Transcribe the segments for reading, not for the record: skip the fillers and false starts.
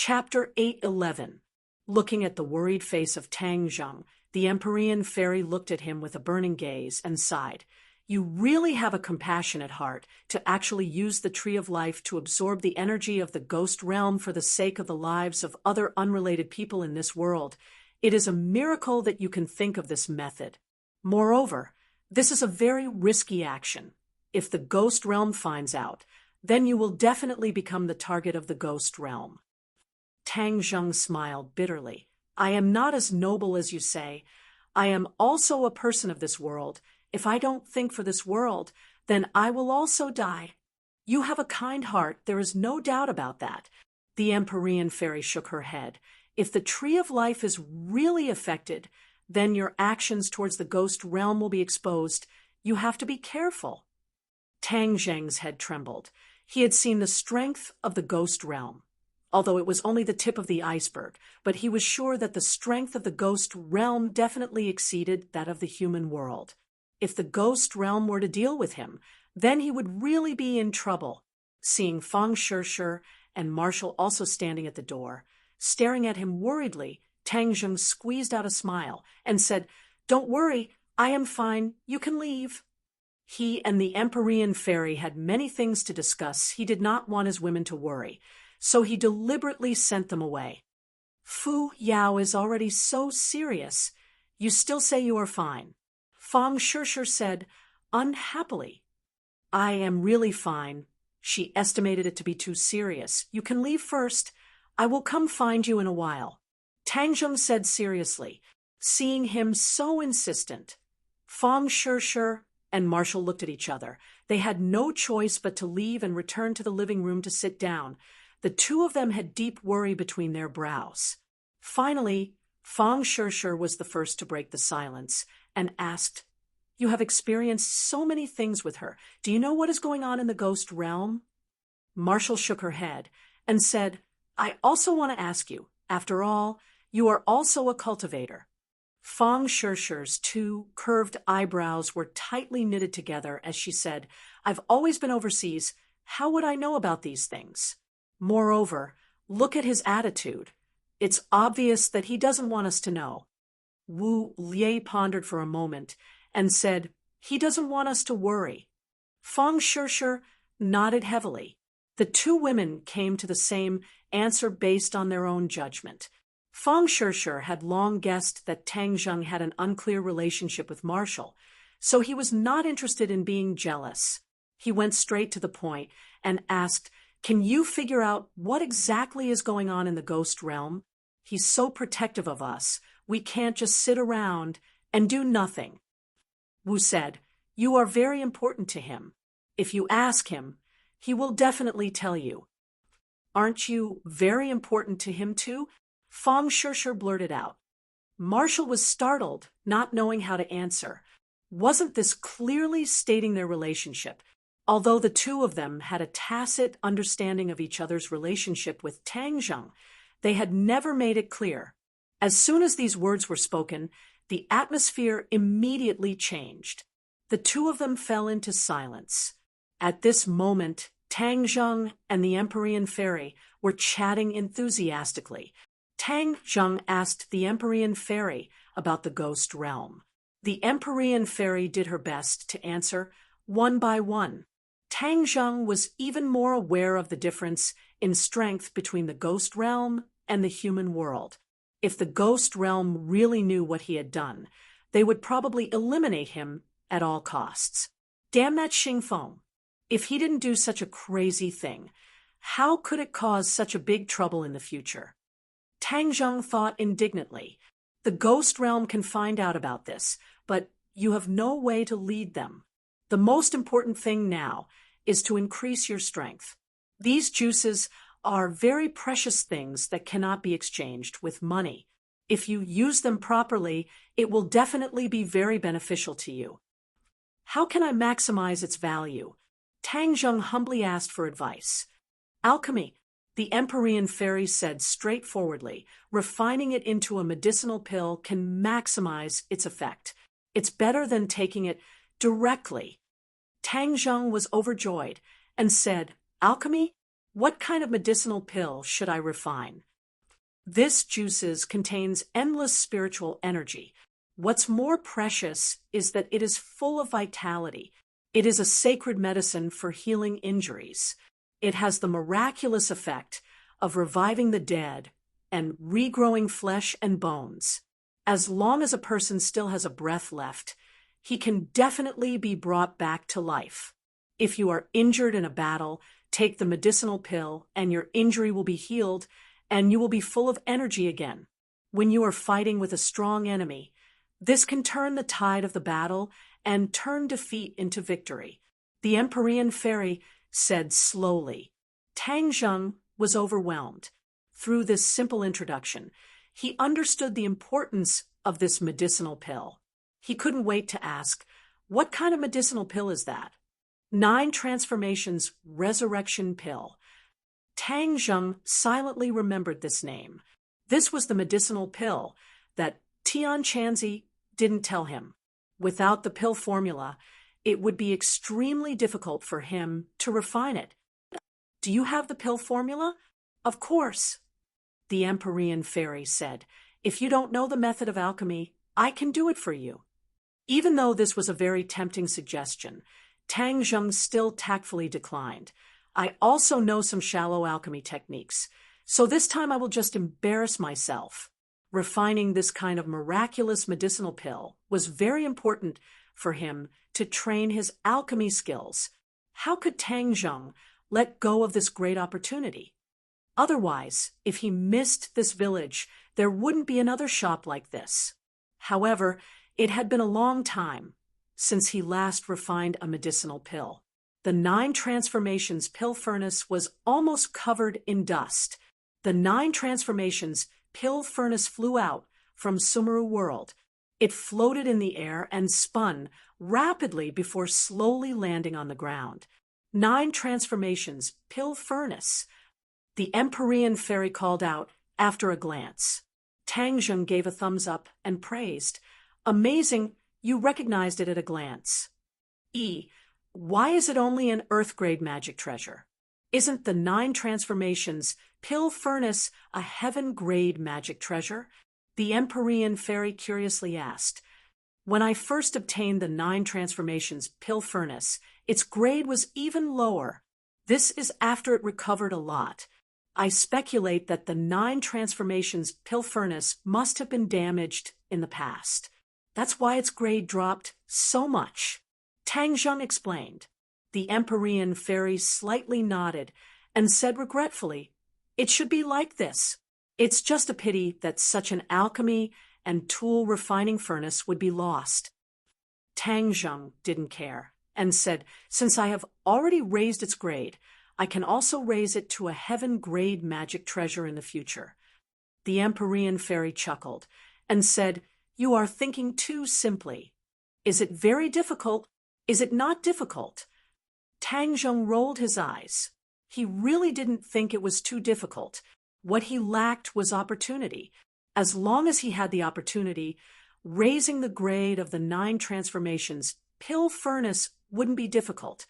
Chapter 811. Looking at the worried face of Tang Zheng, the Empyrean fairy looked at him with a burning gaze and sighed. You really have a compassionate heart to actually use the Tree of Life to absorb the energy of the ghost realm for the sake of the lives of other unrelated people in this world. It is a miracle that you can think of this method. Moreover, this is a very risky action. If the ghost realm finds out, then you will definitely become the target of the ghost realm. Tang Zheng smiled bitterly. I am not as noble as you say. I am also a person of this world. If I don't think for this world, then I will also die. You have a kind heart, there is no doubt about that. The Empyrean fairy shook her head. If the Tree of Life is really affected, then your actions towards the ghost realm will be exposed. You have to be careful. Tang Zheng's head trembled. He had seen the strength of the ghost realm, although it was only the tip of the iceberg, but he was sure that the strength of the ghost realm definitely exceeded that of the human world. If the ghost realm were to deal with him, then he would really be in trouble. Seeing Fang Shishir and Marshall also standing at the door, staring at him worriedly, Tang Zheng squeezed out a smile and said, Don't worry, I am fine, you can leave. He and the Empyrean fairy had many things to discuss. He did not want his women to worry, so he deliberately sent them away. Fu Yao is already so serious. You still say you are fine. Fang Shishir said, unhappily. I am really fine. She estimated it to be too serious. You can leave first. I will come find you in a while. Tang Zheng said seriously, seeing him so insistent. Fang Shishir and Marshall looked at each other. They had no choice but to leave and return to the living room to sit down. The two of them had deep worry between their brows. Finally, Fang Shishir was the first to break the silence and asked, You have experienced so many things with her. Do you know what is going on in the ghost realm? Marshall shook her head and said, I also want to ask you, after all, you are also a cultivator. Fang Shishir's two curved eyebrows were tightly knitted together as she said, I've always been overseas. How would I know about these things? Moreover, look at his attitude. It's obvious that he doesn't want us to know. Wu Lieh pondered for a moment and said, He doesn't want us to worry. Fang Shishir nodded heavily. The two women came to the same answer based on their own judgment. Fang Shishir had long guessed that Tang Zheng had an unclear relationship with Marshall, so he was not interested in being jealous. He went straight to the point and asked, Can you figure out what exactly is going on in the ghost realm? He's so protective of us. We can't just sit around and do nothing. Wu said, You are very important to him. If you ask him, he will definitely tell you. Aren't you very important to him too? Fang Shishir blurted out. Marshall was startled, not knowing how to answer. Wasn't this clearly stating their relationship? Although the two of them had a tacit understanding of each other's relationship with Tang Zheng, they had never made it clear. As soon as these words were spoken, the atmosphere immediately changed. The two of them fell into silence. At this moment, Tang Zheng and the Empyrean fairy were chatting enthusiastically. Tang Zheng asked the Empyrean fairy about the ghost realm. The Empyrean fairy did her best to answer one by one. Tang Zheng was even more aware of the difference in strength between the ghost realm and the human world. If the ghost realm really knew what he had done, they would probably eliminate him at all costs. Damn that Xingfeng. If he didn't do such a crazy thing, how could it cause such a big trouble in the future? Tang Zheng thought indignantly. The ghost realm can find out about this, but you have no way to lead them. The most important thing now is to increase your strength. These juices are very precious things that cannot be exchanged with money. If you use them properly, it will definitely be very beneficial to you. How can I maximize its value? Tang Zheng humbly asked for advice. Alchemy, the Empyrean fairy said straightforwardly. Refining it into a medicinal pill can maximize its effect. It's better than taking it directly. Tang Zheng was overjoyed and said, Alchemy? What kind of medicinal pill should I refine? This juices contains endless spiritual energy. What's more precious is that it is full of vitality. It is a sacred medicine for healing injuries. It has the miraculous effect of reviving the dead and regrowing flesh and bones. As long as a person still has a breath left, he can definitely be brought back to life. If you are injured in a battle, take the medicinal pill and your injury will be healed and you will be full of energy again. When you are fighting with a strong enemy, this can turn the tide of the battle and turn defeat into victory. The Empyrean fairy said slowly. Tang Zheng was overwhelmed. Through this simple introduction, he understood the importance of this medicinal pill. He couldn't wait to ask, what kind of medicinal pill is that? 9 Transformations Resurrection Pill. Tang Zheng silently remembered this name. This was the medicinal pill that Tian Chanzi didn't tell him. Without the pill formula, it would be extremely difficult for him to refine it. Do you have the pill formula? Of course. The Empyrean fairy said, if you don't know the method of alchemy, I can do it for you. Even though this was a very tempting suggestion, Tang Zheng still tactfully declined. I also know some shallow alchemy techniques, so this time I will just embarrass myself. Refining this kind of miraculous medicinal pill was very important for him to train his alchemy skills. How could Tang Zheng let go of this great opportunity? Otherwise, if he missed this village, there wouldn't be another shop like this. However, it had been a long time since he last refined a medicinal pill. The 9 Transformations pill furnace was almost covered in dust. The 9 Transformations pill furnace flew out from Sumeru world. It floated in the air and spun rapidly before slowly landing on the ground. 9 Transformations pill furnace. The Empyrean fairy called out after a glance. Tang Zheng gave a thumbs up and praised. Amazing, you recognized it at a glance. Why is it only an earth-grade magic treasure? Isn't the 9 Transformations pill furnace a heaven-grade magic treasure? The Empyrean fairy curiously asked. When I first obtained the 9 Transformations pill furnace, its grade was even lower. This is after it recovered a lot. I speculate that the 9 Transformations pill furnace must have been damaged in the past. That's why its grade dropped so much. Tang Zheng explained. The Empyrean fairy slightly nodded and said regretfully, it should be like this. It's just a pity that such an alchemy and tool refining furnace would be lost. Tang Zheng didn't care and said, since I have already raised its grade, I can also raise it to a heaven-grade magic treasure in the future. The Empyrean fairy chuckled and said, you are thinking too simply. Is it very difficult? Is it not difficult? Tang Zheng rolled his eyes. He really didn't think it was too difficult. What he lacked was opportunity. As long as he had the opportunity, raising the grade of the 9 Transformations pill furnace wouldn't be difficult.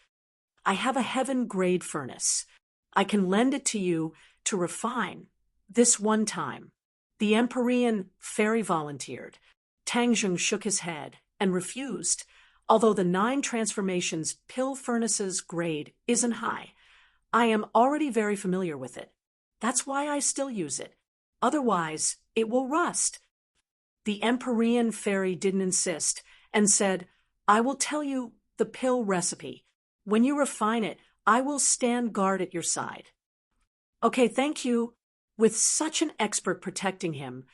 I have a heaven-grade furnace. I can lend it to you to refine this one time. The Empyrean fairy volunteered. Tang Zheng shook his head and refused. Although the 9 Transformations pill furnace's grade isn't high, I am already very familiar with it. That's why I still use it. Otherwise, it will rust. The Empyrean fairy didn't insist and said, I will tell you the pill recipe. When you refine it, I will stand guard at your side. Okay, thank you. With such an expert protecting him,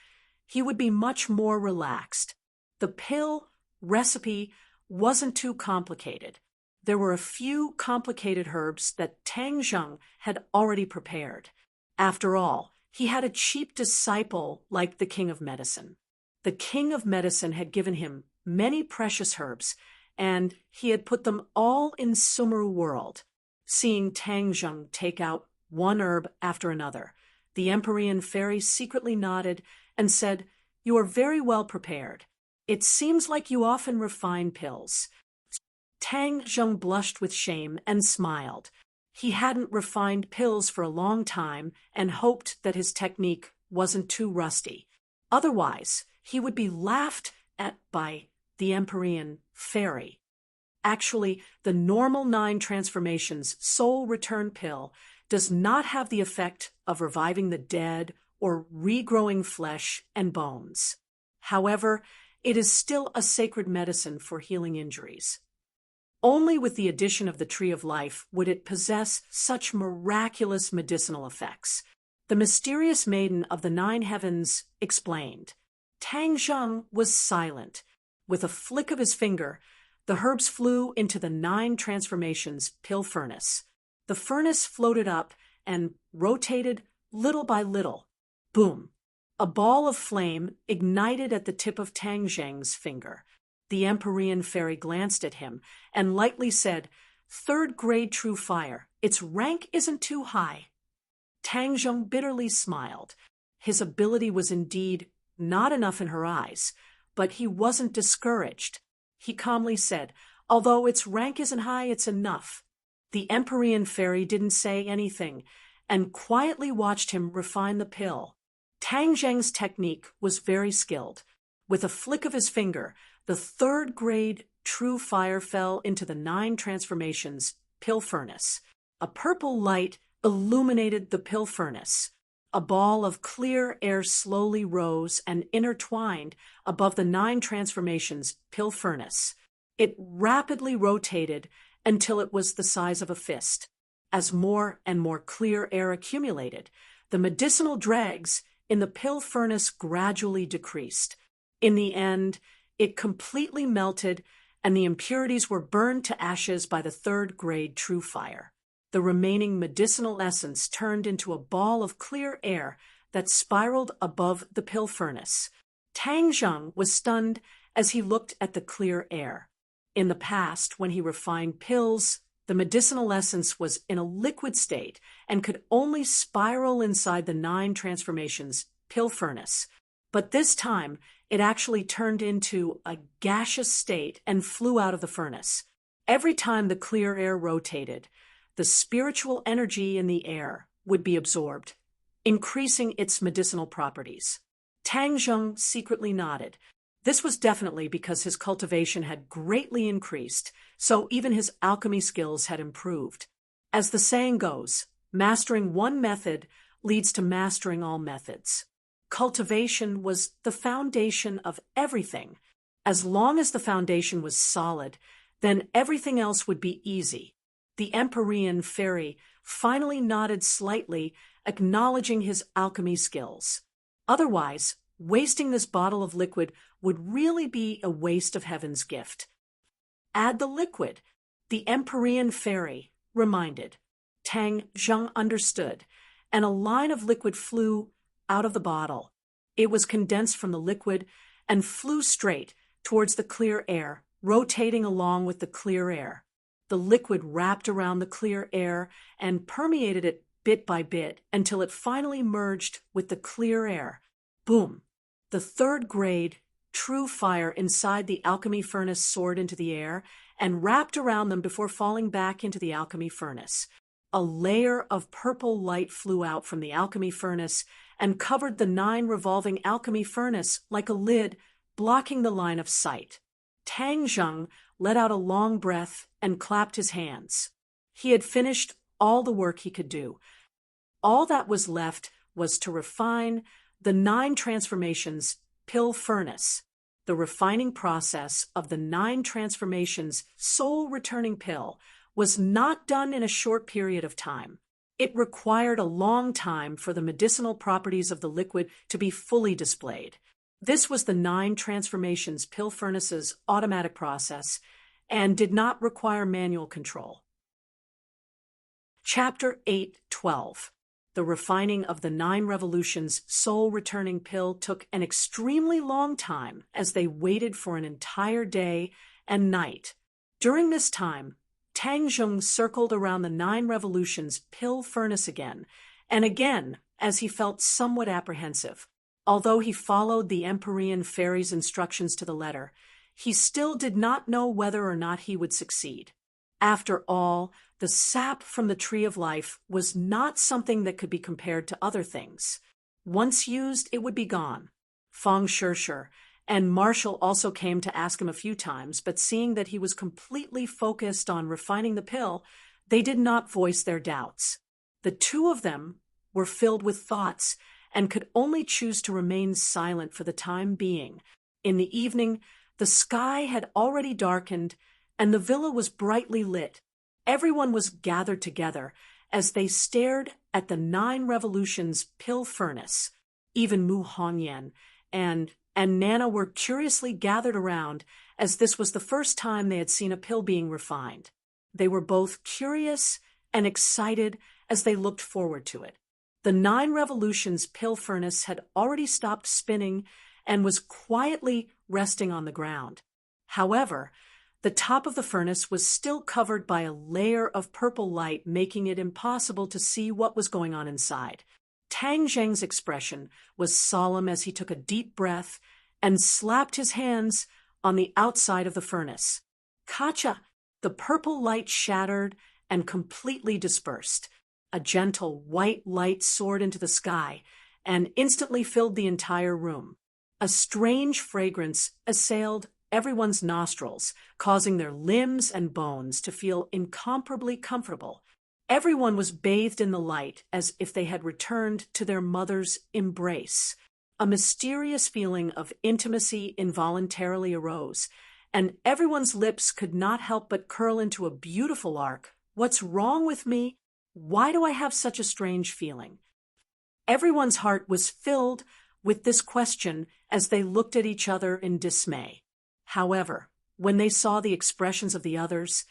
he would be much more relaxed. The pill recipe wasn't too complicated. There were a few complicated herbs that Tang Zheng had already prepared. After all, he had a cheap disciple like the King of Medicine. The King of Medicine had given him many precious herbs, and he had put them all in Sumeru world. Seeing Tang Zheng take out one herb after another, the Empyrean fairy secretly nodded and said, you are very well prepared. It seems like you often refine pills. Tang Zheng blushed with shame and smiled. He hadn't refined pills for a long time and hoped that his technique wasn't too rusty. Otherwise, he would be laughed at by the Empyrean fairy. Actually, the normal 9 transformations soul return pill does not have the effect of reviving the dead or regrowing flesh and bones. However, it is still a sacred medicine for healing injuries. Only with the addition of the Tree of Life would it possess such miraculous medicinal effects. The mysterious maiden of the 9 heavens explained. Tang Zheng was silent. With a flick of his finger, the herbs flew into the 9 transformations pill furnace. The furnace floated up and rotated little by little. Boom! A ball of flame ignited at the tip of Tang Zheng's finger. The Empyrean fairy glanced at him and lightly said, "3rd grade true fire. Its rank isn't too high." Tang Zheng bitterly smiled. His ability was indeed not enough in her eyes, but he wasn't discouraged. He calmly said, "Although its rank isn't high, it's enough." The Empyrean fairy didn't say anything and quietly watched him refine the pill. Tang Zheng's technique was very skilled. With a flick of his finger, the 3rd grade true fire fell into the 9 transformations pill furnace. A purple light illuminated the pill furnace. A ball of clear air slowly rose and intertwined above the 9 transformations pill furnace. It rapidly rotated until it was the size of a fist. As more and more clear air accumulated, the medicinal dregs in the pill furnace gradually decreased. In the end, it completely melted, and the impurities were burned to ashes by the 3rd grade true fire. The remaining medicinal essence turned into a ball of clear air that spiraled above the pill furnace. Tang Zheng was stunned as he looked at the clear air. In the past, when he refined pills, the medicinal essence was in a liquid state and could only spiral inside the 9 transformations pill furnace. But this time, it actually turned into a gaseous state and flew out of the furnace. Every time the clear air rotated, the spiritual energy in the air would be absorbed, increasing its medicinal properties. Tang Zheng secretly nodded. This was definitely because his cultivation had greatly increased, so even his alchemy skills had improved. As the saying goes, mastering one method leads to mastering all methods. Cultivation was the foundation of everything. As long as the foundation was solid, then everything else would be easy. The Empyrean fairy finally nodded slightly, acknowledging his alchemy skills. Otherwise, wasting this bottle of liquid would really be a waste of heaven's gift. Add the liquid, the Empyrean fairy reminded. Tang Zheng understood, and a line of liquid flew out of the bottle. It was condensed from the liquid and flew straight towards the clear air, rotating along with the clear air. The liquid wrapped around the clear air and permeated it bit by bit until it finally merged with the clear air. Boom! The 3rd grade true fire inside the alchemy furnace soared into the air and wrapped around them before falling back into the alchemy furnace. A layer of purple light flew out from the alchemy furnace and covered the 9 revolving alchemy furnace like a lid, blocking the line of sight. Tang Zheng let out a long breath and clapped his hands. He had finished all the work he could do. All that was left was to refine the 9 transformations pill furnace. The refining process of the 9 transformations soul returning pill was not done in a short period of time. It required a long time for the medicinal properties of the liquid to be fully displayed. This was the 9 transformations pill furnace's automatic process and did not require manual control. Chapter 8:12. The refining of the 9 revolutions soul returning pill took an extremely long time as they waited for an entire day and night. During this time, Tang Zheng circled around the 9 revolutions pill furnace again and again as he felt somewhat apprehensive. Although he followed the Empyrean fairy's instructions to the letter, he still did not know whether or not he would succeed. After all, the sap from the Tree of Life was not something that could be compared to other things. Once used, it would be gone. Fong Shisher and Marshall also came to ask him a few times, but seeing that he was completely focused on refining the pill, they did not voice their doubts. The two of them were filled with thoughts and could only choose to remain silent for the time being. In the evening, the sky had already darkened and the villa was brightly lit. Everyone was gathered together as they stared at the 9 Revolutions pill furnace. Even Mu Hongyan and Nana were curiously gathered around, as this was the first time they had seen a pill being refined. They were both curious and excited as they looked forward to it. The 9 Revolutions pill furnace had already stopped spinning and was quietly resting on the ground. However, the top of the furnace was still covered by a layer of purple light, making it impossible to see what was going on inside. Tang Zheng's expression was solemn as he took a deep breath and slapped his hands on the outside of the furnace. Kacha! The purple light shattered and completely dispersed. A gentle white light soared into the sky and instantly filled the entire room. A strange fragrance assailed everyone's nostrils, causing their limbs and bones to feel incomparably comfortable. Everyone was bathed in the light as if they had returned to their mother's embrace. A mysterious feeling of intimacy involuntarily arose, and everyone's lips could not help but curl into a beautiful arc. What's wrong with me? Why do I have such a strange feeling? Everyone's heart was filled with this question as they looked at each other in dismay. However, when they saw the expressions of the others,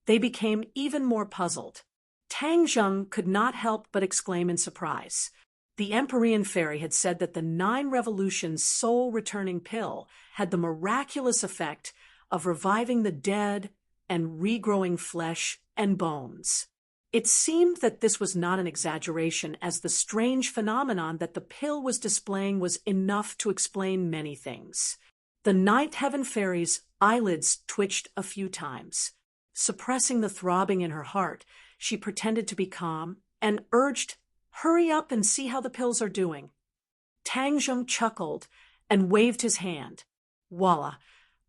they became even more puzzled. Tang Zheng could not help but exclaim in surprise. The Empyrean fairy had said that the 9 Revolutions soul-returning pill had the miraculous effect of reviving the dead and regrowing flesh and bones. It seemed that this was not an exaggeration, as the strange phenomenon that the pill was displaying was enough to explain many things. The Ninth Heaven Fairy's eyelids twitched a few times. Suppressing the throbbing in her heart, she pretended to be calm and urged, "Hurry up and see how the pills are doing." Tang Zheng chuckled and waved his hand. Voila!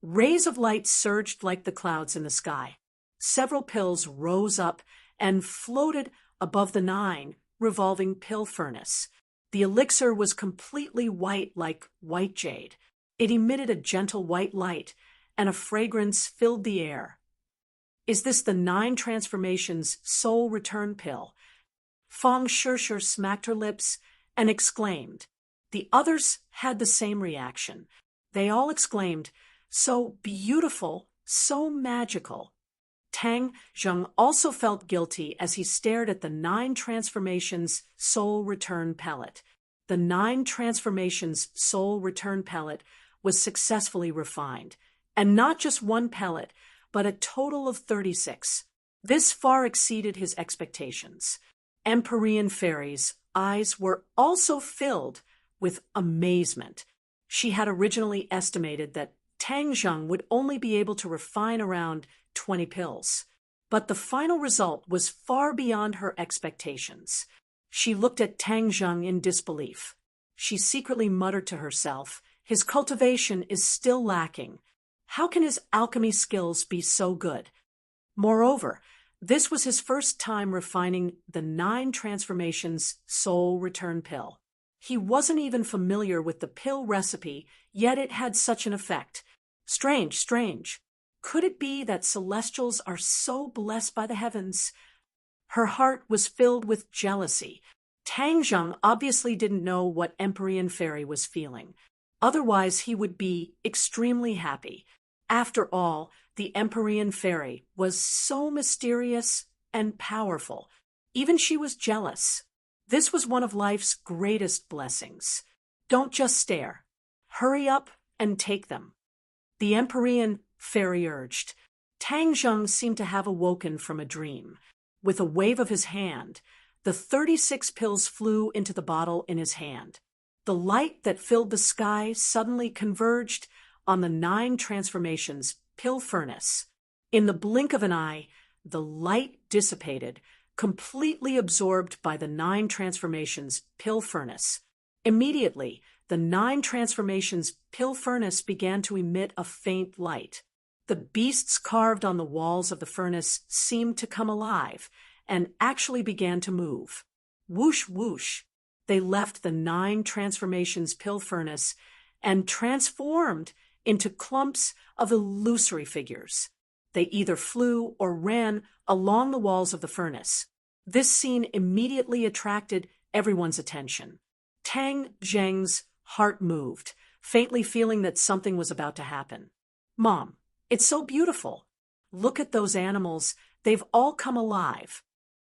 Rays of light surged like the clouds in the sky. Several pills rose up and floated above the 9 revolving pill furnace. The elixir was completely white like white jade. It emitted a gentle white light, and a fragrance filled the air. Is this the 9 Transformations soul return pill? Fong Shisher smacked her lips and exclaimed. The others had the same reaction. They all exclaimed, "So beautiful, so magical." Tang Zheng also felt guilty as he stared at the 9 Transformations soul return pellet. The 9 Transformations soul return pellet was successfully refined, and not just one pellet, but a total of 36. This far exceeded his expectations. Empyrean Fairy's eyes were also filled with amazement. She had originally estimated that Tang Zheng would only be able to refine around 20 pills, but the final result was far beyond her expectations. She looked at Tang Zheng in disbelief. She secretly muttered to herself, "His cultivation is still lacking. How can his alchemy skills be so good?" Moreover, this was his first time refining the 9 Transformations soul return pill. He wasn't even familiar with the pill recipe, yet it had such an effect. Strange, strange. Could it be that celestials are so blessed by the heavens? Her heart was filled with jealousy. Tang Zheng obviously didn't know what Empyrean Fairy was feeling. Otherwise, he would be extremely happy. After all, the Empyrean Fairy was so mysterious and powerful. Even she was jealous. This was one of life's greatest blessings. Don't just stare. Hurry up and take them. The Empyrean Fairy urged. Tang Zheng seemed to have awoken from a dream. With a wave of his hand, the 36 pills flew into the bottle in his hand. The light that filled the sky suddenly converged on the 9 Transformations pill furnace. In the blink of an eye, the light dissipated, completely absorbed by the 9 Transformations pill furnace. Immediately, the 9 transformations pill furnace began to emit a faint light. The beasts carved on the walls of the furnace seemed to come alive and actually began to move. Whoosh, whoosh. They left the 9 transformations pill furnace and transformed into clumps of illusory figures. They either flew or ran along the walls of the furnace. This scene immediately attracted everyone's attention. Tang Zheng's heart moved, faintly feeling that something was about to happen. "Mom, it's so beautiful. Look at those animals. They've all come alive."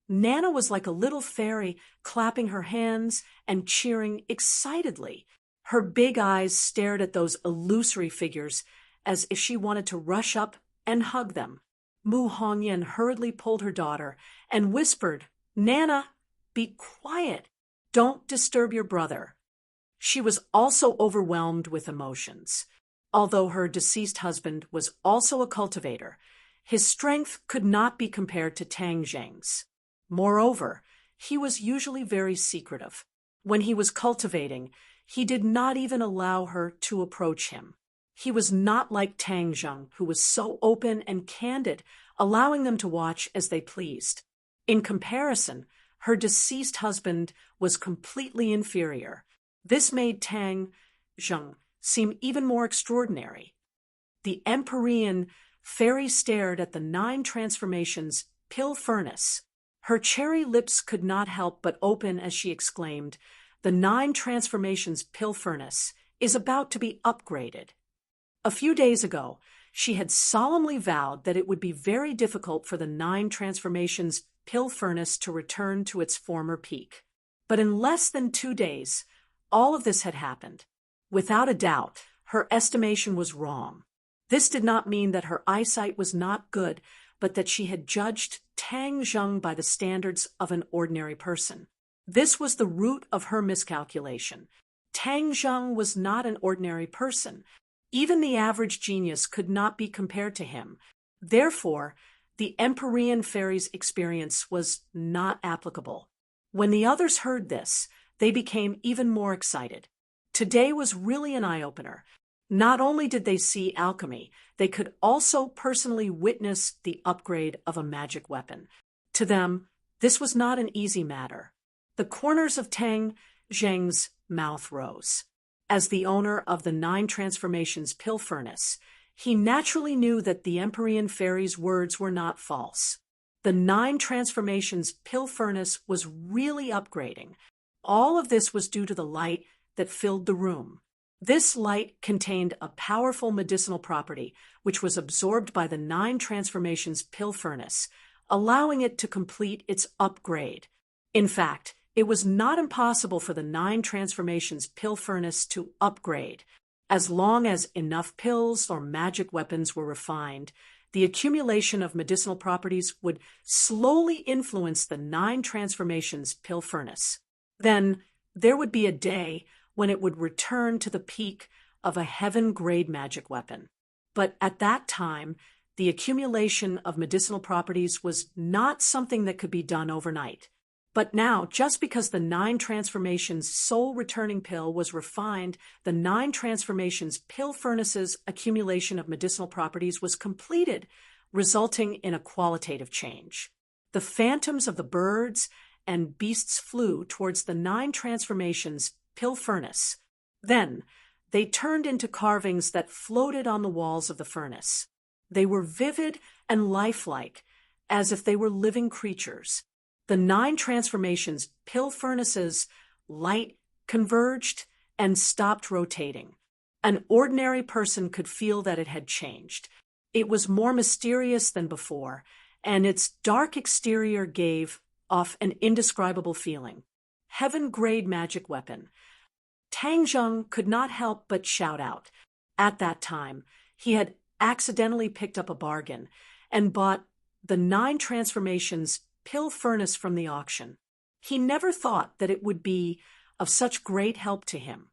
Nana was like a little fairy, clapping her hands and cheering excitedly. Her big eyes stared at those illusory figures as if she wanted to rush up and hug them. Mu Hongyan hurriedly pulled her daughter and whispered, "Nana, be quiet. Don't disturb your brother." She was also overwhelmed with emotions. Although her deceased husband was also a cultivator, his strength could not be compared to Tang Zheng's. Moreover, he was usually very secretive. When he was cultivating, he did not even allow her to approach him. He was not like Tang Zheng, who was so open and candid, allowing them to watch as they pleased. In comparison, her deceased husband was completely inferior. This made Tang Zheng seem even more extraordinary. The Empyrean fairy stared at the 9 transformations pill furnace. Her cherry lips could not help but open as she exclaimed, "The 9 transformations pill furnace is about to be upgraded." A few days ago, she had solemnly vowed that it would be very difficult for the 9 transformations pill furnace to return to its former peak. But in less than 2 days, all of this had happened. Without a doubt, her estimation was wrong. This did not mean that her eyesight was not good, but that she had judged Tang Zheng by the standards of an ordinary person. This was the root of her miscalculation. Tang Zheng was not an ordinary person. Even the average genius could not be compared to him. Therefore, the Empyrean fairy's experience was not applicable. When the others heard this, they became even more excited. Today was really an eye-opener. Not only did they see alchemy, they could also personally witness the upgrade of a magic weapon. To them, this was not an easy matter. The corners of Tang Zheng's mouth rose. As the owner of the 9 transformations pill furnace, he naturally knew that the Empyrean fairy's words were not false. The 9 transformations pill furnace was really upgrading. All of this was due to the light that filled the room. This light contained a powerful medicinal property, which was absorbed by the 9 transformations pill furnace, allowing it to complete its upgrade. In fact, it was not impossible for the 9 transformations pill furnace to upgrade. As long as enough pills or magic weapons were refined, the accumulation of medicinal properties would slowly influence the 9 transformations pill furnace. Then there would be a day when it would return to the peak of a heaven-grade magic weapon. But at that time, the accumulation of medicinal properties was not something that could be done overnight. But now, just because the 9 transformations soul returning pill was refined, the 9 transformations pill furnace's accumulation of medicinal properties was completed, resulting in a qualitative change. The phantoms of the birds and beasts flew towards the 9 transformations pill furnace. Then, they turned into carvings that floated on the walls of the furnace. They were vivid and lifelike, as if they were living creatures. The 9 transformations pill furnace's light converged and stopped rotating. An ordinary person could feel that it had changed. It was more mysterious than before, and its dark exterior gave off an indescribable feeling. Heaven-grade magic weapon. Tang Zheng could not help but shout out. At that time, he had accidentally picked up a bargain and bought the 9 transformations pill furnace from the auction. He never thought that it would be of such great help to him.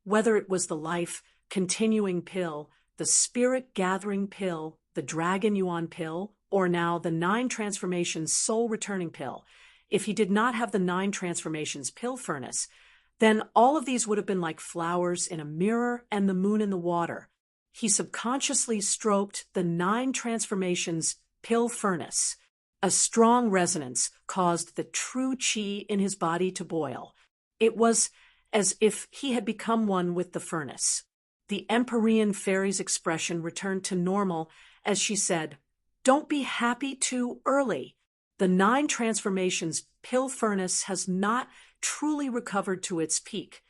Whether it was the life-continuing pill, the spirit-gathering pill, the dragon yuan pill, or now the 9 transformations soul-returning pill, if he did not have the 9 transformations pill furnace, then all of these would have been like flowers in a mirror and the moon in the water. He subconsciously stroked the 9 transformations pill furnace. A strong resonance caused the true chi in his body to boil. It was as if he had become one with the furnace. The Empyrean fairy's expression returned to normal as she said, "Don't be happy too early. The 9 transformations pill furnace has not truly recovered to its peak."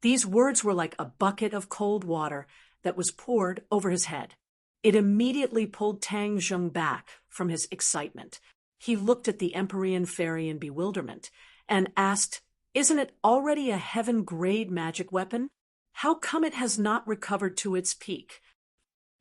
These words were like a bucket of cold water that was poured over his head. It immediately pulled Tang Zheng back from his excitement. He looked at the Empyrean fairy in bewilderment and asked, "Isn't it already a heaven-grade magic weapon? How come it has not recovered to its peak?"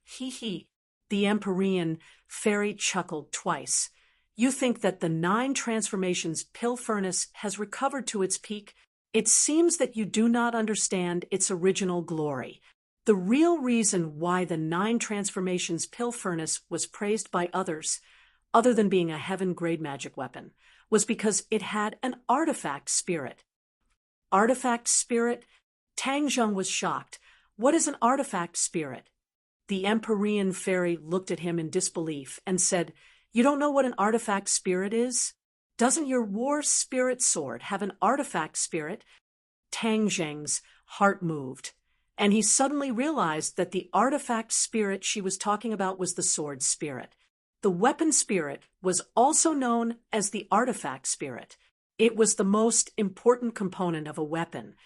He. The Empyrean fairy chuckled twice. "You think that the 9 transformations pill furnace has recovered to its peak? It seems that you do not understand its original glory. The real reason why the 9 transformations pill furnace was praised by others, other than being a heaven-grade magic weapon, was because it had an artifact spirit." Artifact spirit? Tang Zheng was shocked. What is an artifact spirit? The Empyrean fairy looked at him in disbelief and said, "You don't know what an artifact spirit is? Doesn't your war spirit sword have an artifact spirit?" Tang Zheng's heart moved, and he suddenly realized that the artifact spirit she was talking about was the sword spirit. The weapon spirit was also known as the artifact spirit. It was the most important component of a weapon.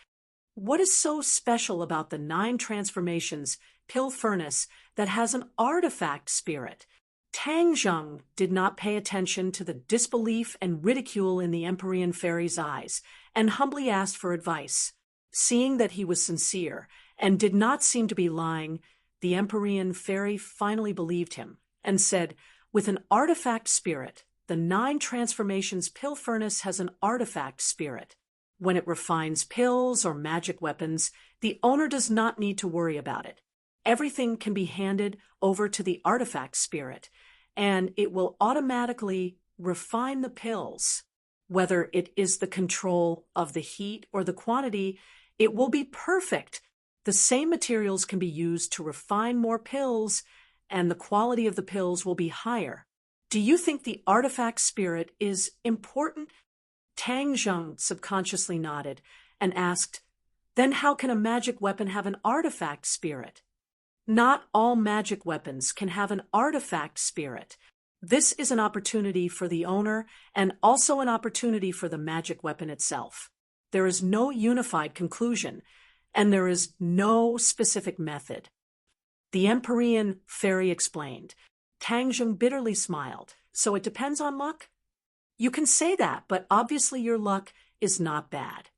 What is so special about the 9 transformations pill furnace that has an artifact spirit? Tang Zheng did not pay attention to the disbelief and ridicule in the Empyrean fairy's eyes, and humbly asked for advice. Seeing that he was sincere and did not seem to be lying, the Empyrean fairy finally believed him and said, "With an artifact spirit, the 9 transformations pill furnace has an artifact spirit. When it refines pills or magic weapons, the owner does not need to worry about it. Everything can be handed over to the artifact spirit, and it will automatically refine the pills. Whether it is the control of the heat or the quantity, it will be perfect. The same materials can be used to refine more pills, and the quality of the pills will be higher. Do you think the artifact spirit is important?" Tang Zheng subconsciously nodded and asked, "Then how can a magic weapon have an artifact spirit?" "Not all magic weapons can have an artifact spirit. This is an opportunity for the owner and also an opportunity for the magic weapon itself. There is no unified conclusion, and there is no specific method." The Empyrean fairy explained. Tang Zheng bitterly smiled. "So it depends on luck?" "You can say that, but obviously your luck is not bad.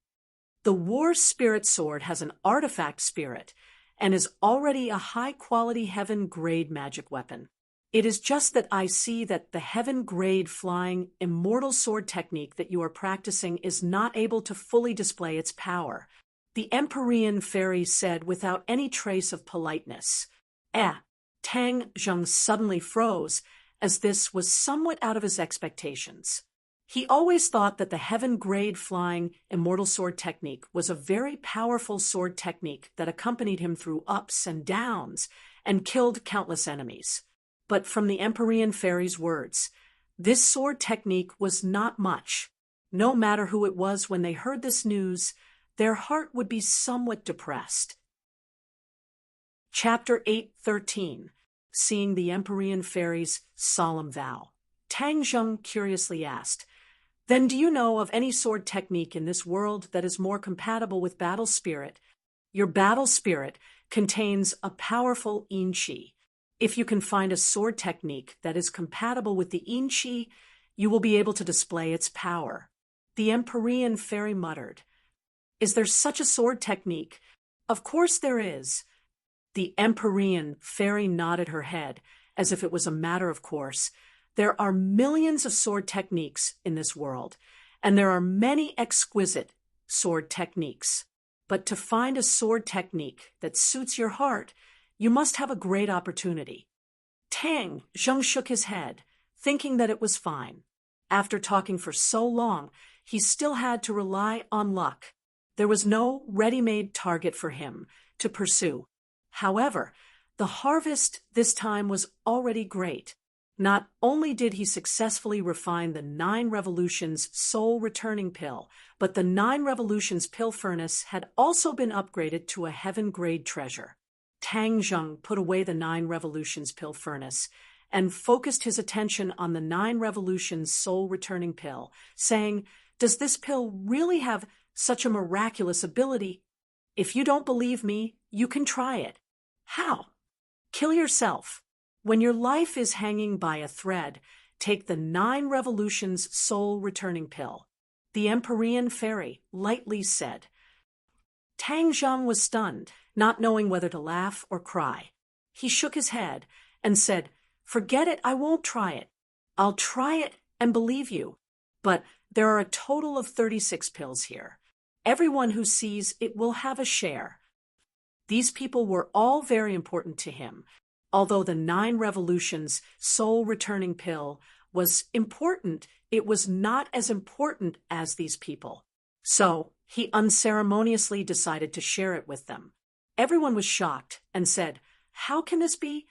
The war spirit sword has an artifact spirit and is already a high-quality heaven-grade magic weapon. It is just that I see that the heaven-grade flying immortal sword technique that you are practicing is not able to fully display its power," the Empyrean fairy said without any trace of politeness. Tang Zheng suddenly froze, as this was somewhat out of his expectations. He always thought that the heaven-grade flying immortal sword technique was a very powerful sword technique that accompanied him through ups and downs and killed countless enemies. But from the Empyrean fairy's words, this sword technique was not much. No matter who it was, when they heard this news, their heart would be somewhat depressed. Chapter 8:13. Seeing the Empyrean fairy's solemn vow. Tang Zheng curiously asked, "Then do you know of any sword technique in this world that is more compatible with battle spirit?" "Your battle spirit contains a powerful yin qi. If you can find a sword technique that is compatible with the yin qi, you will be able to display its power." The Empyrean fairy muttered, "Is there such a sword technique?" "Of course there is." The Empyrean fairy nodded her head, as if it was a matter of course. "There are millions of sword techniques in this world, and there are many exquisite sword techniques. But to find a sword technique that suits your heart, you must have a great opportunity." Tang Zheng shook his head, thinking that it was fine. After talking for so long, he still had to rely on luck. There was no ready-made target for him to pursue. However, the harvest this time was already great. Not only did he successfully refine the 9 Revolutions soul returning pill, but the 9 Revolutions pill furnace had also been upgraded to a heaven-grade treasure. Tang Zheng put away the 9 Revolutions pill furnace and focused his attention on the 9 Revolutions soul returning pill, saying, "Does this pill really have such a miraculous ability? If you don't believe me, you can try it." How? Kill yourself. When your life is hanging by a thread, take the 9 Revolutions soul returning pill, the Empyrean fairy lightly said. Tang Zheng was stunned, not knowing whether to laugh or cry. He shook his head and said, "Forget it, I won't try it. I'll try it and believe you. But there are a total of 36 pills here. Everyone who sees it will have a share." These people were all very important to him. Although the 9 Revolutions soul returning pill was important, it was not as important as these people. So he unceremoniously decided to share it with them. Everyone was shocked and said, "How can this be?"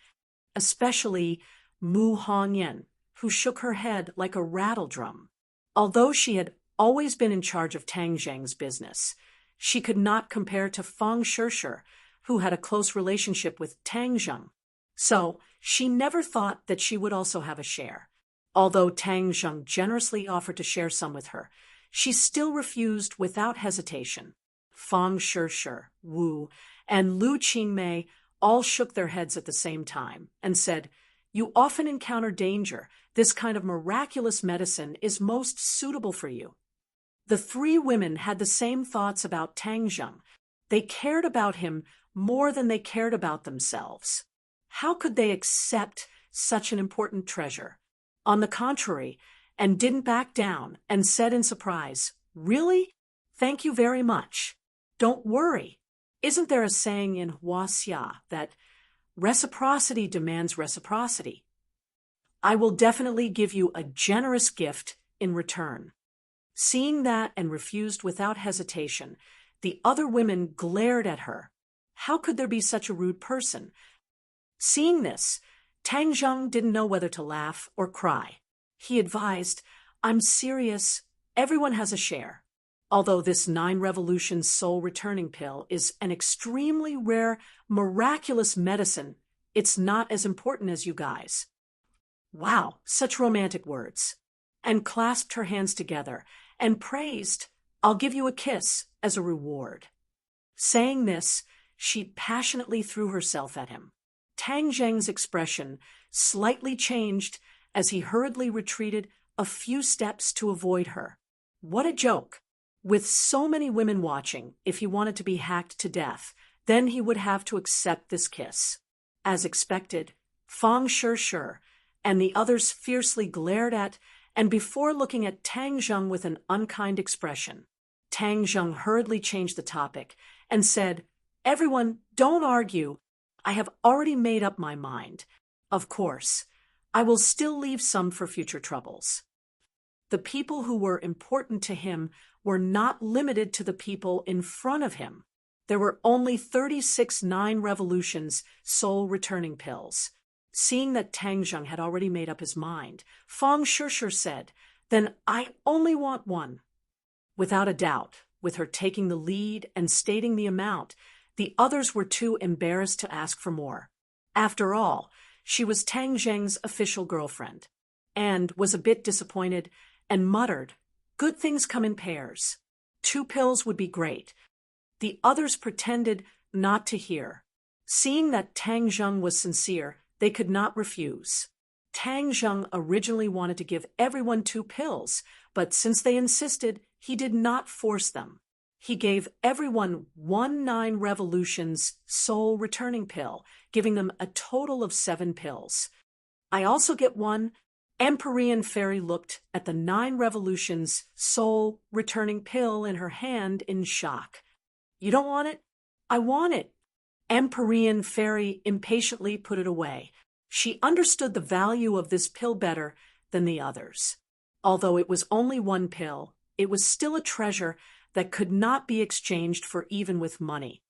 Especially Mu Hongyan, who shook her head like a rattle drum. Although she had always been in charge of Tang Zheng's business, she could not compare to Fang Shishir, who had a close relationship with Tang Zheng. So she never thought that she would also have a share. Although Tang Zheng generously offered to share some with her, she still refused without hesitation. Fang Shishir, Wu, and Lu Qingmei all shook their heads at the same time and said, "You often encounter danger. This kind of miraculous medicine is most suitable for you." The 3 women had the same thoughts about Tang Zheng. They cared about him more than they cared about themselves. How could they accept such an important treasure? On the contrary, and didn't back down and said in surprise, "Really? Thank you very much. Don't worry. Isn't there a saying in Huaxia that reciprocity demands reciprocity? I will definitely give you a generous gift in return." Seeing that and refused without hesitation, the other women glared at her. How could there be such a rude person? Seeing this, Tang Zheng didn't know whether to laugh or cry. He advised, "I'm serious. Everyone has a share. Although this 9 Revolutions soul returning pill is an extremely rare, miraculous medicine, it's not as important as you guys." Wow, such romantic words. And clasped her hands together and praised, "I'll give you a kiss as a reward." Saying this, she passionately threw herself at him. Tang Zheng's expression slightly changed as he hurriedly retreated a few steps to avoid her. What a joke! With so many women watching, if he wanted to be hacked to death, then he would have to accept this kiss. As expected, Fang Shishir and the others fiercely glared at, and before looking at Tang Zheng with an unkind expression, Tang Zheng hurriedly changed the topic and said, "Everyone, don't argue. I have already made up my mind. Of course, I will still leave some for future troubles." The people who were important to him were not limited to the people in front of him. There were only 36 9 Revolutions soul returning pills. Seeing that Tang Zheng had already made up his mind, Fang Shishir said, "Then I only want one." Without a doubt, with her taking the lead and stating the amount, the others were too embarrassed to ask for more. After all, she was Tang Zheng's official girlfriend, and was a bit disappointed and muttered, "Good things come in pairs. 2 pills would be great." The others pretended not to hear. Seeing that Tang Zheng was sincere, they could not refuse. Tang Zheng originally wanted to give everyone 2 pills, but since they insisted, he did not force them. He gave everyone 1 9 Revolutions soul returning pill, giving them a total of 7 pills. "I also get one." Empyrean Fairy looked at the 9 Revolutions soul returning pill in her hand in shock. "You don't want it?" "I want it." Empyrean Fairy impatiently put it away. She understood the value of this pill better than the others. Although it was only 1 pill, it was still a treasure that could not be exchanged for even with money.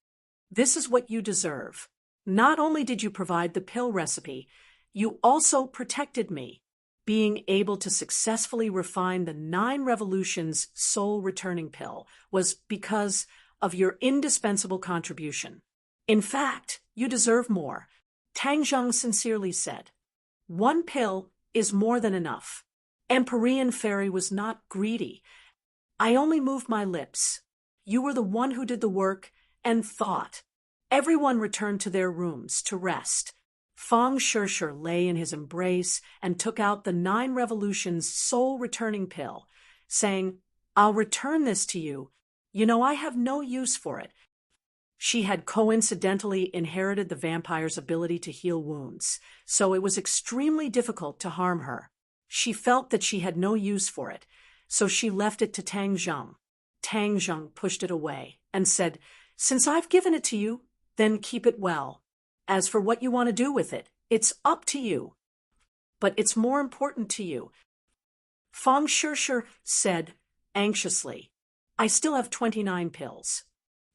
This is what you deserve. Not only did you provide the pill recipe, you also protected me. Being able to successfully refine the 9 Revolutions soul returning pill was because of your indispensable contribution. In fact, you deserve more, Tang Zheng sincerely said. 1 pill is more than enough. Empyrean Fairy was not greedy. I only moved my lips. You were the one who did the work and thought. Everyone returned to their rooms to rest. Fang Shishir lay in his embrace and took out the 9 Revolutions soul-returning pill, saying, I'll return this to you. You know, I have no use for it. She had coincidentally inherited the vampire's ability to heal wounds, so it was extremely difficult to harm her. She felt that she had no use for it, so she left it to Tang Zheng. Tang Zheng pushed it away and said, Since I've given it to you, then keep it well. As for what you want to do with it, it's up to you. But it's more important to you. Fang Shishir said anxiously, I still have 29 pills.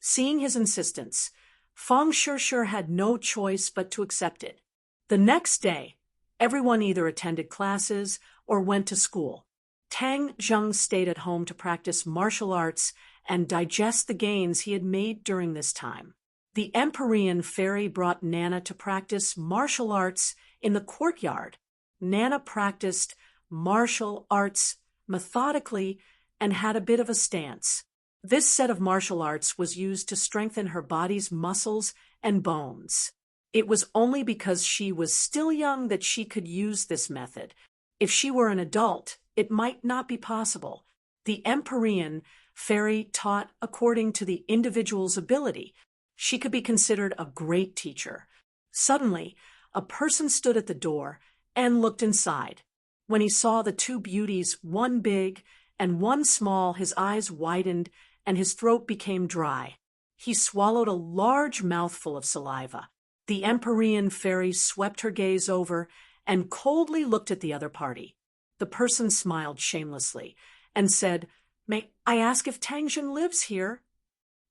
Seeing his insistence, Fang Shishir had no choice but to accept it. The next day, everyone either attended classes or went to school. Tang Zheng stayed at home to practice martial arts and digest the gains he had made during this time. The Empyrean Fairy brought Nana to practice martial arts in the courtyard. Nana practiced martial arts methodically and had a bit of a stance. This set of martial arts was used to strengthen her body's muscles and bones. It was only because she was still young that she could use this method. If she were an adult, it might not be possible. The Empyrean Fairy taught according to the individual's ability. She could be considered a great teacher. Suddenly, a person stood at the door and looked inside. When he saw the 2 beauties, one big and one small, his eyes widened and his throat became dry. He swallowed a large mouthful of saliva. The Empyrean Fairy swept her gaze over and coldly looked at the other party. The person smiled shamelessly and said, May I ask if Tang Zheng lives here?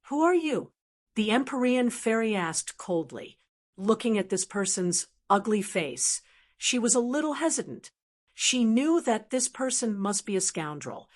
Who are you? The Empyrean Fairy asked coldly. Looking at this person's ugly face, she was a little hesitant. She knew that this person must be a scoundrel.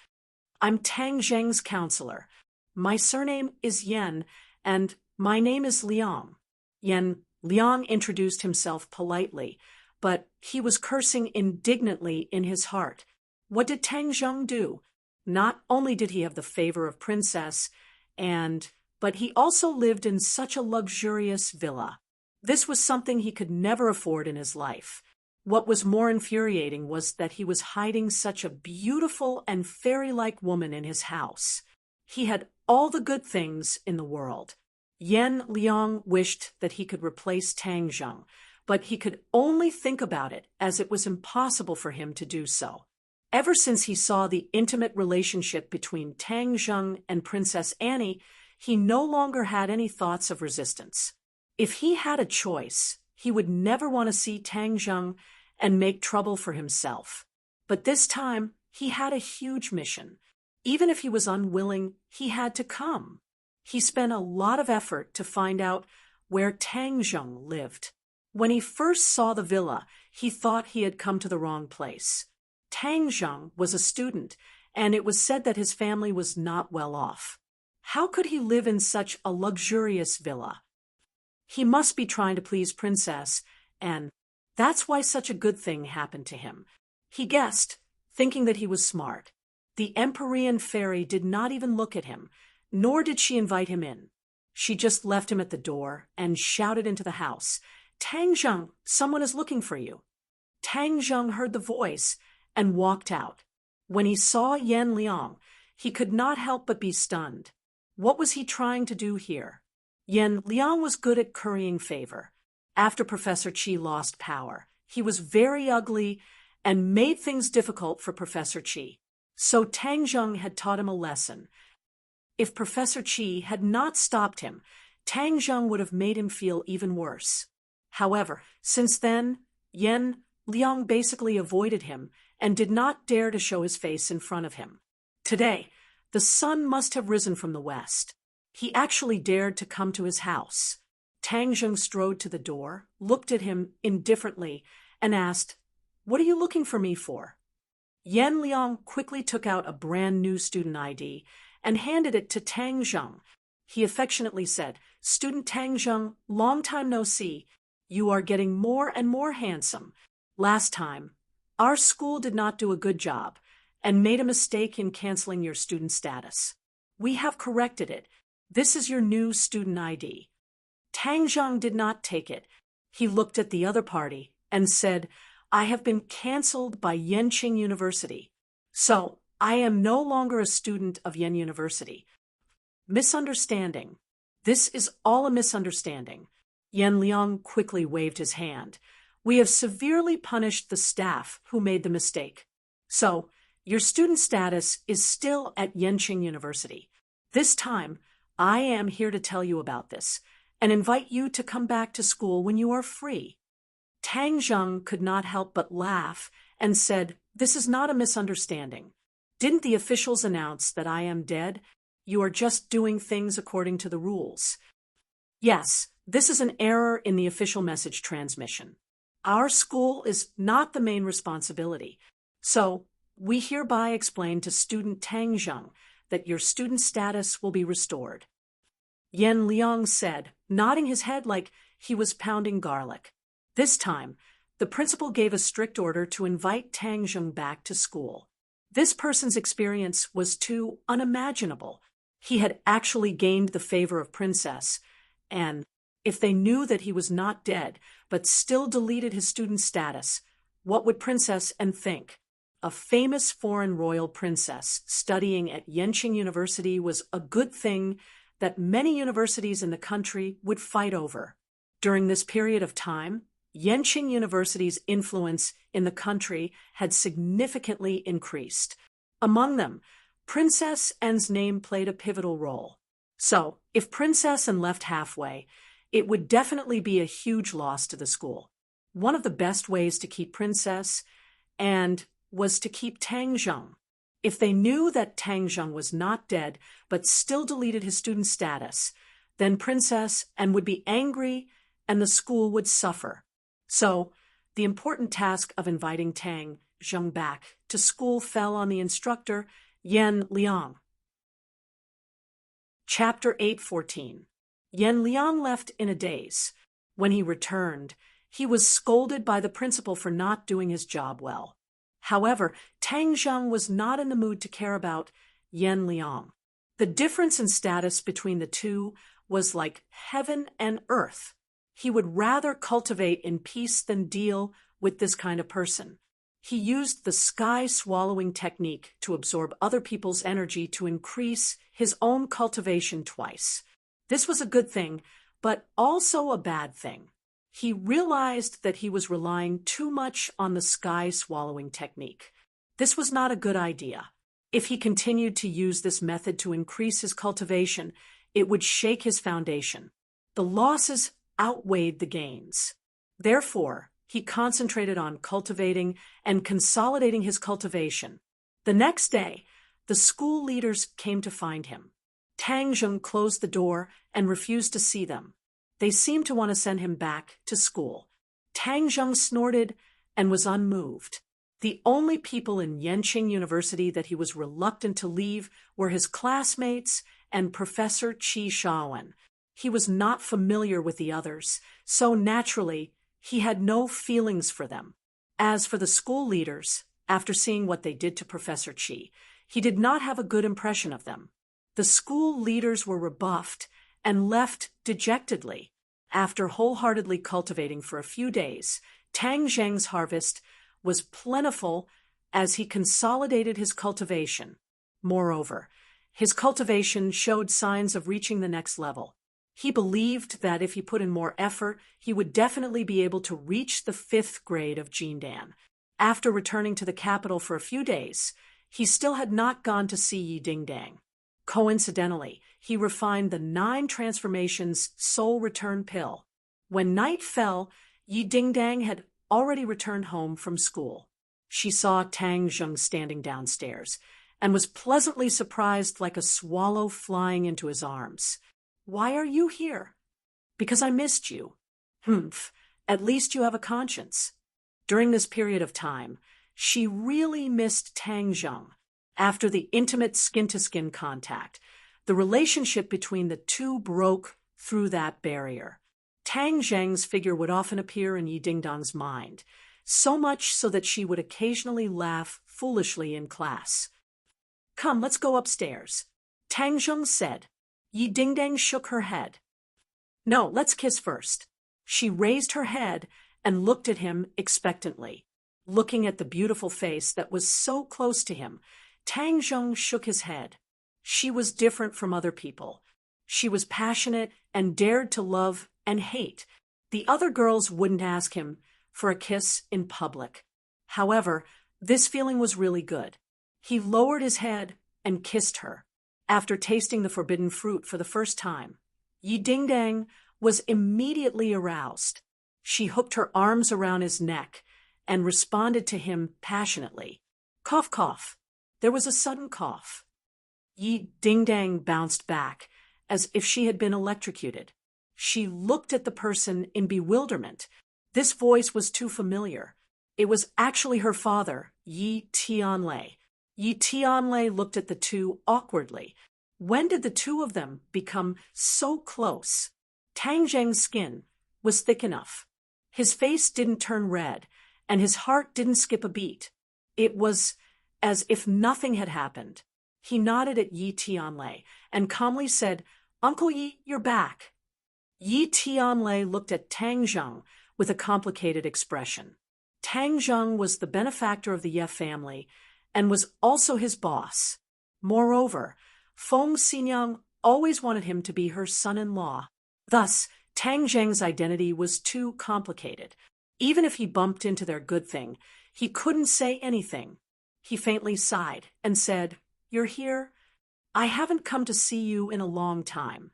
I'm Tang Zheng's counselor. My surname is Yen, and my name is Liang. Liang introduced himself politely, but he was cursing indignantly in his heart. What did Tang Zheng do? Not only did he have the favor of Princess, but he also lived in such a luxurious villa. This was something he could never afford in his life. What was more infuriating was that he was hiding such a beautiful and fairy-like woman in his house. He had all the good things in the world. Liang wished that he could replace Tang Zheng, but he could only think about it as it was impossible for him to do so. Ever since he saw the intimate relationship between Tang Zheng and Princess Annie, he no longer had any thoughts of resistance. If he had a choice, he would never want to see Tang Zheng and make trouble for himself. But this time, he had a huge mission. Even if he was unwilling, he had to come. He spent a lot of effort to find out where Tang Zheng lived. When he first saw the villa, he thought he had come to the wrong place. Tang Zheng was a student, and it was said that his family was not well off. How could he live in such a luxurious villa? He must be trying to please Princess, and that's why such a good thing happened to him. He guessed, thinking that he was smart. The Empyrean Fairy did not even look at him, nor did she invite him in. She just left him at the door and shouted into the house, Tang Zheng, someone is looking for you. Tang Zheng heard the voice and walked out. When he saw Liang, he could not help but be stunned. What was he trying to do here? Liang was good at currying favor. After Professor Qi lost power, he was very ugly and made things difficult for Professor Qi. So Tang Zheng had taught him a lesson. If Professor Qi had not stopped him, Tang Zheng would have made him feel even worse. However, since then, Liang basically avoided him and did not dare to show his face in front of him. Today, The sun must have risen from the west. He actually dared to come to his house. Tang Zheng strode to the door, looked at him indifferently, and asked, "What are you looking for me for?" Yan Liang quickly took out a brand new student ID and handed it to Tang Zheng. He affectionately said, "Student Tang Zheng, long time no see. You are getting more and more handsome. Last time, our school did not do a good job and made a mistake in canceling your student status. We have corrected it. This is your new student ID." Tang Zheng did not take it. He looked at the other party and said, "I have been cancelled by Yenqing University. So, I am no longer a student of Yen University." Misunderstanding. This is all a misunderstanding. Yan Liang quickly waved his hand. "We have severely punished the staff who made the mistake. So, your student status is still at Yenqing University. This time, I am here to tell you about this and invite you to come back to school when you are free." Tang Zheng could not help but laugh and said, "This is not a misunderstanding. Didn't the officials announce that I am dead? You are just doing things according to the rules." "Yes, this is an error in the official message transmission. Our school is not the main responsibility. So, we hereby explain to student Tang Zheng that your student status will be restored." Yan Liang said, nodding his head like he was pounding garlic. This time, the principal gave a strict order to invite Tang Zheng back to school. This person's experience was too unimaginable. He had actually gained the favor of Princess, and if they knew that he was not dead but still deleted his student status, what would Princess N think? A famous foreign royal princess studying at Yenqing University was a good thing that many universities in the country would fight over. During this period of time, Yenqing University's influence in the country had significantly increased. Among them, Princess N's name played a pivotal role. So, if Princess N left halfway, it would definitely be a huge loss to the school. One of the best ways to keep Princess N was to keep Tang Zheng. If they knew that Tang Zheng was not dead but still deleted his student status, then Princess N would be angry and the school would suffer. So, the important task of inviting Tang Zheng back to school fell on the instructor, Yan Liang. Chapter 8:14. Yan Liang left in a daze. When he returned, he was scolded by the principal for not doing his job well. However, Tang Zheng was not in the mood to care about Yan Liang. The difference in status between the two was like heaven and earth. He would rather cultivate in peace than deal with this kind of person. He used the sky-swallowing technique to absorb other people's energy to increase his own cultivation twice. This was a good thing, but also a bad thing. He realized that he was relying too much on the sky-swallowing technique. This was not a good idea. If he continued to use this method to increase his cultivation, it would shake his foundation. The losses outweighed the gains. Therefore, he concentrated on cultivating and consolidating his cultivation. The next day, the school leaders came to find him. Tang Zheng closed the door and refused to see them. They seemed to want to send him back to school. Tang Zheng snorted and was unmoved. The only people in Yenqing University that he was reluctant to leave were his classmates and Professor Qi Shaowen. He was not familiar with the others, so naturally, he had no feelings for them. As for the school leaders, after seeing what they did to Professor Qi, he did not have a good impression of them. The school leaders were rebuffed and left dejectedly. After wholeheartedly cultivating for a few days, Tang Zheng's harvest was plentiful as he consolidated his cultivation. Moreover, his cultivation showed signs of reaching the next level. He believed that if he put in more effort, he would definitely be able to reach the 5th grade of Jindan. After returning to the capital for a few days, he still had not gone to see Yi Dingdang. Coincidentally, he refined the 9 transformations soul return pill. When night fell, Yi Dingdang had already returned home from school. She saw Tang Zheng standing downstairs, and was pleasantly surprised like a swallow flying into his arms. "Why are you here?" "Because I missed you." "Humph, at least you have a conscience." During this period of time, she really missed Tang Zheng. After the intimate skin-to-skin contact, the relationship between the two broke through that barrier. Tang Zheng's figure would often appear in Yi Dingdang's mind, so much so that she would occasionally laugh foolishly in class. "Come, let's go upstairs," Tang Zheng said. Yi Dingdang shook her head. "No, let's kiss first." She raised her head and looked at him expectantly. Looking at the beautiful face that was so close to him, Tang Zheng shook his head. She was different from other people. She was passionate and dared to love and hate. The other girls wouldn't ask him for a kiss in public. However, this feeling was really good. He lowered his head and kissed her. After tasting the forbidden fruit for the first time, Yi Dingdang was immediately aroused. She hooked her arms around his neck and responded to him passionately. "Cough, cough." There was a sudden cough. Yi Dingdang bounced back as if she had been electrocuted. She looked at the person in bewilderment. This voice was too familiar. It was actually her father, Yi Tianlei. Yi Tianlei looked at the two awkwardly. When did the two of them become so close? Tang Zheng's skin was thick enough. His face didn't turn red, and his heart didn't skip a beat. It was as if nothing had happened. He nodded at Yi Tianlei and calmly said, "Uncle Yi, you're back." Yi Tianlei looked at Tang Zheng with a complicated expression. Tang Zheng was the benefactor of the Ye family and was also his boss. Moreover, Feng Xinyang always wanted him to be her son-in-law. Thus, Tang Zheng's identity was too complicated. Even if he bumped into their good thing, he couldn't say anything. He faintly sighed and said, "You're here? I haven't come to see you in a long time.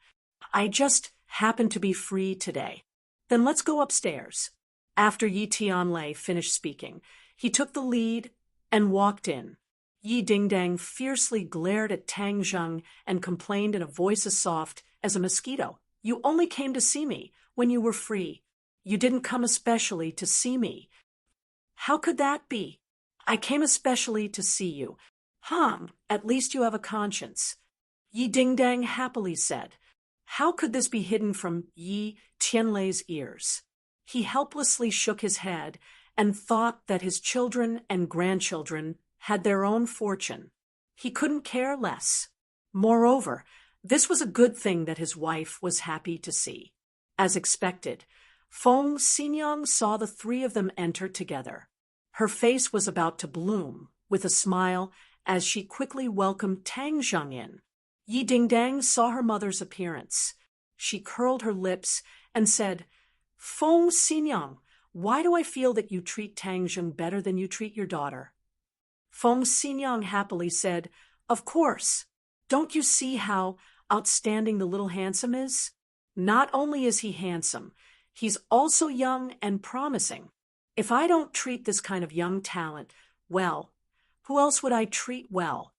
I just happen to be free today." "Then let's go upstairs." After Yi Tianlei finished speaking, he took the lead and walked in. Yi Dingdang fiercely glared at Tang Zheng and complained in a voice as soft as a mosquito. "You only came to see me when you were free. You didn't come especially to see me." "How could that be?" "I came especially to see you." At least you have a conscience," Yi Dingdang happily said. How could this be hidden from Yi Tianlei's ears? He helplessly shook his head and thought that his children and grandchildren had their own fortune. He couldn't care less. Moreover, this was a good thing that his wife was happy to see. As expected, Feng Xinyang saw the three of them enter together. Her face was about to bloom with a smile as she quickly welcomed Tang Zheng in. Yi Dingdang saw her mother's appearance. She curled her lips and said, "Feng Xinyang, why do I feel that you treat Tang Zheng better than you treat your daughter?" Feng Xinyang happily said, "Of course. Don't you see how outstanding the little handsome is? Not only is he handsome, he's also young and promising. If I don't treat this kind of young talent well, who else would I treat well?"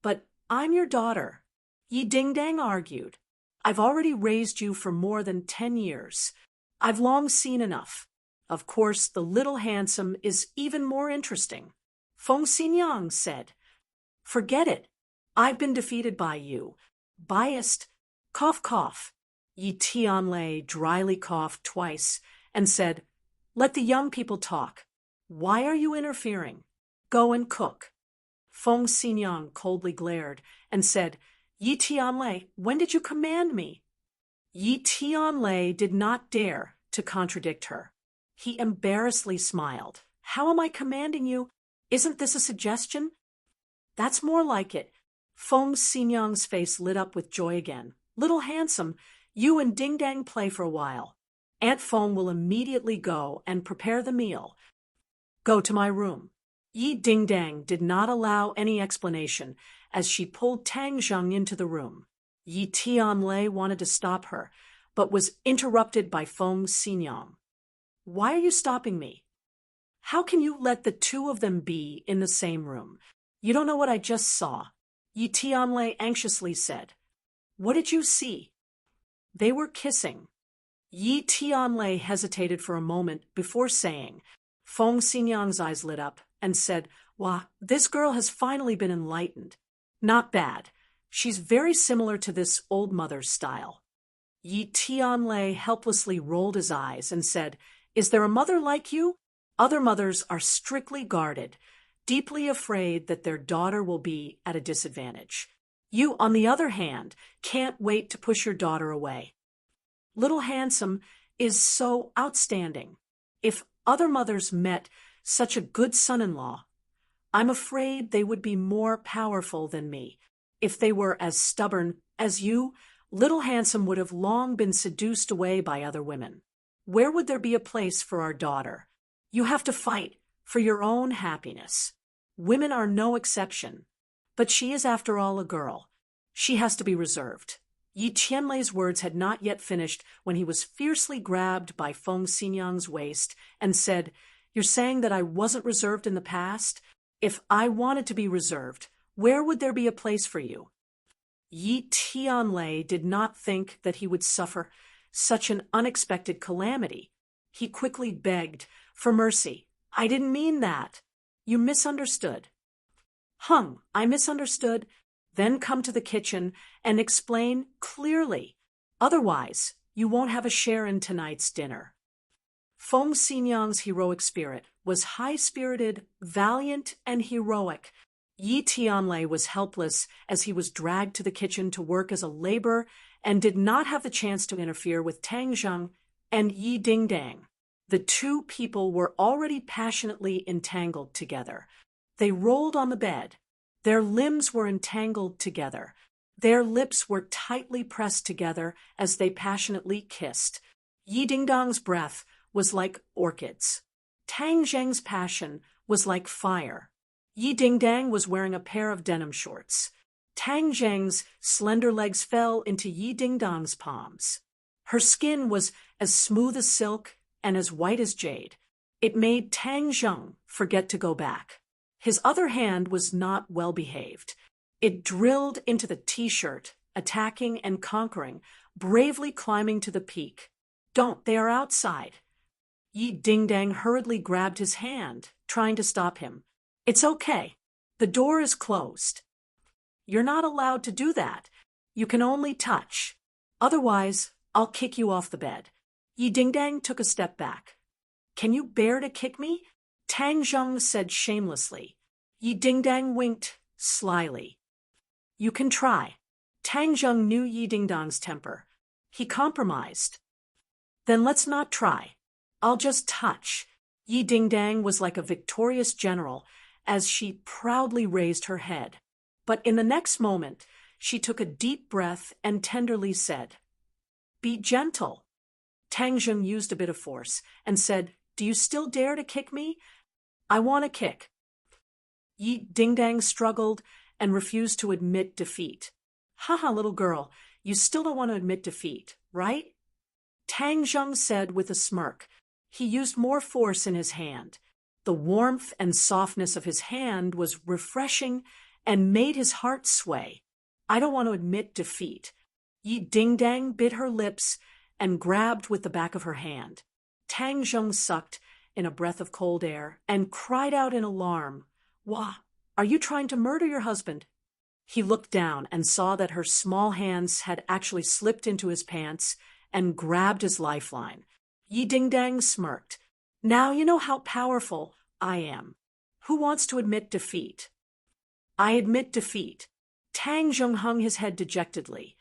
"But I'm your daughter," Yi Dingdang argued. "I've already raised you for more than 10 years. I've long seen enough. Of course, the little handsome is even more interesting." Feng Xinyang said, "Forget it. I've been defeated by you. Biased." Cough, cough. Yi Tianlei dryly coughed twice and said, "Let the young people talk. Why are you interfering? Go and cook." Feng Xinyang coldly glared and said, "Yi Tianlei, when did you command me?" Yi Tianlei did not dare to contradict her. He embarrassedly smiled. "How am I commanding you? Isn't this a suggestion?" "That's more like it." Feng Xinyang's face lit up with joy again. "Little handsome, you and Dingdang play for a while. Aunt Feng will immediately go and prepare the meal. Go to my room." Yi Dingdang did not allow any explanation as she pulled Tang Zheng into the room. Yi Tianlei wanted to stop her, but was interrupted by Feng Xinyang. "Why are you stopping me? How can you let the two of them be in the same room? You don't know what I just saw, Yi Tianlei anxiously said. What did you see? They were kissing. Yi Tianlei hesitated for a moment before saying. Feng Xinyang's eyes lit up and said, Wah, this girl has finally been enlightened. Not bad. She's very similar to this old mother's style. Yi Tianlei helplessly rolled his eyes and said, Is there a mother like you? Other mothers are strictly guarded, deeply afraid that their daughter will be at a disadvantage. You, on the other hand, can't wait to push your daughter away. Little Handsome is so outstanding. If other mothers met such a good son-in-law, I'm afraid they would be more powerful than me. If they were as stubborn as you, Little Handsome would have long been seduced away by other women. Where would there be a place for our daughter? You have to fight for your own happiness. Women are no exception. But she is, after all, a girl. She has to be reserved. Yi Tianlei's words had not yet finished when he was fiercely grabbed by Feng Xinyang's waist and said, You're saying that I wasn't reserved in the past? If I wanted to be reserved, where would there be a place for you? Yi Tianlei did not think that he would suffer such an unexpected calamity. He quickly begged for mercy. I didn't mean that. You misunderstood. I misunderstood. Then come to the kitchen and explain clearly. Otherwise, you won't have a share in tonight's dinner. Feng Xinyang's heroic spirit was high-spirited, valiant, and heroic. Yi Tianlei was helpless as he was dragged to the kitchen to work as a laborer and did not have the chance to interfere with Tang Zheng and Yi Dingdang. The two people were already passionately entangled together. They rolled on the bed. Their limbs were entangled together. Their lips were tightly pressed together as they passionately kissed. Yi Dingdang's breath was like orchids. Tang Zheng's passion was like fire. Yi Dingdang was wearing a pair of denim shorts. Tang Zheng's slender legs fell into Yi Dingdang's palms. Her skin was as smooth as silk and as white as jade. It made Tang Zheng forget to go back. His other hand was not well behaved. It drilled into the t-shirt, attacking and conquering, bravely climbing to the peak. Don't, they are outside. Yi Dingdang hurriedly grabbed his hand, trying to stop him. It's okay. The door is closed. You're not allowed to do that. You can only touch. Otherwise, I'll kick you off the bed. Yi Dingdang took a step back. Can you bear to kick me? Tang Zheng said shamelessly. Yi Dingdang winked slyly. You can try. Tang Zheng knew Yi Dingdang's temper. He compromised. Then let's not try. I'll just touch. Yi Dingdang was like a victorious general as she proudly raised her head. But in the next moment, she took a deep breath and tenderly said, Be gentle. Tang Zheng used a bit of force and said, Do you still dare to kick me? I want to kick. Yi Dingdang struggled and refused to admit defeat. Haha, little girl, you still don't want to admit defeat, right? Tang Zheng said with a smirk. He used more force in his hand. The warmth and softness of his hand was refreshing and made his heart sway. I don't want to admit defeat. Yi Dingdang bit her lips and grabbed with the back of her hand. Tang Zheng sucked in a breath of cold air and cried out in alarm. Wah, are you trying to murder your husband? He looked down and saw that her small hands had actually slipped into his pants and grabbed his lifeline. Yi Dingdang smirked. Now you know how powerful I am. Who wants to admit defeat? I admit defeat. Tang Zheng hung his head dejectedly.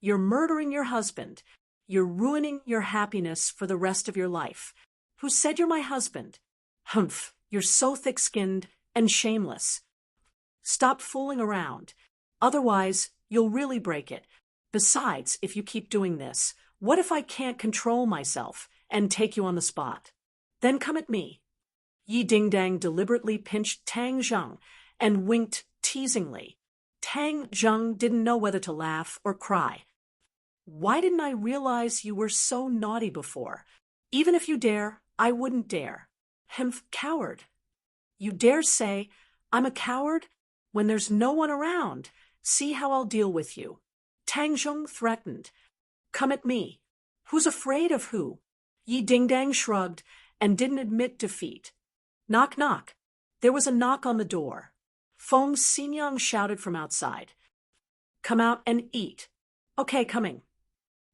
You're murdering your husband. You're ruining your happiness for the rest of your life. Who said you're my husband? Humph, you're so thick-skinned and shameless. Stop fooling around. Otherwise, you'll really break it. Besides, if you keep doing this, what if I can't control myself and take you on the spot? Then come at me. Yi Dingdang deliberately pinched Tang Zheng and winked teasingly. Tang Zheng didn't know whether to laugh or cry. Why didn't I realize you were so naughty before? Even if you dare, I wouldn't dare. Coward. You dare say I'm a coward? when there's no one around. See how I'll deal with you. Tang Zhong threatened. Come at me. Who's afraid of who? Yi Dingdang shrugged and didn't admit defeat. Knock, knock. There was a knock on the door. Feng Xinyang shouted from outside. Come out and eat. Okay, coming.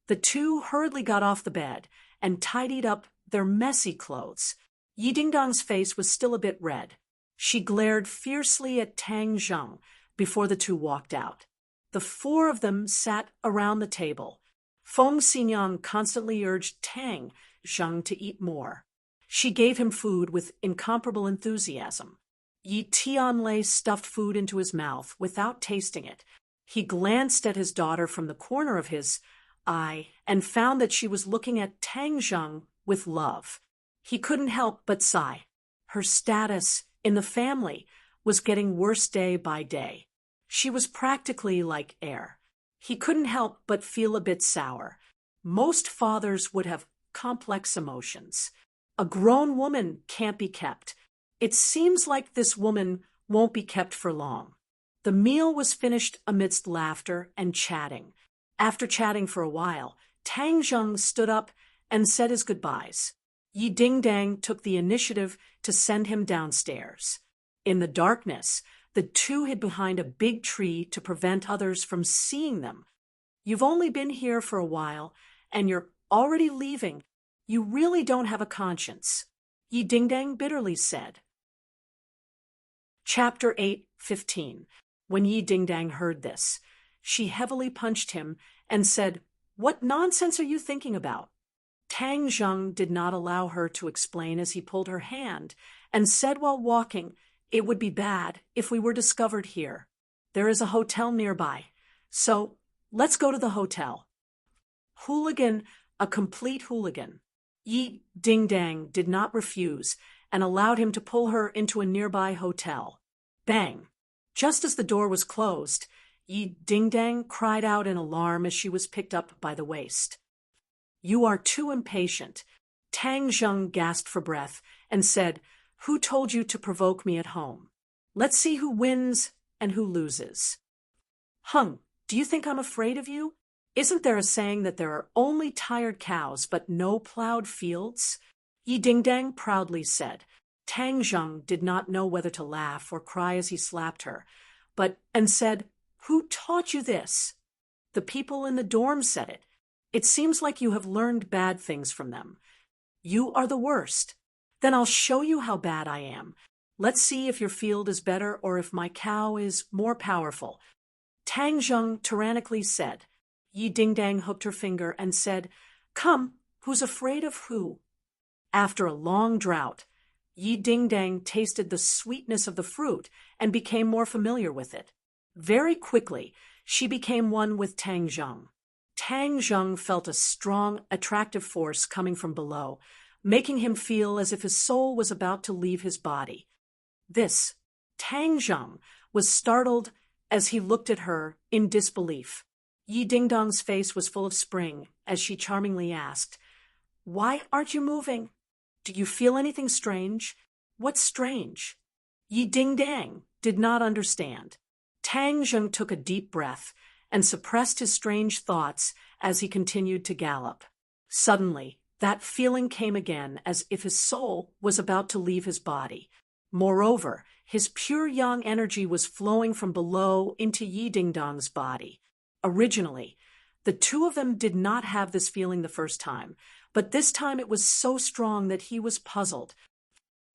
The two hurriedly got off the bed and tidied up their messy clothes. Yi Dingdang's face was still a bit red. She glared fiercely at Tang Zhong before the two walked out. The four of them sat around the table. Feng Xinyang constantly urged Tang Zhong to eat more. She gave him food with incomparable enthusiasm. Yi Tianlei stuffed food into his mouth without tasting it. He glanced at his daughter from the corner of his eye and found that she was looking at Tang Zhong with love. He couldn't help but sigh. Her status in the family was getting worse day by day. She was practically like air. He couldn't help but feel a bit sour. Most fathers would have complex emotions. A grown woman can't be kept. It seems like this woman won't be kept for long. The meal was finished amidst laughter and chatting. After chatting for a while, Tang Zhong stood up and said his goodbyes. Yi Dingdang took the initiative to send him downstairs. In the darkness, the two hid behind a big tree to prevent others from seeing them. You've only been here for a while, and you're already leaving. You really don't have a conscience, Yi Dingdang bitterly said. Chapter 8:15. When Yi Dingdang heard this, she heavily punched him and said, What nonsense are you thinking about? Tang Zhong did not allow her to explain as he pulled her hand and said while walking, It would be bad if we were discovered here. There is a hotel nearby, so let's go to the hotel. Hooligan, a complete hooligan. Yi Dingdang did not refuse and allowed him to pull her into a nearby hotel. Bang! Just as the door was closed, Yi Dingdang cried out in alarm as she was picked up by the waist. You are too impatient. Tang Zhong gasped for breath and said, Who told you to provoke me at home? Let's see who wins and who loses. Hung, do you think I'm afraid of you? Isn't there a saying that there are only tired cows but no plowed fields? Yi Dingdang proudly said. Tang Zhong did not know whether to laugh or cry as he slapped her, and said, Who taught you this? The people in the dorm said it. It seems like you have learned bad things from them. You are the worst. Then I'll show you how bad I am. Let's see if your field is better or if my cow is more powerful. Tang Zhong tyrannically said. Yi Dingdang hooked her finger and said, Come, who's afraid of who? After a long drought, Yi Dingdang tasted the sweetness of the fruit and became more familiar with it. Very quickly, she became one with Tang Zhong. Tang Zhong felt a strong, attractive force coming from below, making him feel as if his soul was about to leave his body. Tang Zhong was startled as he looked at her in disbelief. Yi Dingdang's face was full of spring as she charmingly asked, Why aren't you moving? Do you feel anything strange? What's strange? Yi Dingdang did not understand. Tang Zhong took a deep breath and suppressed his strange thoughts as he continued to gallop. Suddenly, that feeling came again as if his soul was about to leave his body. Moreover, his pure yang energy was flowing from below into Yi Dingdang's body. Originally, the two of them did not have this feeling the first time, but this time it was so strong that he was puzzled.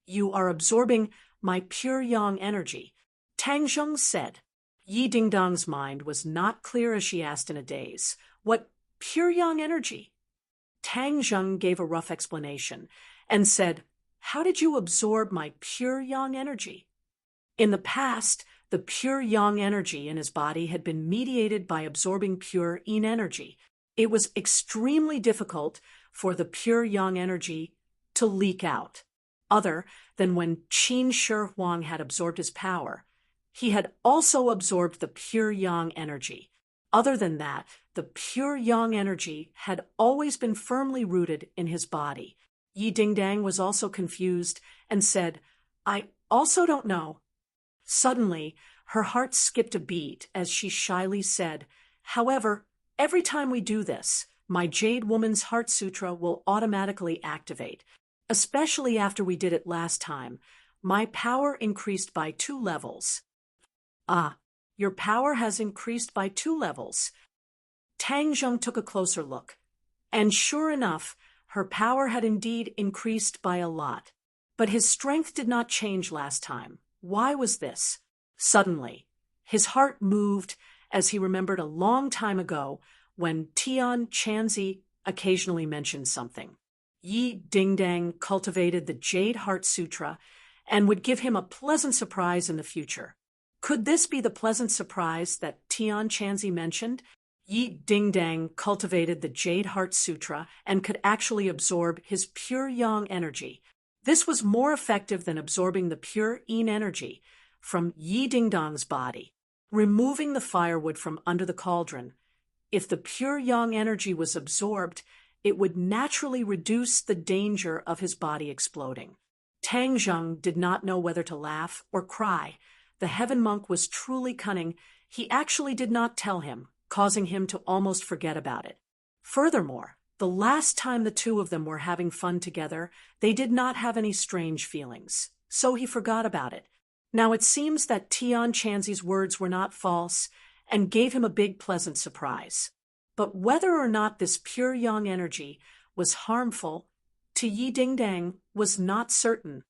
You are absorbing my pure yang energy, Tang Zhong said. Yi Dingdang's mind was not clear as she asked in a daze, What pure yang energy? Tang Zhong gave a rough explanation and said, How did you absorb my pure yang energy? In the past, the pure yang energy in his body had been mediated by absorbing pure yin energy. It was extremely difficult for the pure yang energy to leak out, other than when Qin Shi Huang had absorbed his power. He had also absorbed the pure yang energy. Other than that, the pure yang energy had always been firmly rooted in his body. Yi Dingdang was also confused and said, I also don't know. Suddenly, Her heart skipped a beat as she shyly said, "However, every time we do this, my Jade Woman's Heart Sutra will automatically activate. Especially after we did it last time. My power increased by 2 levels." "Ah, your power has increased by 2 levels." Tang Zheng took a closer look. And sure enough, her power had indeed increased by a lot. But his strength did not change last time. Why was this? Suddenly, his heart moved as he remembered a long time ago when Tian Chanzi occasionally mentioned something. Yi Dingdang cultivated the Jade Heart Sutra and would give him a pleasant surprise in the future. Could this be the pleasant surprise that Tian Chanzi mentioned? Yi Dingdang cultivated the Jade Heart Sutra and could actually absorb his pure yang energy. This was more effective than absorbing the pure yin energy from Yi Dingdang's body, removing the firewood from under the cauldron. If the pure yang energy was absorbed, it would naturally reduce the danger of his body exploding. Tang Zheng did not know whether to laugh or cry. The heaven monk was truly cunning. He actually did not tell him, causing him to almost forget about it. Furthermore, the last time the two of them were having fun together, they did not have any strange feelings, so he forgot about it. Now it seems that Tian Chanzi's words were not false and gave him a big pleasant surprise. But whether or not this pure yang energy was harmful to Yi Dingdang was not certain.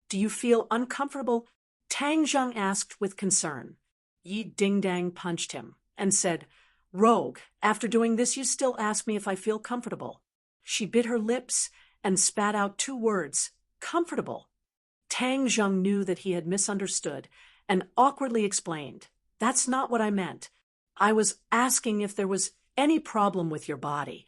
"Do you feel uncomfortable?" Tang Zheng asked with concern. Yi Dingdang punched him and said, "Rogue, after doing this you still ask me if I feel comfortable." She bit her lips and spat out 2 words, "Comfortable." Tang Zheng knew that he had misunderstood and awkwardly explained, "That's not what I meant. I was asking if there was any problem with your body."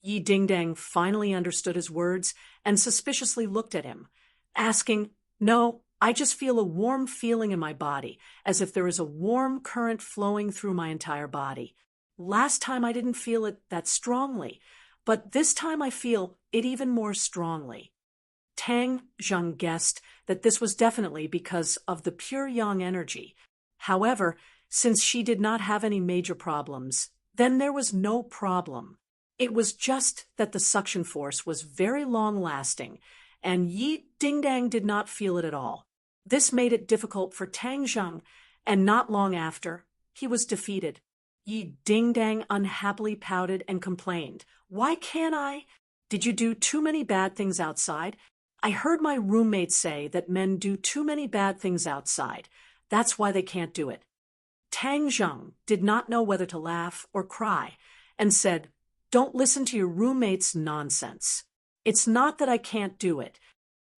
Yi Dingdang finally understood his words and suspiciously looked at him, asking, "No, I just feel a warm feeling in my body, as if there is a warm current flowing through my entire body. Last time I didn't feel it that strongly, but this time I feel it even more strongly." Tang Zheng guessed that this was definitely because of the pure yang energy. However, since she did not have any major problems, then there was no problem. It was just that the suction force was very long-lasting, and Yi Dingdang did not feel it at all. This made it difficult for Tang Zheng, and not long after, he was defeated. Yi Dingdang unhappily pouted and complained, "Why can't I? Did you do too many bad things outside? I heard my roommate say that men do too many bad things outside. That's why they can't do it." Tang Zheng did not know whether to laugh or cry, and said, "Don't listen to your roommate's nonsense. It's not that I can't do it."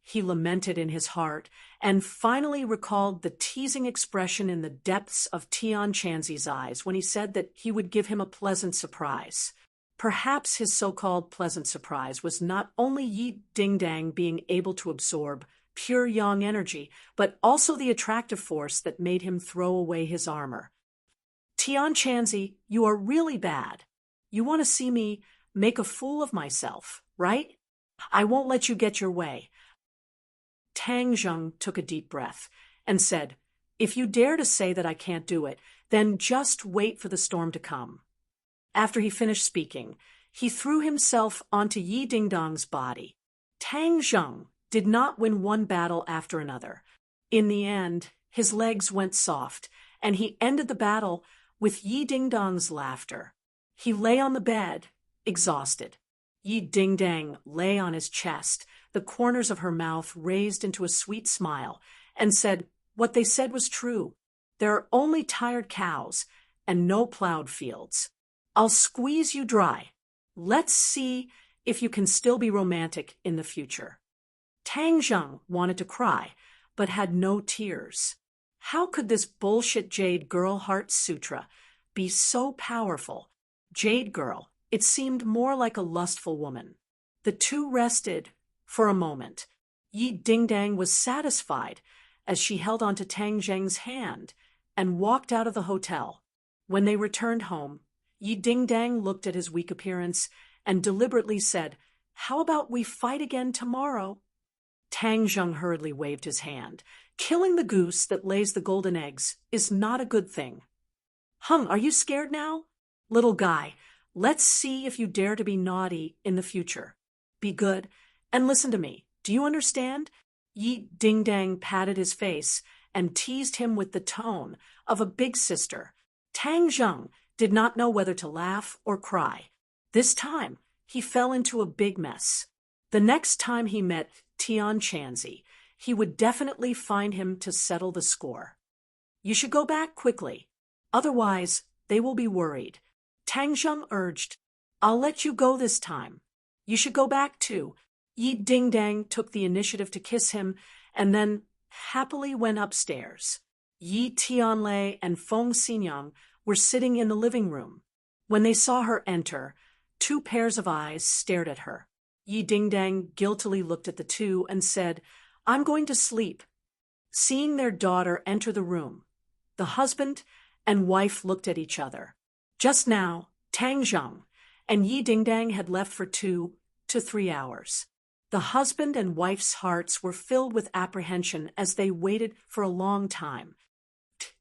He lamented in his heart, and finally recalled the teasing expression in the depths of Tian Chanzi's eyes when he said that he would give him a pleasant surprise. Perhaps his so-called pleasant surprise was not only Yi Dingdang being able to absorb pure yang energy, but also the attractive force that made him throw away his armor. "Tian Chanzi, you are really bad. You want to see me make a fool of myself, right? I won't let you get your way." Tang Zheng took a deep breath and said, "If you dare to say that I can't do it, then just wait for the storm to come." After he finished speaking, he threw himself onto Yi Dingdang's body. Tang Zheng did not win one battle after another. In the end, his legs went soft, and he ended the battle with Yi Dingdang's laughter. He lay on the bed, exhausted. Yi Dingdang lay on his chest, the corners of her mouth raised into a sweet smile, and said, "What they said was true. There are only tired cows and no plowed fields. I'll squeeze you dry. Let's see if you can still be romantic in the future." Tang Zheng wanted to cry, but had no tears. How could this bullshit Jade Girl Heart Sutra be so powerful? Jade Girl, it seemed more like a lustful woman. The two rested for a moment. Yi Dingdang was satisfied as she held onto Tang Zheng's hand and walked out of the hotel. When they returned home, Yi Dingdang looked at his weak appearance and deliberately said, "How about we fight again tomorrow?" Tang Zheng hurriedly waved his hand. Killing the goose that lays the golden eggs is not a good thing. Hung, are you scared now? Little guy, let's see if you dare to be naughty in the future. Be good, and listen to me. Do you understand? Yi Ding Dang patted his face and teased him with the tone of a big sister. Tang Zheng did not know whether to laugh or cry. This time, he fell into a big mess. The next time he met Tian Chanzi, he would definitely find him to settle the score. You should go back quickly. Otherwise, they will be worried. Tang Zheng urged, I'll let you go this time. You should go back too. Yi Ding Dang took the initiative to kiss him and then happily went upstairs. Yi Tianlei and Feng Xinyang were sitting in the living room. When they saw her enter, 2 pairs of eyes stared at her. Yi Ding Dang guiltily looked at the two and said, I'm going to sleep. Seeing their daughter enter the room, the husband and wife looked at each other. Just now, Tang Zheng and Yi Ding Dang had left for 2 to 3 hours. The husband and wife's hearts were filled with apprehension as they waited for a long time.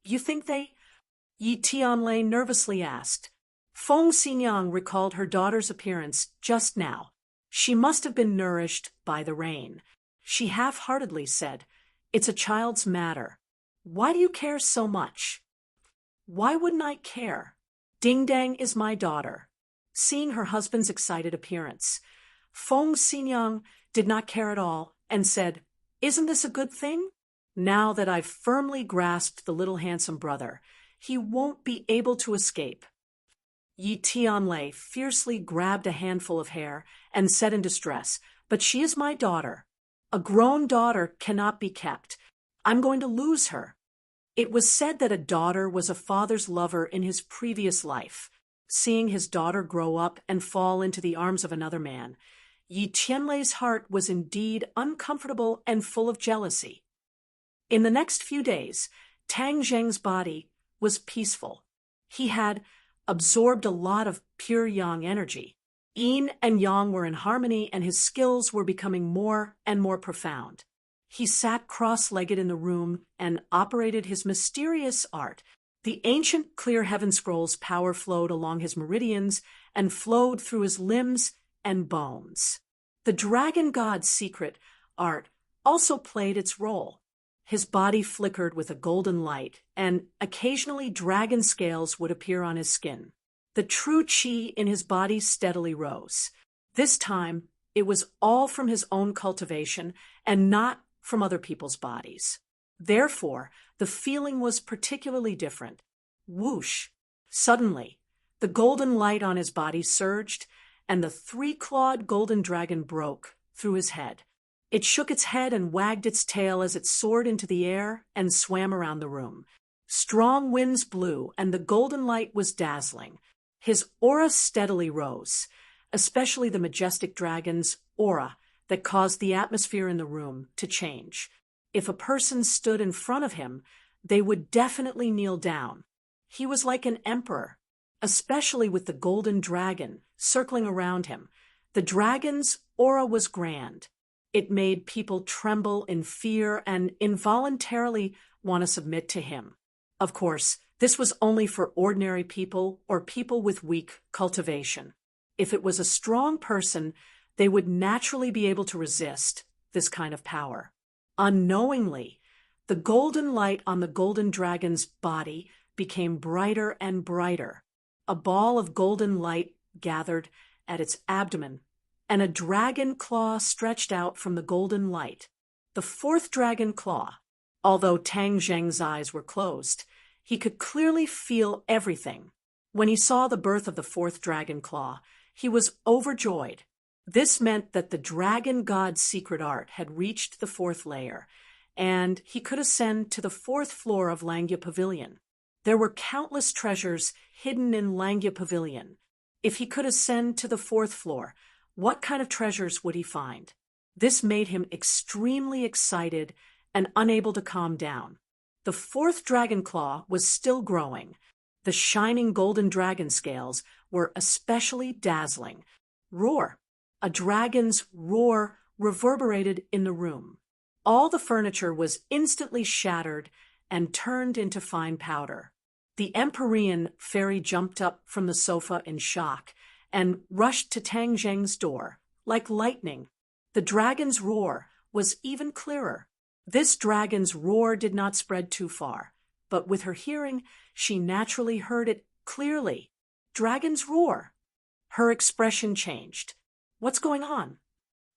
You think they? Yi Tianlei nervously asked. Feng Xinyang recalled her daughter's appearance just now. She must have been nourished by the rain. She half-heartedly said, It's a child's matter. Why do you care so much? Why wouldn't I care? Ding Dang is my daughter. Seeing her husband's excited appearance, Feng Xinyang did not care at all and said, Isn't this a good thing? Now that I've firmly grasped the little handsome brother, he won't be able to escape. Yi Tianlei fiercely grabbed a handful of hair and said in distress, But she is my daughter. A grown daughter cannot be kept. I'm going to lose her. It was said that a daughter was a father's lover in his previous life. Seeing his daughter grow up and fall into the arms of another man, Yi Tianlei's heart was indeed uncomfortable and full of jealousy. In the next few days, Tang Zheng's body was peaceful. He had absorbed a lot of pure yang energy. Yin and yang were in harmony, and his skills were becoming more and more profound. He sat cross-legged in the room and operated his mysterious art. The ancient clear heaven scroll's power flowed along his meridians and flowed through his limbs and bones. The dragon god's secret art also played its role. His body flickered with a golden light, and occasionally dragon scales would appear on his skin. The true qi in his body steadily rose. This time, it was all from his own cultivation and not from other people's bodies. Therefore, the feeling was particularly different. Whoosh! Suddenly, the golden light on his body surged, and the 3-clawed golden dragon broke through his head. It shook its head and wagged its tail as it soared into the air and swam around the room. Strong winds blew, and the golden light was dazzling. His aura steadily rose, especially the majestic dragon's aura that caused the atmosphere in the room to change. If a person stood in front of him, they would definitely kneel down. He was like an emperor, especially with the golden dragon circling around him. The dragon's aura was grand. It made people tremble in fear and involuntarily want to submit to him. Of course, this was only for ordinary people or people with weak cultivation. If it was a strong person, they would naturally be able to resist this kind of power. Unknowingly, the golden light on the golden dragon's body became brighter and brighter. A ball of golden light gathered at its abdomen, and a dragon claw stretched out from the golden light. The 4th dragon claw. Although Tang Zheng's eyes were closed, he could clearly feel everything. When he saw the birth of the 4th dragon claw, he was overjoyed. This meant that the dragon god's secret art had reached the 4th layer, and he could ascend to the 4th floor of Langya Pavilion. There were countless treasures hidden in Langya Pavilion. If he could ascend to the 4th floor, what kind of treasures would he find? This made him extremely excited and unable to calm down. The 4th dragon claw was still growing. The shining golden dragon scales were especially dazzling. Roar! A dragon's roar reverberated in the room. All the furniture was instantly shattered and turned into fine powder. The Empyrean fairy jumped up from the sofa in shock and rushed to Tang Zheng's door, like lightning. The dragon's roar was even clearer. This dragon's roar did not spread too far, but with her hearing, she naturally heard it clearly. Dragon's roar. Her expression changed. What's going on?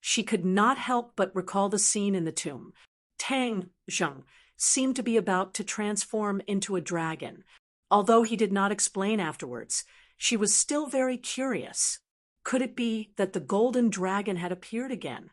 She could not help but recall the scene in the tomb. Tang Zheng seemed to be about to transform into a dragon. Although he did not explain afterwards, she was still very curious. Could it be that the golden dragon had appeared again?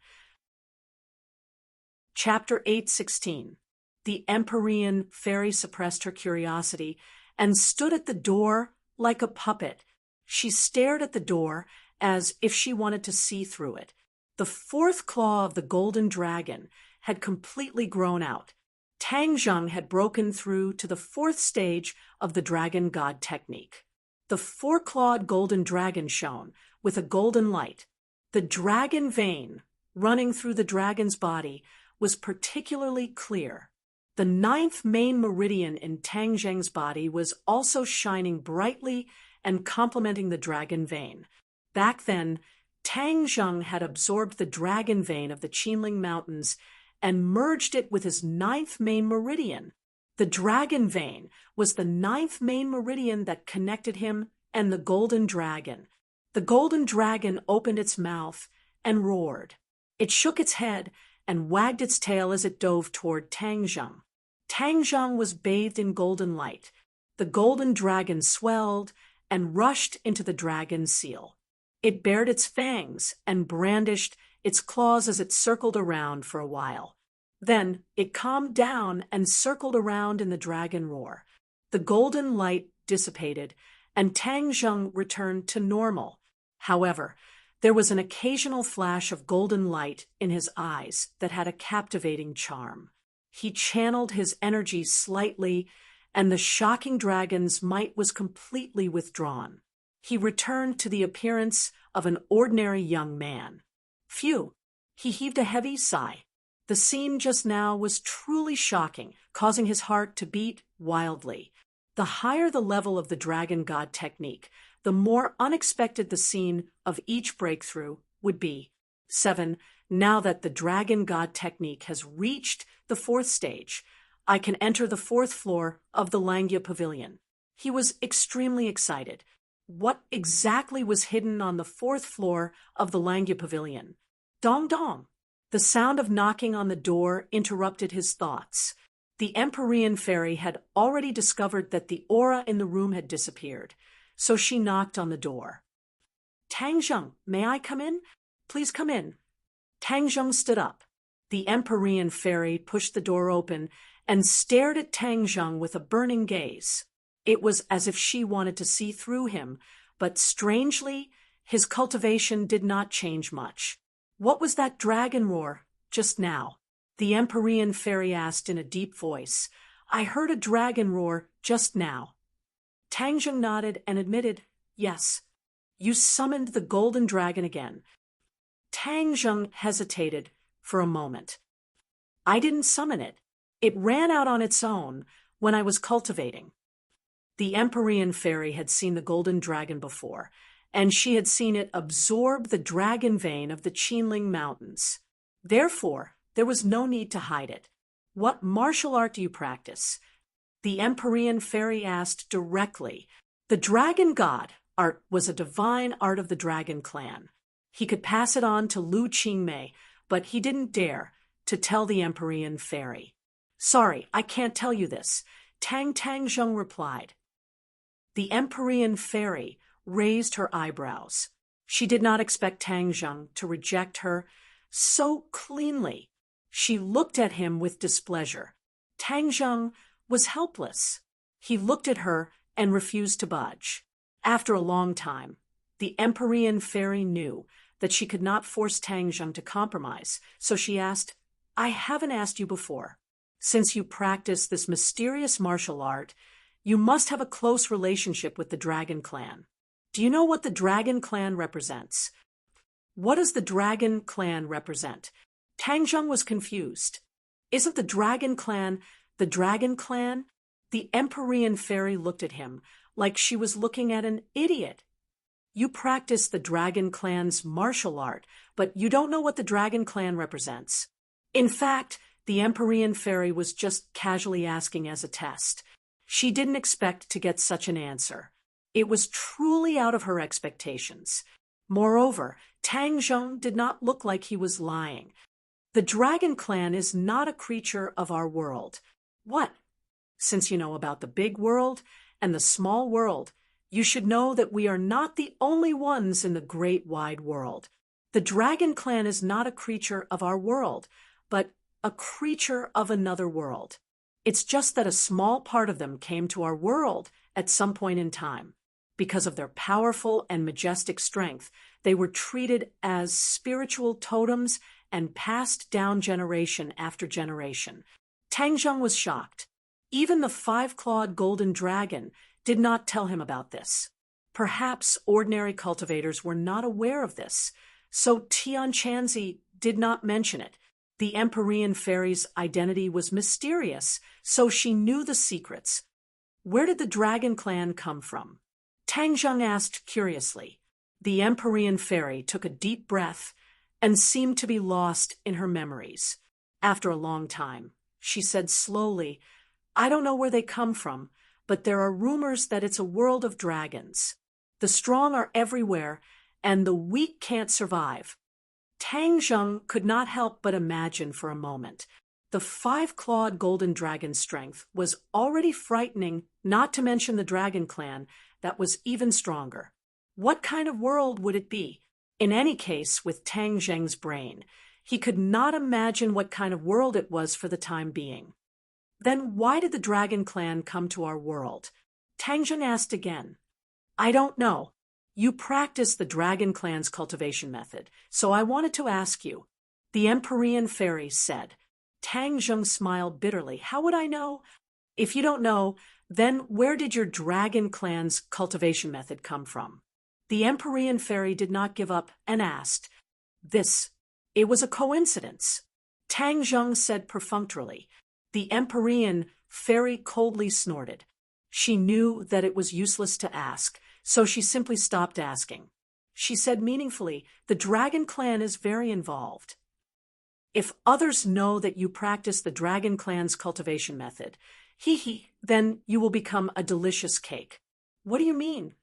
Chapter 8:16. The Empyrean fairy suppressed her curiosity and stood at the door like a puppet. She stared at the door as if she wanted to see through it. The fourth claw of the golden dragon had completely grown out. Tang Zheng had broken through to the fourth stage of the dragon god technique. The four-clawed golden dragon shone with a golden light. The dragon vein running through the dragon's body was particularly clear. The ninth main meridian in Tang Zheng's body was also shining brightly and complementing the dragon vein. Back then, Tang Zheng had absorbed the dragon vein of the Qinling Mountains and merged it with his ninth main meridian. The dragon vein was the ninth main meridian that connected him and the golden dragon. The golden dragon opened its mouth and roared. It shook its head and wagged its tail as it dove toward Tang Zheng. Tang Zheng was bathed in golden light. The golden dragon swelled and rushed into the dragon's seal. It bared its fangs and brandished its claws as it circled around for a while. Then it calmed down and circled around in the dragon roar. The golden light dissipated, and Tang Zheng returned to normal. However, there was an occasional flash of golden light in his eyes that had a captivating charm. He channeled his energy slightly, and the shocking dragon's might was completely withdrawn. He returned to the appearance of an ordinary young man. Phew! He heaved a heavy sigh. The scene just now was truly shocking, causing his heart to beat wildly. The higher the level of the dragon god technique, the more unexpected the scene of each breakthrough would be. 7. Now that the dragon god technique has reached the fourth stage, I can enter the fourth floor of the Langya Pavilion. He was extremely excited. What exactly was hidden on the fourth floor of the Langya Pavilion? Dong dong! The sound of knocking on the door interrupted his thoughts. The Empyrean fairy had already discovered that the aura in the room had disappeared, so she knocked on the door. Tang Zheng, may I come in? Please come in. Tang Zheng stood up. The Empyrean fairy pushed the door open and stared at Tang Zheng with a burning gaze. It was as if she wanted to see through him, but strangely, his cultivation did not change much. What was that dragon roar just now? The Empyrean fairy asked in a deep voice. I heard a dragon roar just now. Tang Zheng nodded and admitted, yes. You summoned the golden dragon again. Tang Zheng hesitated for a moment. I didn't summon it. It ran out on its own when I was cultivating. The Empyrean fairy had seen the golden dragon before, and she had seen it absorb the dragon vein of the Qinling Mountains. Therefore, there was no need to hide it. What martial art do you practice? The Empyrean fairy asked directly. The dragon god art was a divine art of the dragon clan. He could pass it on to Lu Qingmei, but he didn't dare to tell the Empyrean fairy. Sorry, I can't tell you this, Tang Zheng replied. The Empyrean fairy raised her eyebrows. She did not expect Tang Zheng to reject her so cleanly. She looked at him with displeasure. Tang Zheng was helpless. He looked at her and refused to budge. After a long time, the Empyrean fairy knew that she could not force Tang Zheng to compromise, so she asked, I haven't asked you before. Since you practice this mysterious martial art, you must have a close relationship with the Dragon Clan. Do you know what the Dragon Clan represents? What does the Dragon Clan represent? Tang Zheng was confused. Isn't the Dragon Clan the Dragon Clan? The Empyrean fairy looked at him like she was looking at an idiot. You practice the Dragon Clan's martial art, but you don't know what the Dragon Clan represents. In fact, the Empyrean fairy was just casually asking as a test. She didn't expect to get such an answer. It was truly out of her expectations. Moreover, Tang Zheng did not look like he was lying. The Dragon Clan is not a creature of our world. What? Since you know about the big world and the small world, you should know that we are not the only ones in the great wide world. The Dragon Clan is not a creature of our world, but a creature of another world. It's just that a small part of them came to our world at some point in time. Because of their powerful and majestic strength, they were treated as spiritual totems and passed down generation after generation. Tang Zheng was shocked. Even the five-clawed golden dragon did not tell him about this. Perhaps ordinary cultivators were not aware of this, so Tianqianzi did not mention it. The Empyrean fairy's identity was mysterious, so she knew the secrets. Where did the Dragon Clan come from? Tang Zheng asked curiously. The Empyrean fairy took a deep breath and seemed to be lost in her memories. After a long time, she said slowly, I don't know where they come from, but there are rumors that it's a world of dragons. The strong are everywhere, and the weak can't survive. Tang Zheng could not help but imagine for a moment. The five-clawed golden dragon's strength was already frightening, not to mention the Dragon Clan, that was even stronger. What kind of world would it be? In any case, with Tang Zheng's brain, he could not imagine what kind of world it was for the time being. Then why did the Dragon Clan come to our world? Tang Zheng asked again. I don't know. You practice the Dragon Clan's cultivation method, so I wanted to ask you. The Empyrean fairy said. Tang Zheng smiled bitterly. How would I know? If you don't know, then where did your Dragon Clan's cultivation method come from? The Empyrean fairy did not give up and asked. It was a coincidence. Tang Zheng said perfunctorily. The Empyrean fairy coldly snorted. She knew that it was useless to ask, so she simply stopped asking. She said meaningfully, the Dragon Clan is very involved. If others know that you practice the Dragon Clan's cultivation method, then you will become a delicious cake. What do you mean?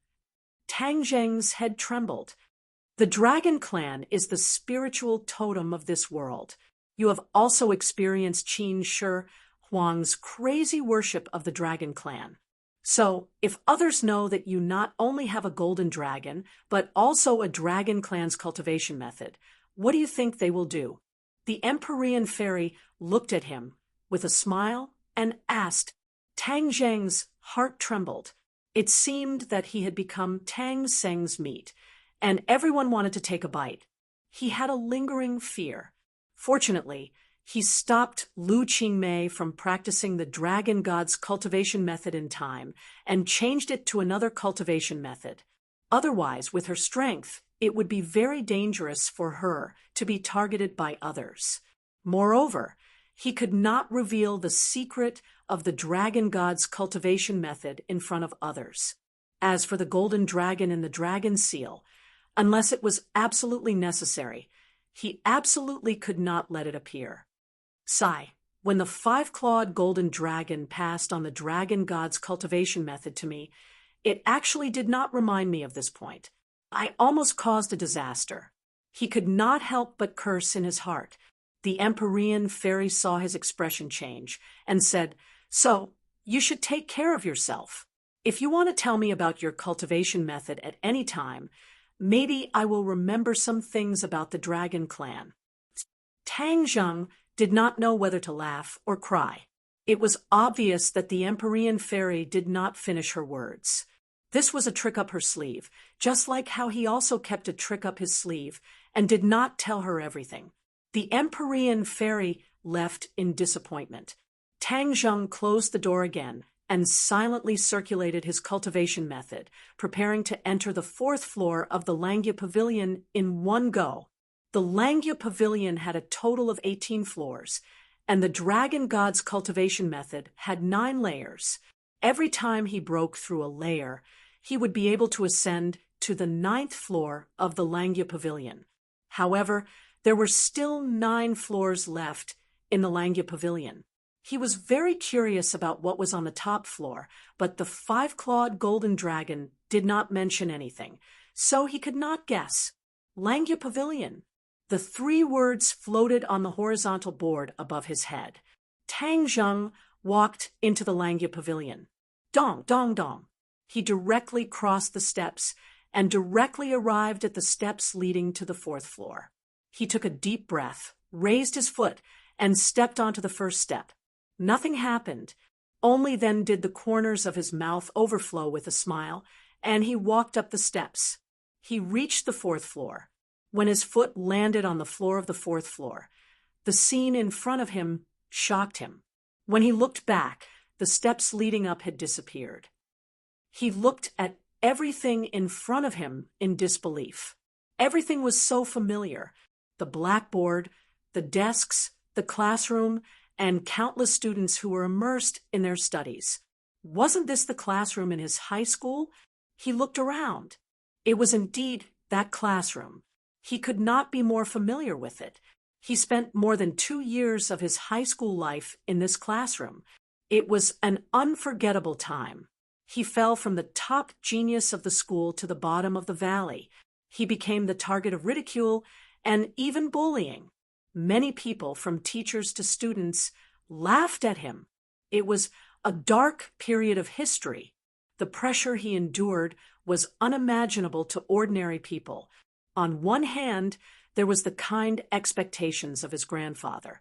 Tang Zheng's head trembled. The Dragon Clan is the spiritual totem of this world. You have also experienced Qin Shi Huang's crazy worship of the Dragon Clan. So, if others know that you not only have a golden dragon, but also a Dragon Clan's cultivation method, what do you think they will do? The Empyrean fairy looked at him with a smile and asked. Tang Zheng's heart trembled. It seemed that he had become Tang Zheng's meat, and everyone wanted to take a bite. He had a lingering fear. Fortunately, he stopped Lu Qingmei from practicing the dragon god's cultivation method in time and changed it to another cultivation method. Otherwise, with her strength, it would be very dangerous for her to be targeted by others. Moreover, he could not reveal the secret of the dragon god's cultivation method in front of others. As for the golden dragon and the dragon seal, unless it was absolutely necessary, he absolutely could not let it appear. Sigh. When the five-clawed golden dragon passed on the dragon god's cultivation method to me, it actually did not remind me of this point. I almost caused a disaster. He could not help but curse in his heart. The Empyrean fairy saw his expression change and said, So, you should take care of yourself. If you want to tell me about your cultivation method at any time, maybe I will remember some things about the Dragon Clan. Tang Zheng did not know whether to laugh or cry. It was obvious that the Empyrean fairy did not finish her words. This was a trick up her sleeve, just like how he also kept a trick up his sleeve and did not tell her everything. The Empyrean fairy left in disappointment. Tang Zheng closed the door again and silently circulated his cultivation method, preparing to enter the fourth floor of the Langya Pavilion in one go. The Langya Pavilion had a total of 18 floors, and the dragon god's cultivation method had 9 layers. Every time he broke through a layer, he would be able to ascend to the 9th floor of the Langya Pavilion. However, there were still 9 floors left in the Langya Pavilion. He was very curious about what was on the top floor, but the 5-clawed golden dragon did not mention anything, so he could not guess. Langya Pavilion. The 3 words floated on the horizontal board above his head. Tang Zheng walked into the Langya Pavilion. Dong, dong, dong. He directly crossed the steps and directly arrived at the steps leading to the 4th floor. He took a deep breath, raised his foot, and stepped onto the first step. Nothing happened. Only then did the corners of his mouth overflow with a smile, and he walked up the steps. He reached the 4th floor. When his foot landed on the floor of the 4th floor, the scene in front of him shocked him. When he looked back, the steps leading up had disappeared. He looked at everything in front of him in disbelief. Everything was so familiar. The blackboard, the desks, the classroom, and countless students who were immersed in their studies. Wasn't this the classroom in his high school? He looked around. It was indeed that classroom. He could not be more familiar with it. He spent more than 2 years of his high school life in this classroom. It was an unforgettable time. He fell from the top genius of the school to the bottom of the valley. He became the target of ridicule and even bullying. Many people, from teachers to students, laughed at him. It was a dark period of history. The pressure he endured was unimaginable to ordinary people. On one hand, there was the kind expectations of his grandfather,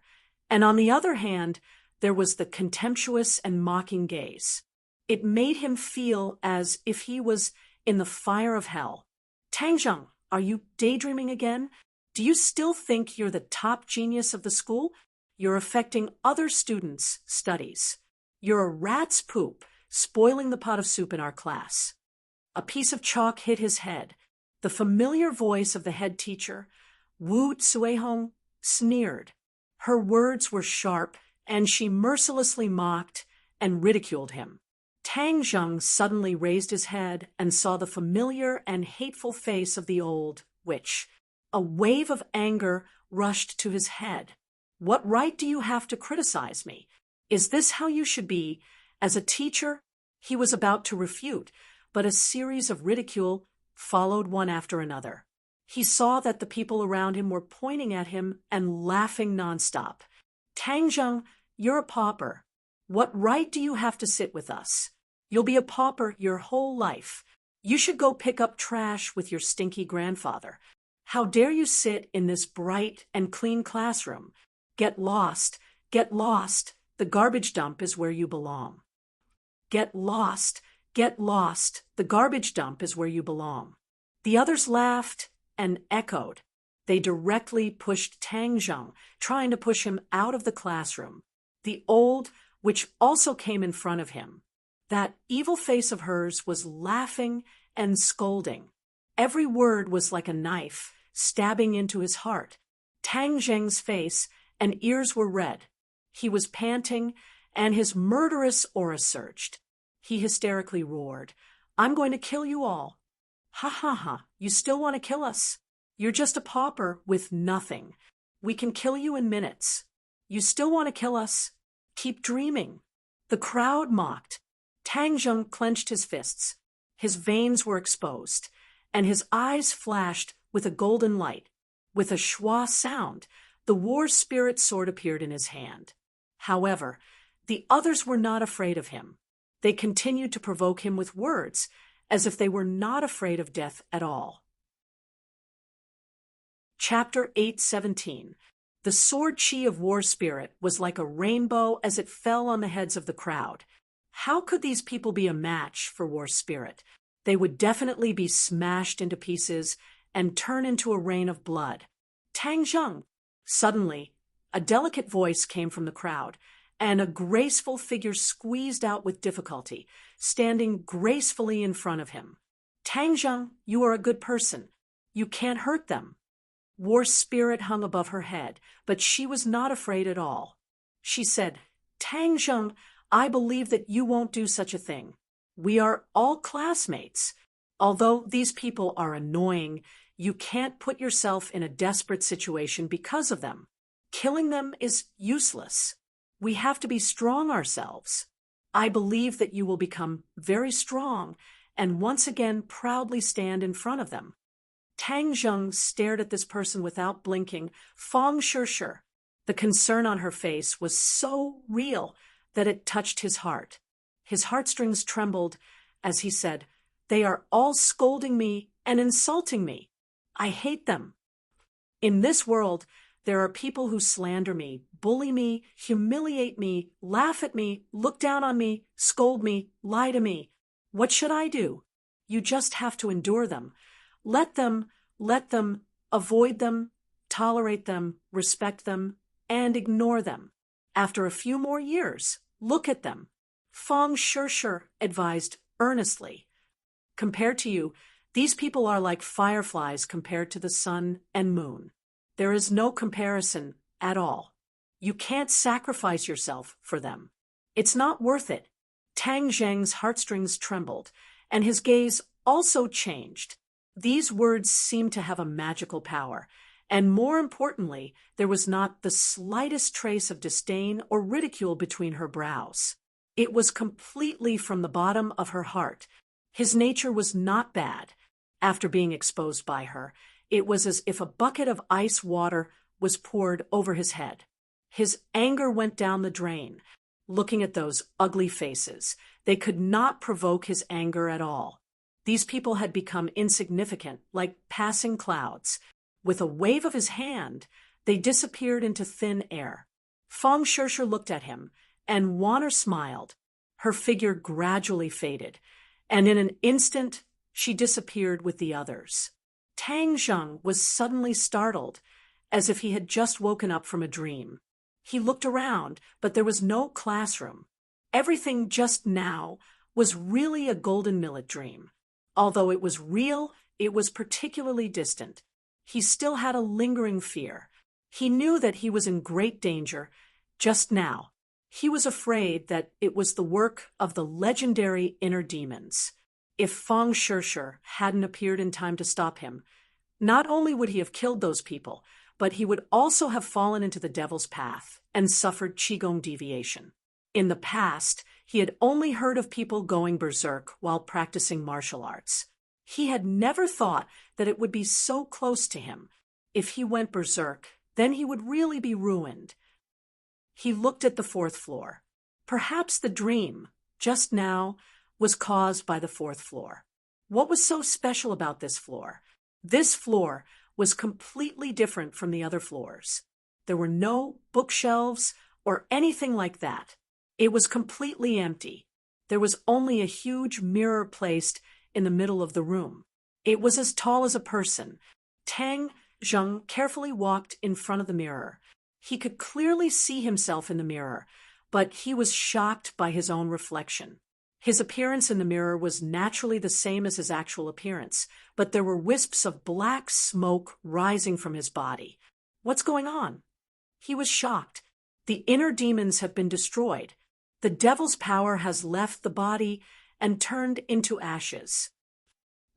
and on the other hand, there was the contemptuous and mocking gaze. It made him feel as if he was in the fire of hell. Tang Zheng, are you daydreaming again? Do you still think you're the top genius of the school? You're affecting other students' studies. You're a rat's poop, spoiling the pot of soup in our class. A piece of chalk hit his head. The familiar voice of the head teacher, Wu Cuihong, sneered. Her words were sharp, and she mercilessly mocked and ridiculed him. Tang Zheng suddenly raised his head and saw the familiar and hateful face of the old witch. A wave of anger rushed to his head. What right do you have to criticize me? Is this how you should be as a teacher? He was about to refute, but a series of ridicule followed one after another. He saw that the people around him were pointing at him and laughing nonstop. Tang Zheng, you're a pauper. What right do you have to sit with us? You'll be a pauper your whole life. You should go pick up trash with your stinky grandfather. How dare you sit in this bright and clean classroom? Get lost, get lost. The garbage dump is where you belong. Get lost, get lost. The garbage dump is where you belong. The others laughed and echoed. They directly pushed Tang Zheng, trying to push him out of the classroom. The old witch also came in front of him. That evil face of hers was laughing and scolding. Every word was like a knife, stabbing into his heart. Tang Zheng's face and ears were red. He was panting, and his murderous aura surged. He hysterically roared, "I'm going to kill you all." Ha ha ha, you still want to kill us? You're just a pauper with nothing. We can kill you in minutes. You still want to kill us? Keep dreaming. The crowd mocked. Tang Zheng clenched his fists. His veins were exposed, and his eyes flashed with a golden light. With a schwa sound, the war spirit sword appeared in his hand. However, the others were not afraid of him. They continued to provoke him with words, as if they were not afraid of death at all. Chapter 8:17. The sword chi of war spirit was like a rainbow as it fell on the heads of the crowd. How could these people be a match for war spirit? They would definitely be smashed into pieces and turn into a rain of blood. Tang Zheng. Suddenly, a delicate voice came from the crowd, and a graceful figure squeezed out with difficulty, standing gracefully in front of him. Tang Zheng, you are a good person. You can't hurt them. War spirit hung above her head, but she was not afraid at all. She said, "Tang Zheng, I believe that you won't do such a thing. We are all classmates. Although these people are annoying, you can't put yourself in a desperate situation because of them. Killing them is useless. We have to be strong ourselves. I believe that you will become very strong and once again proudly stand in front of them." Tang Zheng stared at this person without blinking. Fang Shishir. The concern on her face was so real that it touched his heart. His heartstrings trembled as he said, "They are all scolding me and insulting me. I hate them. In this world, there are people who slander me, bully me, humiliate me, laugh at me, look down on me, scold me, lie to me. What should I do? You just have to endure them. Let them, avoid them, tolerate them, respect them, and ignore them. After a few more years, look at them." Fang Shishir advised earnestly. "Compared to you, these people are like fireflies compared to the sun and moon. There is no comparison at all. You can't sacrifice yourself for them. It's not worth it." Tang Zheng's heartstrings trembled, and his gaze also changed. These words seemed to have a magical power, and more importantly, there was not the slightest trace of disdain or ridicule between her brows. It was completely from the bottom of her heart. His nature was not bad. After being exposed by her, it was as if a bucket of ice water was poured over his head. His anger went down the drain. Looking at those ugly faces, they could not provoke his anger at all. These people had become insignificant, like passing clouds. With a wave of his hand, they disappeared into thin air. Fang Shishir looked at him, and Warner smiled. Her figure gradually faded, and in an instant, she disappeared with the others. Tang Zheng was suddenly startled, as if he had just woken up from a dream. He looked around, but there was no classroom. Everything just now was really a golden millet dream. Although it was real, it was particularly distant. He still had a lingering fear. He knew that he was in great danger just now. He was afraid that it was the work of the legendary inner demons. If Fang Shishir hadn't appeared in time to stop him, not only would he have killed those people, but he would also have fallen into the devil's path and suffered qigong deviation. In the past, he had only heard of people going berserk while practicing martial arts. He had never thought that it would be so close to him. If he went berserk, then he would really be ruined. He looked at the fourth floor. Perhaps the dream, just now, was caused by the fourth floor. What was so special about this floor? This floor was completely different from the other floors. There were no bookshelves or anything like that. It was completely empty. There was only a huge mirror placed in the middle of the room. It was as tall as a person. Tang Zheng carefully walked in front of the mirror. He could clearly see himself in the mirror, but he was shocked by his own reflection. His appearance in the mirror was naturally the same as his actual appearance, but there were wisps of black smoke rising from his body. What's going on? He was shocked. The inner demons have been destroyed. The devil's power has left the body and turned into ashes.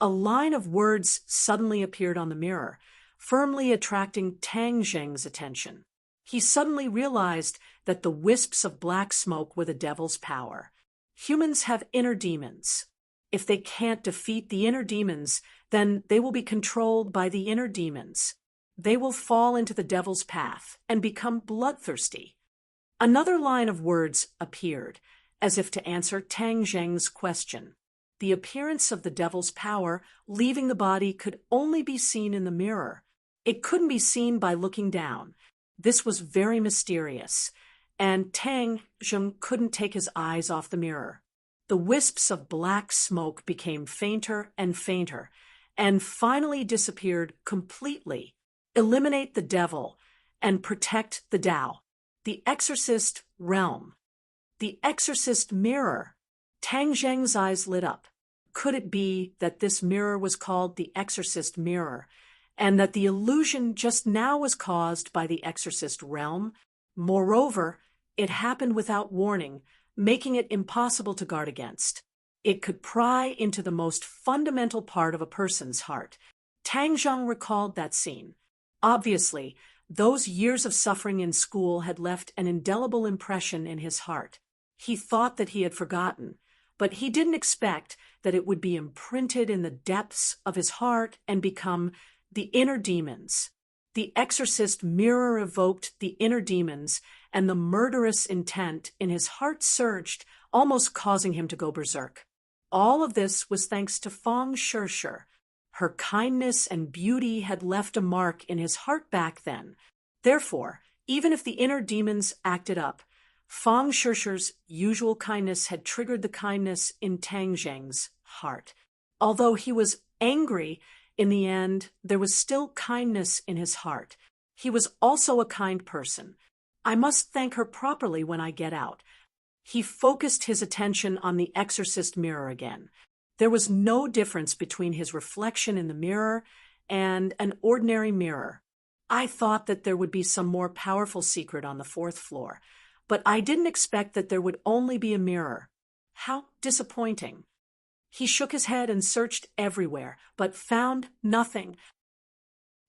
A line of words suddenly appeared on the mirror, firmly attracting Tang Zheng's attention. He suddenly realized that the wisps of black smoke were the devil's power. Humans have inner demons. If they can't defeat the inner demons, then they will be controlled by the inner demons. They will fall into the devil's path and become bloodthirsty. Another line of words appeared, as if to answer Tang Zheng's question. The appearance of the devil's power leaving the body could only be seen in the mirror. It couldn't be seen by looking down. This was very mysterious, and Tang Zheng couldn't take his eyes off the mirror. The wisps of black smoke became fainter and fainter, and finally disappeared completely. Eliminate the devil and protect the Tao. The exorcist realm. The exorcist mirror. Tang Zheng's eyes lit up. Could it be that this mirror was called the exorcist mirror, and that the illusion just now was caused by the exorcist realm? Moreover, it happened without warning, making it impossible to guard against. It could pry into the most fundamental part of a person's heart. Tang Zheng recalled that scene. Obviously, those years of suffering in school had left an indelible impression in his heart. He thought that he had forgotten, but he didn't expect that it would be imprinted in the depths of his heart and become the inner demons. The exorcist mirror evoked the inner demons, and the murderous intent in his heart surged, almost causing him to go berserk. All of this was thanks to Fang Shishir. Her kindness and beauty had left a mark in his heart back then. Therefore, even if the inner demons acted up, Fang Shishir's usual kindness had triggered the kindness in Tang Zheng's heart. Although he was angry, in the end, there was still kindness in his heart. He was also a kind person. I must thank her properly when I get out. He focused his attention on the exorcist mirror again. There was no difference between his reflection in the mirror and an ordinary mirror. I thought that there would be some more powerful secret on the 4th floor, but I didn't expect that there would only be a mirror. How disappointing. He shook his head and searched everywhere, but found nothing.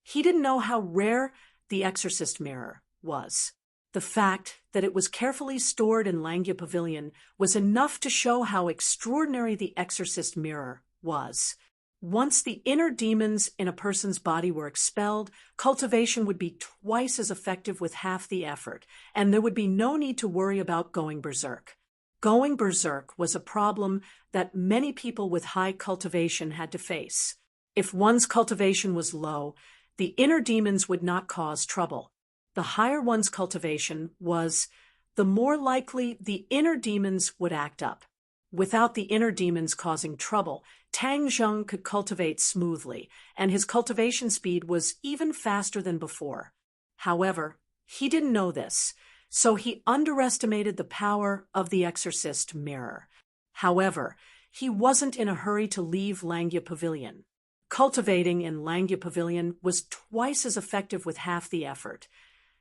He didn't know how rare the exorcist mirror was. The fact that it was carefully stored in Langya Pavilion was enough to show how extraordinary the exorcist mirror was. Once the inner demons in a person's body were expelled, cultivation would be twice as effective with half the effort, and there would be no need to worry about going berserk. Going berserk was a problem that many people with high cultivation had to face. If one's cultivation was low, the inner demons would not cause trouble. The higher one's cultivation was, the more likely the inner demons would act up. Without the inner demons causing trouble, Tang Zheng could cultivate smoothly, and his cultivation speed was even faster than before. However, he didn't know this, so he underestimated the power of the exorcist mirror. However, he wasn't in a hurry to leave Langya Pavilion. Cultivating in Langya Pavilion was twice as effective with half the effort,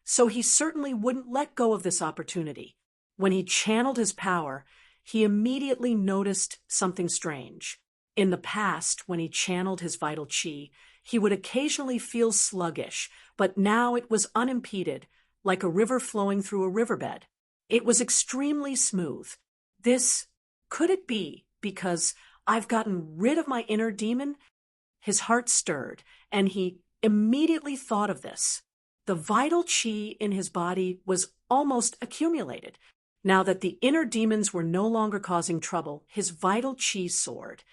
so he certainly wouldn't let go of this opportunity. When he channeled his power, he immediately noticed something strange. In the past, when he channeled his vital qi, he would occasionally feel sluggish, but now it was unimpeded, like a river flowing through a riverbed. It was extremely smooth. Could it be because I've gotten rid of my inner demon? His heart stirred, and he immediately thought of this. The vital qi in his body was almost accumulated. Now that the inner demons were no longer causing trouble, his vital qi soared,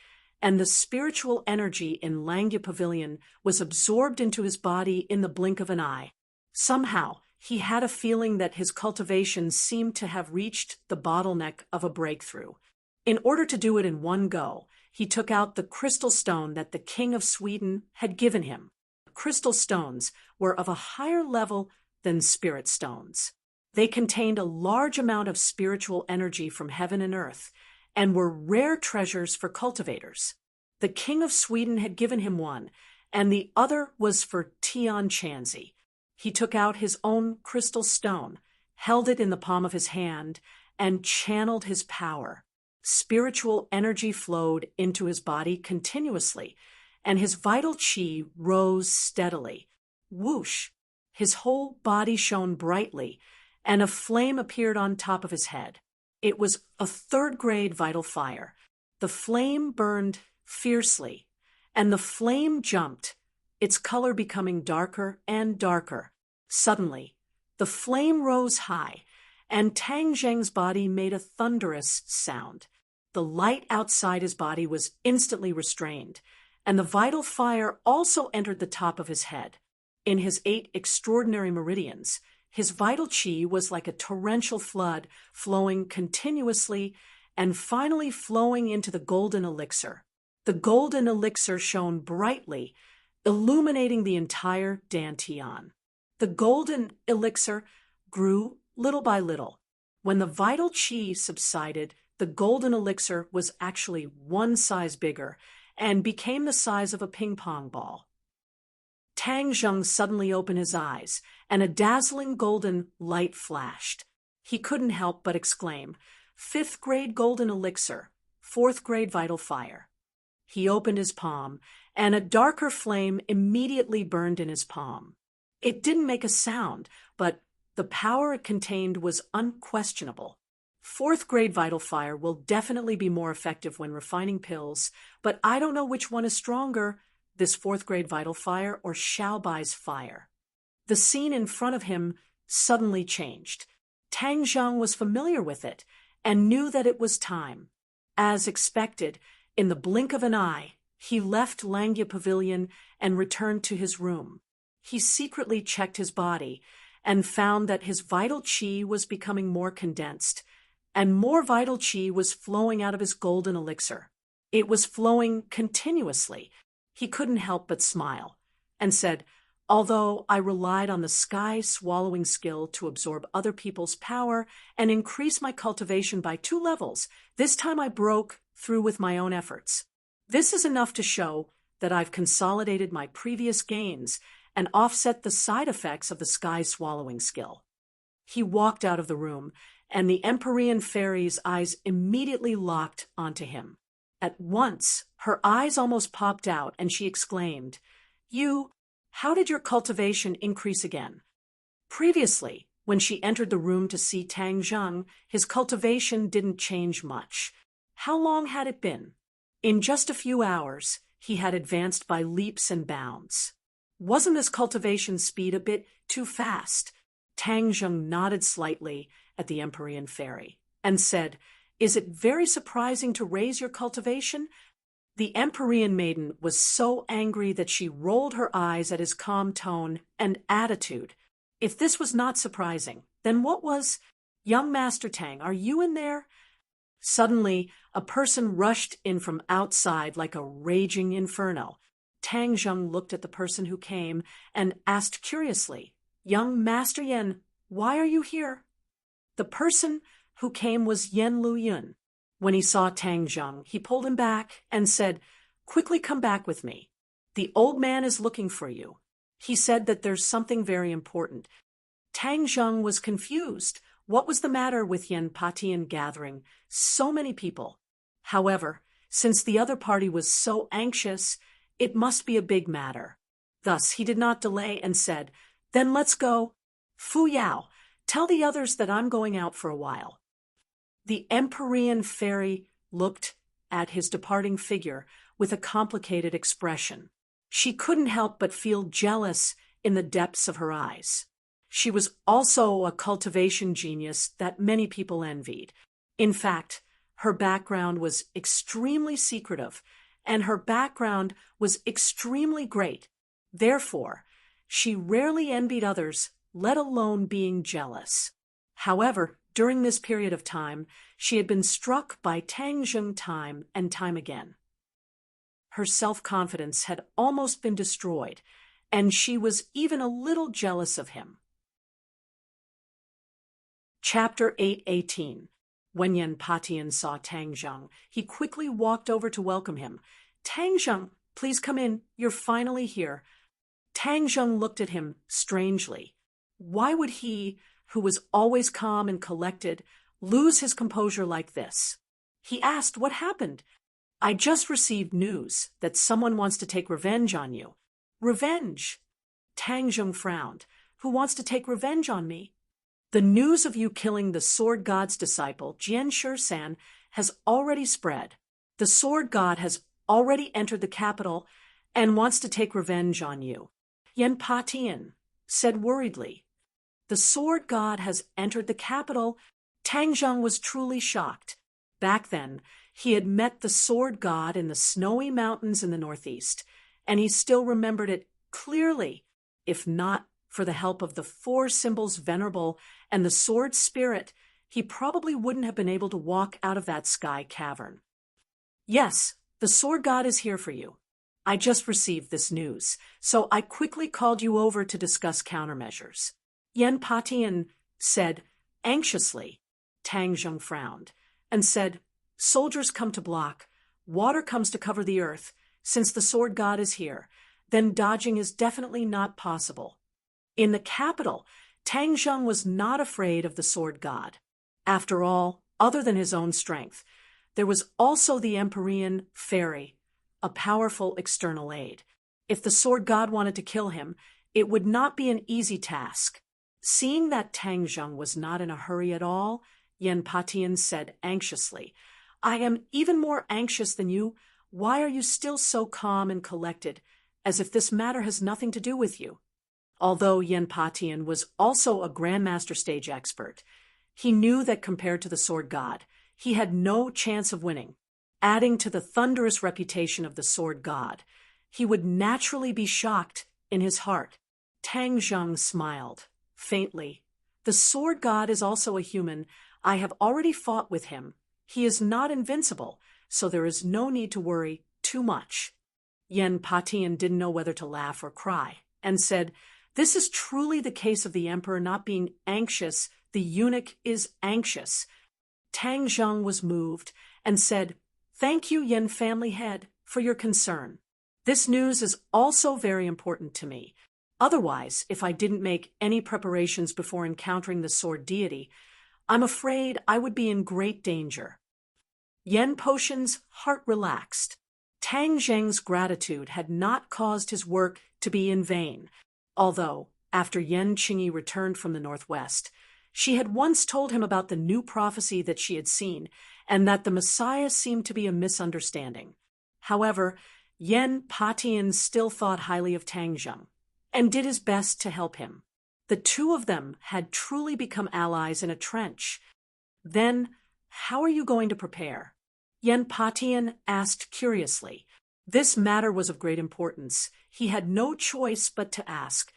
and the spiritual energy in Langya Pavilion was absorbed into his body in the blink of an eye. Somehow, he had a feeling that his cultivation seemed to have reached the bottleneck of a breakthrough. In order to do it in one go, he took out the crystal stone that the King of Sweden had given him. Crystal stones were of a higher level than spirit stones. They contained a large amount of spiritual energy from heaven and earth, and were rare treasures for cultivators. The King of Sweden had given him one, and the other was for Tian Chanzi. He took out his own crystal stone, held it in the palm of his hand, and channeled his power. Spiritual energy flowed into his body continuously, and his vital qi rose steadily. Whoosh! His whole body shone brightly, and a flame appeared on top of his head. It was a 3rd-grade vital fire. The flame burned fiercely, and the flame jumped, its color becoming darker and darker. Suddenly, the flame rose high, and Tang Zheng's body made a thunderous sound. The light outside his body was instantly restrained, and the vital fire also entered the top of his head. In his 8 extraordinary meridians, his vital qi was like a torrential flood, flowing continuously and finally flowing into the golden elixir. The golden elixir shone brightly, illuminating the entire Dantian. The golden elixir grew little by little. When the vital qi subsided, the golden elixir was actually 1 size bigger and became the size of a ping-pong ball. Tang Zheng suddenly opened his eyes, and a dazzling golden light flashed. He couldn't help but exclaim, "Fifth grade golden elixir, fourth grade vital fire." He opened his palm, and a darker flame immediately burned in his palm. It didn't make a sound, but the power it contained was unquestionable. Fourth grade vital fire will definitely be more effective when refining pills, but I don't know which one is stronger, this fourth grade vital fire or Xiaobai's fire. The scene in front of him suddenly changed. Tang Zheng was familiar with it and knew that it was time. As expected, in the blink of an eye, he left Langya Pavilion and returned to his room. He secretly checked his body and found that his vital qi was becoming more condensed, and more vital qi was flowing out of his golden elixir. It was flowing continuously. He couldn't help but smile and said, "Although I relied on the sky-swallowing skill to absorb other people's power and increase my cultivation by 2 levels, this time I broke through with my own efforts. This is enough to show that I've consolidated my previous gains and offset the side effects of the sky-swallowing skill." He walked out of the room, and the Empyrean fairy's eyes immediately locked onto him. At once, her eyes almost popped out, and she exclaimed, How did your cultivation increase again?" Previously, when she entered the room to see Tang Zheng, his cultivation didn't change much. How long had it been? In just a few hours, he had advanced by leaps and bounds. Wasn't his cultivation speed a bit too fast? Tang Zheng nodded slightly at the Empyrean fairy and said, "Is it very surprising to raise your cultivation?" The Empyrean maiden was so angry that she rolled her eyes at his calm tone and attitude. If this was not surprising, then what was? "Young Master Tang, are you in there?" Suddenly, a person rushed in from outside like a raging inferno. Tang Zheng looked at the person who came and asked curiously, "Young Master Yen, why are you here?" The person who came was Yen Luyun. When he saw Tang Zheng, he pulled him back and said, "Quickly come back with me. The old man is looking for you. He said that there's something very important." Tang Zheng was confused. What was the matter with Yen Patian gathering so many people? However, since the other party was so anxious, it must be a big matter. Thus, he did not delay and said, "Then let's go. Fu Yao, tell the others that I'm going out for a while." The Empyrean fairy looked at his departing figure with a complicated expression. She couldn't help but feel jealous in the depths of her eyes. She was also a cultivation genius that many people envied. In fact, her background was extremely secretive, and her background was extremely great. Therefore, she rarely envied others, let alone being jealous. However, during this period of time, she had been struck by Tang Zheng time and time again. Her self-confidence had almost been destroyed, and she was even a little jealous of him. Chapter 8:18. When Yen Patian saw Tang Zheng, he quickly walked over to welcome him. "Tang Zheng, please come in. You're finally here." Tang Zheng looked at him strangely. Why would he, who was always calm and collected, lose his composure like this? He asked, "What happened?" "I just received news that someone wants to take revenge on you." "Revenge?" Tang Zheng frowned. "Who wants to take revenge on me?" "The news of you killing the Sword God's disciple, Jian Shisan, has already spread. The Sword God has already entered the capital and wants to take revenge on you." Yen Patian said worriedly. "The Sword God has entered the capital?" Tang Zheng was truly shocked. Back then, he had met the Sword God in the snowy mountains in the northeast, and he still remembered it clearly, if not for the help of the 4 symbols venerable and the sword spirit, he probably wouldn't have been able to walk out of that sky cavern. "Yes, the Sword God is here for you. I just received this news, so I quickly called you over to discuss countermeasures." Yen Patian said anxiously. Tang Zheng frowned and said, "Soldiers come to block, water comes to cover the earth. Since the Sword God is here, then dodging is definitely not possible. In the capital, Tang Zheng was not afraid of the sword god. After all, other than his own strength, there was also the Empyrean fairy, a powerful external aid. If the sword god wanted to kill him, it would not be an easy task. Seeing that Tang Zheng was not in a hurry at all, Yen Patian said anxiously, "I am even more anxious than you. Why are you still so calm and collected, as if this matter has nothing to do with you?" Although Yen Patian was also a Grandmaster stage expert, he knew that compared to the sword god, he had no chance of winning. Adding to the thunderous reputation of the sword god, he would naturally be shocked in his heart. Tang Zheng smiled, faintly. "The sword god is also a human. I have already fought with him. He is not invincible, so there is no need to worry too much." Yen Patian didn't know whether to laugh or cry, and said, "This is truly the case of the emperor not being anxious. The eunuch is anxious." Tang Zheng was moved and said, "Thank you, Yen family head, for your concern. This news is also very important to me. Otherwise, if I didn't make any preparations before encountering the sword deity, I'm afraid I would be in great danger." Yen Potion's heart relaxed. Tang Zheng's gratitude had not caused his work to be in vain, although, after Yen Qingyi returned from the northwest, she had once told him about the new prophecy that she had seen, and that the Messiah seemed to be a misunderstanding. However, Yen Patian still thought highly of Tang Zheng, and did his best to help him. The two of them had truly become allies in a trench. "Then, how are you going to prepare?" Yen Patian asked curiously. This matter was of great importance. He had no choice but to ask.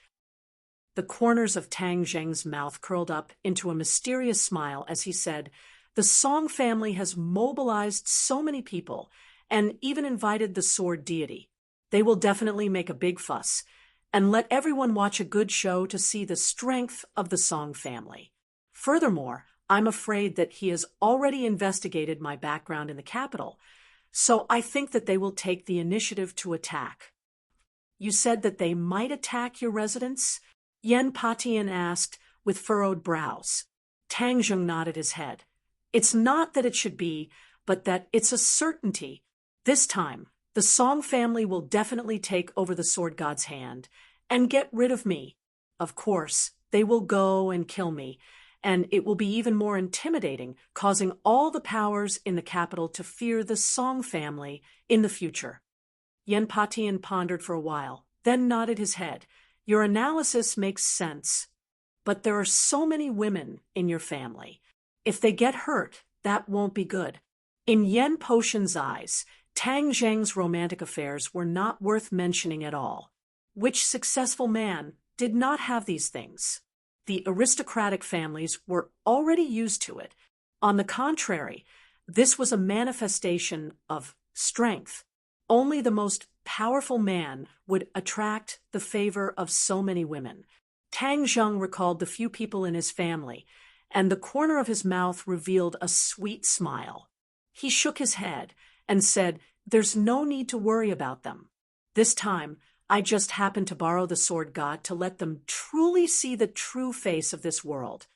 The corners of Tang Zheng's mouth curled up into a mysterious smile as he said, "The Song family has mobilized so many people, and even invited the sword deity. They will definitely make a big fuss, and let everyone watch a good show to see the strength of the Song family. Furthermore, I'm afraid that he has already investigated my background in the capital, so I think that they will take the initiative to attack." "You said that they might attack your residence?" Yen Patian asked, with furrowed brows. Tang Zheng nodded his head. "It's not that it should be, but that it's a certainty. This time, the Song family will definitely take over the sword god's hand and get rid of me. Of course, they will go and kill me, and it will be even more intimidating, causing all the powers in the capital to fear the Song family in the future." Yen Patian pondered for a while, then nodded his head. "Your analysis makes sense. But there are so many women in your family. If they get hurt, that won't be good." In Yen Potion's eyes, Tang Zheng's romantic affairs were not worth mentioning at all. Which successful man did not have these things? The aristocratic families were already used to it. On the contrary, this was a manifestation of strength. Only the most powerful man would attract the favor of so many women. Tang Zheng recalled the few people in his family, and the corner of his mouth revealed a sweet smile. He shook his head and said, "There's no need to worry about them. This time, I just happened to borrow the sword god to let them truly see the true face of this world."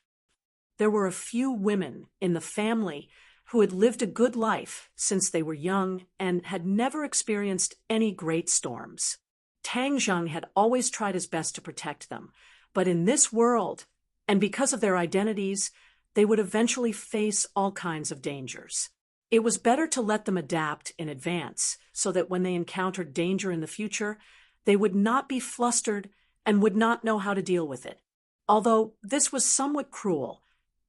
There were a few women in the family who had lived a good life since they were young and had never experienced any great storms. Tang Zheng had always tried his best to protect them, but in this world, and because of their identities, they would eventually face all kinds of dangers. It was better to let them adapt in advance, so that when they encountered danger in the future, they would not be flustered and would not know how to deal with it. Although this was somewhat cruel,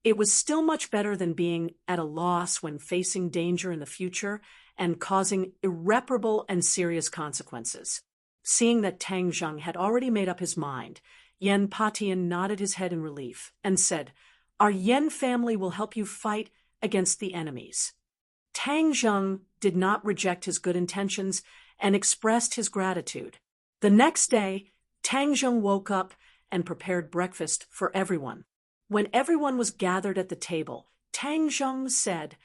it was still much better than being at a loss when facing danger in the future and causing irreparable and serious consequences. Seeing that Tang Zheng had already made up his mind, Yen Patian nodded his head in relief and said, "Our Yen family will help you fight against the enemies." Tang Zheng did not reject his good intentions and expressed his gratitude. The next day, Tang Zheng woke up and prepared breakfast for everyone. When everyone was gathered at the table, Tang Zheng said,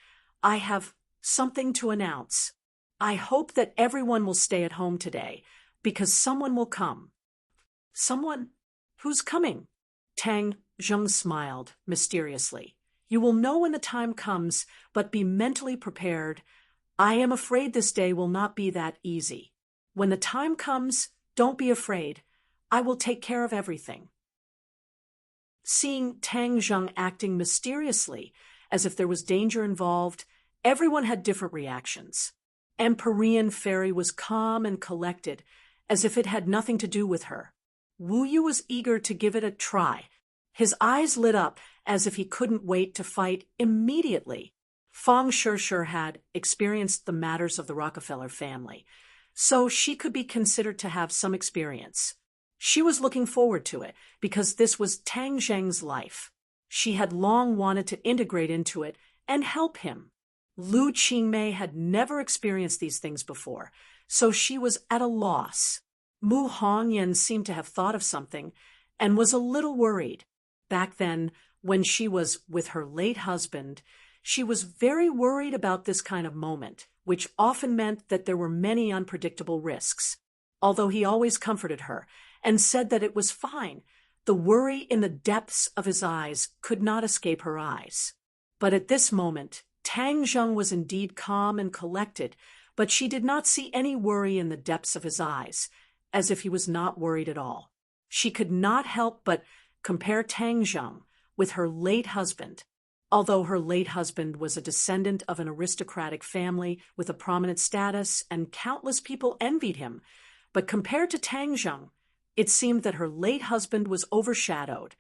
"I have something to announce. I hope that everyone will stay at home today, because someone will come." "Someone? Who's coming?" Tang Zheng smiled, mysteriously. You will know when the time comes, but be mentally prepared. I am afraid this day will not be that easy. When the time comes, don't be afraid. I will take care of everything. Seeing Tang Zheng acting mysteriously, as if there was danger involved, everyone had different reactions. Empyrean Fairy was calm and collected, as if it had nothing to do with her. Wu Yu was eager to give it a try. His eyes lit up as if he couldn't wait to fight immediately. Fang Shishir had experienced the matters of the Rockefeller family, so she could be considered to have some experience. She was looking forward to it because this was Tang Zheng's life. She had long wanted to integrate into it and help him. Lu Qingmei had never experienced these things before, so she was at a loss. Mu Hongyan seemed to have thought of something and was a little worried. Back then, when she was with her late husband, she was very worried about this kind of moment, which often meant that there were many unpredictable risks. Although he always comforted her and said that it was fine, the worry in the depths of his eyes could not escape her eyes. But at this moment, Tang Zheng was indeed calm and collected, but she did not see any worry in the depths of his eyes, as if he was not worried at all. She could not help but compare Tang Zheng with her late husband. Although her late husband was a descendant of an aristocratic family with a prominent status and countless people envied him, but compared to Tang Zheng, it seemed that her late husband was overshadowed,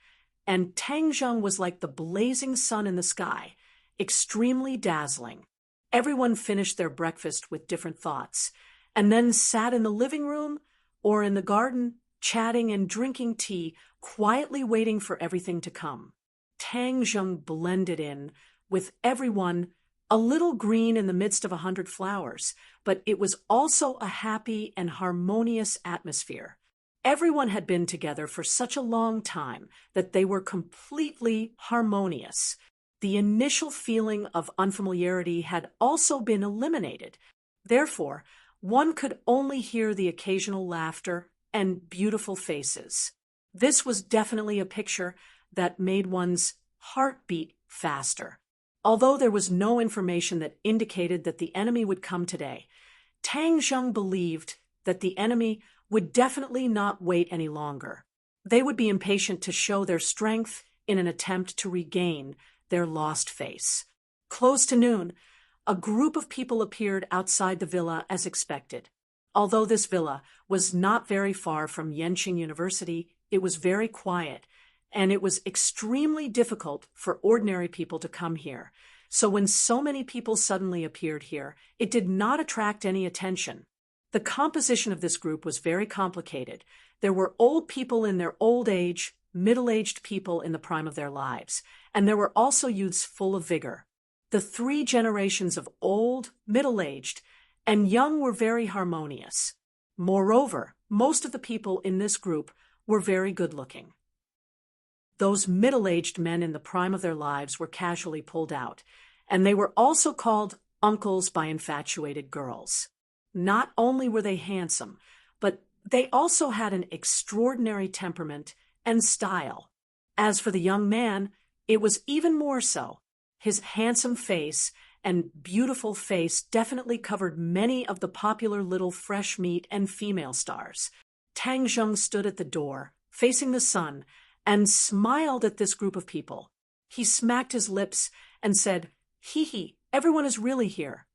and Tang Zheng was like the blazing sun in the sky, extremely dazzling. Everyone finished their breakfast with different thoughts, and then sat in the living room or in the garden, chatting and drinking tea, quietly waiting for everything to come. Tang Zheng blended in with everyone, a little green in the midst of 100 flowers, but it was also a happy and harmonious atmosphere. Everyone had been together for such a long time that they were completely harmonious. The initial feeling of unfamiliarity had also been eliminated. Therefore, one could only hear the occasional laughter and beautiful faces. This was definitely a picture that made one's heart beat faster. Although there was no information that indicated that the enemy would come today, Tang Zheng believed that the enemy would definitely not wait any longer. They would be impatient to show their strength in an attempt to regain their lost face. Close to noon, a group of people appeared outside the villa as expected. Although this villa was not very far from Yenqing University, it was very quiet, and it was extremely difficult for ordinary people to come here. So when so many people suddenly appeared here, it did not attract any attention. The composition of this group was very complicated. There were old people in their old age, middle-aged people in the prime of their lives, and there were also youths full of vigor. The three generations of old, middle-aged, and young were very harmonious. Moreover, most of the people in this group were very good-looking. Those middle-aged men in the prime of their lives were casually pulled out, and they were also called uncles by infatuated girls. Not only were they handsome, but they also had an extraordinary temperament and style. As for the young man, it was even more so. His handsome face and beautiful face definitely covered many of the popular little fresh meat and female stars. Tang Zheng stood at the door, facing the sun, and smiled at this group of people. He smacked his lips and said, "Hee hee, everyone is really here."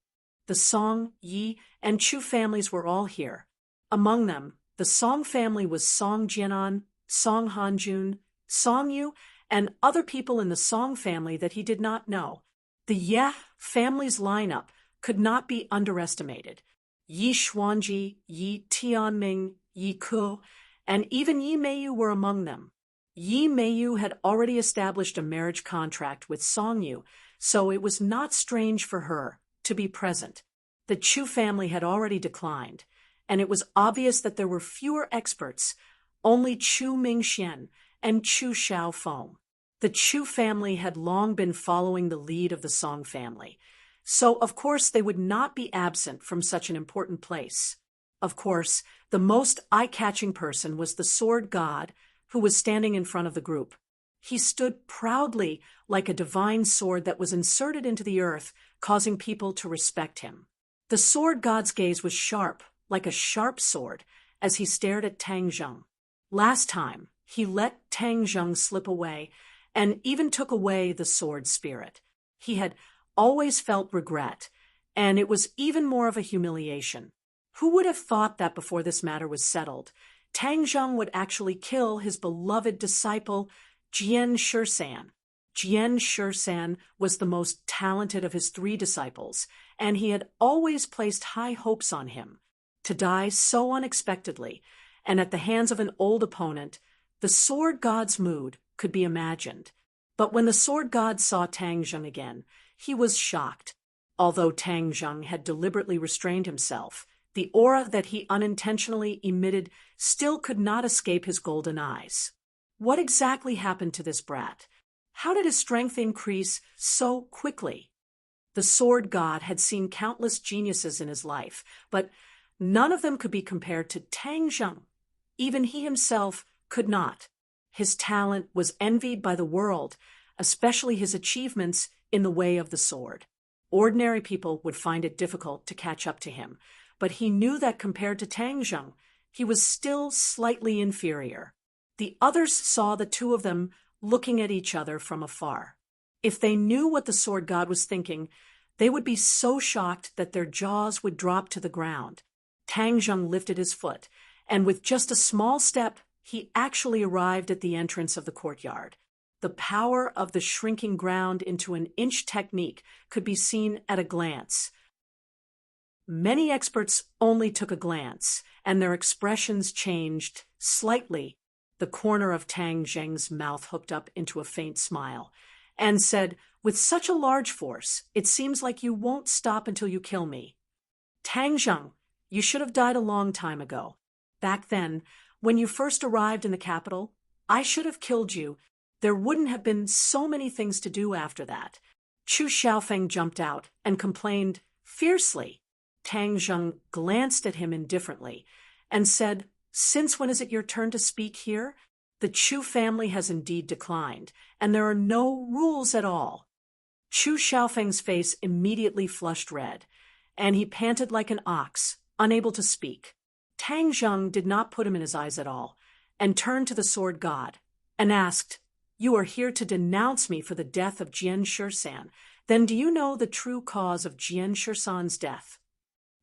The Song, Yi, and Chu families were all here. Among them, the Song family was Song Jianan, Song Hanjun, Song Yu, and other people in the Song family that he did not know. The Ye family's lineup could not be underestimated. Yi Xuanji, Yi Tianming, Yi Ku, and even Yi Meiyu were among them. Yi Meiyu had already established a marriage contract with Song Yu, so it was not strange for her to be present. The Chu family had already declined, and it was obvious that there were fewer experts, only Chu Mingxian and Chu Xiaofeng. The Chu family had long been following the lead of the Song family, so of course they would not be absent from such an important place. Of course, the most eye-catching person was the sword god who was standing in front of the group. He stood proudly like a divine sword that was inserted into the earth, causing people to respect him. The sword god's gaze was sharp, like a sharp sword, as he stared at Tang Zheng. Last time, he let Tang Zheng slip away and even took away the sword spirit. He had always felt regret, and it was even more of a humiliation. Who would have thought that before this matter was settled, Tang Zheng would actually kill his beloved disciple, Jian Shisan? Jian Shisan was the most talented of his 3 disciples, and he had always placed high hopes on him. To die so unexpectedly, and at the hands of an old opponent, the sword god's mood could be imagined. But when the sword god saw Tang Zheng again, he was shocked. Although Tang Zheng had deliberately restrained himself, the aura that he unintentionally emitted still could not escape his golden eyes. What exactly happened to this brat? How did his strength increase so quickly? The sword god had seen countless geniuses in his life, but none of them could be compared to Tang Zheng. Even he himself could not. His talent was envied by the world, especially his achievements in the way of the sword. Ordinary people would find it difficult to catch up to him, but he knew that compared to Tang Zheng, he was still slightly inferior. The others saw the two of them looking at each other from afar. If they knew what the sword god was thinking, they would be so shocked that their jaws would drop to the ground. Tang Zheng lifted his foot, and with just a small step, he actually arrived at the entrance of the courtyard. The power of the shrinking ground into an inch technique could be seen at a glance. Many experts only took a glance, and their expressions changed slightly. The corner of Tang Zheng's mouth hooked up into a faint smile, and said, "With such a large force, it seems like you won't stop until you kill me. Tang Zheng, you should have died a long time ago. Back then, when you first arrived in the capital, I should have killed you. There wouldn't have been so many things to do after that." Chu Xiaofeng jumped out and complained fiercely. Tang Zheng glanced at him indifferently and said, "Since when is it your turn to speak here? The Chu family has indeed declined, and there are no rules at all." Chu Xiaofeng's face immediately flushed red, and he panted like an ox, unable to speak. Tang Zheng did not put him in his eyes at all, and turned to the sword god, and asked, "You are here to denounce me for the death of Jian Shisan. Then do you know the true cause of Jian Shisan's death?"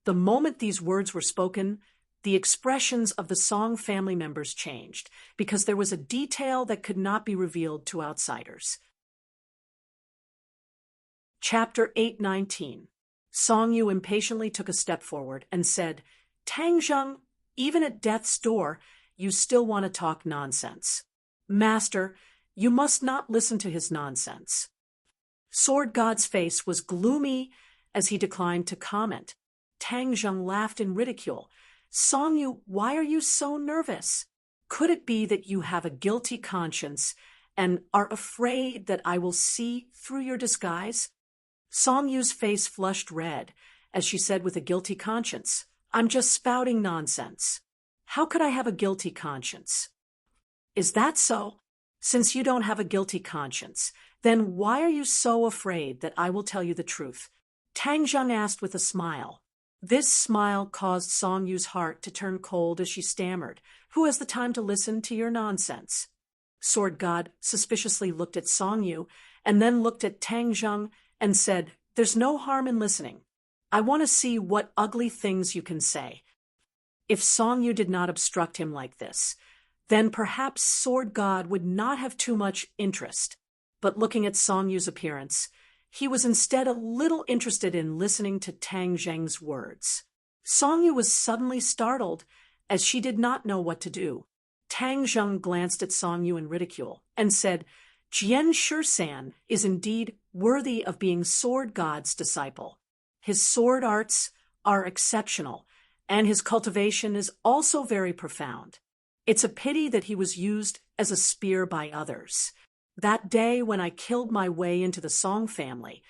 The moment these words were spoken, the expressions of the Song family members changed, because there was a detail that could not be revealed to outsiders. Chapter 819. Song Yu impatiently took a step forward and said, "Tang Zheng, even at death's door, you still want to talk nonsense. Master, you must not listen to his nonsense." Sword God's face was gloomy as he declined to comment. Tang Zheng laughed in ridicule. "Song Yu, why are you so nervous? Could it be that you have a guilty conscience and are afraid that I will see through your disguise?" Song Yu's face flushed red as she said with a guilty conscience, "I'm just spouting nonsense. How could I have a guilty conscience?" "Is that so? Since you don't have a guilty conscience, then why are you so afraid that I will tell you the truth?" Tang Zheng asked with a smile. This smile caused Song Yu's heart to turn cold as she stammered, "Who has the time to listen to your nonsense?" Sword God suspiciously looked at Song Yu and then looked at Tang Zheng and said, "There's no harm in listening. I want to see what ugly things you can say." If Song Yu did not obstruct him like this, then perhaps Sword God would not have too much interest. But looking at Song Yu's appearance, he was instead a little interested in listening to Tang Zheng's words. Song Yu was suddenly startled, as she did not know what to do. Tang Zheng glanced at Song Yu in ridicule and said, "Jian Shisan is indeed worthy of being Sword God's disciple. His sword arts are exceptional, and his cultivation is also very profound. It's a pity that he was used as a spear by others. That day when I killed my way into the Song family,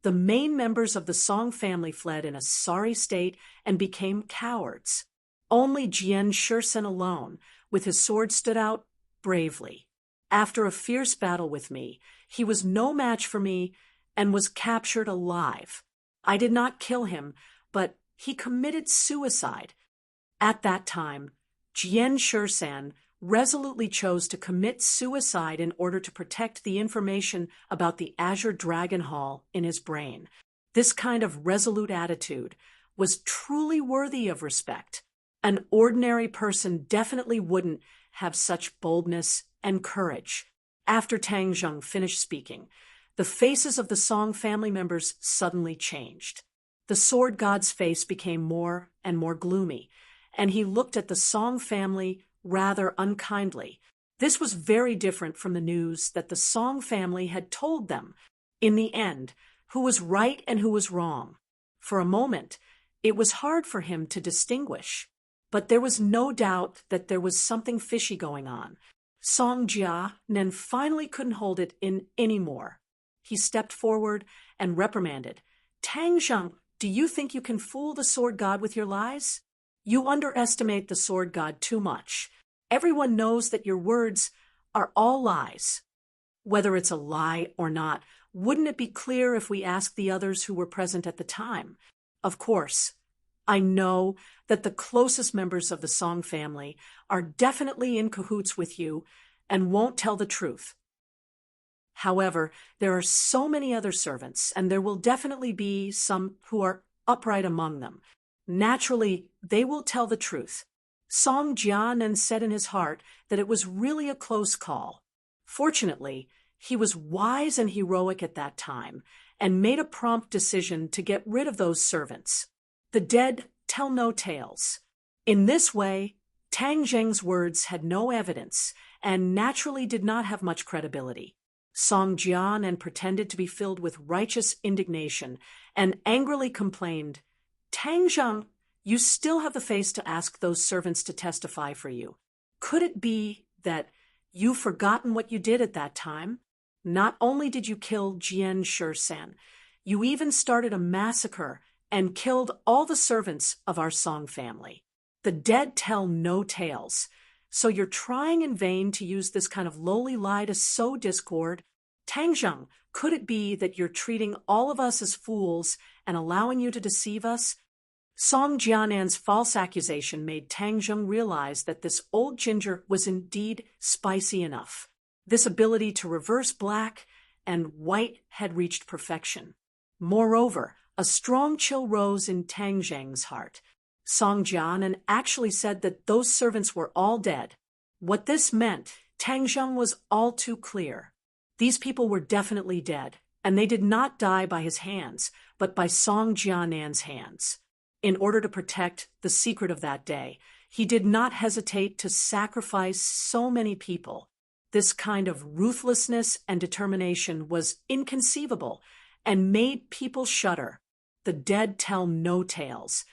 the main members of the Song family fled in a sorry state and became cowards. Only Jian Shisan alone, with his sword, stood out bravely. After a fierce battle with me, he was no match for me and was captured alive. I did not kill him, but he committed suicide. At that time, Jian Shursan resolutely chose to commit suicide in order to protect the information about the Azure Dragon Hall in his brain. This kind of resolute attitude was truly worthy of respect. An ordinary person definitely wouldn't have such boldness and courage. After Tang Zheng finished speaking, the faces of the Song family members suddenly changed. The sword god's face became more and more gloomy, and he looked at the Song family rather unkindly. This was very different from the news that the Song family had told them. In the end, who was right and who was wrong? For a moment, it was hard for him to distinguish. But there was no doubt that there was something fishy going on. Song Jianen finally couldn't hold it in anymore. He stepped forward and reprimanded. Tang Zheng, do you think you can fool the sword god with your lies? You underestimate the sword god too much. Everyone knows that your words are all lies. Whether it's a lie or not, wouldn't it be clear if we asked the others who were present at the time? Of course, I know that the closest members of the Song family are definitely in cahoots with you and won't tell the truth. However, there are so many other servants, and there will definitely be some who are upright among them. Naturally, they will tell the truth. Song Jianen said in his heart that it was really a close call. Fortunately, he was wise and heroic at that time and made a prompt decision to get rid of those servants. The dead tell no tales. In this way, Tang Zheng's words had no evidence and naturally did not have much credibility. Song Jianen pretended to be filled with righteous indignation and angrily complained, Tang Zheng, you still have the face to ask those servants to testify for you. Could it be that you've forgotten what you did at that time? Not only did you kill Jian Shursan, you even started a massacre and killed all the servants of our Song family. The dead tell no tales, so you're trying in vain to use this kind of lowly lie to sow discord. Tang Zheng, could it be that you're treating all of us as fools and allowing you to deceive us? Song Jianan's false accusation made Tang Zheng realize that this old ginger was indeed spicy enough. This ability to reverse black and white had reached perfection. Moreover, a strong chill rose in Tang Zheng's heart. Song Jianan actually said that those servants were all dead. What this meant, Tang Zheng was all too clear. These people were definitely dead, and they did not die by his hands, but by Song Jianan's hands. In order to protect the secret of that day, he did not hesitate to sacrifice so many people. This kind of ruthlessness and determination was inconceivable and made people shudder. The dead tell no tales,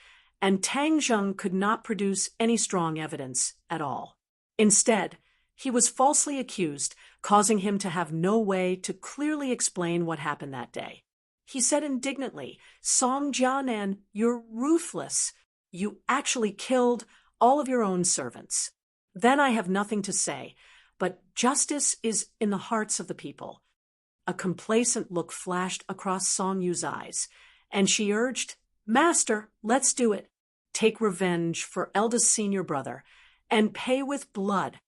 and Tang Zheng could not produce any strong evidence at all. Instead, he was falsely accused, causing him to have no way to clearly explain what happened that day. He said indignantly, Song Jianan, you're ruthless. You actually killed all of your own servants. Then I have nothing to say, but justice is in the hearts of the people. A complacent look flashed across Song Yu's eyes, and she urged, Master, let's do it. Take revenge for eldest senior brother, and pay with blood.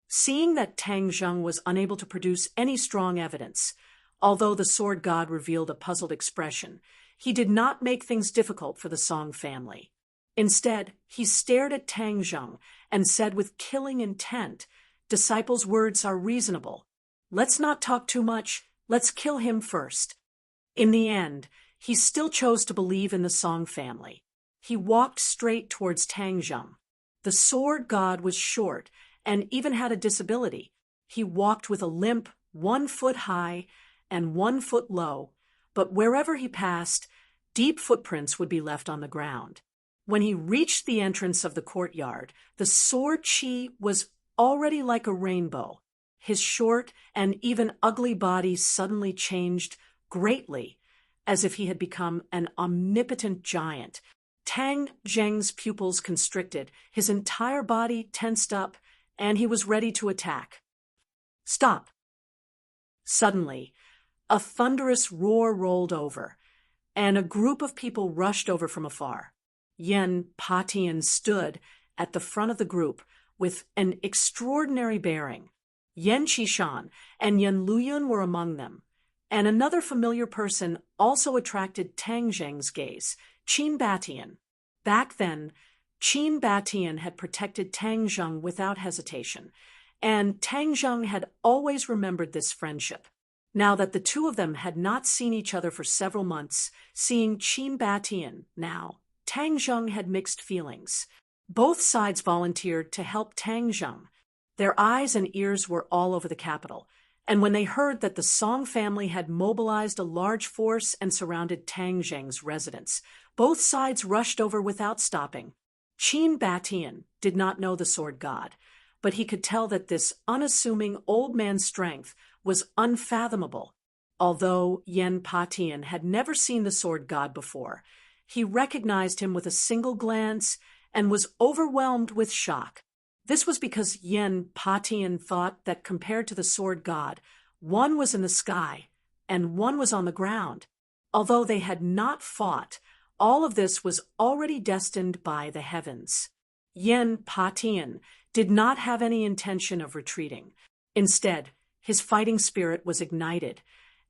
Seeing that Tang Zheng was unable to produce any strong evidence, although the sword god revealed a puzzled expression, he did not make things difficult for the Song family. Instead, he stared at Tang Zheng and said with killing intent, Disciples' words are reasonable. Let's not talk too much. Let's kill him first. In the end, he still chose to believe in the Song family. He walked straight towards Tang Zheng. The sword god was short and even had a disability. He walked with a limp 1 foot high and 1 foot low, but wherever he passed, deep footprints would be left on the ground. When he reached the entrance of the courtyard, the sword chi was already like a rainbow. His short and even ugly body suddenly changed greatly, as if he had become an omnipotent giant. Tang Zheng's pupils constricted, his entire body tensed up, and he was ready to attack. Stop! Suddenly, a thunderous roar rolled over, and a group of people rushed over from afar. Yen Patian stood at the front of the group with an extraordinary bearing. Yen Qishan and Yen Luyun were among them, and another familiar person also attracted Tang Zheng's gaze, Qin Batian. Back then, Qin Batian had protected Tang Zheng without hesitation, and Tang Zheng had always remembered this friendship. Now that the two of them had not seen each other for several months, seeing Qin Batian now, Tang Zheng had mixed feelings. Both sides volunteered to help Tang Zheng. Their eyes and ears were all over the capital, and when they heard that the Song family had mobilized a large force and surrounded Tang Zheng's residence, both sides rushed over without stopping. Qin Batian did not know the sword god, but he could tell that this unassuming old man's strength was unfathomable. Although Yen Patian had never seen the sword god before, he recognized him with a single glance and was overwhelmed with shock. This was because Yen Patian thought that compared to the sword god, one was in the sky and one was on the ground. Although they had not fought, all of this was already destined by the heavens. Yen Patian did not have any intention of retreating. Instead, his fighting spirit was ignited,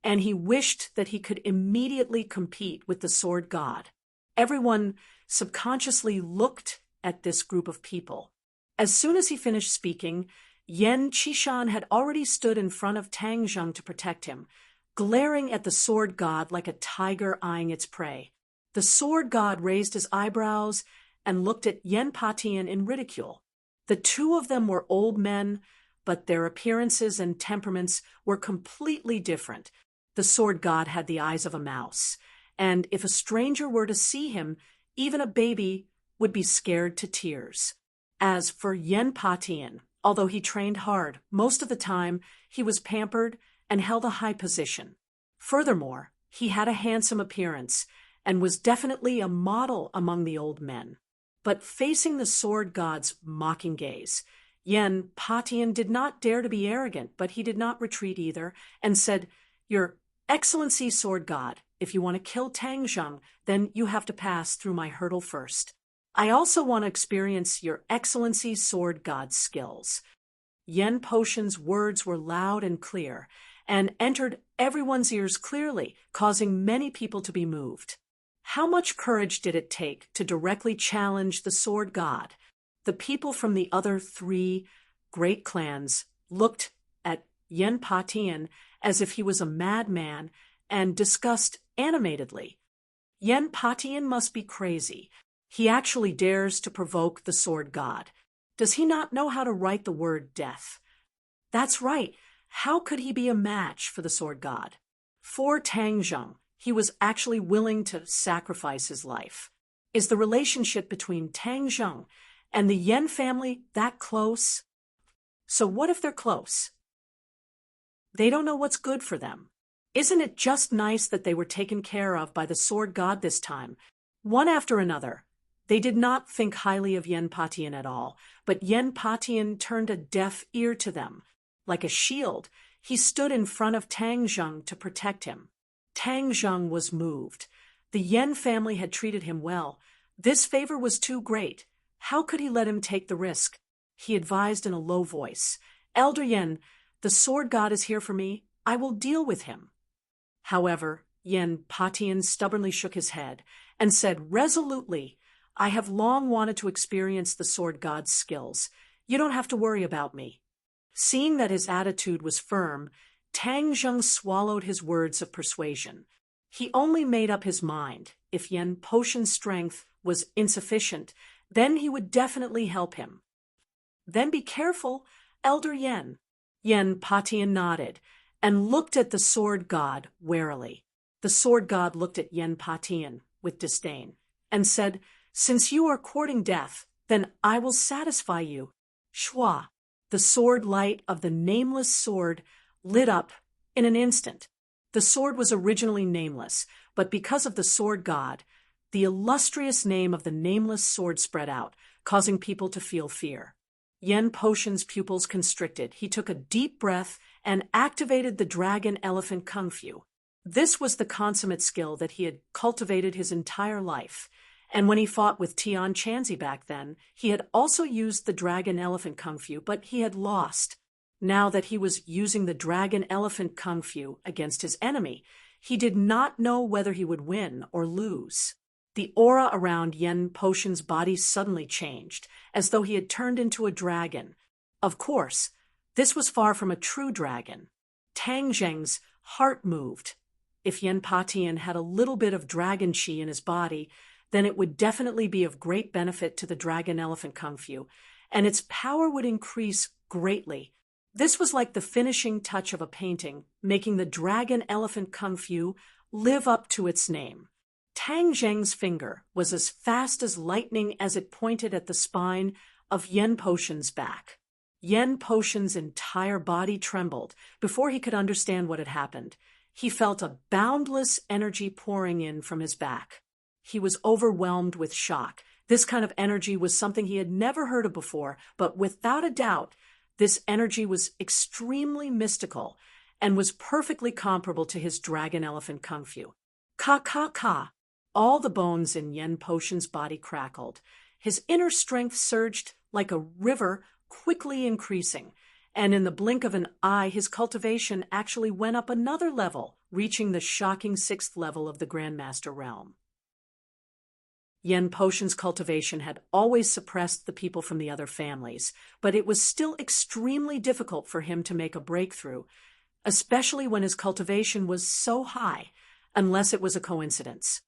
and he wished that he could immediately compete with the sword god. Everyone subconsciously looked at this group of people. As soon as he finished speaking, Yen Qishan had already stood in front of Tang Zheng to protect him, glaring at the sword god like a tiger eyeing its prey. The sword god raised his eyebrows and looked at Yen Patian in ridicule. The two of them were old men, but their appearances and temperaments were completely different. The sword god had the eyes of a mouse, and if a stranger were to see him, even a baby would be scared to tears. As for Yen Patian, although he trained hard, most of the time he was pampered and held a high position. Furthermore, he had a handsome appearance and was definitely a model among the old men. But facing the sword god's mocking gaze, Yen Patian did not dare to be arrogant, but he did not retreat either, and said, "Your Excellency, sword god, if you want to kill Tang Zheng, then you have to pass through my hurdle first. I also want to experience your Excellency, sword god's skills." Yen Potion's words were loud and clear, and entered everyone's ears clearly, causing many people to be moved. How much courage did it take to directly challenge the sword god? The people from the other three great clans looked at Yen Patian as if he was a madman and discussed animatedly. Yen Patian must be crazy. He actually dares to provoke the sword god. Does he not know how to write the word death? That's right. How could he be a match for the sword god? For Tang Zheng, he was actually willing to sacrifice his life. Is the relationship between Tang Zheng and the Yen family that close? So what if they're close? They don't know what's good for them. Isn't it just nice that they were taken care of by the sword god this time? One after another. They did not think highly of Yen Patian at all, but Yen Patian turned a deaf ear to them. Like a shield, he stood in front of Tang Zheng to protect him. Tang Zheng was moved. The Yen family had treated him well. This favor was too great. How could he let him take the risk? He advised in a low voice, "Elder Yen, the sword god is here for me. I will deal with him." However, Yen Patian stubbornly shook his head and said resolutely, "I have long wanted to experience the sword god's skills. You don't have to worry about me." Seeing that his attitude was firm, Tang Zheng swallowed his words of persuasion. He only made up his mind. If Yen Potion's strength was insufficient, then he would definitely help him. "Then be careful, Elder Yen." Yen Patian nodded and looked at the sword god warily. The sword god looked at Yen Patian with disdain and said, "Since you are courting death, then I will satisfy you." Shua, the sword light of the nameless sword, lit up in an instant. The sword was originally nameless, but because of the sword god, the illustrious name of the nameless sword spread out, causing people to feel fear. Yen Potion's pupils constricted. He took a deep breath and activated the dragon elephant kung fu. This was the consummate skill that he had cultivated his entire life, and when he fought with Tian Chanzi back then, he had also used the dragon elephant kung fu, but he had lost. Now that he was using the dragon elephant kung fu against his enemy, he did not know whether he would win or lose. The aura around Yen Potion's body suddenly changed, as though he had turned into a dragon. Of course, this was far from a true dragon. Tang Zheng's heart moved. If Yen Patian had a little bit of dragon qi in his body, then it would definitely be of great benefit to the dragon elephant kung fu, and its power would increase greatly. This was like the finishing touch of a painting, making the dragon elephant kung fu live up to its name. Tang Zheng's finger was as fast as lightning as it pointed at the spine of Yen Potion's back. Yen Potion's entire body trembled before he could understand what had happened. He felt a boundless energy pouring in from his back. He was overwhelmed with shock. This kind of energy was something he had never heard of before, but without a doubt, this energy was extremely mystical and was perfectly comparable to his dragon elephant kung fu. Ka ka ka! All the bones in Yen Potion's body crackled. His inner strength surged like a river, quickly increasing, and in the blink of an eye his cultivation actually went up another level, reaching the shocking 6th level of the Grandmaster realm. Yen Potion's cultivation had always suppressed the people from the other families, but it was still extremely difficult for him to make a breakthrough, especially when his cultivation was so high, unless it was a coincidence.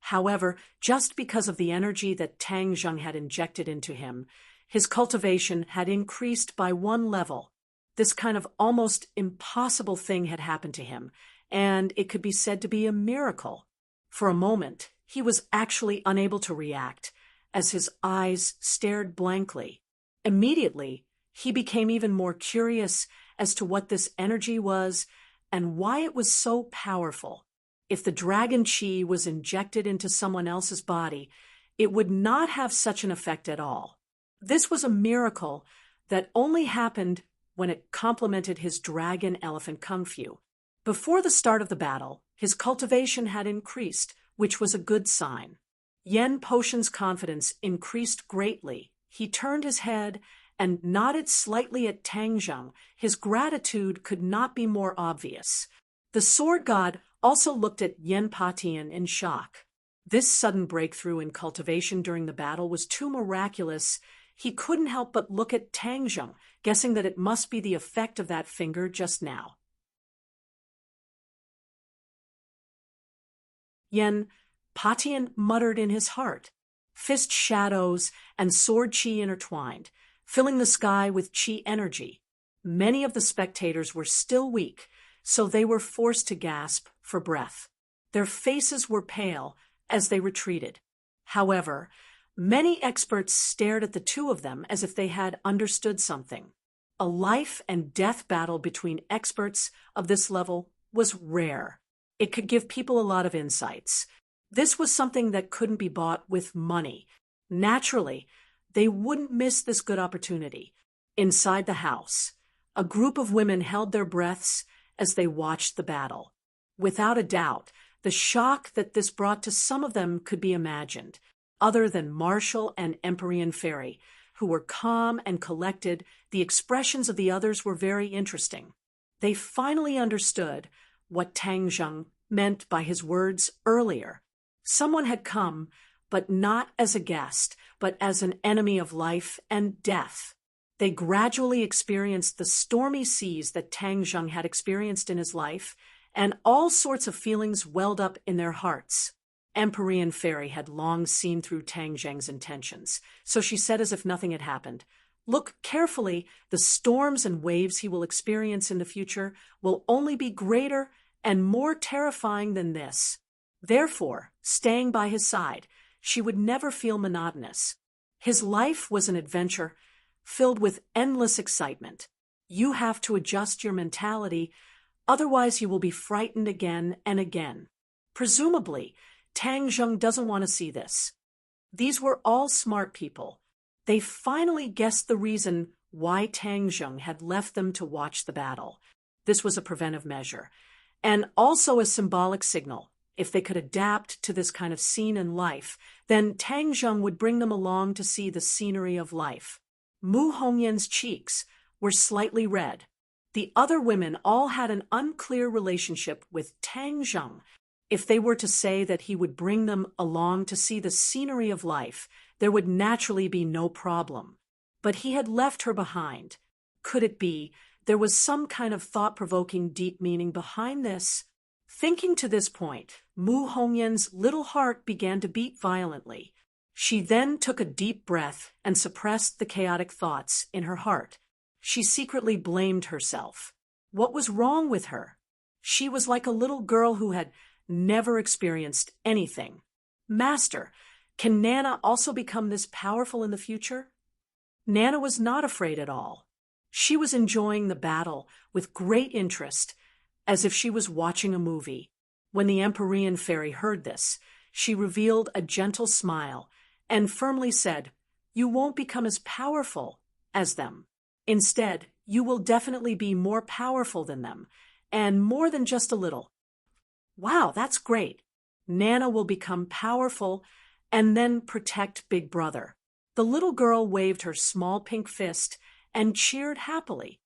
However, just because of the energy that Tang Zheng had injected into him, his cultivation had increased by 1 level. This kind of almost impossible thing had happened to him, and it could be said to be a miracle. For a moment, he was actually unable to react, as his eyes stared blankly. Immediately, he became even more curious as to what this energy was and why it was so powerful. If the dragon qi was injected into someone else's body, it would not have such an effect at all. This was a miracle that only happened when it complemented his dragon elephant kung fu. Before the start of the battle, his cultivation had increased, which was a good sign. Yen Potion's confidence increased greatly. He turned his head and nodded slightly at Tang Zheng. His gratitude could not be more obvious. The sword god also looked at Yen Patian in shock. This sudden breakthrough in cultivation during the battle was too miraculous. He couldn't help but look at Tang Zheng, guessing that it must be the effect of that finger just now. Yen Patian muttered in his heart. Fist shadows and sword qi intertwined, filling the sky with qi energy. Many of the spectators were still weak, so they were forced to gasp for breath. Their faces were pale as they retreated. However, many experts stared at the two of them as if they had understood something. A life and death battle between experts of this level was rare. It could give people a lot of insights. This was something that couldn't be bought with money. Naturally, they wouldn't miss this good opportunity. Inside the house, a group of women held their breaths as they watched the battle. Without a doubt, the shock that this brought to some of them could be imagined. Other than Marshall and Empyrean Fairy, who were calm and collected, the expressions of the others were very interesting. They finally understood what Tang Zheng meant by his words earlier. Someone had come, but not as a guest, but as an enemy of life and death. They gradually experienced the stormy seas that Tang Zheng had experienced in his life, and all sorts of feelings welled up in their hearts. Empyrean Fairy had long seen through Tang Zheng's intentions, so she said as if nothing had happened, "Look carefully, the storms and waves he will experience in the future will only be greater and more terrifying than this. Therefore, staying by his side, she would never feel monotonous. His life was an adventure filled with endless excitement. You have to adjust your mentality, otherwise you will be frightened again and again." Presumably, Tang Zheng doesn't want to see this. These were all smart people. They finally guessed the reason why Tang Zheng had left them to watch the battle. This was a preventive measure, and also a symbolic signal. If they could adapt to this kind of scene in life, then Tang Zheng would bring them along to see the scenery of life. Mu Hongyan's cheeks were slightly red. The other women all had an unclear relationship with Tang Zheng. If they were to say that he would bring them along to see the scenery of life, there would naturally be no problem. But he had left her behind. Could it be there was some kind of thought-provoking deep meaning behind this? Thinking to this point, Mu Hongyan's little heart began to beat violently. She then took a deep breath and suppressed the chaotic thoughts in her heart. She secretly blamed herself. What was wrong with her? She was like a little girl who had never experienced anything. Master, can Nana also become this powerful in the future? Nana was not afraid at all. She was enjoying the battle with great interest, as if she was watching a movie. When the Empyrean fairy heard this, she revealed a gentle smile and firmly said, "You won't become as powerful as them. Instead, you will definitely be more powerful than them, and more than just a little." Wow, that's great. Nana will become powerful and then protect Big Brother. The little girl waved her small pink fist and cheered happily.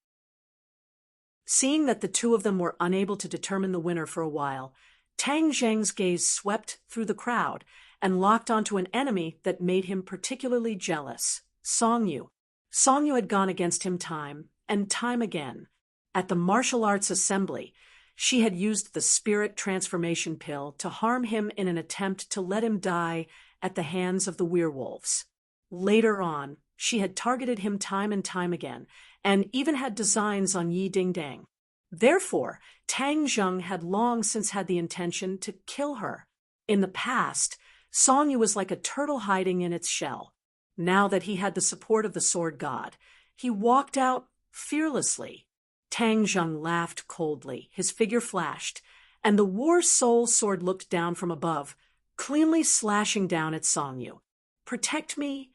Seeing that the two of them were unable to determine the winner for a while, Tang Zheng's gaze swept through the crowd and locked onto an enemy that made him particularly jealous, Song Yu. Song Yu had gone against him time and time again. At the martial arts assembly, she had used the spirit transformation pill to harm him in an attempt to let him die at the hands of the werewolves. Later on, she had targeted him time and time again, and even had designs on Yi Dingdang. Therefore, Tang Zheng had long since had the intention to kill her. In the past, Song Yu was like a turtle hiding in its shell. Now that he had the support of the sword god, he walked out fearlessly. Tang Zheng laughed coldly, his figure flashed, and the War Soul sword looked down from above, cleanly slashing down at Song Yu. "Protect me?"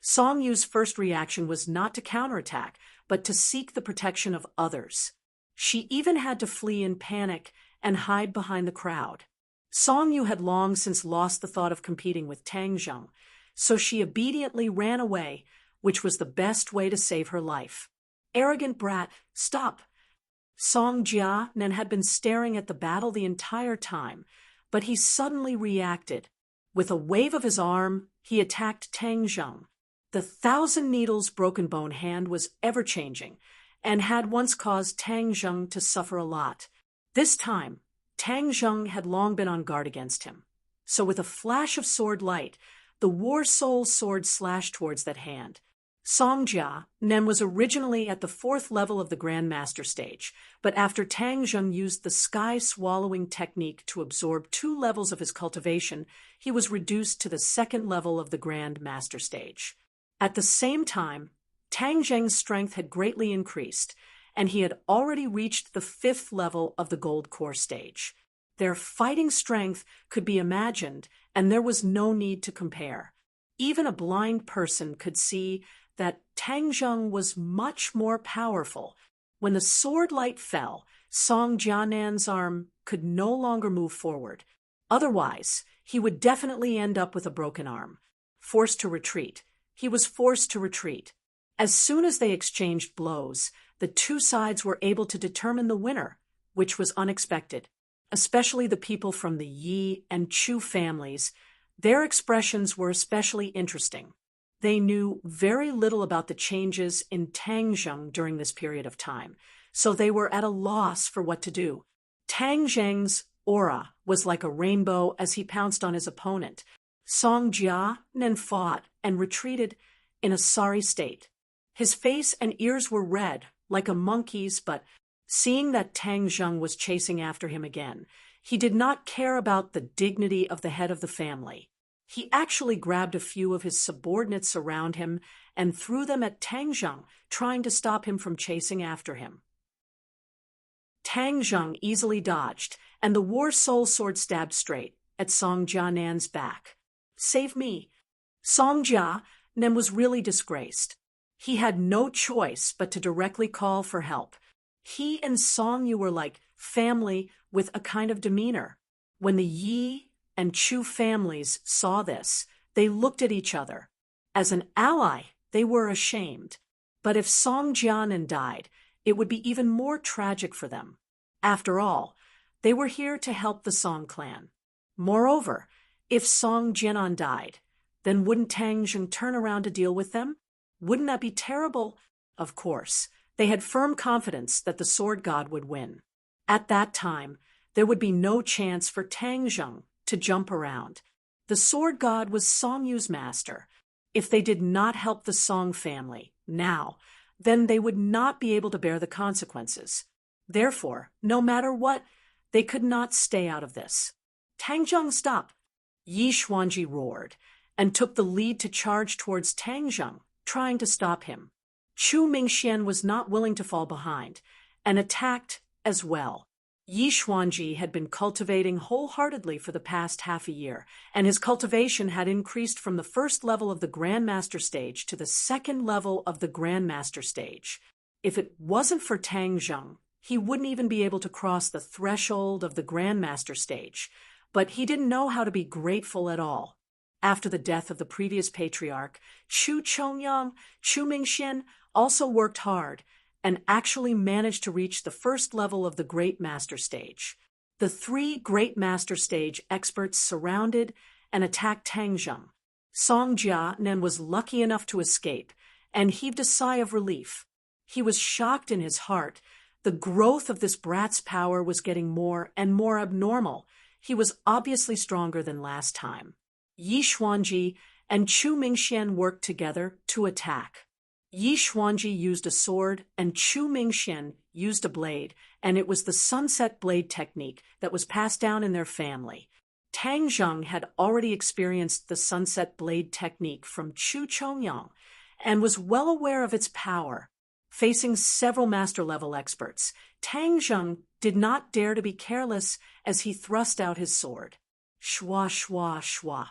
Song Yu's first reaction was not to counterattack, but to seek the protection of others. She even had to flee in panic and hide behind the crowd. Song Yu had long since lost the thought of competing with Tang Zheng, so she obediently ran away, which was the best way to save her life. "Arrogant brat, stop!" Song Jianen had been staring at the battle the entire time, but he suddenly reacted. With a wave of his arm, he attacked Tang Zheng. The 1,000 needles broken bone hand was ever-changing, and had once caused Tang Zheng to suffer a lot. This time, Tang Zheng had long been on guard against him. So with a flash of sword light, the War Soul sword slashed towards that hand. Song Jianen was originally at the 4th level of the Grand Master stage, but after Tang Zheng used the sky-swallowing technique to absorb 2 levels of his cultivation, he was reduced to the 2nd level of the Grand Master stage. At the same time, Tang Zheng's strength had greatly increased, and he had already reached the 5th level of the Gold Core stage. Their fighting strength could be imagined, and there was no need to compare. Even a blind person could see that Tang Zheng was much more powerful. When the sword light fell, Song Jianan's arm could no longer move forward. Otherwise, he would definitely end up with a broken arm. Forced to retreat. He was forced to retreat. As soon as they exchanged blows, the two sides were able to determine the winner, which was unexpected. Especially the people from the Yi and Chu families, their expressions were especially interesting. They knew very little about the changes in Tang Zheng during this period of time, so they were at a loss for what to do. Tang Zheng's aura was like a rainbow as he pounced on his opponent. Song Jianen fought and retreated in a sorry state. His face and ears were red, like a monkey's, but seeing that Tang Zheng was chasing after him again, he did not care about the dignity of the head of the family. He actually grabbed a few of his subordinates around him and threw them at Tang Zheng, trying to stop him from chasing after him. Tang Zheng easily dodged, and the War Soul sword stabbed straight at Song Jianan's back. "Save me!" Song Jianen was really disgraced. He had no choice but to directly call for help. He and Song Yu were like family with a kind of demeanor. When the Yi and Chu families saw this, they looked at each other. As an ally, they were ashamed. But if Song Jianan died, it would be even more tragic for them. After all, they were here to help the Song clan. Moreover, if Song Jianan died, then wouldn't Tang Zheng turn around to deal with them? Wouldn't that be terrible? Of course, they had firm confidence that the sword god would win. At that time, there would be no chance for Tang Zheng to jump around. The sword god was Song Yu's master. If they did not help the Song family now, then they would not be able to bear the consequences. Therefore, no matter what, they could not stay out of this. Tang Zheng, stop! Yi Xuanji roared and took the lead to charge towards Tang Zheng, trying to stop him. Chu Mingxian was not willing to fall behind and attacked as well. Yi Xuanji had been cultivating wholeheartedly for the past half a year, and his cultivation had increased from the first level of the Grandmaster stage to the second level of the Grandmaster stage. If it wasn't for Tang Zheng, he wouldn't even be able to cross the threshold of the Grandmaster stage, but he didn't know how to be grateful at all. After the death of the previous patriarch, Chu Chongyang, Chu Mingxian also worked hard and actually managed to reach the first level of the Great Master stage. The three Great Master stage experts surrounded and attacked Tang Zheng. Song Jianan was lucky enough to escape and heaved a sigh of relief. He was shocked in his heart. The growth of this brat's power was getting more and more abnormal. He was obviously stronger than last time. Yi Xuanji and Chu Mingxian worked together to attack. Yi Xuanji used a sword and Chu Mingxian used a blade, and it was the sunset blade technique that was passed down in their family. Tang Zheng had already experienced the sunset blade technique from Chu Chongyang and was well aware of its power. Facing several master-level experts, Tang Zheng did not dare to be careless as he thrust out his sword. Shwa, shwa, shwa.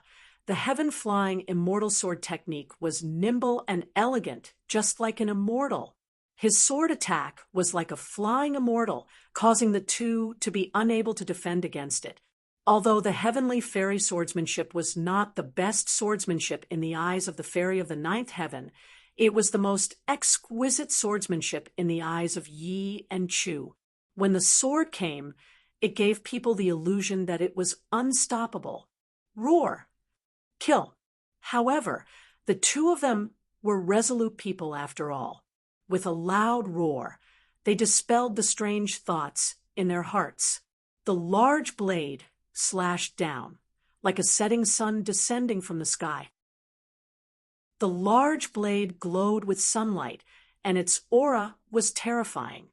The heaven-flying immortal sword technique was nimble and elegant, just like an immortal. His sword attack was like a flying immortal, causing the two to be unable to defend against it. Although the heavenly fairy swordsmanship was not the best swordsmanship in the eyes of the fairy of the ninth heaven, it was the most exquisite swordsmanship in the eyes of Yi and Chu. When the sword came, it gave people the illusion that it was unstoppable. Roar! Kill! However, the two of them were resolute people after all. With a loud roar, they dispelled the strange thoughts in their hearts. The large blade slashed down, like a setting sun descending from the sky. The large blade glowed with sunlight, and its aura was terrifying.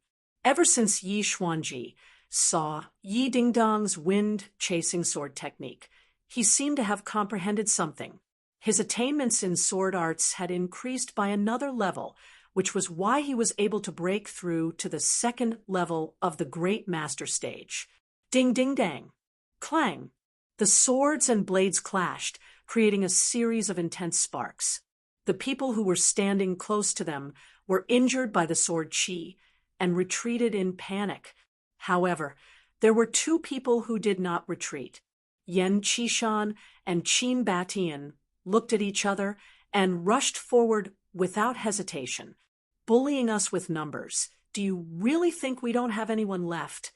Ever since Yi Xuanji saw Yi Dingdong's wind-chasing sword technique, he seemed to have comprehended something. His attainments in sword arts had increased by another level, which was why he was able to break through to the second level of the Great Master stage. Ding ding dang! Clang! The swords and blades clashed, creating a series of intense sparks. The people who were standing close to them were injured by the sword chi and retreated in panic. However, there were two people who did not retreat. Yan Qishan and Qin Batian looked at each other and rushed forward without hesitation. Bullying us with numbers. Do you really think we don't have anyone left?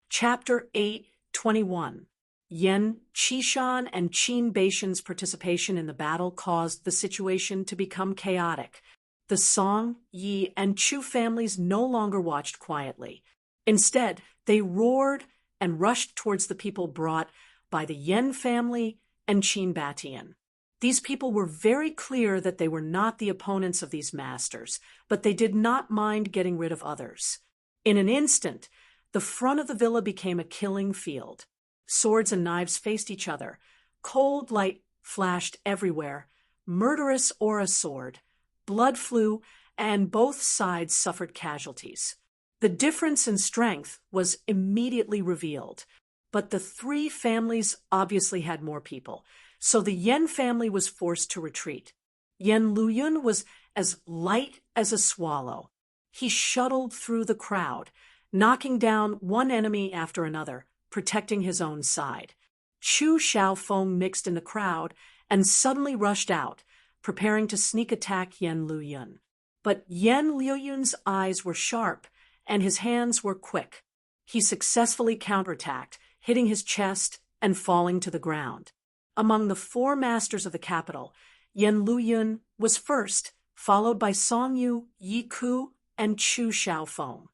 Chapter 8:21. Yan Qishan and Qin Batian's participation in the battle caused the situation to become chaotic. The Song, Yi, and Chu families no longer watched quietly. Instead, they roared and rushed towards the people brought by the Yan family and Qin Batian. These people were very clear that they were not the opponents of these masters, but they did not mind getting rid of others. In an instant, the front of the villa became a killing field. Swords and knives faced each other. Cold light flashed everywhere. Murderous aura soared. Blood flew, and both sides suffered casualties. The difference in strength was immediately revealed, but the three families obviously had more people, so the Yen family was forced to retreat. Yen Luyun was as light as a swallow. He shuttled through the crowd, knocking down one enemy after another, protecting his own side. Chu Xiaofeng mixed in the crowd and suddenly rushed out, preparing to sneak attack Yen Luyun. But Yen Luyun's eyes were sharp, and his hands were quick. He successfully counterattacked, hitting his chest and falling to the ground. Among the four masters of the capital, Yen Luyun was first, followed by Song Yu, Yi Ku, and Chu Xiaofeng.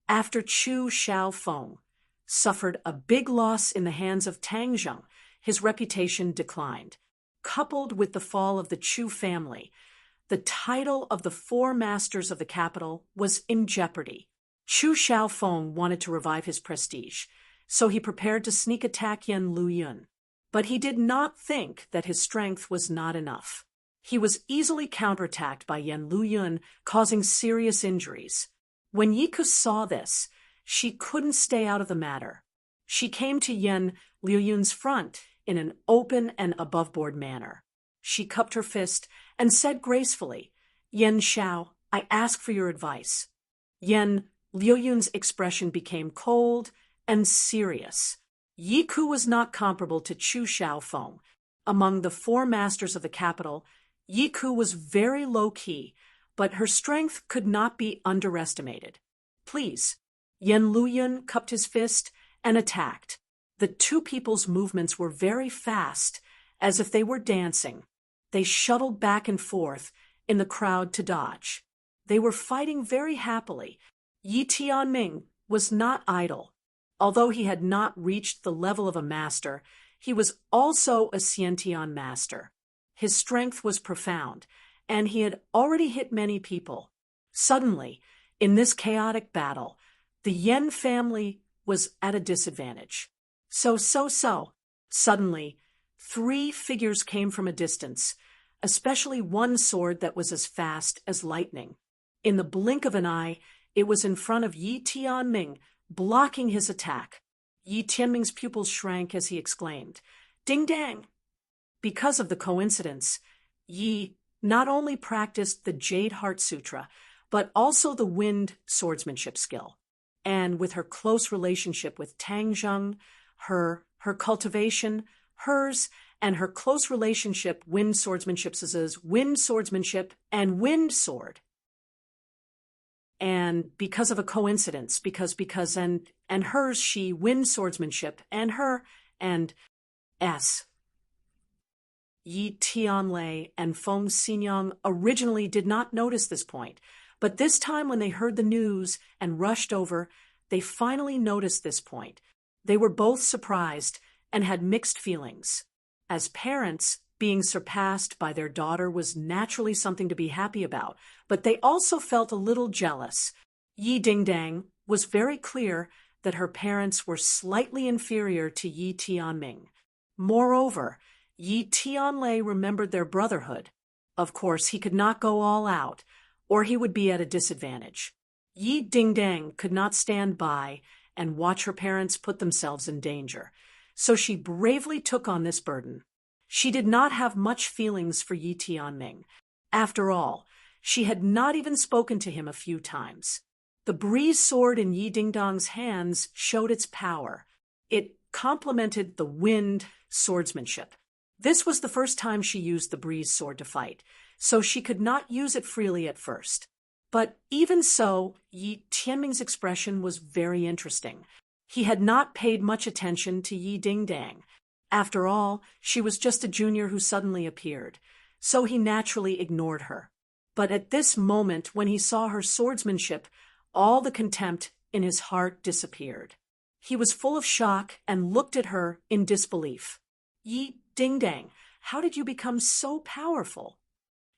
After Chu Xiaofeng suffered a big loss in the hands of Tang Zheng, his reputation declined. Coupled with the fall of the Chu family, the title of the four masters of the capital was in jeopardy. Chu Xiaofeng wanted to revive his prestige, so he prepared to sneak attack Yen Luyun. But he did not think that his strength was not enough. He was easily counterattacked by Yen Luyun, causing serious injuries. When Yiku saw this, she couldn't stay out of the matter. She came to Yen Luyun's front in an open and above-board manner. She cupped her fist and said gracefully, "Yen Xiao, I ask for your advice." Yen Luyun's expression became cold and serious. Yiku was not comparable to Chu Xiaofeng. Among the four masters of the capital, Yiku was very low-key, but her strength could not be underestimated. "Please." Yen Luyun cupped his fist and attacked. The two people's movements were very fast, as if they were dancing. They shuttled back and forth in the crowd to dodge. They were fighting very happily. Yi Tianming was not idle. Although he had not reached the level of a master, he was also a Xiantian master. His strength was profound, and he had already hit many people. Suddenly, in this chaotic battle, the Yen family was at a disadvantage. Suddenly, three figures came from a distance, especially one sword that was as fast as lightning. In the blink of an eye, it was in front of Yi Tianming, blocking his attack. Yi Tianming's pupils shrank as he exclaimed, "Ding dang!" Because of the coincidence, Yi not only practiced the Jade Heart Sutra, but also the wind swordsmanship skill. And with her close relationship with Tang Zheng, her cultivation, hers, and her close relationship wind swordsmanship is wind swordsmanship and wind sword. And because of a coincidence, and hers, she wind swordsmanship, and her, and S. Yi Tianlei and Feng Xinyang originally did not notice this point, but this time when they heard the news and rushed over, they finally noticed this point. They were both surprised and had mixed feelings. As parents, being surpassed by their daughter was naturally something to be happy about, but they also felt a little jealous. Yi Dingdang was very clear that her parents were slightly inferior to Yi Tianming. Moreover, Yi Tianlei remembered their brotherhood. Of course, he could not go all out, or he would be at a disadvantage. Yi Dingdang could not stand by and watch her parents put themselves in danger, so she bravely took on this burden. She did not have much feelings for Yi Tianming. After all, she had not even spoken to him a few times. The breeze sword in Yi Dingdang's hands showed its power. It complemented the wind swordsmanship. This was the first time she used the breeze sword to fight, so she could not use it freely at first. But even so, Yi Tianming's expression was very interesting. He had not paid much attention to Yi Dingdang. After all, she was just a junior who suddenly appeared, so he naturally ignored her. But at this moment, when he saw her swordsmanship, all the contempt in his heart disappeared. He was full of shock and looked at her in disbelief. "Yi Dingdang, how did you become so powerful?"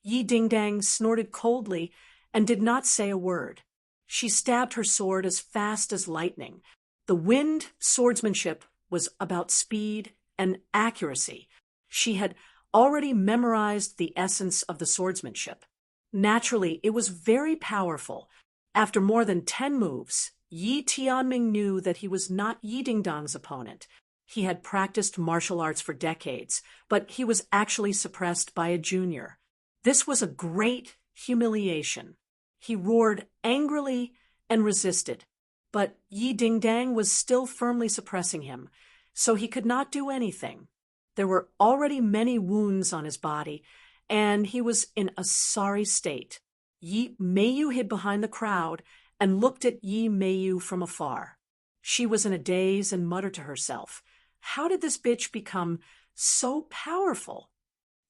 Yi Dingdang snorted coldly and did not say a word. She stabbed her sword as fast as lightning. The wind swordsmanship was about speed and accuracy. She had already memorized the essence of the swordsmanship. Naturally, it was very powerful. After more than 10 moves, Yi Tianming knew that he was not Yi Dingdang's opponent. He had practiced martial arts for decades, but he was actually suppressed by a junior. This was a great humiliation. He roared angrily and resisted, but Yi Dingdang was still firmly suppressing him, so he could not do anything. There were already many wounds on his body, and he was in a sorry state. Yi Meiyu hid behind the crowd and looked at Yi Meiyu from afar. She was in a daze and muttered to herself, "How did this bitch become so powerful?"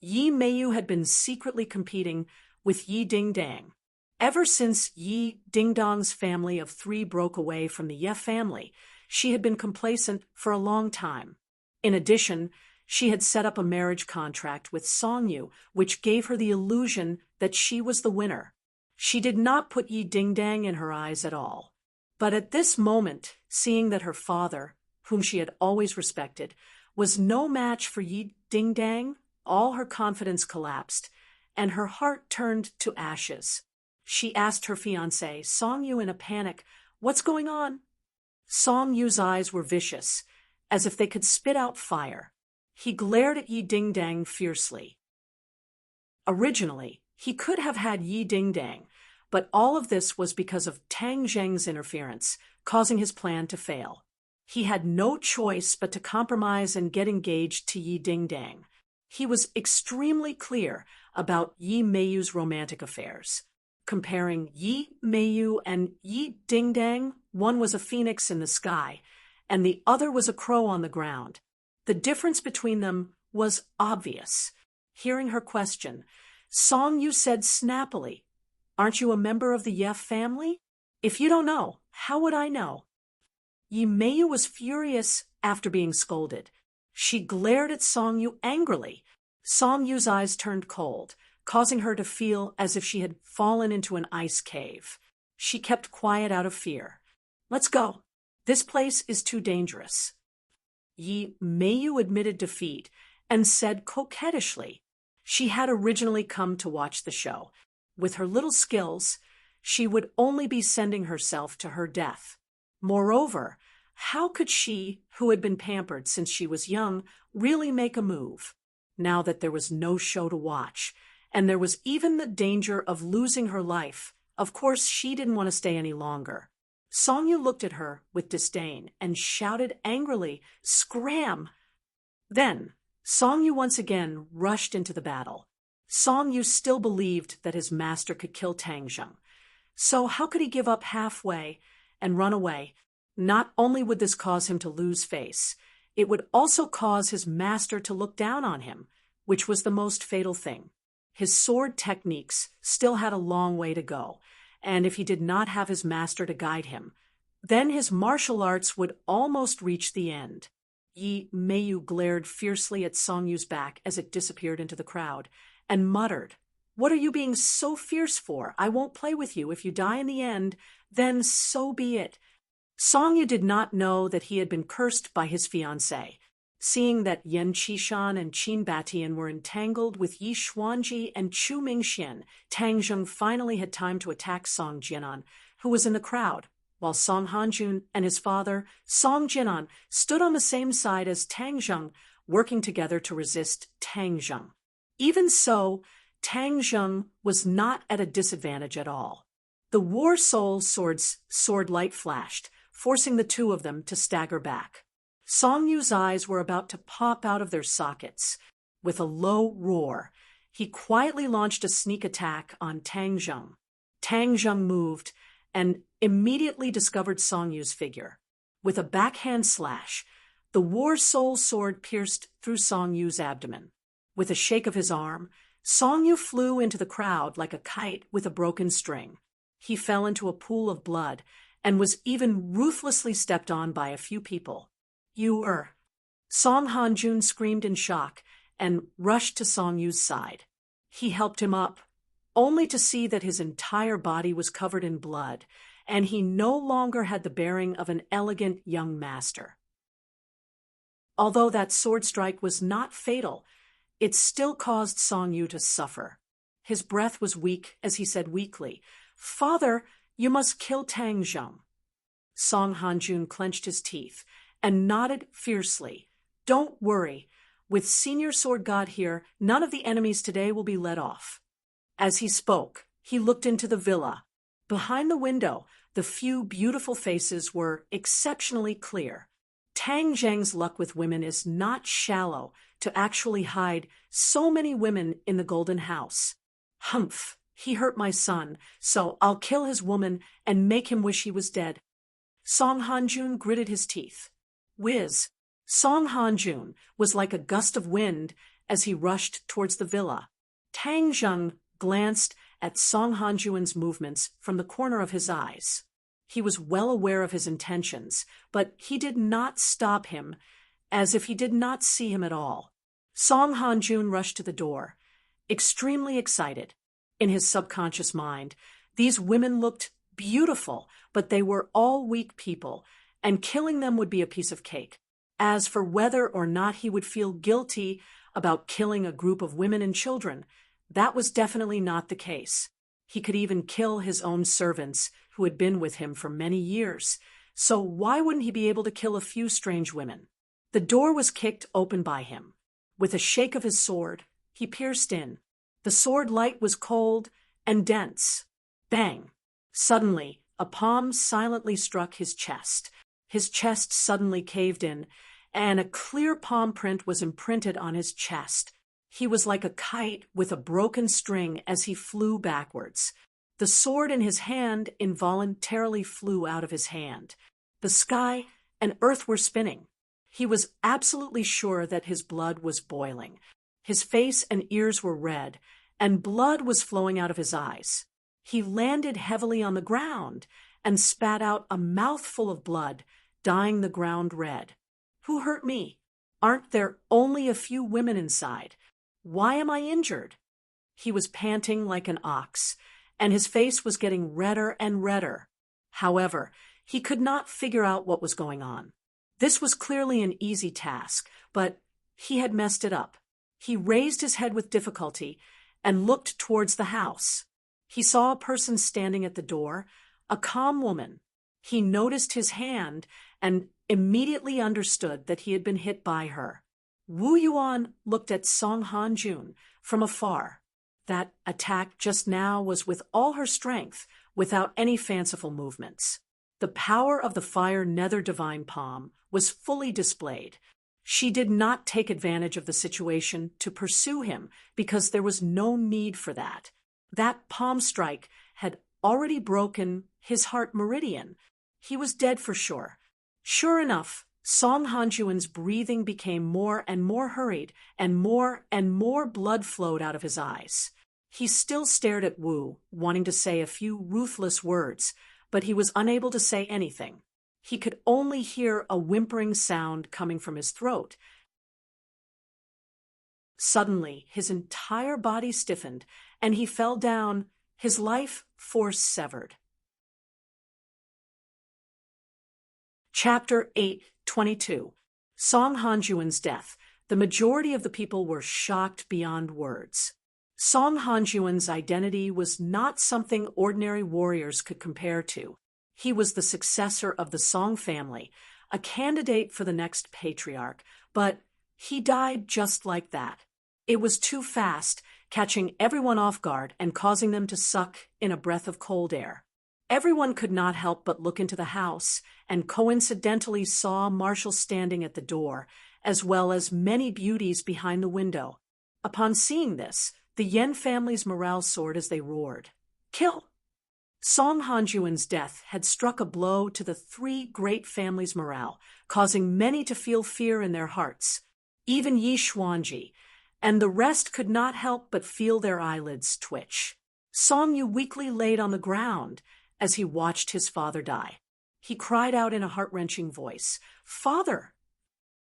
Yi Meiyu had been secretly competing with Yi Dingdang. Ever since Yi Dingdong's family of 3 broke away from the Ye family, she had been complacent for a long time. In addition, she had set up a marriage contract with Songyu, which gave her the illusion that she was the winner. She did not put Yi Dingdang in her eyes at all. But at this moment, seeing that her father, whom she had always respected, was no match for Yi Dingdang, all her confidence collapsed, and her heart turned to ashes. She asked her fiancé, Songyu, in a panic, "What's going on?" Songyu's eyes were vicious, as if they could spit out fire. He glared at Yi Dingdang fiercely. Originally, he could have had Yi Dingdang, but all of this was because of Tang Zheng's interference, causing his plan to fail. He had no choice but to compromise and get engaged to Yi Dingdang. He was extremely clear about Yi Meiyu's romantic affairs. Comparing Yi Meiyu and Yi Dingdang, one was a phoenix in the sky, and the other was a crow on the ground. The difference between them was obvious. Hearing her question, Songyu said snappily, "Aren't you a member of the Ye family? If you don't know, how would I know?" Yi Meiyu was furious after being scolded. She glared at Songyu angrily. Songyu's eyes turned cold, causing her to feel as if she had fallen into an ice cave. She kept quiet out of fear. "Let's go. This place is too dangerous." Yi Meiyu admitted defeat and said coquettishly she had originally come to watch the show. With her little skills, she would only be sending herself to her death. Moreover, how could she, who had been pampered since she was young, really make a move, now that there was no show to watch, and there was even the danger of losing her life? Of course, she didn't want to stay any longer. Songyu looked at her with disdain and shouted angrily, "Scram!" Then, Songyu once again rushed into the battle. Songyu still believed that his master could kill Tang Zheng. So how could he give up halfway and run away? Not only would this cause him to lose face, it would also cause his master to look down on him, which was the most fatal thing. His sword techniques still had a long way to go, and if he did not have his master to guide him, then his martial arts would almost reach the end. Yi Meiyu glared fiercely at Songyu's back as it disappeared into the crowd, and muttered, "What are you being so fierce for? I won't play with you. If you die in the end, then so be it." Songyu did not know that he had been cursed by his fiancée. Seeing that Yan Qishan and Qin Batian were entangled with Yi Xuanji and Chu Mingxian, Tang Zheng finally had time to attack Song Jianan, who was in the crowd, while Song Hanjun and his father, Song Jianan, stood on the same side as Tang Zheng, working together to resist Tang Zheng. Even so, Tang Zheng was not at a disadvantage at all. The War Soul Sword's sword light flashed, forcing the two of them to stagger back. Songyu's eyes were about to pop out of their sockets. With a low roar, he quietly launched a sneak attack on Tang Zheng. Tang Zheng moved and immediately discovered Songyu's figure. With a backhand slash, the War Soul Sword pierced through Songyu's abdomen. With a shake of his arm, Songyu flew into the crowd like a kite with a broken string. He fell into a pool of blood and was even ruthlessly stepped on by a few people. Song Hanjun screamed in shock and rushed to Songyu's side. He helped him up, only to see that his entire body was covered in blood, and he no longer had the bearing of an elegant young master. Although that sword strike was not fatal, it still caused Songyu to suffer. His breath was weak as he said weakly, "Father, you must kill Tang Zheng." Song Hanjun clenched his teeth and nodded fiercely. "Don't worry. With Senior Sword God here, none of the enemies today will be let off." As he spoke, he looked into the villa. Behind the window, the few beautiful faces were exceptionally clear. Tang Zheng's luck with women is not shallow to actually hide so many women in the Golden House. Humph, he hurt my son, so I'll kill his woman and make him wish he was dead. Song Hanjun gritted his teeth. Whiz! Song Hanjun was like a gust of wind as he rushed towards the villa. Tang Zheng glanced at Song Hanjun's movements from the corner of his eyes. He was well aware of his intentions, but he did not stop him, as if he did not see him at all. Song Hanjun rushed to the door, extremely excited. In his subconscious mind, these women looked beautiful, but they were all weak people, and killing them would be a piece of cake. As for whether or not he would feel guilty about killing a group of women and children, that was definitely not the case. He could even kill his own servants who had been with him for many years, so why wouldn't he be able to kill a few strange women? The door was kicked open by him. With a shake of his sword, he pierced in. The sword light was cold and dense. Bang! Suddenly, a palm silently struck his chest. His chest suddenly caved in, and a clear palm print was imprinted on his chest. He was like a kite with a broken string as he flew backwards. The sword in his hand involuntarily flew out of his hand. The sky and earth were spinning. He was absolutely sure that his blood was boiling. His face and ears were red, and blood was flowing out of his eyes. He landed heavily on the ground and spat out a mouthful of blood, dyeing the ground red. Who hurt me? Aren't there only a few women inside? Why am I injured? He was panting like an ox, and his face was getting redder and redder. However, he could not figure out what was going on. This was clearly an easy task, but he had messed it up. He raised his head with difficulty and looked towards the house. He saw a person standing at the door, a calm woman. He noticed his hand and immediately understood that he had been hit by her. Wu Yuan looked at Song Hanjun from afar. That attack just now was with all her strength, without any fanciful movements. The power of the fire nether divine palm was fully displayed. She did not take advantage of the situation to pursue him because there was no need for that. That palm strike had already broken his heart meridian. He was dead for sure. Sure enough, Song Hanjuan's breathing became more and more hurried, and more blood flowed out of his eyes. He still stared at Wu, wanting to say a few ruthless words, but he was unable to say anything. He could only hear a whimpering sound coming from his throat. Suddenly, his entire body stiffened, and he fell down, his life force severed. Chapter 8:22. Song Hanjuan's death. The majority of the people were shocked beyond words. Song Hanjuan's identity was not something ordinary warriors could compare to. He was the successor of the Song family, a candidate for the next patriarch, but he died just like that. It was too fast, catching everyone off guard and causing them to suck in a breath of cold air. Everyone could not help but look into the house and coincidentally saw Marshall standing at the door, as well as many beauties behind the window. Upon seeing this, the Yen family's morale soared as they roared. Kill! Song Hanjuan's death had struck a blow to the three great families' morale, causing many to feel fear in their hearts. Even Yi Xuanji, and the rest could not help but feel their eyelids twitch. Song Yu weakly laid on the ground as he watched his father die. He cried out in a heart-wrenching voice, "Father!"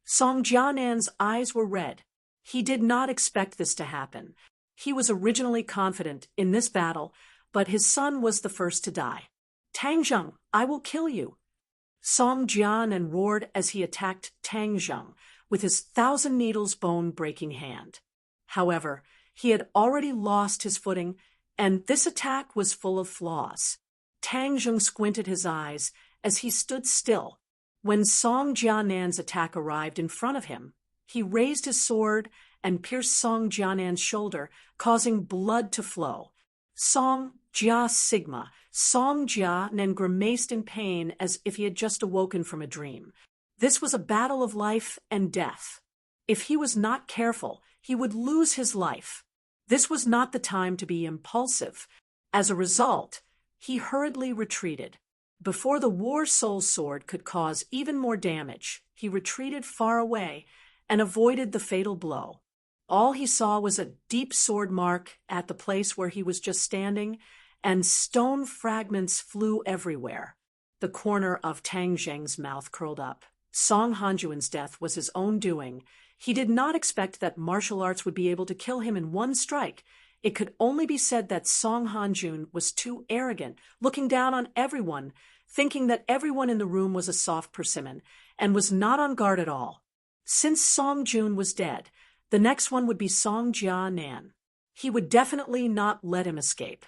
Song Jianan's eyes were red. He did not expect this to happen. He was originally confident in this battle, but his son was the first to die. Tang Zheng, I will kill you. Song Jianan roared as he attacked Tang Zheng with his 1,000 needles bone-breaking hand. However, he had already lost his footing, and this attack was full of flaws. Tang Zheng squinted his eyes as he stood still. When Song Jianan's attack arrived in front of him, he raised his sword and pierced Song Jianan's shoulder, causing blood to flow. Song Jia Sigma. Song Jia Nen grimaced in pain as if he had just awoken from a dream. This was a battle of life and death. If he was not careful, he would lose his life. This was not the time to be impulsive. As a result, he hurriedly retreated. Before the War Soul Sword could cause even more damage, he retreated far away and avoided the fatal blow. All he saw was a deep sword mark at the place where he was just standing, and stone fragments flew everywhere. The corner of Tang Zheng's mouth curled up. Song Hanjuan's death was his own doing. He did not expect that martial arts would be able to kill him in one strike. It could only be said that Song Hanjun was too arrogant, looking down on everyone, thinking that everyone in the room was a soft persimmon, and was not on guard at all. Since Song Jun was dead, the next one would be Song Jia Nan. He would definitely not let him escape.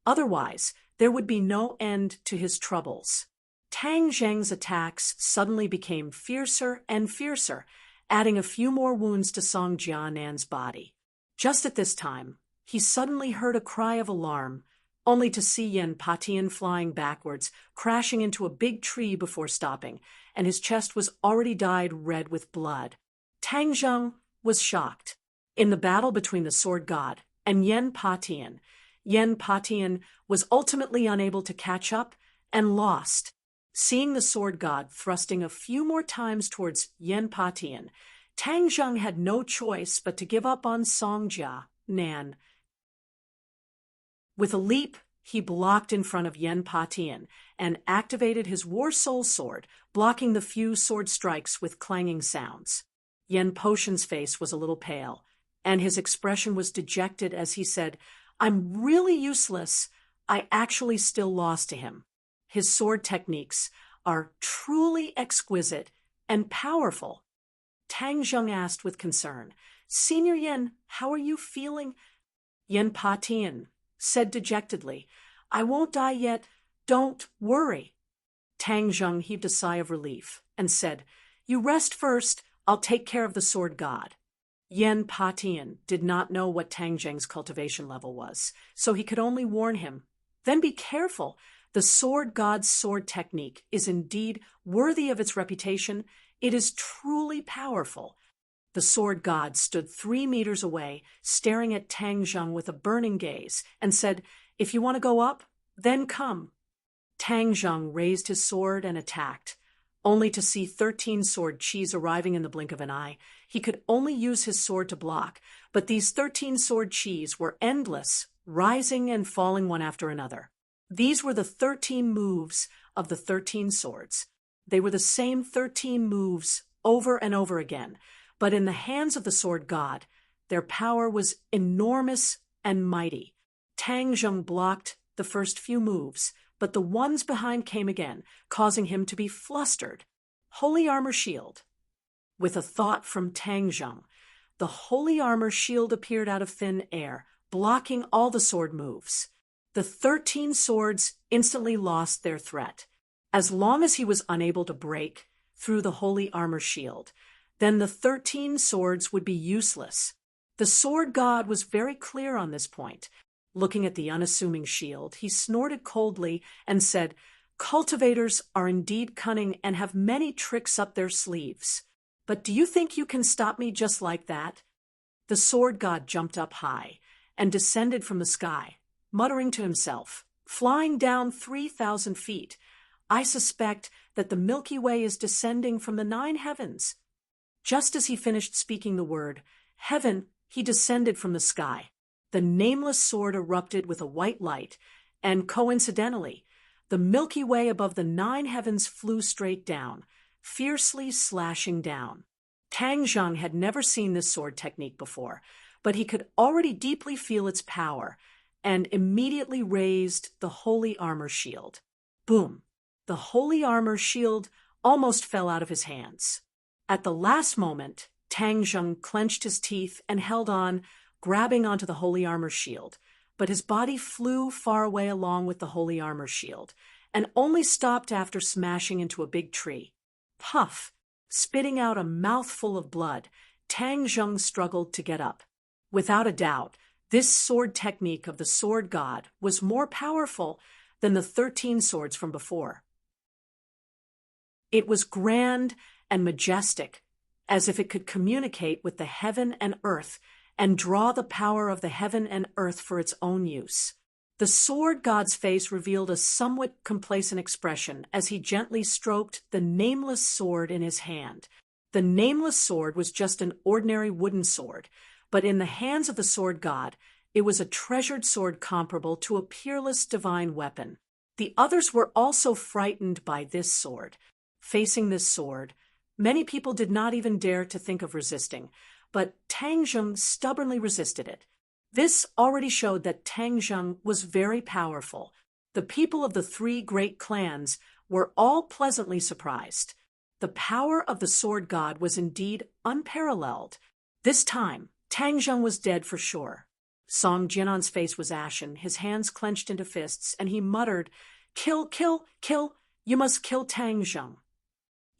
Otherwise, there would be no end to his troubles. Tang Zheng's attacks suddenly became fiercer and fiercer, adding a few more wounds to Song Jia Nan's body. Just at this time, he suddenly heard a cry of alarm, only to see Yan Patian flying backwards, crashing into a big tree before stopping, and his chest was already dyed red with blood. Tang Zheng was shocked. In the battle between the Sword God and Yan Patian was ultimately unable to catch up and lost. Seeing the Sword God thrusting a few more times towards Yan Patian, Tang Zheng had no choice but to give up on Song Jia Nan. With a leap, he blocked in front of Yan Patian and activated his War Soul Sword, blocking the few sword strikes with clanging sounds. Yan Potion's face was a little pale, and his expression was dejected as he said, "I'm really useless. I actually still lost to him. His sword techniques are truly exquisite and powerful." Tang Zheng asked with concern, "Senior Yan, how are you feeling?" Yan Patian said dejectedly, "I won't die yet. Don't worry." Tang Zheng heaved a sigh of relief and said, "You rest first. I'll take care of the Sword God." Yan Patian did not know what Tang Zheng's cultivation level was, so he could only warn him, "Then be careful. The Sword God's sword technique is indeed worthy of its reputation. It is truly powerful." The Sword God stood 3 meters away, staring at Tang Zheng with a burning gaze, and said, "If you want to go up, then come." Tang Zheng raised his sword and attacked, only to see 13 sword chis arriving in the blink of an eye. He could only use his sword to block, but these 13 sword chis were endless, rising and falling one after another. These were the 13 moves of the 13 swords. They were the same 13 moves over and over again, but in the hands of the Sword God, their power was enormous and mighty. Tang Zheng blocked the first few moves, but the ones behind came again, causing him to be flustered. Holy Armor Shield. With a thought from Tang Zheng, the Holy Armor Shield appeared out of thin air, blocking all the sword moves. The 13 swords instantly lost their threat. As long as he was unable to break through the Holy Armor Shield, then the 13 swords would be useless. The Sword God was very clear on this point. Looking at the unassuming shield, he snorted coldly and said, "Cultivators are indeed cunning and have many tricks up their sleeves. But do you think you can stop me just like that?" The Sword God jumped up high and descended from the sky, muttering to himself, "Flying down 3,000 feet. I suspect that the Milky Way is descending from the 9 heavens." Just as he finished speaking the word heaven, he descended from the sky. The nameless sword erupted with a white light, and coincidentally, the Milky Way above the 9 heavens flew straight down, fiercely slashing down. Tang Zheng had never seen this sword technique before, but he could already deeply feel its power, and immediately raised the Holy Armor Shield. Boom! The Holy Armor Shield almost fell out of his hands. At the last moment, Tang Zheng clenched his teeth and held on, grabbing onto the Holy Armor Shield, but his body flew far away along with the Holy Armor Shield, and only stopped after smashing into a big tree. Puff! Spitting out a mouthful of blood, Tang Zheng struggled to get up. Without a doubt, This sword technique of the sword god was more powerful than the 13 swords from before. It was grand and majestic, as if it could communicate with the heaven and earth and draw the power of the heaven and earth for its own use. The sword god's face revealed a somewhat complacent expression as he gently stroked the nameless sword in his hand. The nameless sword was just an ordinary wooden sword, but in the hands of the sword god, it was a treasured sword comparable to a peerless divine weapon. The others were also frightened by this sword. Facing this sword, many people did not even dare to think of resisting, but Tang Zheng stubbornly resisted it. This already showed that Tang Zheng was very powerful. The people of the 3 great clans were all pleasantly surprised. The power of the sword god was indeed unparalleled. This time, Tang Zheng was dead for sure. Song Jianan's face was ashen, his hands clenched into fists, and he muttered, "Kill, kill, kill! You must kill Tang Zheng."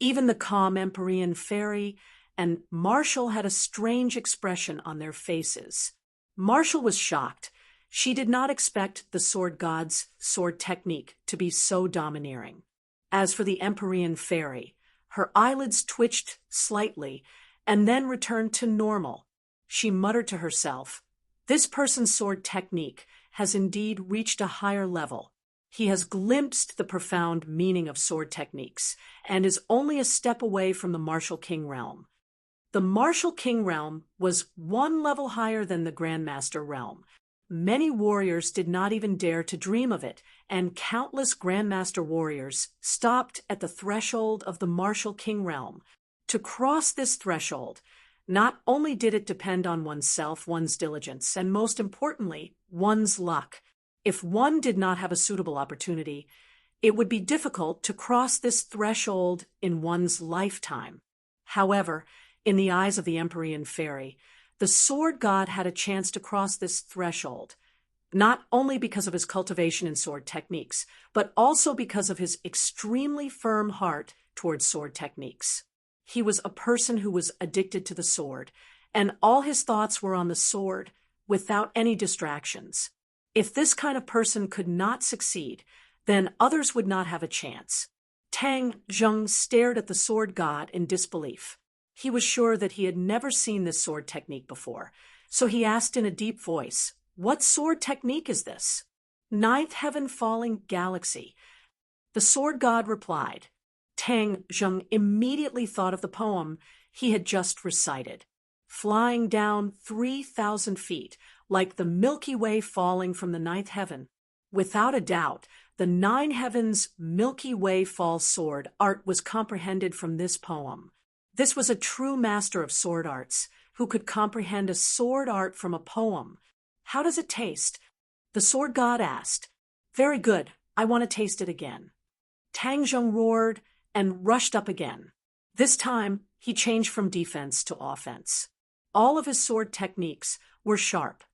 Even the calm Empyrean fairy and Marshall had a strange expression on their faces. Marshall was shocked. She did not expect the sword god's sword technique to be so domineering. As for the Empyrean fairy, her eyelids twitched slightly and then returned to normal. She muttered to herself, "This person's sword technique has indeed reached a higher level. He has glimpsed the profound meaning of sword techniques and is only a step away from the Martial King realm." The Martial King realm was 1 level higher than the Grandmaster realm. Many warriors did not even dare to dream of it, and countless Grandmaster warriors stopped at the threshold of the Martial King realm. To cross this threshold, not only did it depend on oneself, one's diligence, and most importantly, one's luck. If one did not have a suitable opportunity, it would be difficult to cross this threshold in one's lifetime. However, in the eyes of the Empyrean fairy, the sword god had a chance to cross this threshold, not only because of his cultivation in sword techniques, but also because of his extremely firm heart towards sword techniques. He was a person who was addicted to the sword, and all his thoughts were on the sword without any distractions. If this kind of person could not succeed, then others would not have a chance. Tang Zheng stared at the sword god in disbelief. He was sure that he had never seen this sword technique before, so he asked in a deep voice, "What sword technique is this?" "Ninth heaven falling galaxy." The sword god replied. Tang Zheng immediately thought of the poem he had just recited. Flying down 3,000 feet, like the Milky Way falling from the 9th heaven. Without a doubt, the 9 heavens Milky Way fall sword art was comprehended from this poem. This was a true master of sword arts, who could comprehend a sword art from a poem. "How does it taste?" the sword god asked. "Very good, I want to taste it again." Tang Zheng roared and rushed up again. This time, he changed from defense to offense. All of his sword techniques were sharp.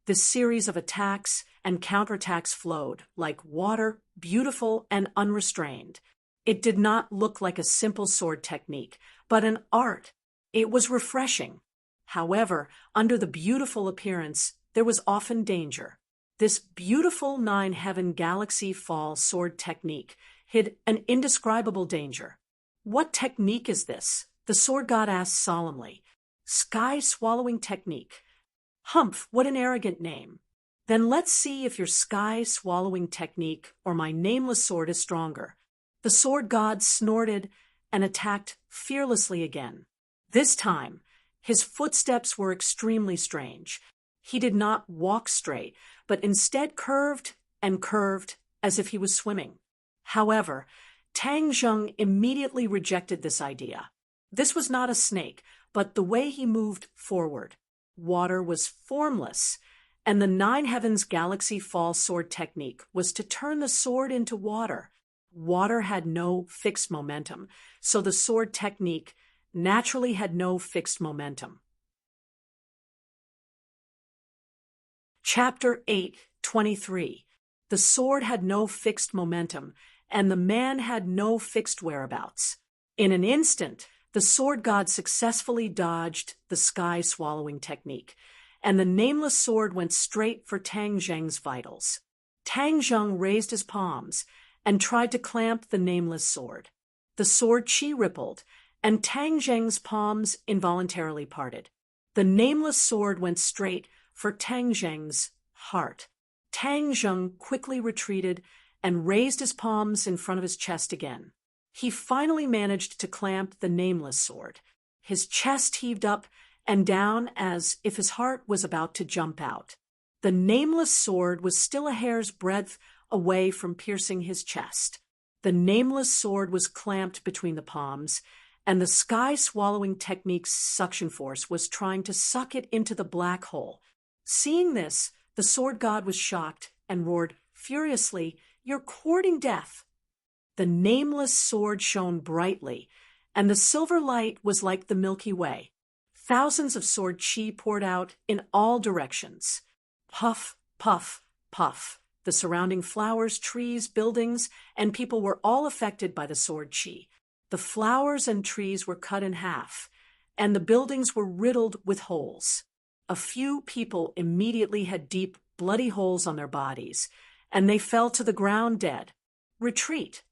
This series of attacks and counterattacks flowed like water, beautiful and unrestrained. It did not look like a simple sword technique, but an art. It was refreshing. However, under the beautiful appearance, there was often danger. This beautiful 9 heaven galaxy fall sword technique hid an indescribable danger. "What technique is this?" the sword god asked solemnly. "Sky swallowing technique." "Humph, what an arrogant name. Then let's see if your sky swallowing technique or my nameless sword is stronger." The sword god snorted and attacked fearlessly again. This time, his footsteps were extremely strange. He did not walk straight, but instead curved and curved as if he was swimming. However, Tang Zheng immediately rejected this idea. This was not a snake, but the way he moved forward. Water was formless, and the 9 heavens galaxy fall sword technique was to turn the sword into water. Water had no fixed momentum, so the sword technique naturally had no fixed momentum. Chapter 8:23. The sword had no fixed momentum, and the man had no fixed whereabouts. In an instant, the sword god successfully dodged the sky swallowing technique. and the nameless sword went straight for Tang Zheng's vitals. Tang Zheng raised his palms and tried to clamp the nameless sword. The sword chi rippled, and Tang Zheng's palms involuntarily parted. The nameless sword went straight for Tang Zheng's heart. Tang Zheng quickly retreated and raised his palms in front of his chest again. He finally managed to clamp the nameless sword. His chest heaved up and down as if his heart was about to jump out. The nameless sword was still a hair's breadth away from piercing his chest. The nameless sword was clamped between the palms, and the sky-swallowing technique's suction force was trying to suck it into the black hole. Seeing this, the sword god was shocked and roared furiously, "You're courting death!" The nameless sword shone brightly, and the silver light was like the Milky Way. Thousands of sword chi poured out in all directions. Puff, puff, puff. The surrounding flowers, trees, buildings, and people were all affected by the sword chi. The flowers and trees were cut in half, and the buildings were riddled with holes. A few people immediately had deep, bloody holes on their bodies, and they fell to the ground dead. Retreat!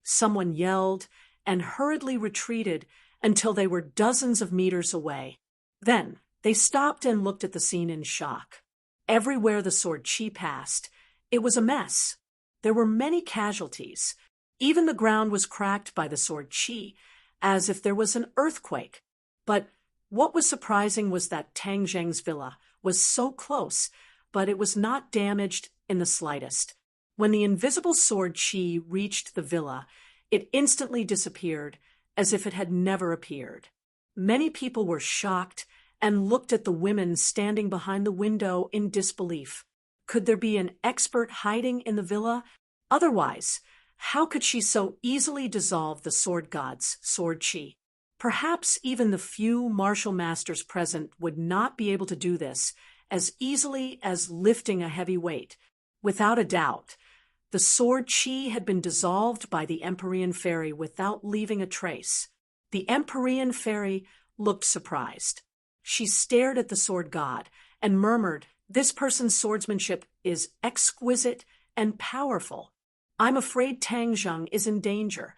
Someone yelled and hurriedly retreated until they were dozens of meters away. Then they stopped and looked at the scene in shock. Everywhere the sword chi passed, it was a mess. There were many casualties. Even the ground was cracked by the sword chi, as if there was an earthquake. But what was surprising was that Tang Zheng's villa was so close, but it was not damaged in the slightest. When the invisible sword chi reached the villa, it instantly disappeared, as if it had never appeared. Many people were shocked and looked at the women standing behind the window in disbelief. Could there be an expert hiding in the villa? Otherwise, how could she so easily dissolve the sword god's sword chi? Perhaps even the few martial masters present would not be able to do this as easily as lifting a heavy weight. Without a doubt, the sword chi had been dissolved by the Empyrean fairy without leaving a trace. The Empyrean fairy looked surprised. She stared at the sword god and murmured, "This person's swordsmanship is exquisite and powerful. I'm afraid Tang Zheng is in danger."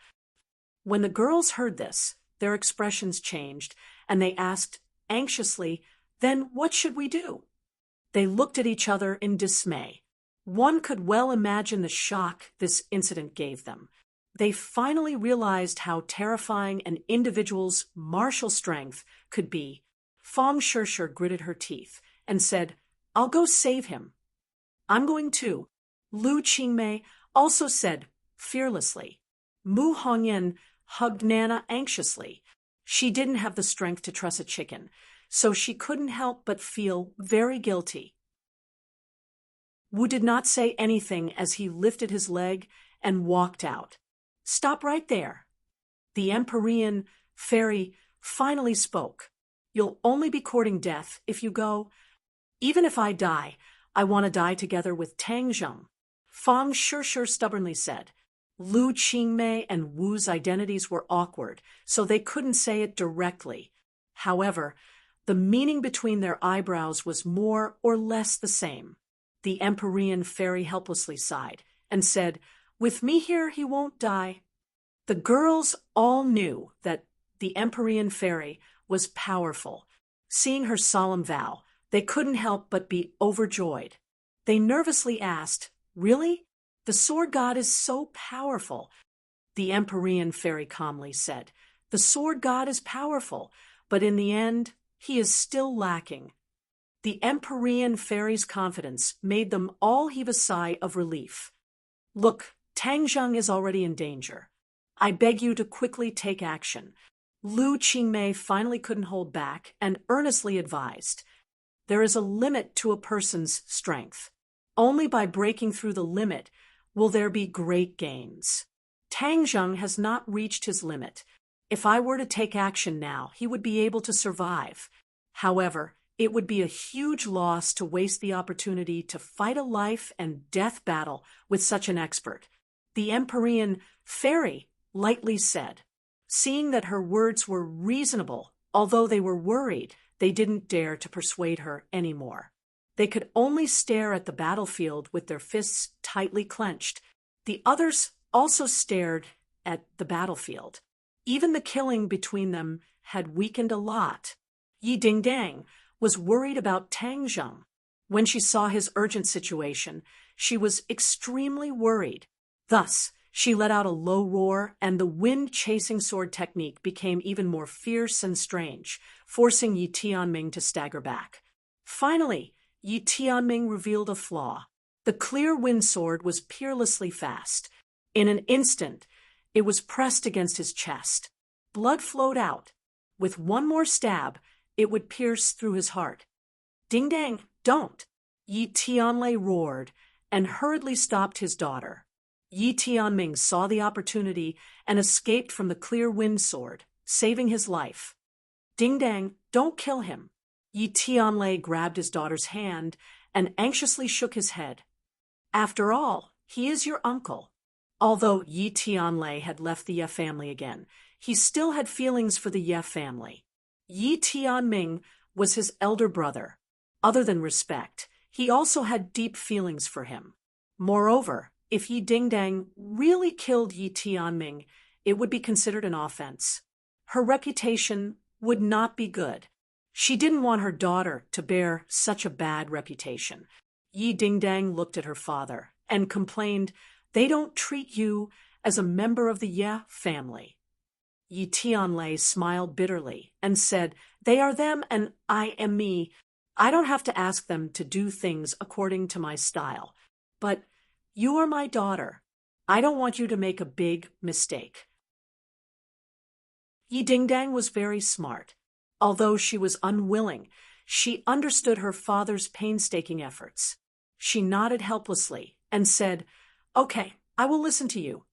When the girls heard this, their expressions changed, and they asked anxiously, "Then what should we do?" They looked at each other in dismay. One could well imagine the shock this incident gave them. They finally realized how terrifying an individual's martial strength could be. Fong Shishir gritted her teeth and said, "I'll go save him." "I'm going too," Lu Qingmei also said fearlessly. Mu Hongyan hugged Nana anxiously. She didn't have the strength to truss a chicken, so she couldn't help but feel very guilty. Wu did not say anything as he lifted his leg and walked out. "Stop right there." The Empyrean fairy finally spoke. "You'll only be courting death if you go. Even if I die, I want to die together with Tang Zheng," Fong Shishir stubbornly said. Lu Qingmei and Wu's identities were awkward, so they couldn't say it directly. However, the meaning between their eyebrows was more or less the same. The Empyrean fairy helplessly sighed and said, "With me here, he won't die." The girls all knew that the Empyrean fairy was powerful. Seeing her solemn vow, they couldn't help but be overjoyed. They nervously asked, "Really? The sword god is so powerful." The Empyrean fairy calmly said, "The sword god is powerful, but in the end, he is still lacking." The Empyrean fairy's confidence made them all heave a sigh of relief. "Look, Tang Zheng is already in danger. I beg you to quickly take action." Lu Qingmei finally couldn't hold back and earnestly advised, "There is a limit to a person's strength. Only by breaking through the limit will there be great gains. Tang Zheng has not reached his limit. If I were to take action now, he would be able to survive. However, it would be a huge loss to waste the opportunity to fight a life and death battle with such an expert," the Empyrean fairy lightly said. Seeing that her words were reasonable, although they were worried, they didn't dare to persuade her anymore. They could only stare at the battlefield with their fists tightly clenched. The others also stared at the battlefield. Even the killing between them had weakened a lot. Yi Dingdang was worried about Tang Zheng. When she saw his urgent situation, she was extremely worried. Thus, she let out a low roar, and the wind-chasing sword technique became even more fierce and strange, forcing Yi Tianming to stagger back. Finally, Yi Tianming revealed a flaw. The clear wind sword was peerlessly fast. In an instant, it was pressed against his chest. Blood flowed out. With one more stab, it would pierce through his heart. "Ding-dang, don't!" Yi Tianlei roared and hurriedly stopped his daughter. Yi Tianming saw the opportunity and escaped from the clear wind sword, saving his life. "Ding-dang, don't kill him." Yi Tianlei grabbed his daughter's hand and anxiously shook his head. "After all, he is your uncle." Although Yi Tianlei had left the Ye family again, he still had feelings for the Ye family. Yi Tianming was his elder brother. Other than respect, he also had deep feelings for him. Moreover, if Yi Dingdang really killed Yi Tianming, it would be considered an offense. Her reputation would not be good. She didn't want her daughter to bear such a bad reputation. Yi Dingdang looked at her father and complained, "They don't treat you as a member of the Ye family." Yi Tianlei smiled bitterly and said, "They are them and I am me. I don't have to ask them to do things according to my style. But you are my daughter. I don't want you to make a big mistake." Yi Dingdang was very smart. Although she was unwilling, she understood her father's painstaking efforts. She nodded helplessly and said, "Okay, I will listen to you."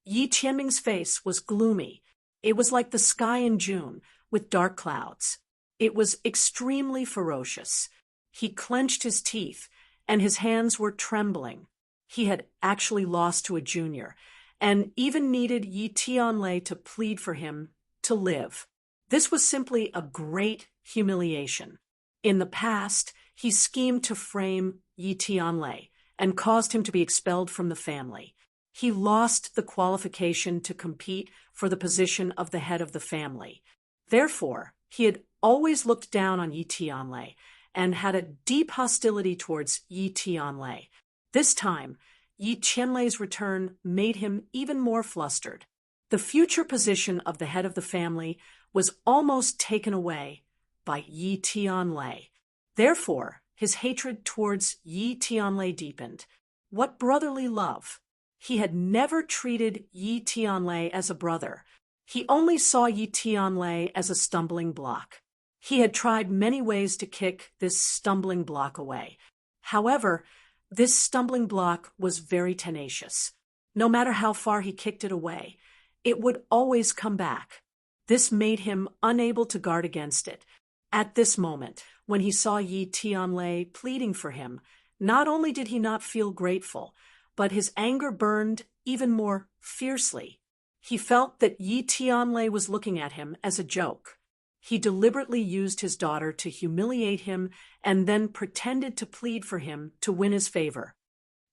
Yi Tianming's face was gloomy. It was like the sky in June, with dark clouds. It was extremely ferocious. He clenched his teeth, and his hands were trembling. He had actually lost to a junior, and even needed Yi Tianlei to plead for him to live. This was simply a great humiliation. In the past, he schemed to frame Yi Tianlei and caused him to be expelled from the family. He lost the qualification to compete for the position of the head of the family. Therefore, he had always looked down on Yi Tianlei and had a deep hostility towards Yi Tianlei. This time, Yi Tianlei's return made him even more flustered. The future position of the head of the family was almost taken away by Yi Tianlei. Therefore, his hatred towards Yi Tianlei deepened. What brotherly love! He had never treated Yi Tianlei as a brother. He only saw Yi Tianlei as a stumbling block. He had tried many ways to kick this stumbling block away. However, this stumbling block was very tenacious. No matter how far he kicked it away, it would always come back. This made him unable to guard against it. At this moment, when he saw Yi Tianlei pleading for him, not only did he not feel grateful, but his anger burned even more fiercely. He felt that Yi Tianlei was looking at him as a joke. He deliberately used his daughter to humiliate him and then pretended to plead for him to win his favor.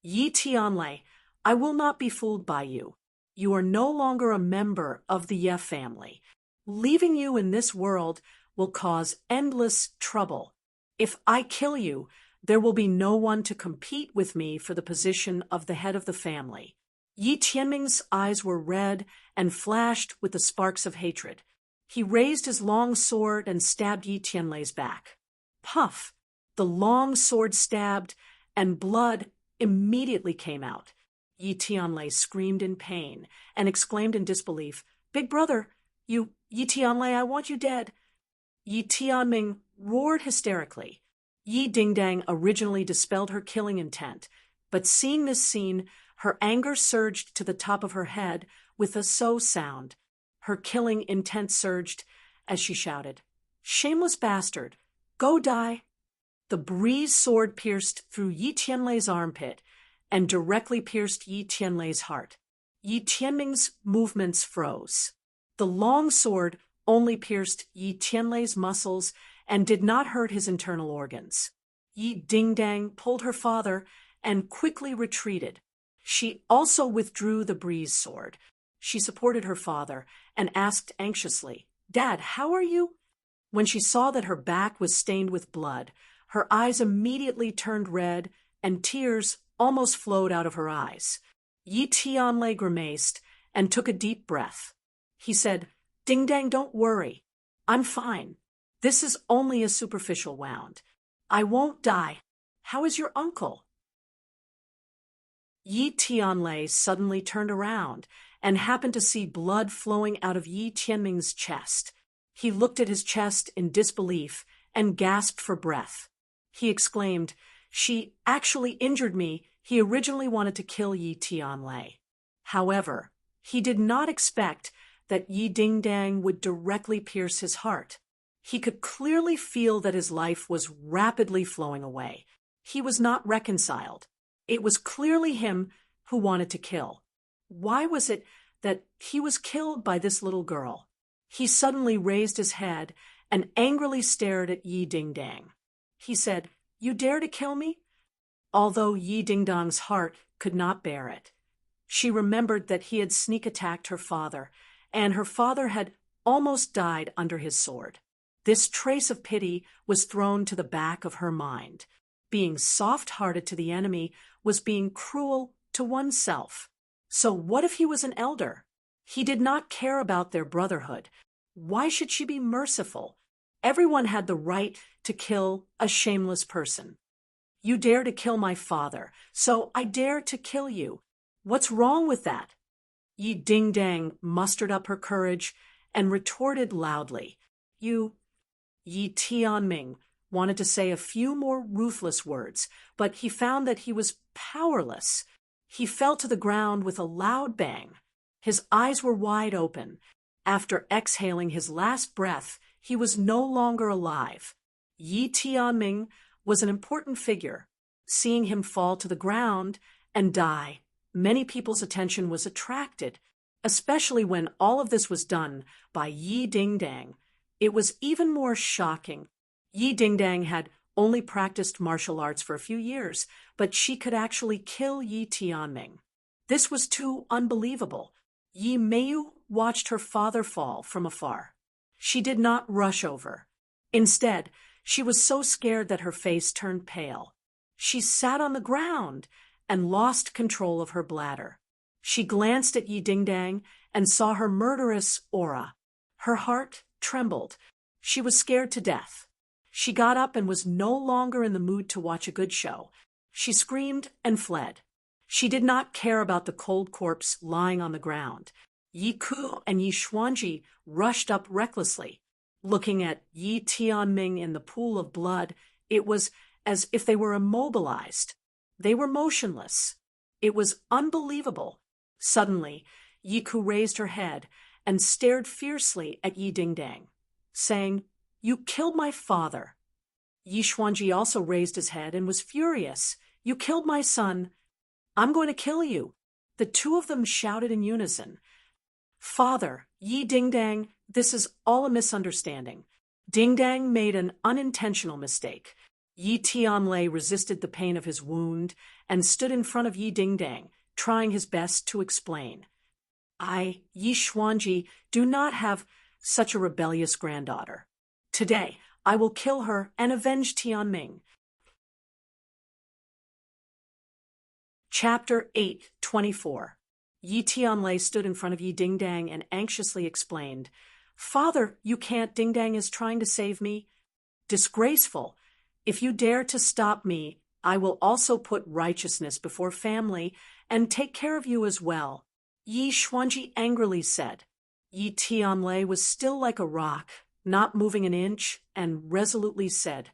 "Yi Tianlei, I will not be fooled by you. You are no longer a member of the Ye family. Leaving you in this world will cause endless trouble. If I kill you, there will be no one to compete with me for the position of the head of the family." Yi Tianming's eyes were red and flashed with the sparks of hatred. He raised his long sword and stabbed Yi Tianlei's back. Puff! The long sword stabbed, and blood immediately came out. Yi Tianlei screamed in pain and exclaimed in disbelief, "Big brother, Yi Tianlei, I want you dead." Yi Tianming roared hysterically. Yi Dingdang originally dispelled her killing intent, but seeing this scene, her anger surged to the top of her head with a so sound. Her killing intent surged as she shouted, "Shameless bastard, go die!" The breeze sword pierced through Yi Tianlei's armpit and directly pierced Yi Tianlei's heart. Yi Tianming's movements froze. The long sword only pierced Yi Tianlei's muscles and did not hurt his internal organs. Yi Ding-dang pulled her father and quickly retreated. She also withdrew the breeze sword. She supported her father and asked anxiously, "Dad, how are you?" When she saw that her back was stained with blood, her eyes immediately turned red and tears almost flowed out of her eyes. Yi Tianlei grimaced and took a deep breath. He said, "Ding-dang, don't worry. I'm fine. This is only a superficial wound. I won't die. How is your uncle?" Yi Tianlei suddenly turned around and happened to see blood flowing out of Yi Tianming's chest. He looked at his chest in disbelief and gasped for breath. He exclaimed, "She actually injured me." He originally wanted to kill Yi Tianlei. However, he did not expect that Yi Ding-dang would directly pierce his heart. He could clearly feel that his life was rapidly flowing away. He was not reconciled. It was clearly him who wanted to kill. Why was it that he was killed by this little girl? He suddenly raised his head and angrily stared at Yi Ding-dang. He said, "You dare to kill me?" Although Yi Ding-dang's heart could not bear it. She remembered that he had sneak attacked her father, and her father had almost died under his sword. This trace of pity was thrown to the back of her mind. Being soft-hearted to the enemy was being cruel to oneself. So what if he was an elder? He did not care about their brotherhood. Why should she be merciful? Everyone had the right to kill a shameless person. "You dare to kill my father, so I dare to kill you. What's wrong with that?" Yi Ding-dang mustered up her courage and retorted loudly, "You..." Yi Tianming wanted to say a few more ruthless words, but he found that he was powerless. He fell to the ground with a loud bang. His eyes were wide open. After exhaling his last breath, he was no longer alive. Yi Tianming was an important figure. Seeing him fall to the ground and die, many people's attention was attracted, especially when all of this was done by Yi Ding-dang. It was even more shocking. Yi Ding-dang had only practiced martial arts for a few years, but she could actually kill Yi Tianming. This was too unbelievable. Yi Meiyu watched her father fall from afar. She did not rush over. Instead, she was so scared that her face turned pale. She sat on the ground and lost control of her bladder. She glanced at Yi Ding-dang and saw her murderous aura. Her heart trembled. She was scared to death. She got up and was no longer in the mood to watch a good show. She screamed and fled. She did not care about the cold corpse lying on the ground. Yi Ku and Yi Xuanji rushed up recklessly. Looking at Yi Tianming in the pool of blood, it was as if they were immobilized. They were motionless. It was unbelievable. Suddenly, Yi Ku raised her head and stared fiercely at Yi Ding-dang, saying, "You killed my father." Yi Xuanji also raised his head and was furious. "You killed my son. I'm going to kill you." The two of them shouted in unison. "Father, Yi Ding-dang, this is all a misunderstanding. Ding-dang made an unintentional mistake." Yi Tianlei resisted the pain of his wound and stood in front of Yi Ding-dang, trying his best to explain. "I, Yi Xuanji, do not have such a rebellious granddaughter. Today, I will kill her and avenge Tianming." Chapter 8:24. Yi Tianlei stood in front of Yi Ding-dang and anxiously explained, "Father, you can't. Ding-dang is trying to save me." "Disgraceful. If you dare to stop me, I will also put righteousness before family and take care of you as well," Yi Xuanji angrily said. Yi Tianlei was still like a rock, not moving an inch, and resolutely said,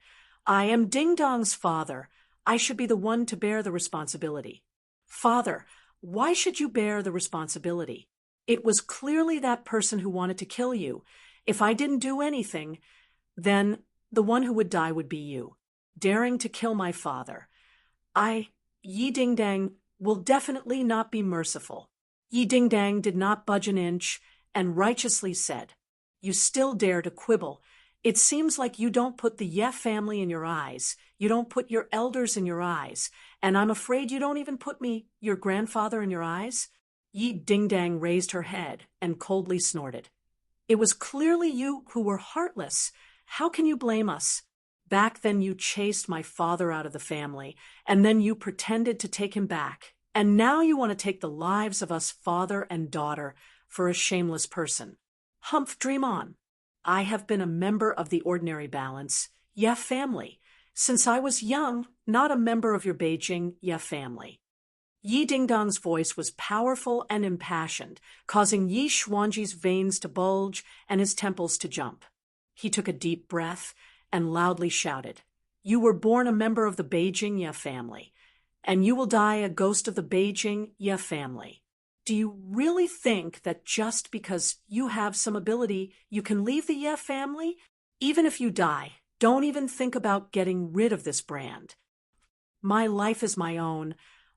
"I am Ding-dong's father. I should be the one to bear the responsibility." "Father, why should you bear the responsibility? It was clearly that person who wanted to kill you. If I didn't do anything, then the one who would die would be you, daring to kill my father. I, Yi Ding-dang, will definitely not be merciful." Yi Ding-dang did not budge an inch and righteously said, "You still dare to quibble. It seems like you don't put the Ye family in your eyes, you don't put your elders in your eyes, and I'm afraid you don't even put me, your grandfather, in your eyes." Yi Ding-Dang raised her head and coldly snorted. "It was clearly you who were heartless. How can you blame us? Back then you chased my father out of the family, and then you pretended to take him back, and now you want to take the lives of us father and daughter for a shameless person. Humph, dream on. I have been a member of the ordinary balance, Ye family, since I was young, not a member of your Beijing Ye family." Yi Dingdong's voice was powerful and impassioned, causing Yi Xuanji's veins to bulge and his temples to jump. He took a deep breath and loudly shouted, "You were born a member of the Beijing Ye family, and you will die a ghost of the Beijing Ye family. Do you really think that just because you have some ability, you can leave the Ye family? Even if you die, don't even think about getting rid of this brand. My life is my own.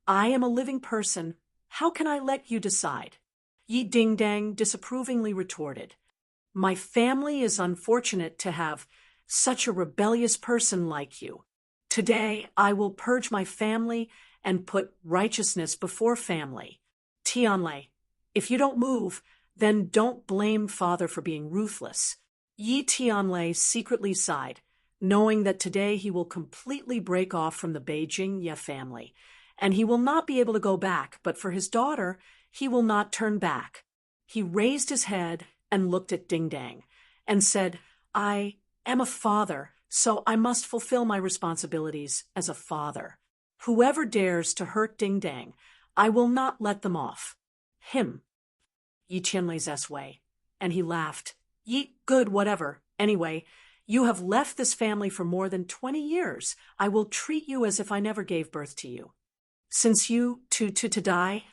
I am a living person. How can I let you decide?" Yi Ding-Dang disapprovingly retorted, "My family is unfortunate to have such a rebellious person like you. Today, I will purge my family and put righteousness before family. Tianlei, if you don't move, then don't blame father for being ruthless." Yi Tianlei secretly sighed, knowing that today he will completely break off from the Beijing Ye family, and he will not be able to go back, but for his daughter, he will not turn back. He raised his head and looked at Ding-Dang and said, "I am a father, so I must fulfill my responsibilities as a father. Whoever dares to hurt Ding-Dang, I will not let them off. Him." Yi Qianlei's way, and he laughed. "Yi, good, whatever. Anyway, you have left this family for more than 20 years. I will treat you as if I never gave birth to you. Since you to die,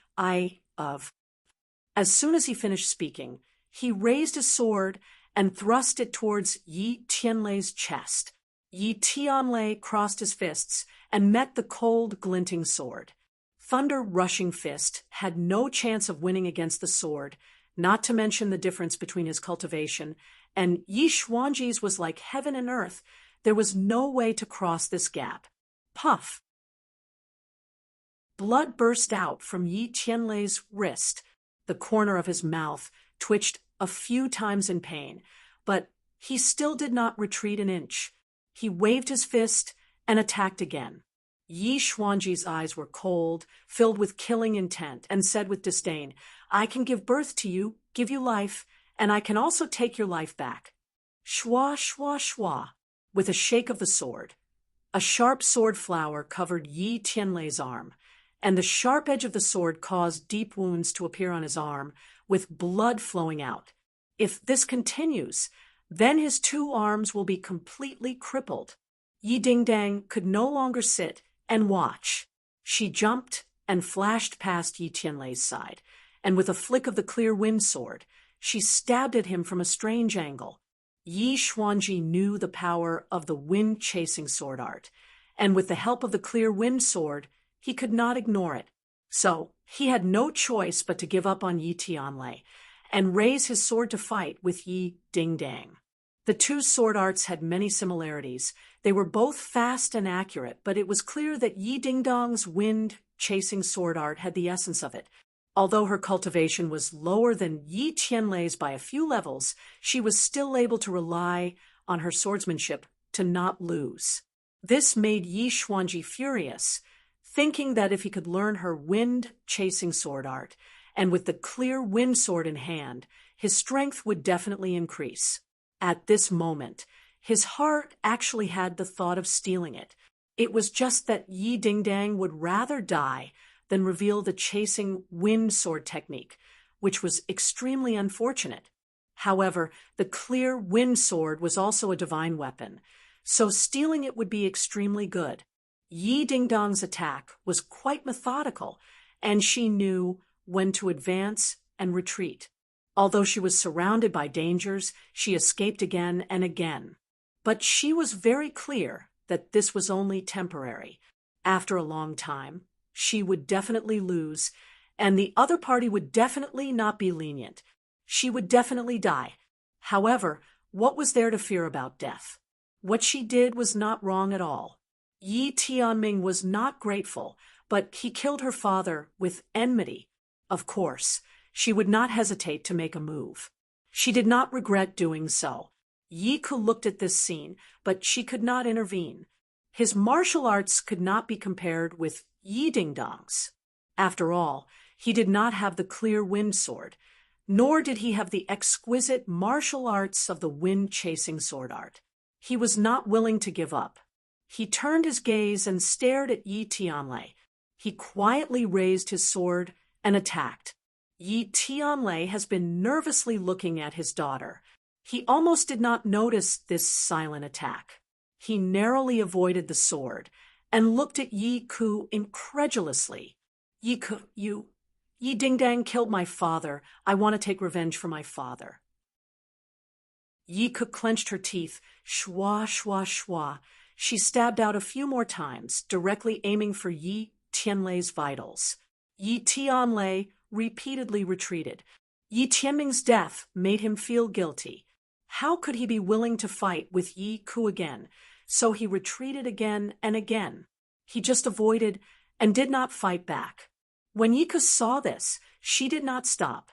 As soon as he finished speaking, he raised his sword and thrust it towards Yi Tianlei's chest. Yi Tianlei crossed his fists and met the cold, glinting sword. Thunder Rushing Fist had no chance of winning against the sword, not to mention the difference between his cultivation, and Yi Xuanji's was like heaven and earth. There was no way to cross this gap. Puff! Blood burst out from Yi Tianlei's wrist. The corner of his mouth twitched a few times in pain, but he still did not retreat an inch. He waved his fist and attacked again. Yi Xuanji's eyes were cold, filled with killing intent, and said with disdain, "I can give birth to you, give you life, and I can also take your life back." Shwa, shwa, shwa. With a shake of the sword, a sharp sword flower covered Yi Tianlei's arm, and the sharp edge of the sword caused deep wounds to appear on his arm, with blood flowing out. If this continues, then his two arms will be completely crippled. Yi Ding-Dang could no longer sit and watch. She jumped and flashed past Yi Tianlei's side, and with a flick of the clear wind sword, she stabbed at him from a strange angle. Yi Xuanji knew the power of the wind-chasing sword art, and with the help of the clear wind sword, he could not ignore it. So he had no choice but to give up on Yi Tianlei and raise his sword to fight with Yi Ding-Dang. The two sword arts had many similarities. They were both fast and accurate, but it was clear that Yi Ding-Dong's wind-chasing sword art had the essence of it. Although her cultivation was lower than Yi Tianlei's by a few levels, she was still able to rely on her swordsmanship to not lose. This made Yi Xuanji furious, thinking that if he could learn her wind-chasing sword art, and with the clear wind sword in hand, his strength would definitely increase. At this moment, his heart actually had the thought of stealing it. It was just that Yi Ding-Dang would rather die than reveal the chasing wind sword technique, which was extremely unfortunate. However, the clear wind sword was also a divine weapon, so stealing it would be extremely good. Yi Ding-Dong's attack was quite methodical, and she knew when to advance and retreat. Although she was surrounded by dangers, she escaped again and again. But she was very clear that this was only temporary. After a long time, she would definitely lose, and the other party would definitely not be lenient. She would definitely die. However, What was there to fear about death? What she did was not wrong at all. Yi Tianming was not grateful, but he killed her father with enmity. Of course, she would not hesitate to make a move. She did not regret doing so. Yi Ku looked at this scene, but she could not intervene. His martial arts could not be compared with Yi Dingdong's. After all, he did not have the clear wind sword, nor did he have the exquisite martial arts of the wind-chasing sword art. He was not willing to give up. He turned his gaze and stared at Yi Tianlei. He quietly raised his sword and attacked. Yi Tianlei has been nervously looking at his daughter. He almost did not notice this silent attack. He narrowly avoided the sword and looked at Yi Ku incredulously. Yi Ku, Yi Dingdang killed my father. I want to take revenge for my father. Yi Ku clenched her teeth. Shwa, shwa, shwa. She stabbed out a few more times, directly aiming for Yi Tianlei's vitals. Yi Tianlei repeatedly retreated. Yi Tianming's death made him feel guilty. How could he be willing to fight with Yi Ku again? So he retreated again and again. He just avoided and did not fight back. When Yi Ku saw this, she did not stop.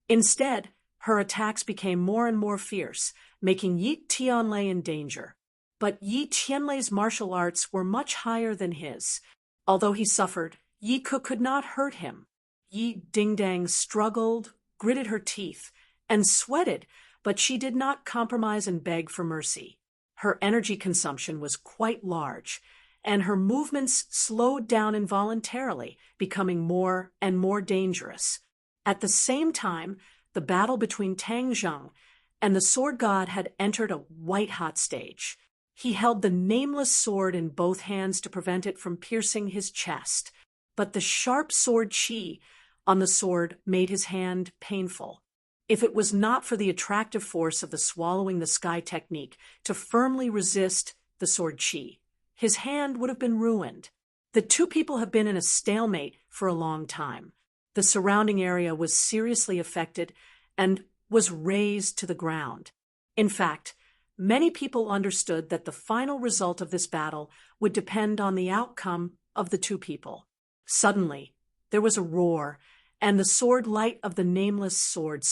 Instead, her attacks became more and more fierce, making Yi Tianlei in danger. But Yi Tianlei's martial arts were much higher than his. Although he suffered, Yi Ku could not hurt him. Yi Dingdang struggled, gritted her teeth, and sweated, but she did not compromise and beg for mercy. Her energy consumption was quite large, and her movements slowed down involuntarily, becoming more and more dangerous. At the same time, the battle between Tang Zheng and the sword god had entered a white-hot stage. He held the nameless sword in both hands to prevent it from piercing his chest, but the sharp sword qi on the sword made his hand painful. If it was not for the attractive force of the swallowing the sky technique to firmly resist the sword qi, his hand would have been ruined. The two people have been in a stalemate for a long time. The surrounding area was seriously affected and was razed to the ground. In fact, many people understood that the final result of this battle would depend on the outcome of the two people. Suddenly, there was a roar, and the sword light of the nameless sword.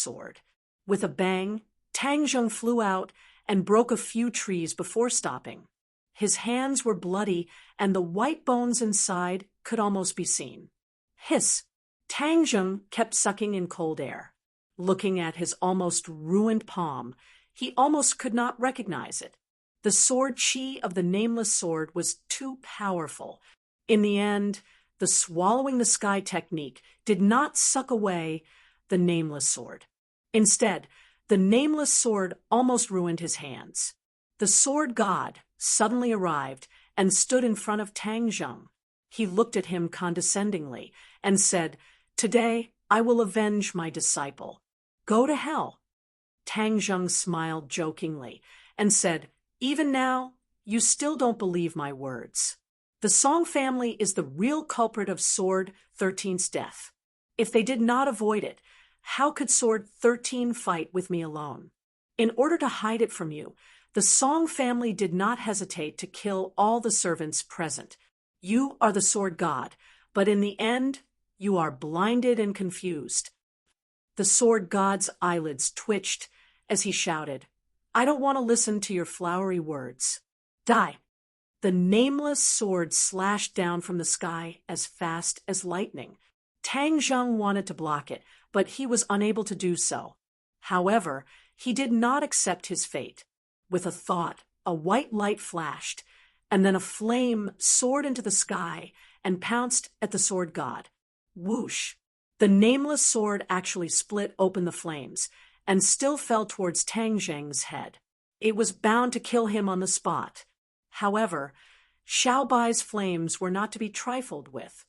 With a bang, Tang Zheng flew out and broke a few trees before stopping. His hands were bloody, and the white bones inside could almost be seen. Hiss! Tang Zheng kept sucking in cold air. Looking at his almost ruined palm, he almost could not recognize it. The sword qi of the nameless sword was too powerful. In the end, the swallowing the sky technique did not suck away the nameless sword. Instead, the nameless sword almost ruined his hands. The sword god suddenly arrived and stood in front of Tang Zheng. He looked at him condescendingly and said, "Today I will avenge my disciple. Go to hell." Tang Zheng smiled jokingly and said, "Even now, you still don't believe my words. The Song family is the real culprit of Sword 13's death. If they did not avoid it, how could Sword 13 fight with me alone? In order to hide it from you, the Song family did not hesitate to kill all the servants present. You are the sword god, but in the end, you are blinded and confused." The sword god's eyelids twitched as he shouted, "I don't want to listen to your flowery words. Die!" The nameless sword slashed down from the sky as fast as lightning. Tang Zheng wanted to block it, but he was unable to do so. However, he did not accept his fate. With a thought, a white light flashed, and then a flame soared into the sky and pounced at the sword god. Whoosh! The nameless sword actually split open the flames and still fell towards Tang Zheng's head. It was bound to kill him on the spot. However, Xiao Bai's flames were not to be trifled with.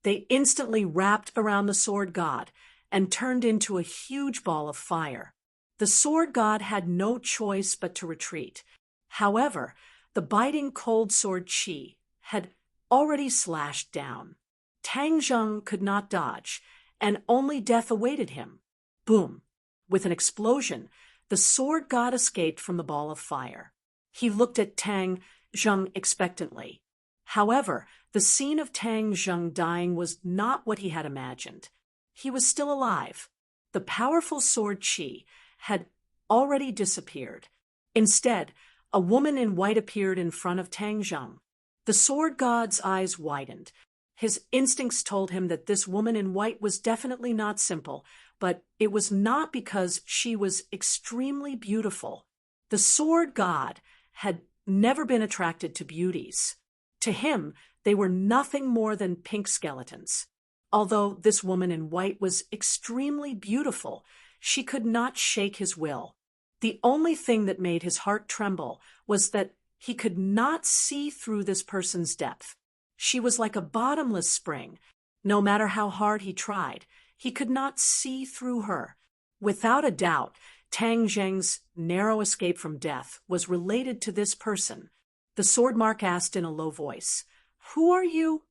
They instantly wrapped around the sword god and turned into a huge ball of fire. The sword god had no choice but to retreat. However, the biting cold sword qi had already slashed down. Tang Zheng could not dodge, and only death awaited him. Boom! With an explosion, the sword god escaped from the ball of fire. He looked at Tang Zheng expectantly. However, the scene of Tang Zheng dying was not what he had imagined. He was still alive. The powerful sword qi had already disappeared. Instead, a woman in white appeared in front of Tang Zheng. The sword god's eyes widened. His instincts told him that this woman in white was definitely not simple, but it was not because she was extremely beautiful. The sword god had never been attracted to beauties. To him, they were nothing more than pink skeletons. Although this woman in white was extremely beautiful, she could not shake his will. The only thing that made his heart tremble was that he could not see through this person's depth. She was like a bottomless spring. No matter how hard he tried, he could not see through her. Without a doubt, Tang Zheng's narrow escape from death was related to this person. The sword mark asked in a low voice, "Who are you?"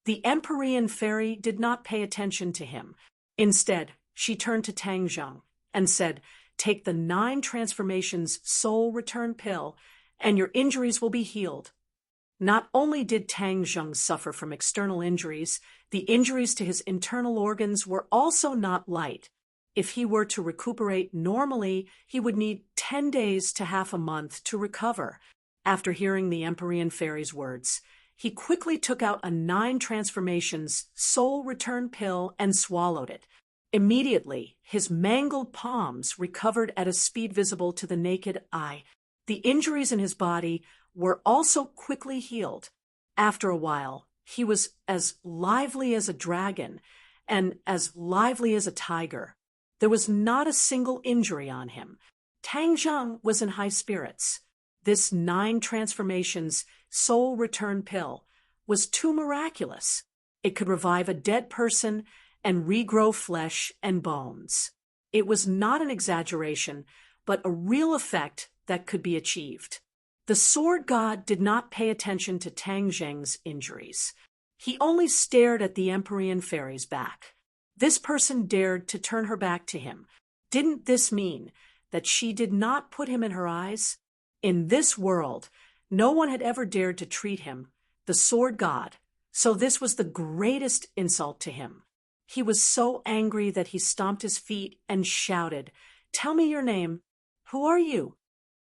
The Empyrean fairy did not pay attention to him. Instead, she turned to Tang Zheng and said, "Take the 9 transformations soul return pill, and your injuries will be healed." Not only did Tang Zheng suffer from external injuries, the injuries to his internal organs were also not light. If he were to recuperate normally, he would need 10 days to half a month to recover. After hearing the Empyrean fairy's words, he quickly took out a 9 transformations soul return pill and swallowed it. Immediately, his mangled palms recovered at a speed visible to the naked eye. The injuries in his body were also quickly healed. After a while, he was as lively as a dragon and as lively as a tiger. There was not a single injury on him. Tang Zheng was in high spirits. This 9 transformations soul return pill was too miraculous. It could revive a dead person and regrow flesh and bones. It was not an exaggeration, but a real effect that could be achieved. The sword god did not pay attention to Tang Zheng's injuries. He only stared at the Empyrean fairy's back. This person dared to turn her back to him. Didn't this mean that she did not put him in her eyes? In this world, no one had ever dared to treat him, the sword god, so this was the greatest insult to him. He was so angry that he stomped his feet and shouted, "Tell me your name. Who are you?"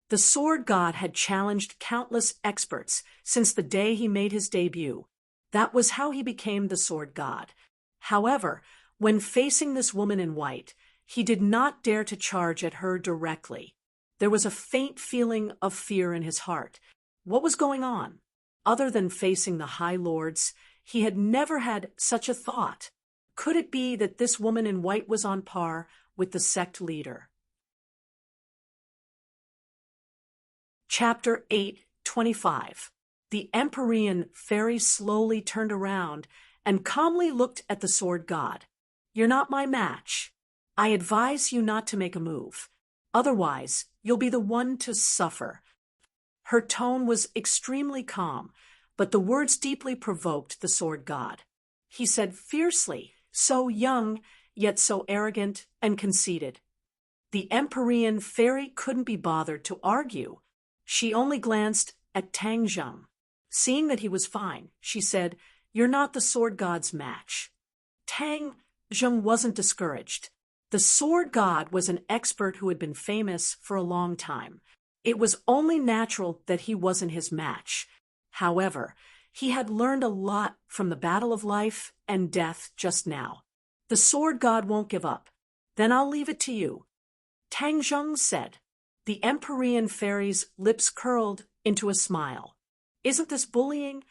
The sword god had challenged countless experts since the day he made his debut. That was how he became the sword god. However, when facing this woman in white, he did not dare to charge at her directly. There was a faint feeling of fear in his heart. What was going on? Other than facing the high lords, he had never had such a thought. Could it be that this woman in white was on par with the sect leader? Chapter 8:25. The Empyrean fairy slowly turned around and calmly looked at the sword god. "You're not my match. I advise you not to make a move. Otherwise, you'll be the one to suffer." Her tone was extremely calm, but the words deeply provoked the sword god. He said fiercely, so young, yet so arrogant and conceited. The Empyrean fairy couldn't be bothered to argue. She only glanced at Tang Zheng. Seeing that he was fine, she said, "You're not the sword god's match." Tang Zheng wasn't discouraged. The sword god was an expert who had been famous for a long time. It was only natural that he wasn't his match. However, he had learned a lot from the battle of life and death just now. "The sword god won't give up. Then I'll leave it to you," Tang Zheng said. The Empyrean fairy's lips curled into a smile. "Isn't this bullying?"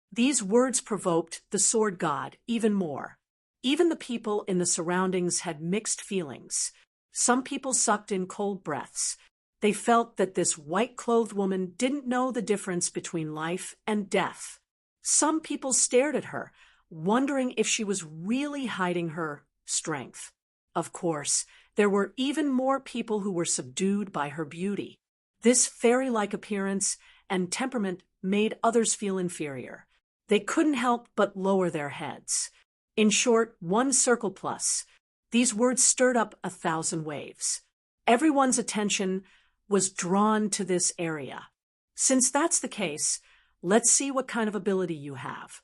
These words provoked the sword god even more. Even the people in the surroundings had mixed feelings. Some people sucked in cold breaths. They felt that this white-clothed woman didn't know the difference between life and death. Some people stared at her, wondering if she was really hiding her strength. Of course, there were even more people who were subdued by her beauty. This fairy-like appearance and temperament made others feel inferior. They couldn't help but lower their heads. In short, one circle plus. These words stirred up 1,000 waves. Everyone's attention was drawn to this area. Since that's the case, let's see what kind of ability you have.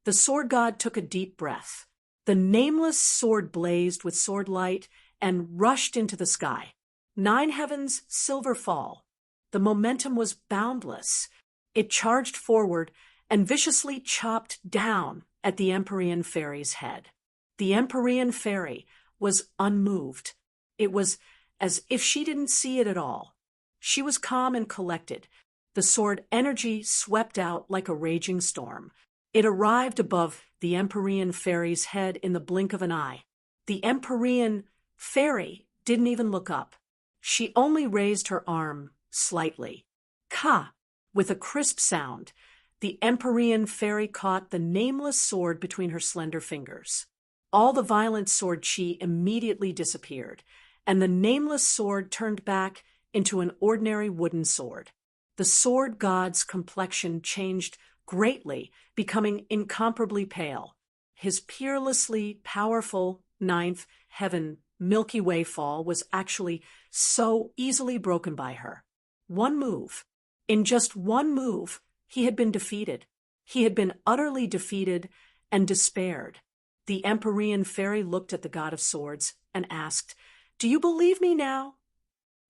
The sword god took a deep breath. The nameless sword blazed with sword light and rushed into the sky. 9 heavens, silver fall. The momentum was boundless. It charged forward and viciously chopped down at the Empyrean fairy's head. The Empyrean fairy was unmoved. It was as if she didn't see it at all. She was calm and collected. The sword energy swept out like a raging storm. It arrived above the Empyrean fairy's head in the blink of an eye. The Empyrean fairy didn't even look up. She only raised her arm slightly. Ka! With a crisp sound, the Empyrean fairy caught the nameless sword between her slender fingers. All the violent sword chi immediately disappeared, and the nameless sword turned back into an ordinary wooden sword. The sword god's complexion changed greatly, becoming incomparably pale. His peerlessly powerful 9th heaven Milky Way fall was actually so easily broken by her. One move. In just one move, he had been defeated. He had been utterly defeated and despaired. The Empyrean fairy looked at the god of swords and asked, "Do you believe me now?"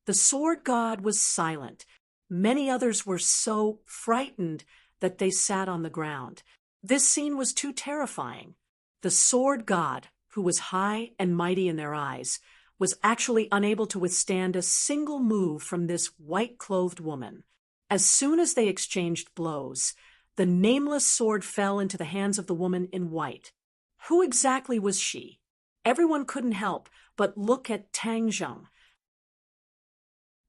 The sword god was silent. Many others were so frightened that they sat on the ground. This scene was too terrifying. The sword god, who was high and mighty in their eyes, was actually unable to withstand a single move from this white-clothed woman. As soon as they exchanged blows, the nameless sword fell into the hands of the woman in white. Who exactly was she? Everyone couldn't help but look at Tang Zheng.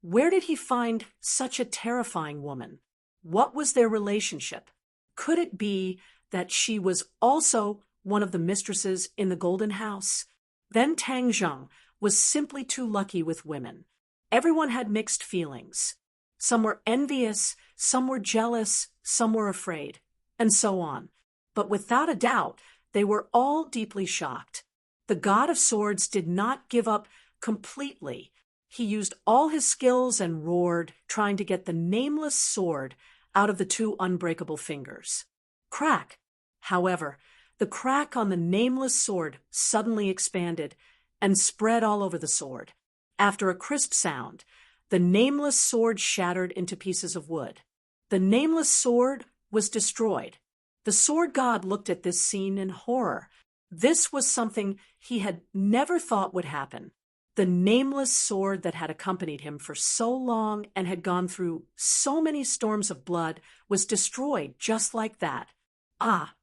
Where did he find such a terrifying woman? What was their relationship? Could it be that she was also one of the mistresses in the Golden House? Then Tang Zheng was simply too lucky with women. Everyone had mixed feelings. Some were envious, some were jealous, some were afraid, and so on. But without a doubt, they were all deeply shocked. The god of swords did not give up completely. He used all his skills and roared, trying to get the nameless sword out of the 2 unbreakable fingers. Crack! However, the crack on the nameless sword suddenly expanded and spread all over the sword. After a crisp sound, the nameless sword shattered into pieces of wood. The nameless sword was destroyed. The sword god looked at this scene in horror. This was something he had never thought would happen. The nameless sword that had accompanied him for so long and had gone through so many storms of blood was destroyed just like that. Ah!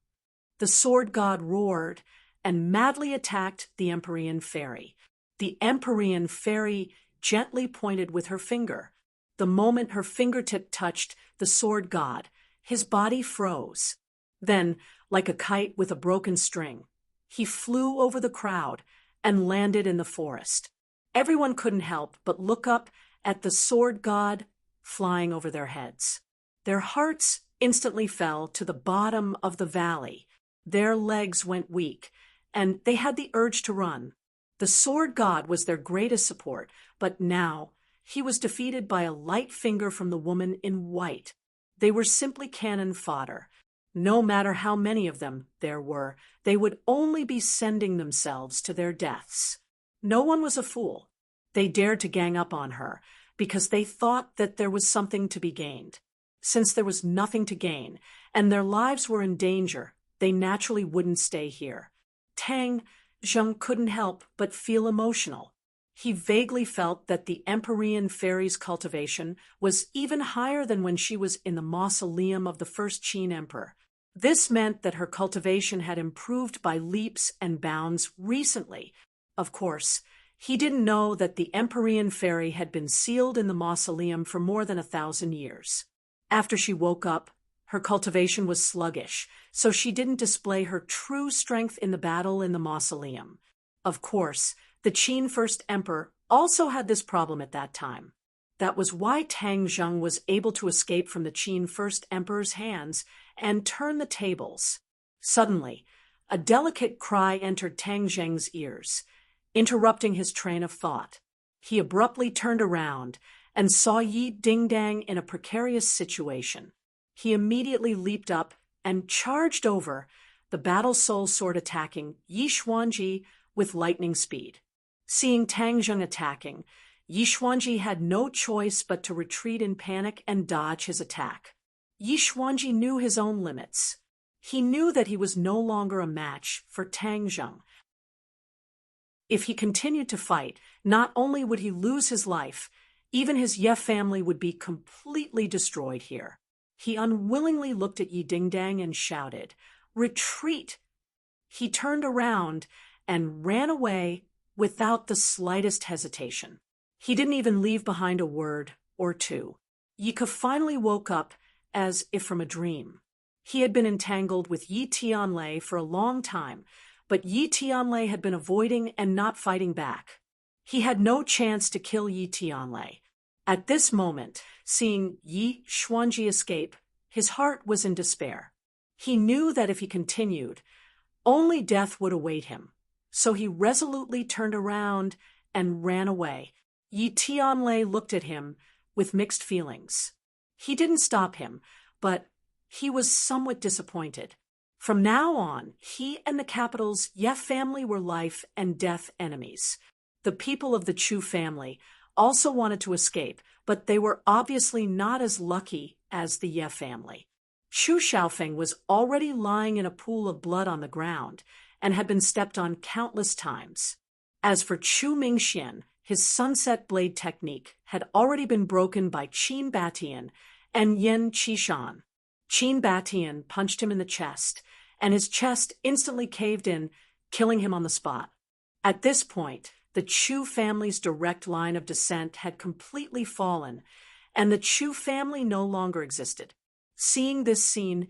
The sword god roared and madly attacked the Empyrean fairy. The Empyrean fairy gently pointed with her finger. The moment her fingertip touched the sword god, his body froze. Then, like a kite with a broken string, he flew over the crowd and landed in the forest. Everyone couldn't help but look up at the sword god flying over their heads. Their hearts instantly fell to the bottom of the valley. Their legs went weak, and they had the urge to run. The sword god was their greatest support, but now he was defeated by a light finger from the woman in white. They were simply cannon fodder. No matter how many of them there were, they would only be sending themselves to their deaths. No one was a fool. They dared to gang up on her because they thought that there was something to be gained. Since there was nothing to gain and their lives were in danger, they naturally wouldn't stay here. Tang Zheng couldn't help but feel emotional. He vaguely felt that the Empyrean fairy's cultivation was even higher than when she was in the mausoleum of the first Qin emperor. This meant that her cultivation had improved by leaps and bounds recently. Of course, he didn't know that the Empyrean fairy had been sealed in the mausoleum for more than 1,000 years. After she woke up, her cultivation was sluggish, so she didn't display her true strength in the battle in the mausoleum. Of course, the Qin First Emperor also had this problem at that time. That was why Tang Zheng was able to escape from the Qin First Emperor's hands and turn the tables. Suddenly, a delicate cry entered Tang Zheng's ears, interrupting his train of thought. He abruptly turned around and saw Yi Dingdang in a precarious situation. He immediately leaped up and charged over, the battle soul sword attacking Yi Xuanji with lightning speed. Seeing Tang Zheng attacking, Yi Xuanji had no choice but to retreat in panic and dodge his attack. Yi Xuanji knew his own limits. He knew that he was no longer a match for Tang Zheng. If he continued to fight, not only would he lose his life, even his Ye family would be completely destroyed here. He unwillingly looked at Yi Dingdang and shouted, "Retreat!" He turned around and ran away without the slightest hesitation. He didn't even leave behind a word or two. Yika finally woke up as if from a dream. He had been entangled with Yi Tianlei for a long time, but Yi Tianlei had been avoiding and not fighting back. He had no chance to kill Yi Tianlei. At this moment, seeing Yi Xuanji escape, his heart was in despair. He knew that if he continued, only death would await him. So he resolutely turned around and ran away. Yi Tianlei looked at him with mixed feelings. He didn't stop him, but he was somewhat disappointed. From now on, he and the capital's Ye family were life and death enemies. The people of the Chu family also wanted to escape, but they were obviously not as lucky as the Ye family. Chu Xiaofeng was already lying in a pool of blood on the ground and had been stepped on countless times. As for Chu Mingxian, his sunset blade technique had already been broken by Qin Batian and Yen Qishan. Qin Batian punched him in the chest, and his chest instantly caved in, killing him on the spot. At this point, the Chu family's direct line of descent had completely fallen, and the Chu family no longer existed. Seeing this scene,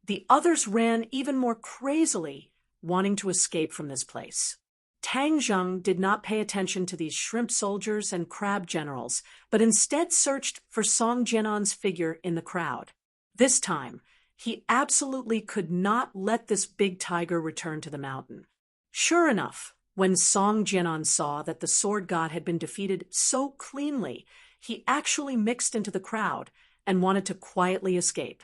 the others ran even more crazily, wanting to escape from this place. Tang Zheng did not pay attention to these shrimp soldiers and crab generals, but instead searched for Song Jianan's figure in the crowd. This time, he absolutely could not let this big tiger return to the mountain. Sure enough, when Song Jianan saw that the sword god had been defeated so cleanly, he actually mixed into the crowd and wanted to quietly escape.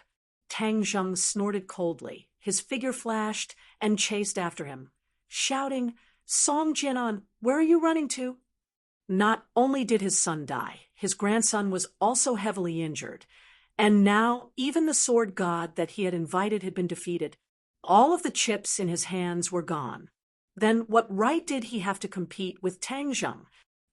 Tang Zheng snorted coldly, his figure flashed, and chased after him, shouting, "Song Jianan, where are you running to?" Not only did his son die, his grandson was also heavily injured, and now even the sword god that he had invited had been defeated. All of the chips in his hands were gone. Then what right did he have to compete with Tang Zheng?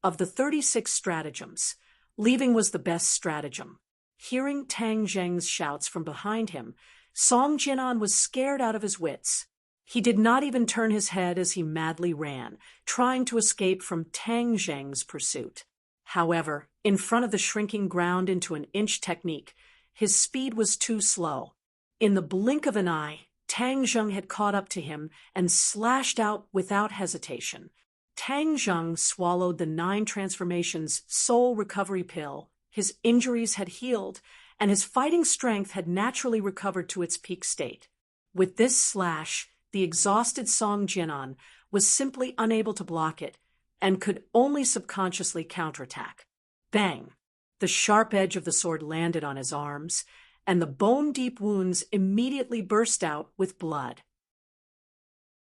Of the 36 stratagems, leaving was the best stratagem. Hearing Tang Zheng's shouts from behind him, Song Jianan was scared out of his wits. He did not even turn his head as he madly ran, trying to escape from Tang Zheng's pursuit. However, in front of the shrinking ground into an inch technique, his speed was too slow. In the blink of an eye, Tang Zheng had caught up to him and slashed out without hesitation. Tang Zheng swallowed the 9 transformations soul recovery pill. His injuries had healed, and his fighting strength had naturally recovered to its peak state. With this slash, the exhausted Song Jianan was simply unable to block it and could only subconsciously counterattack. Bang! The sharp edge of the sword landed on his arms, and the bone-deep wounds immediately burst out with blood.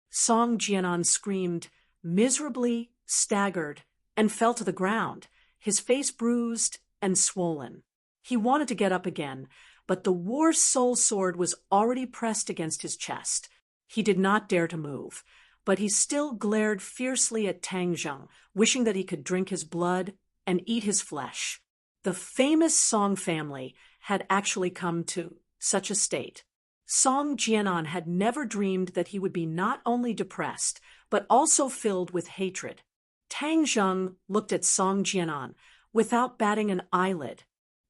Song Jianan screamed, miserably, staggered, and fell to the ground, his face bruised and swollen. He wanted to get up again, but the war soul sword was already pressed against his chest. He did not dare to move, but he still glared fiercely at Tang Zheng, wishing that he could drink his blood and eat his flesh. The famous Song family had actually come to such a state. Song Jianan had never dreamed that he would be not only depressed, but also filled with hatred. Tang Zheng looked at Song Jianan without batting an eyelid.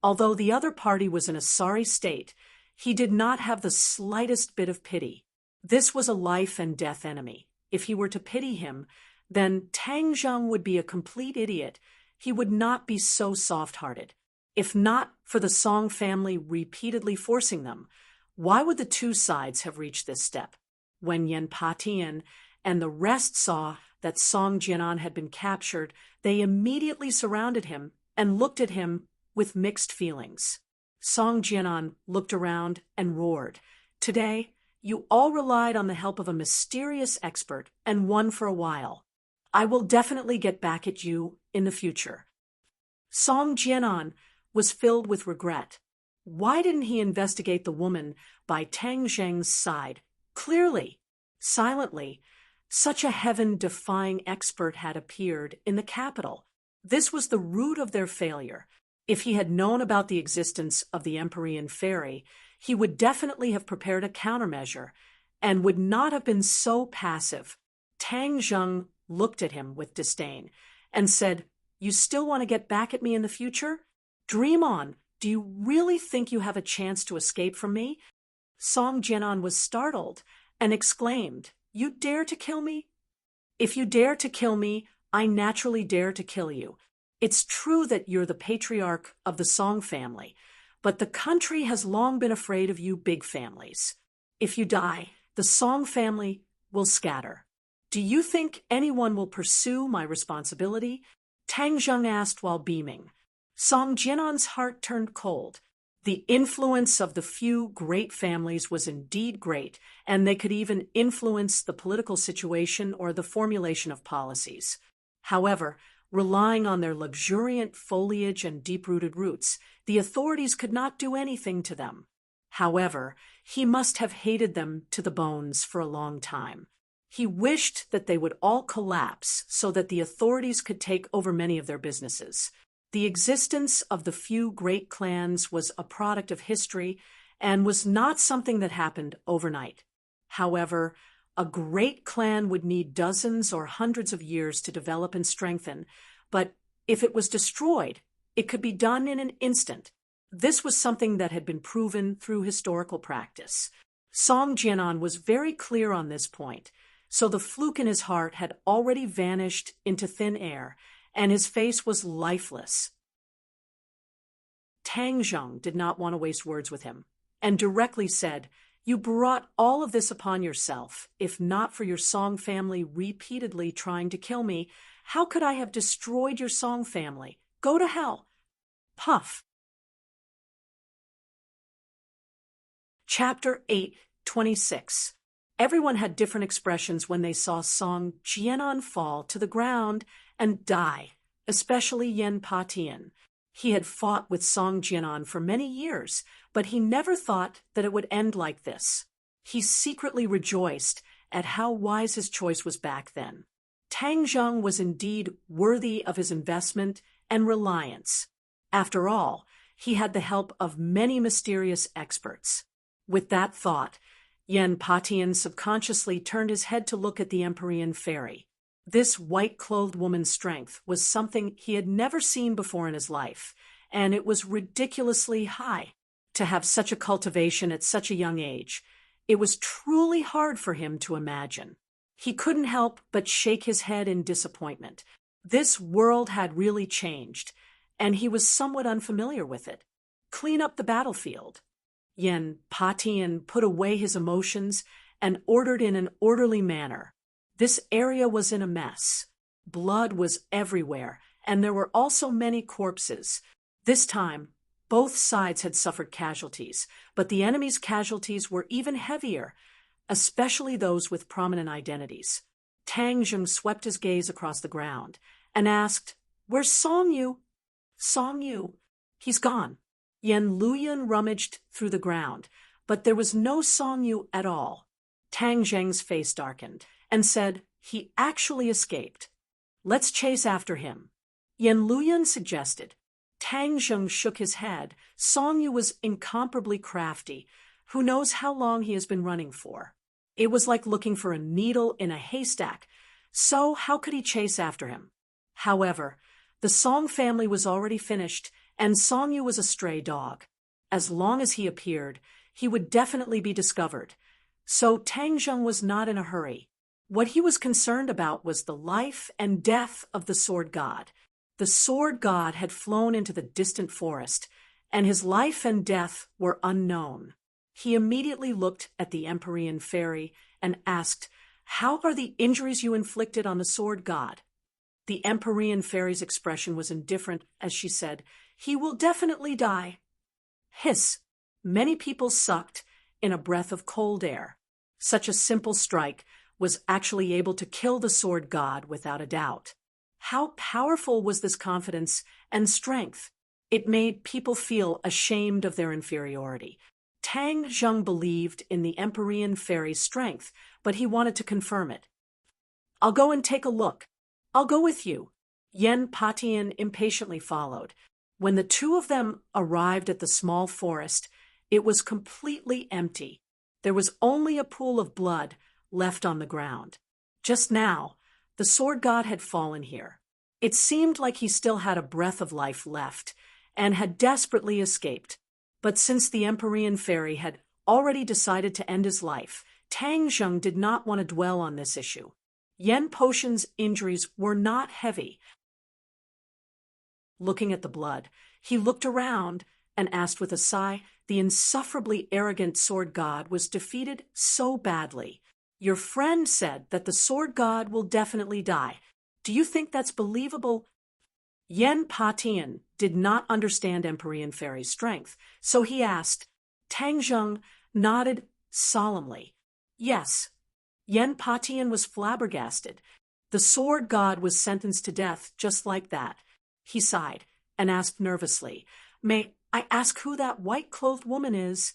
Although the other party was in a sorry state, he did not have the slightest bit of pity. This was a life and death enemy. If he were to pity him, then Tang Zheng would be a complete idiot. He would not be so soft-hearted. If not for the Song family repeatedly forcing them, why would the two sides have reached this step? When Yen Patian and the rest saw that Song Jianan had been captured, they immediately surrounded him and looked at him with mixed feelings. Song Jianan looked around and roared, "Today, you all relied on the help of a mysterious expert and won for a while. I will definitely get back at you in the future." Song Jianan was filled with regret. Why didn't he investigate the woman by Tang Zheng's side? Clearly, silently, such a heaven-defying expert had appeared in the capital. This was the root of their failure. If he had known about the existence of the Empyrean Fairy, he would definitely have prepared a countermeasure and would not have been so passive. Tang Zheng looked at him with disdain and said, "You still want to get back at me in the future? Dream on. Do you really think you have a chance to escape from me?" Song Jianan was startled and exclaimed, "You dare to kill me? If you dare to kill me, I naturally dare to kill you. It's true that you're the patriarch of the Song family, but the country has long been afraid of you big families. If you die, the Song family will scatter. Do you think anyone will pursue my responsibility?" Tang Zheng asked while beaming. Song Jianan's heart turned cold. The influence of the few great families was indeed great, and they could even influence the political situation or the formulation of policies. However, relying on their luxuriant foliage and deep-rooted roots, the authorities could not do anything to them. However, he must have hated them to the bones for a long time. He wished that they would all collapse so that the authorities could take over many of their businesses. The existence of the few great clans was a product of history and was not something that happened overnight. However, a great clan would need dozens or hundreds of years to develop and strengthen, but if it was destroyed, it could be done in an instant. This was something that had been proven through historical practice. Song Jianan was very clear on this point, so the fluke in his heart had already vanished into thin air, and his face was lifeless. Tang Zheng did not want to waste words with him, and directly said, "You brought all of this upon yourself. If not for your Song family repeatedly trying to kill me, how could I have destroyed your Song family? Go to hell." Puff. Chapter 8:26. Everyone had different expressions when they saw Song Jianan fall to the ground and die, especially Yen Patian. He had fought with Song Jianan for many years, but he never thought that it would end like this. He secretly rejoiced at how wise his choice was back then. Tang Zheng was indeed worthy of his investment and reliance. After all, he had the help of many mysterious experts. With that thought, Yen Patian subconsciously turned his head to look at the Empyrean Fairy. This white-clothed woman's strength was something he had never seen before in his life, and it was ridiculously high. To have such a cultivation at such a young age, it was truly hard for him to imagine. He couldn't help but shake his head in disappointment. This world had really changed, and he was somewhat unfamiliar with it. Clean up the battlefield. Yen Patian put away his emotions and ordered in an orderly manner. This area was in a mess. Blood was everywhere, and there were also many corpses. This time, both sides had suffered casualties, but the enemy's casualties were even heavier, especially those with prominent identities. Tang Zheng swept his gaze across the ground and asked, "Where's Song Yu?" "Song Yu? He's gone." Yen Luyan rummaged through the ground, but there was no Song Yu at all. Tang Zheng's face darkened and said, "He actually escaped. Let's chase after him." Yen Luyan suggested. Tang Zheng shook his head. Song Yu was incomparably crafty. Who knows how long he has been running for? It was like looking for a needle in a haystack. So how could he chase after him? However, the Song family was already finished, and Song Yu was a stray dog. As long as he appeared, he would definitely be discovered. So Tang Zheng was not in a hurry. What he was concerned about was the life and death of the sword god. The sword god had flown into the distant forest, and his life and death were unknown. He immediately looked at the Empyrean Fairy and asked, How are the injuries you inflicted on the sword god? The Empyrean fairy's expression was indifferent as she said, "He will definitely die." Hiss! Many people sucked in a breath of cold air. Such a simple strike was actually able to kill the sword god without a doubt. How powerful was this confidence and strength? It made people feel ashamed of their inferiority. Tang Zheng believed in the Empyrean fairy's strength, but he wanted to confirm it. "I'll go and take a look." "I'll go with you." Yen Patian impatiently followed. When the two of them arrived at the small forest, it was completely empty. There was only a pool of blood left on the ground. Just now, the sword god had fallen here. It seemed like he still had a breath of life left and had desperately escaped. But since the Empyrean fairy had already decided to end his life, Tang Zheng did not want to dwell on this issue. Yen Potion's injuries were not heavy. Looking at the blood, he looked around and asked with a sigh, "The insufferably arrogant sword god was defeated so badly. Your friend said that the sword god will definitely die. Do you think that's believable?" Yen Patian did not understand Empyrean fairy's strength, so he asked. Tang Zheng nodded solemnly. Yes. Yen Patian was flabbergasted. The sword god was sentenced to death just like that. He sighed and asked nervously, "May I ask who that white-clothed woman is?"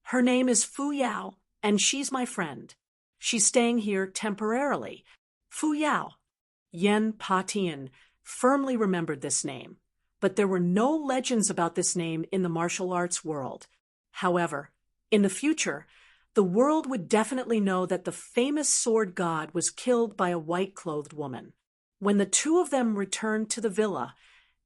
"Her name is Fu Yao, and she's my friend. She's staying here temporarily." Fu Yao. Yen Patian firmly remembered this name, but there were no legends about this name in the martial arts world. However, in the future, the world would definitely know that the famous sword god was killed by a white-clothed woman. When the two of them returned to the villa,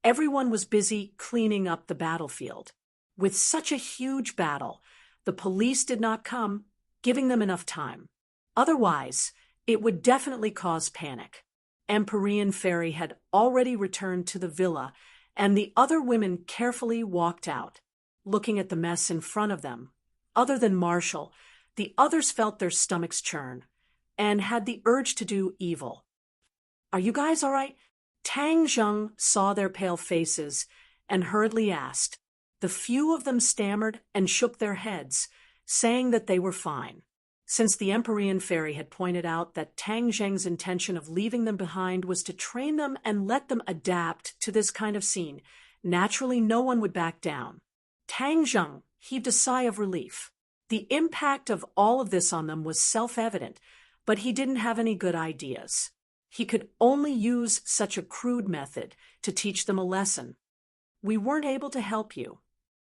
everyone was busy cleaning up the battlefield. With such a huge battle, the police did not come, giving them enough time. Otherwise, it would definitely cause panic. Empyrean fairy had already returned to the villa, and the other women carefully walked out, looking at the mess in front of them. Other than Marshall, the others felt their stomachs churn and had the urge to do evil. "Are you guys all right?" Tang Zheng saw their pale faces and hurriedly asked. The few of them stammered and shook their heads, saying that they were fine. Since the Empyrean fairy had pointed out that Tang Zheng's intention of leaving them behind was to train them and let them adapt to this kind of scene, naturally no one would back down. Tang Zheng heaved a sigh of relief. The impact of all of this on them was self-evident, but he didn't have any good ideas. He could only use such a crude method to teach them a lesson. "We weren't able to help you."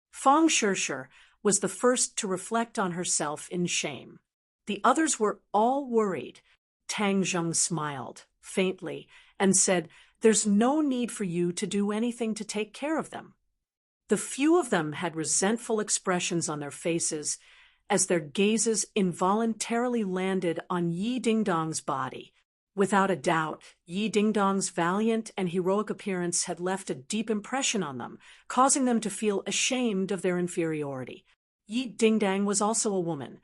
Fang Shishir was the first to reflect on herself in shame. The others were all worried. Tang Zheng smiled faintly and said, "There's no need for you to do anything to take care of them." The few of them had resentful expressions on their faces as their gazes involuntarily landed on Yi Dingdong's body. Without a doubt, Yi Dingdong's valiant and heroic appearance had left a deep impression on them, causing them to feel ashamed of their inferiority. Yi Dingdong was also a woman.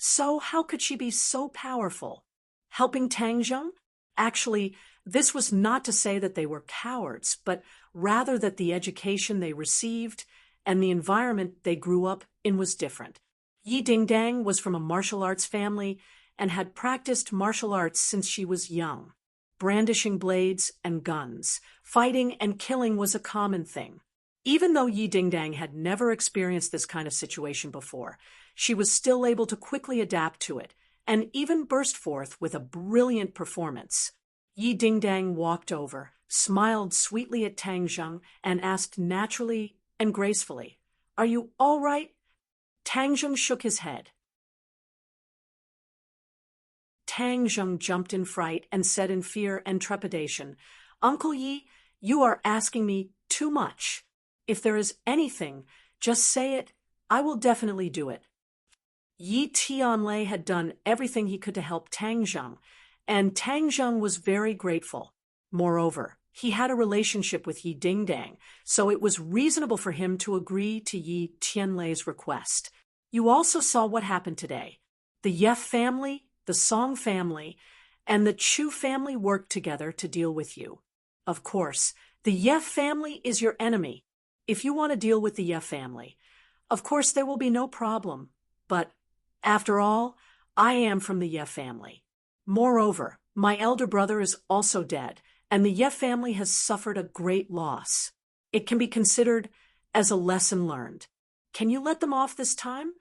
So how could she be so powerful? Helping Tang Zheng? Actually, this was not to say that they were cowards, but rather that the education they received and the environment they grew up in was different. Yi Dingdong was from a martial arts family and had practiced martial arts since she was young. Brandishing blades and guns, fighting and killing was a common thing. Even though Yi Dingdong had never experienced this kind of situation before, she was still able to quickly adapt to it and even burst forth with a brilliant performance. Yi Dingdong walked over, smiled sweetly at Tang Zheng, and asked naturally and gracefully, "Are you all right?" Tang Zheng shook his head. Tang Zheng jumped in fright and said in fear and trepidation, "Uncle Yi, you are asking me too much. If there is anything, just say it. I will definitely do it." Yi Tianlei had done everything he could to help Tang Zheng, and Tang Zheng was very grateful. Moreover, he had a relationship with Yi Dingdong, so it was reasonable for him to agree to Yi Tianlei's request. "You also saw what happened today. The Yef family, the Song family, and the Chu family worked together to deal with you. Of course, the Ye family is your enemy. If you want to deal with the Ye family, of course there will be no problem. But, after all, I am from the Ye family. Moreover, my elder brother is also dead, and the Ye family has suffered a great loss. It can be considered as a lesson learned. Can you let them off this time?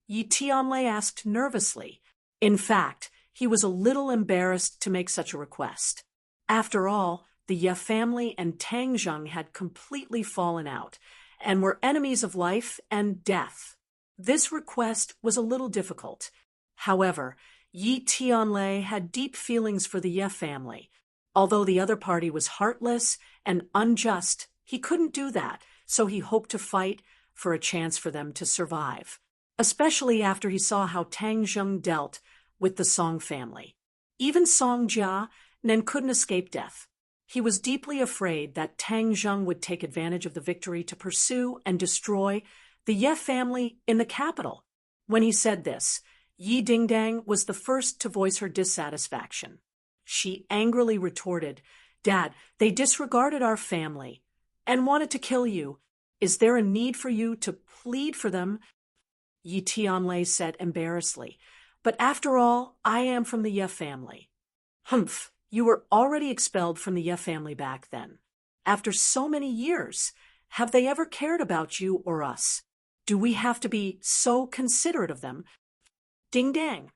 Yi Tianlei asked nervously. In fact, he was a little embarrassed to make such a request. After all, the Ye family and Tang Zheng had completely fallen out, and were enemies of life and death. This request was a little difficult. However, Yi Tianlei had deep feelings for the Ye family. Although the other party was heartless and unjust, he couldn't do that, so he hoped to fight for a chance for them to survive, especially after he saw how Tang Zheng dealt with the Song family. Even Song Jia then couldn't escape death. He was deeply afraid that Tang Zheng would take advantage of the victory to pursue and destroy the Ye family in the capital. When he said this, Yi Dingdang was the first to voice her dissatisfaction. She angrily retorted, "Dad, they disregarded our family and wanted to kill you. Is there a need for you to plead for them?" Yi Tianlei said embarrassedly, "But after all, I am from the Ye family." "Humph, you were already expelled from the Ye family back then. After so many years, have they ever cared about you or us? Do we have to be so considerate of them?" Ding dang.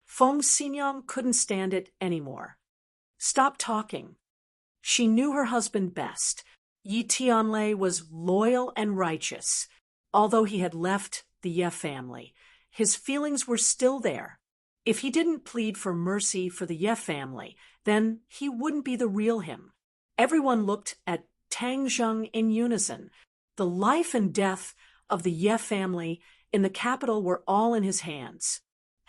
Feng Xinyang couldn't stand it anymore. "Stop talking." She knew her husband best. Yi Tianlei was loyal and righteous. Although he had left the Ye family, his feelings were still there. If he didn't plead for mercy for the Ye family, then he wouldn't be the real him. Everyone looked at Tang Zheng in unison. The life and death of the Ye family in the capital were all in his hands.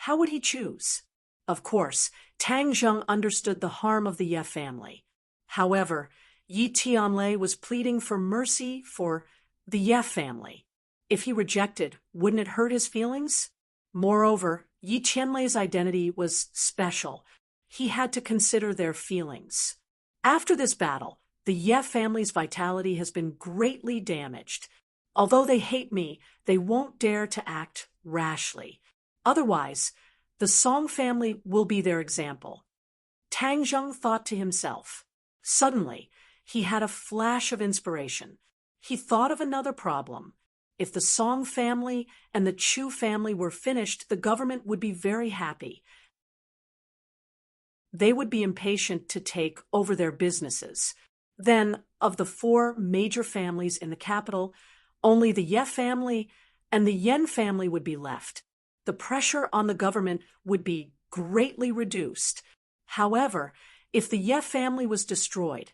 How would he choose? Of course, Tang Zheng understood the harm of the Ye family. However, Yi Tianlei was pleading for mercy for the Ye family. If he rejected, wouldn't it hurt his feelings? Moreover, Yi Tianlei's identity was special. He had to consider their feelings. After this battle, the Ye family's vitality has been greatly damaged. Although they hate me, they won't dare to act rashly. Otherwise, the Song family will be their example. Tang Zheng thought to himself. Suddenly, he had a flash of inspiration. He thought of another problem. If the Song family and the Chu family were finished, the government would be very happy. They would be impatient to take over their businesses. Then, of the four major families in the capital, only the Ye family and the Yen family would be left. The pressure on the government would be greatly reduced. However, if the Ye family was destroyed,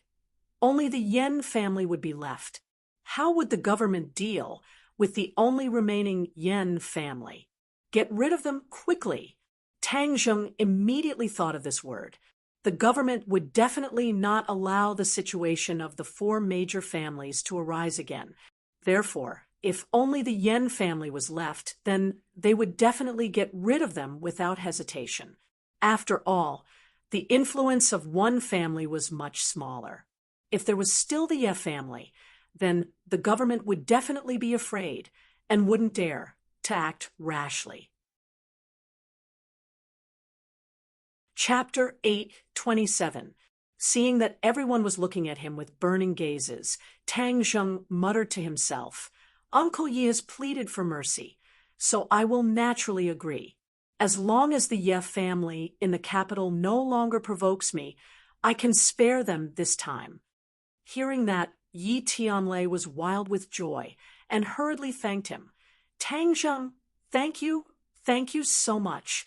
only the Yen family would be left. How would the government deal with the only remaining Yen family? Get rid of them quickly. Tang Zheng immediately thought of this word. The government would definitely not allow the situation of the four major families to arise again. Therefore, if only the Yen family was left, then they would definitely get rid of them without hesitation. After all, the influence of one family was much smaller. If there was still the Ye family, then the government would definitely be afraid and wouldn't dare to act rashly. Chapter 8:27. Seeing that everyone was looking at him with burning gazes, Tang Zheng muttered to himself, "Uncle Yi has pleaded for mercy, so I will naturally agree. As long as the Ye family in the capital no longer provokes me, I can spare them this time." Hearing that, Yi Tianlei was wild with joy and hurriedly thanked him. "Tang Zheng, thank you so much."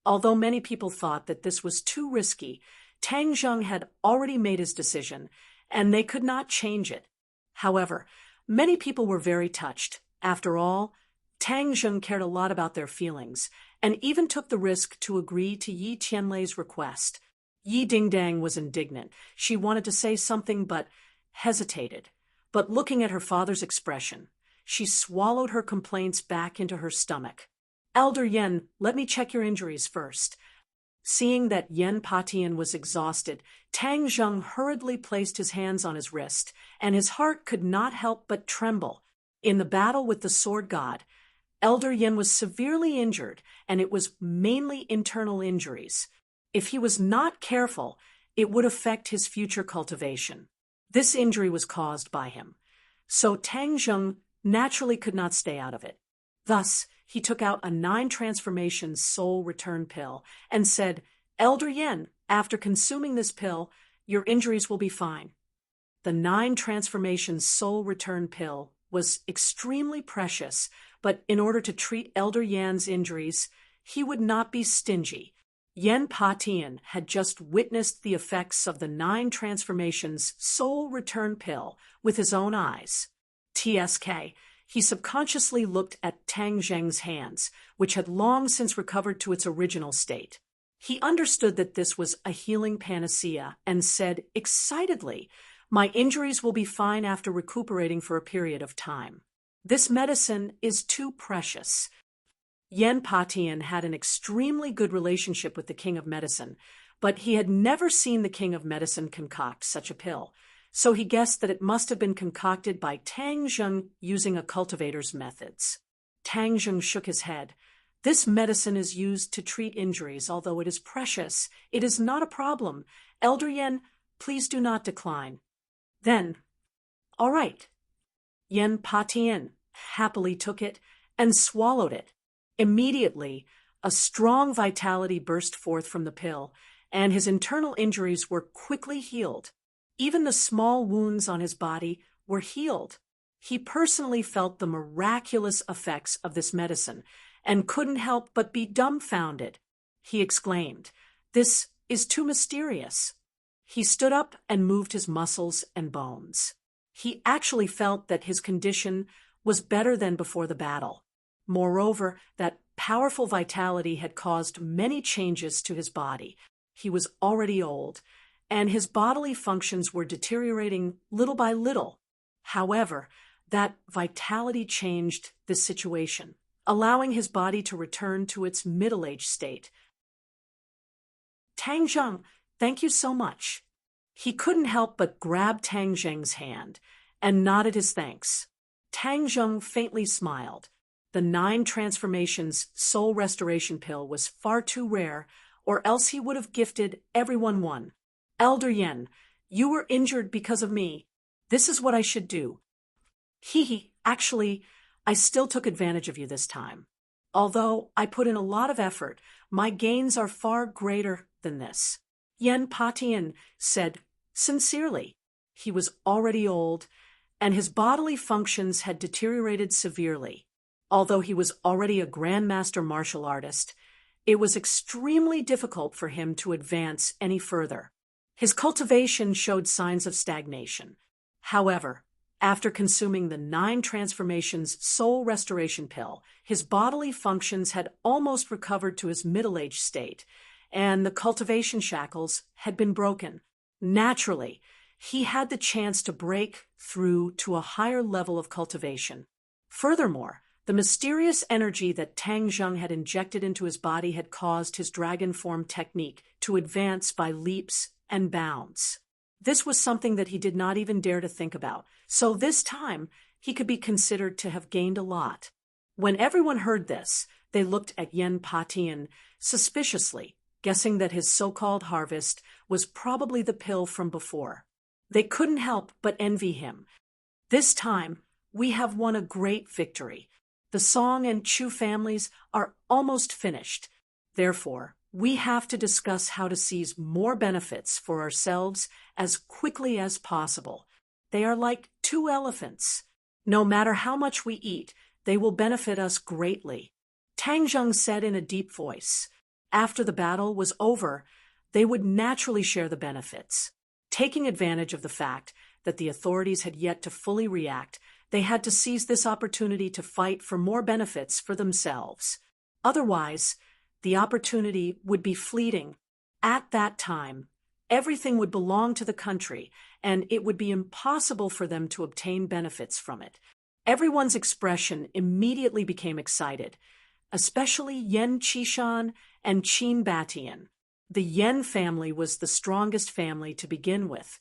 Although many people thought that this was too risky, Tang Zheng had already made his decision, and they could not change it. However, many people were very touched. After all, Tang Zheng cared a lot about their feelings, and even took the risk to agree to Yi Tianlei's request. Yi Dingdang was indignant. She wanted to say something but hesitated. But looking at her father's expression, she swallowed her complaints back into her stomach. "Elder Yen, let me check your injuries first." Seeing that Yen Patian was exhausted, Tang Zheng hurriedly placed his hands on his wrist, and his heart could not help but tremble. In the battle with the sword god, Elder Yen was severely injured, and it was mainly internal injuries. If he was not careful, it would affect his future cultivation. This injury was caused by him, so Tang Zheng naturally could not stay out of it. Thus, he took out a 9 transformations soul return pill and said, "Elder Yen, after consuming this pill, your injuries will be fine." The 9 transformations soul return pill was extremely precious, but in order to treat Elder Yan's injuries, he would not be stingy. Yen Patian had just witnessed the effects of the 9 transformations soul return pill with his own eyes. TSK. He subconsciously looked at Tang Zheng's hands, which had long since recovered to its original state. He understood that this was a healing panacea and said excitedly, "My injuries will be fine after recuperating for a period of time. This medicine is too precious." Yen Patian had an extremely good relationship with the King of Medicine, but he had never seen the King of Medicine concoct such a pill, so he guessed that it must have been concocted by Tang Zheng using a cultivator's methods. Tang Zheng shook his head. "This medicine is used to treat injuries, although it is precious. It is not a problem. Elder Yen, please do not decline." Then, "All right." Yen Patian happily took it and swallowed it. Immediately, a strong vitality burst forth from the pill, and his internal injuries were quickly healed. Even the small wounds on his body were healed. He personally felt the miraculous effects of this medicine and couldn't help but be dumbfounded. He exclaimed, "This is too mysterious." He stood up and moved his muscles and bones. He actually felt that his condition was better than before the battle. Moreover, that powerful vitality had caused many changes to his body. He was already old, and his bodily functions were deteriorating little by little. However, that vitality changed this situation, allowing his body to return to its middle-aged state. "Tang Zheng, thank you so much." He couldn't help but grab Tang Zheng's hand and nodded his thanks. Tang Zheng faintly smiled. The 9 transformations soul restoration pill was far too rare, or else he would have gifted everyone one. "Elder Yen, you were injured because of me. This is what I should do." Actually, I still took advantage of you this time. Although I put in a lot of effort, my gains are far greater than this." Yen Patian said sincerely. He was already old, and his bodily functions had deteriorated severely. Although he was already a grandmaster martial artist, it was extremely difficult for him to advance any further. His cultivation showed signs of stagnation. However, after consuming the 9 transformations soul restoration pill, his bodily functions had almost recovered to his middle-aged state, and the cultivation shackles had been broken. Naturally, he had the chance to break through to a higher level of cultivation. Furthermore, the mysterious energy that Tang Zheng had injected into his body had caused his dragon form technique to advance by leaps and bounds. This was something that he did not even dare to think about, so this time he could be considered to have gained a lot. When everyone heard this, they looked at Yen Patian suspiciously, guessing that his so-called harvest was probably the pill from before. They couldn't help but envy him. "This time, we have won a great victory. The Song and Chu families are almost finished. Therefore, we have to discuss how to seize more benefits for ourselves as quickly as possible. They are like 2 elephants. No matter how much we eat, they will benefit us greatly." Tang Zheng said in a deep voice. After the battle was over, they would naturally share the benefits. Taking advantage of the fact that the authorities had yet to fully react, they had to seize this opportunity to fight for more benefits for themselves. Otherwise, the opportunity would be fleeting. At that time, everything would belong to the country, and it would be impossible for them to obtain benefits from it. Everyone's expression immediately became excited, especially Yen Qishan and Qin Batian. The Yen family was the strongest family to begin with,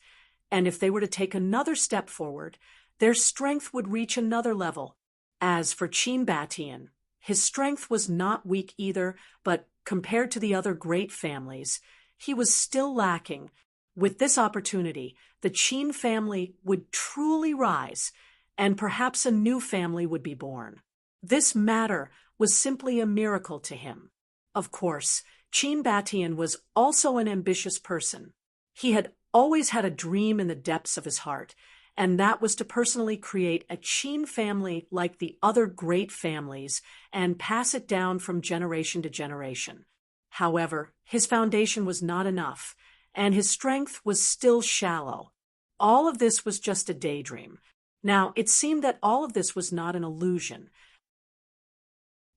and if they were to take another step forward, their strength would reach another level. As for Qin Batian, his strength was not weak either, but compared to the other great families, he was still lacking. With this opportunity, the Qin family would truly rise, and perhaps a new family would be born. This matter was simply a miracle to him. Of course, Qin Batian was also an ambitious person. He had always had a dream in the depths of his heart, and that was to personally create a Qin family like the other great families and pass it down from generation to generation. However, his foundation was not enough, and his strength was still shallow. All of this was just a daydream. Now, it seemed that all of this was not an illusion.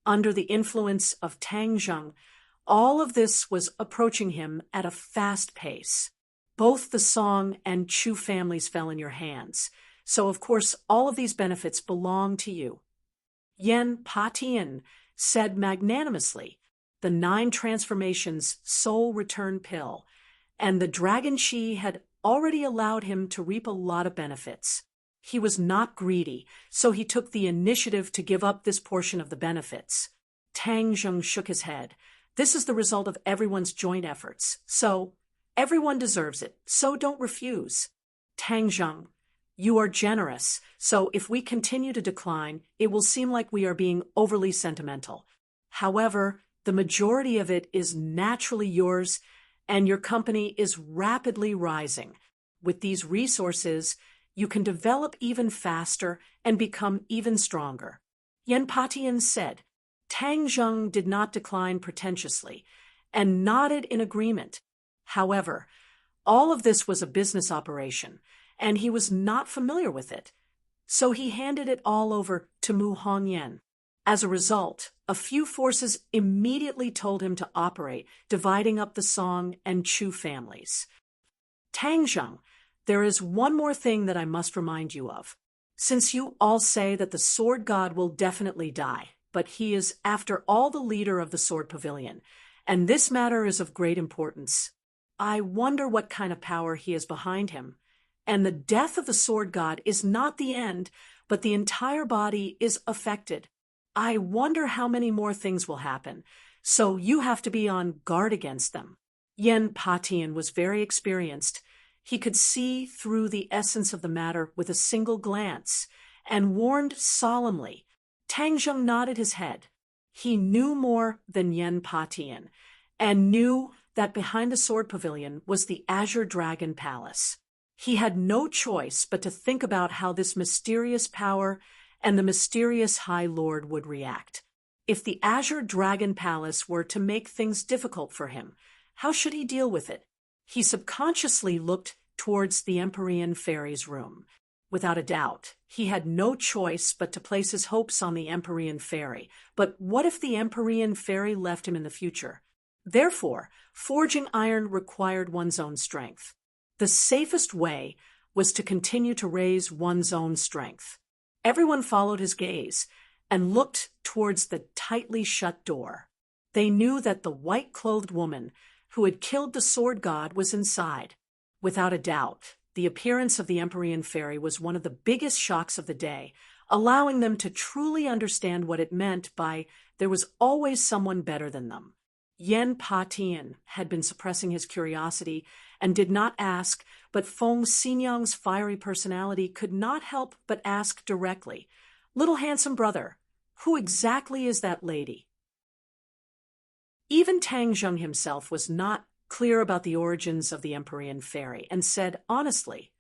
Under the influence of Tang Zheng, all of this was approaching him at a fast pace. Both the Song and Chu families fell in your hands, so of course all of these benefits belong to you. Yen Patian said magnanimously, the 9 transformations soul return pill, and the Dragon Chi had already allowed him to reap a lot of benefits. He was not greedy, so he took the initiative to give up this portion of the benefits. Tang Zheng shook his head. This is the result of everyone's joint efforts, so everyone deserves it, so don't refuse. Tang Zheng, you are generous, so if we continue to decline, it will seem like we are being overly sentimental. However, the majority of it is naturally yours, and your company is rapidly rising. With these resources, you can develop even faster and become even stronger. Yen Patian said. Tang Zheng did not decline pretentiously, and nodded in agreement. However, all of this was a business operation, and he was not familiar with it, so he handed it all over to Mu Hongyan. As a result, a few forces immediately told him to operate, dividing up the Song and Chu families. Tang Zheng, there is one more thing that I must remind you of. Since you all say that the sword god will definitely die, but he is, after all, the leader of the Sword Pavilion, and this matter is of great importance. I wonder what kind of power he has behind him. And the death of the sword god is not the end, but the entire body is affected. I wonder how many more things will happen, so you have to be on guard against them. Yen Patian was very experienced. He could see through the essence of the matter with a single glance, and warned solemnly. Tang Zheng nodded his head. He knew more than Yen Patian, and knew that behind the Sword Pavilion was the Azure Dragon Palace. He had no choice but to think about how this mysterious power and the mysterious High Lord would react. If the Azure Dragon Palace were to make things difficult for him, how should he deal with it? He subconsciously looked towards the Empyrean Fairy's room. Without a doubt, he had no choice but to place his hopes on the Empyrean Fairy. But what if the Empyrean Fairy left him in the future? Therefore, forging iron required one's own strength. The safest way was to continue to raise one's own strength. Everyone followed his gaze and looked towards the tightly shut door. They knew that the white-clothed woman who had killed the sword god was inside. Without a doubt, the appearance of the Empyrean Fairy was one of the biggest shocks of the day, allowing them to truly understand what it meant by there was always someone better than them. Yen Patian had been suppressing his curiosity and did not ask, but Feng Xinyang's fiery personality could not help but ask directly, "Little handsome brother, who exactly is that lady?" Even Tang Zheng himself was not clear about the origins of the Empyrean Fairy, and said honestly,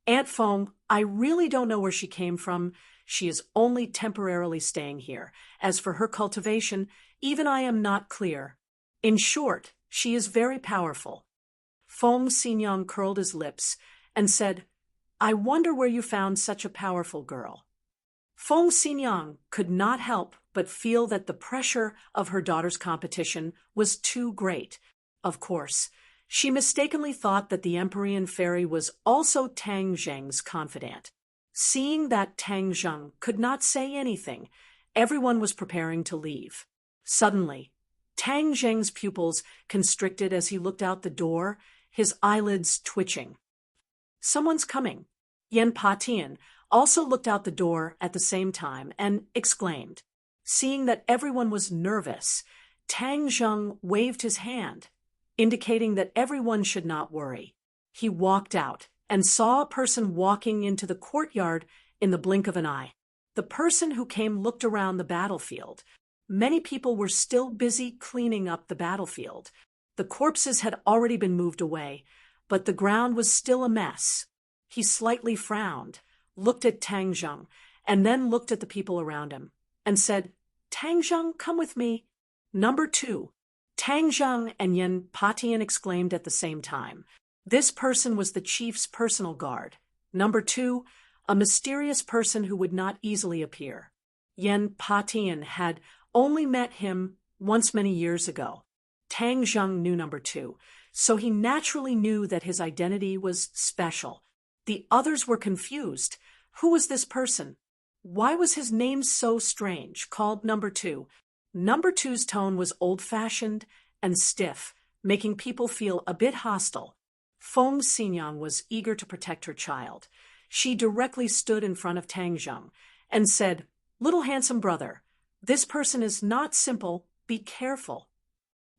"Aunt Feng, I really don't know where she came from. She is only temporarily staying here. As for her cultivation, even I am not clear. In short, she is very powerful." Feng Xinyang curled his lips and said, "I wonder where you found such a powerful girl." Feng Xinyang could not help but feel that the pressure of her daughter's competition was too great. Of course, she mistakenly thought that the Empyrean Fairy was also Tang Zheng's confidant. Seeing that Tang Zheng could not say anything, everyone was preparing to leave. Suddenly, Tang Zheng's pupils constricted as he looked out the door, his eyelids twitching. Someone's coming. Yan Patian also looked out the door at the same time and exclaimed. Seeing that everyone was nervous, Tang Zheng waved his hand, indicating that everyone should not worry. He walked out and saw a person walking into the courtyard in the blink of an eye. The person who came looked around the battlefield. Many people were still busy cleaning up the battlefield. The corpses had already been moved away, but the ground was still a mess. He slightly frowned, looked at Tang Zheng, and then looked at the people around him, and said, "Tang Zheng, come with me." Number 2. Tang Zheng and Yan Patian exclaimed at the same time. This person was the chief's personal guard. Number 2, a mysterious person who would not easily appear. Yan Patian had only met him once many years ago. Tang Zheng knew number 2, so he naturally knew that his identity was special. The others were confused. Who was this person? Why was his name so strange, called number 2? Number 2's tone was old-fashioned and stiff, making people feel a bit hostile. Feng Xinyang was eager to protect her child. She directly stood in front of Tang Zheng and said, "Little handsome brother, this person is not simple. Be careful."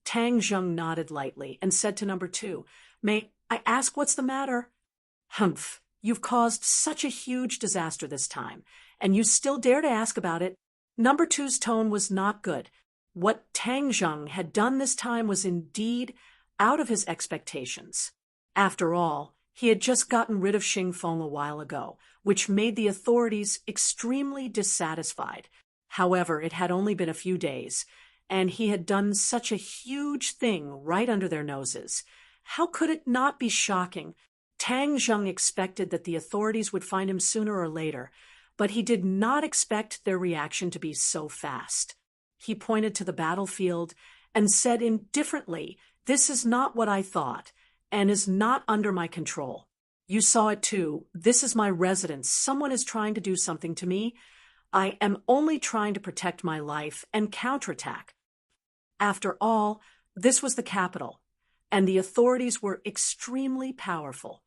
Tang Zheng nodded lightly and said to number 2, "May I ask what's the matter?" "Humph, you've caused such a huge disaster this time, and you still dare to ask about it." Number 2's tone was not good. What Tang Zheng had done this time was indeed out of his expectations. After all, he had just gotten rid of Xing Feng a while ago, which made the authorities extremely dissatisfied. However, it had only been a few days, and he had done such a huge thing right under their noses. How could it not be shocking? Tang Zheng expected that the authorities would find him sooner or later, but he did not expect their reaction to be so fast. He pointed to the battlefield and said indifferently, "This is not what I thought, and is not under my control. You saw it too. This is my residence. Someone is trying to do something to me. I am only trying to protect my life and counterattack." After all, this was the capital, and the authorities were extremely powerful.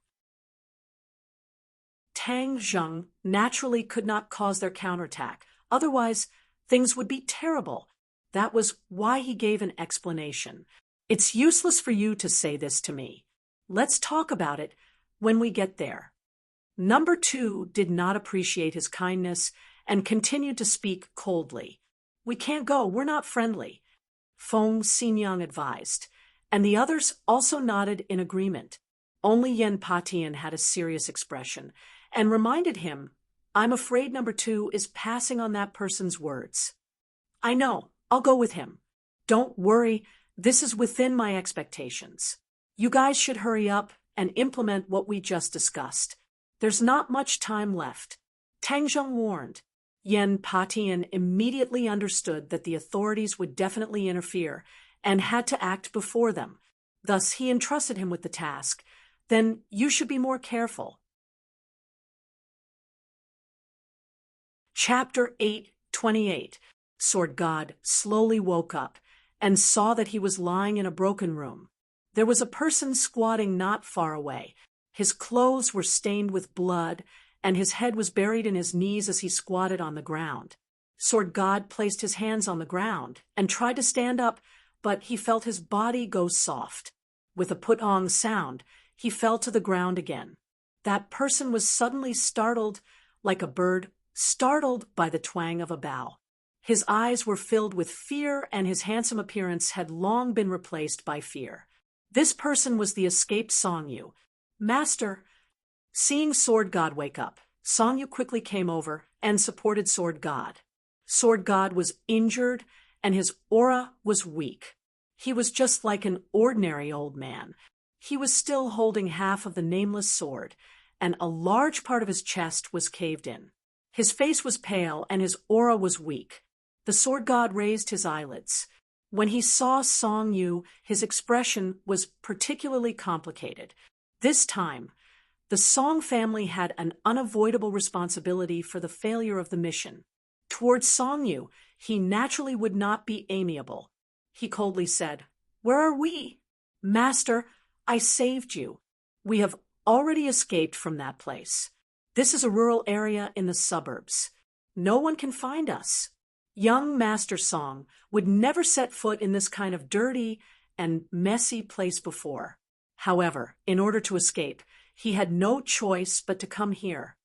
Tang Zheng naturally could not cause their counterattack, otherwise things would be terrible. That was why he gave an explanation. "It's useless for you to say this to me. Let's talk about it when we get there." Number 2 did not appreciate his kindness and continued to speak coldly. "We can't go, we're not friendly," Feng Xinyang advised, and the others also nodded in agreement. Only Yan Patian had a serious expression and reminded him, "I'm afraid number 2 is passing on that person's words." "I know, I'll go with him. Don't worry, this is within my expectations. You guys should hurry up and implement what we just discussed. There's not much time left." Tang Zheng warned. Yan Patian immediately understood that the authorities would definitely interfere and had to act before them. Thus, he entrusted him with the task. "Then you should be more careful." Chapter 8:28. Sword God slowly woke up and saw that he was lying in a broken room. There was a person squatting not far away. His clothes were stained with blood, and his head was buried in his knees as he squatted on the ground. Sword God placed his hands on the ground and tried to stand up, but he felt his body go soft. With a put-ong sound, he fell to the ground again. That person was suddenly startled, like a bird startled by the twang of a bow. His eyes were filled with fear, and his handsome appearance had long been replaced by fear. This person was the escaped Song Yu. "Master!" Seeing Sword God wake up, Song Yu quickly came over and supported Sword God. Sword God was injured, and his aura was weak. He was just like an ordinary old man. He was still holding half of the nameless sword, and a large part of his chest was caved in. His face was pale, and his aura was weak. The Sword God raised his eyelids. When he saw Song Yu, his expression was particularly complicated. This time, the Song family had an unavoidable responsibility for the failure of the mission. Towards Song Yu, he naturally would not be amiable. he coldly said. Where are we? Master, I saved you. We have already escaped from that place. This is a rural area in the suburbs. No one can find us. Young Master Song would never set foot in this kind of dirty and messy place before. However, in order to escape, he had no choice but to come here.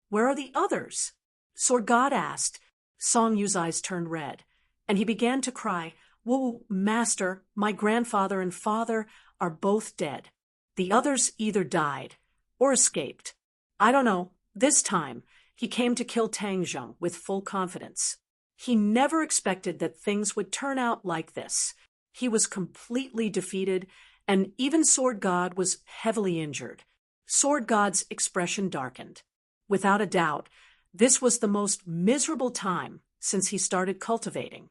Where are the others? Sword God asked. Song Yu's eyes turned red, and he began to cry, Whoa, Master, my grandfather and father are both dead. The others either died or escaped. I don't know. This time, he came to kill Tang Zheng with full confidence. He never expected that things would turn out like this. He was completely defeated, and even Sword God was heavily injured. Sword God's expression darkened. Without a doubt, this was the most miserable time since he started cultivating.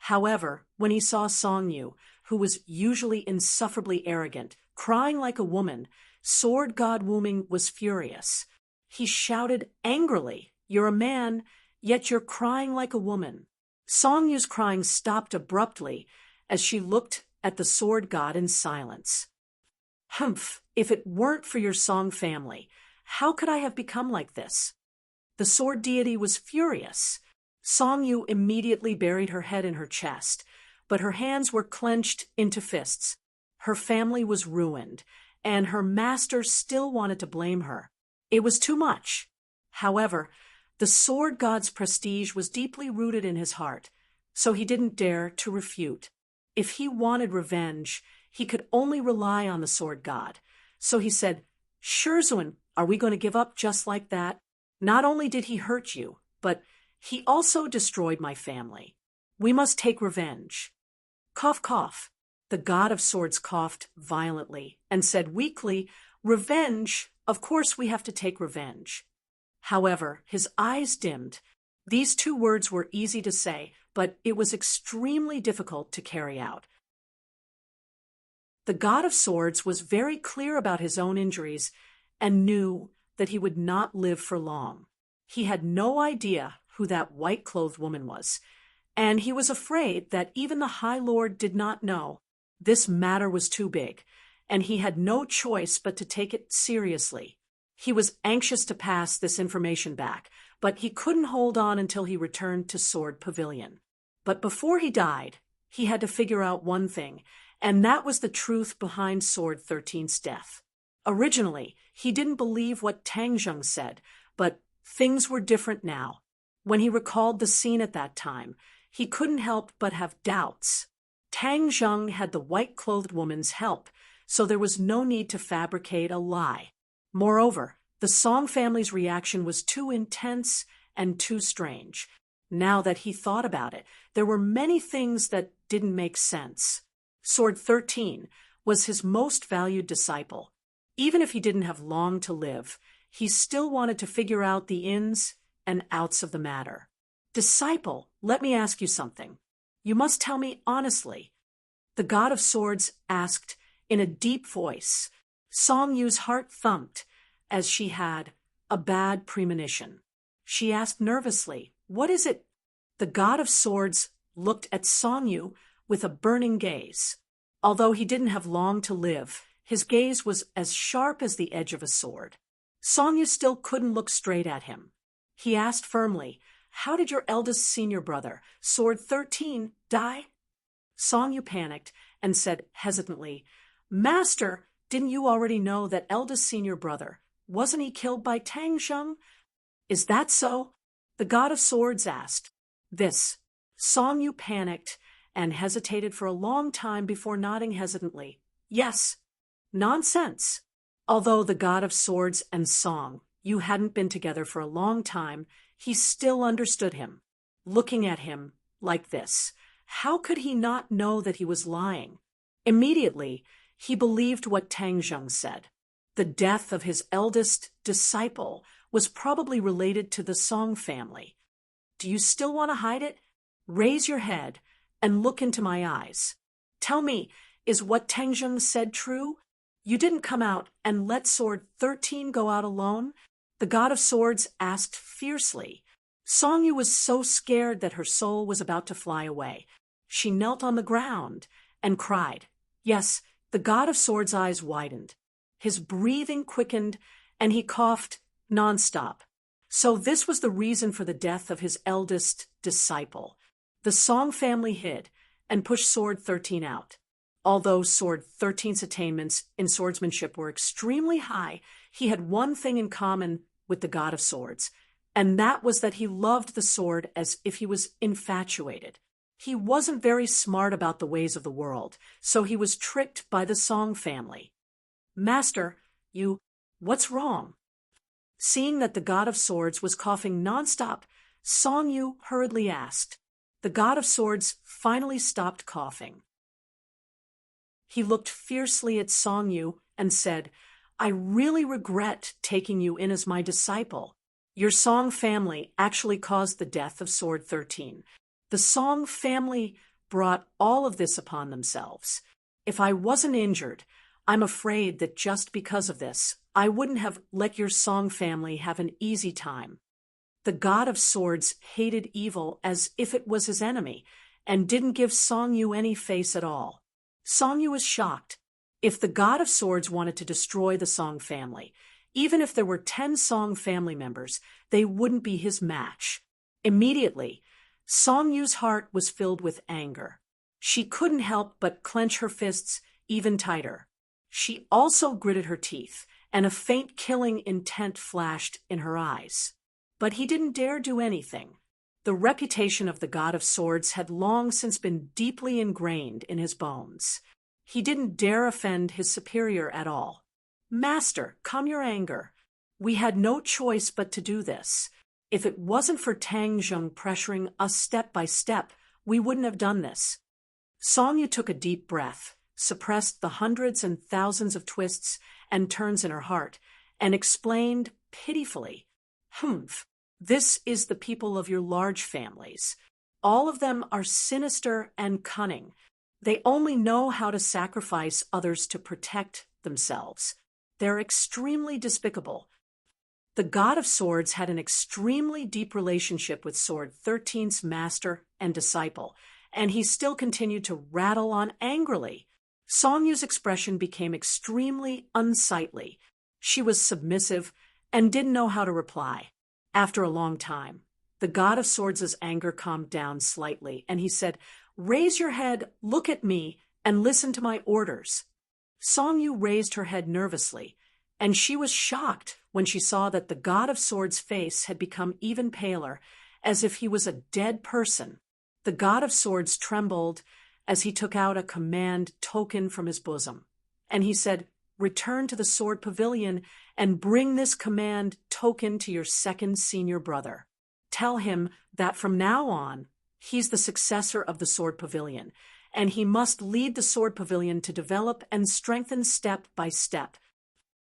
However, when he saw Song Yu, who was usually insufferably arrogant, crying like a woman, Sword God Wuming was furious. He shouted angrily, You're a man, yet you're crying like a woman. Song Yu's crying stopped abruptly as she looked at the Sword God in silence. Humph, if it weren't for your Song family, how could I have become like this? The sword deity was furious. Song Yu immediately buried her head in her chest, but her hands were clenched into fists. Her family was ruined, and her master still wanted to blame her. It was too much. However, the sword god's prestige was deeply rooted in his heart, so he didn't dare to refute. If he wanted revenge, he could only rely on the sword god. So he said, Shurzun, are we going to give up just like that? Not only did he hurt you, but he also destroyed my family. We must take revenge. Cough, cough. The god of swords coughed violently and said weakly, Revenge, of course we have to take revenge. However, his eyes dimmed. These two words were easy to say, but it was extremely difficult to carry out. The god of swords was very clear about his own injuries and knew that he would not live for long. He had no idea who that white-clothed woman was, and he was afraid that even the High Lord did not know. This matter was too big, and he had no choice but to take it seriously. He was anxious to pass this information back, but he couldn't hold on until he returned to Sword Pavilion. But before he died, he had to figure out one thing, and that was the truth behind Sword 13's death. Originally, he didn't believe what Tang Zheng said, but things were different now. When he recalled the scene at that time, he couldn't help but have doubts. Tang Zheng had the white-clothed woman's help, so there was no need to fabricate a lie. Moreover, the Song family's reaction was too intense and too strange. Now that he thought about it, there were many things that didn't make sense. Sword 13 was his most valued disciple. Even if he didn't have long to live, he still wanted to figure out the ins and outs of the matter. Disciple, let me ask you something. You must tell me honestly. The god of swords asked in a deep voice. Song Yu's heart thumped as she had a bad premonition. She asked nervously, What is it? The god of swords looked at Song Yu with a burning gaze. Although he didn't have long to live, his gaze was as sharp as the edge of a sword. Song Yu still couldn't look straight at him. He asked firmly, How did your eldest senior brother, Sword 13, die? Song Yu panicked and said hesitantly, Master, didn't you already know that eldest senior brother? Wasn't he killed by Tang Zheng? Is that so? The god of swords asked. This. Song Yu panicked and hesitated for a long time before nodding hesitantly. Yes. Nonsense. Although the god of swords and Song Yu hadn't been together for a long time, he still understood him. Looking at him like this, how could he not know that he was lying? Immediately, he believed what Tang Zheng said. The death of his eldest disciple was probably related to the Song family. Do you still want to hide it? Raise your head and look into my eyes. Tell me, is what Tang Zheng said true? You didn't come out and let Sword 13 go out alone? The god of swords asked fiercely. Song Yu was so scared that her soul was about to fly away. She knelt on the ground and cried. Yes, the god of swords' eyes widened. His breathing quickened, and he coughed nonstop. So this was the reason for the death of his eldest disciple. The Song family hid and pushed Sword 13 out. Although Sword 13's attainments in swordsmanship were extremely high, he had one thing in common with the god of swords, and that was that he loved the sword as if he was infatuated. He wasn't very smart about the ways of the world, so he was tricked by the Song family. Master, what's wrong? Seeing that the god of swords was coughing nonstop, Song Yu hurriedly asked. The god of swords finally stopped coughing. He looked fiercely at Song Yu and said, I really regret taking you in as my disciple. Your Song family actually caused the death of Sword 13. The Song family brought all of this upon themselves. If I wasn't injured, I'm afraid that just because of this, I wouldn't have let your Song family have an easy time. The god of swords hated evil as if it was his enemy, and didn't give Song Yu any face at all. Song Yu was shocked. If the god of swords wanted to destroy the Song family, even if there were 10 Song family members, they wouldn't be his match. Immediately, Song Yu's heart was filled with anger. She couldn't help but clench her fists even tighter. She also gritted her teeth, and a faint killing intent flashed in her eyes. But he didn't dare do anything. The reputation of the god of swords had long since been deeply ingrained in his bones. He didn't dare offend his superior at all. Master, calm your anger. We had no choice but to do this. If it wasn't for Tang Zheng pressuring us step by step, we wouldn't have done this. Song Yu took a deep breath, suppressed the hundreds and thousands of twists and turns in her heart, and explained pitifully, This is the people of your large families. All of them are sinister and cunning. They only know how to sacrifice others to protect themselves. They're extremely despicable. The god of swords had an extremely deep relationship with Sword 13's master and disciple, and he still continued to rattle on angrily. Song Yu's expression became extremely unsightly. She was submissive and didn't know how to reply. After a long time, the god of swords' anger calmed down slightly, and he said, Raise your head, look at me, and listen to my orders. Song Yu raised her head nervously, and she was shocked when she saw that the god of swords' face had become even paler, as if he was a dead person. The god of swords trembled as he took out a command token from his bosom, and he said, Return to the sword pavilion and bring this command token to your second senior brother. Tell him that from now on, he's the successor of the sword pavilion, and he must lead the sword pavilion to develop and strengthen step by step.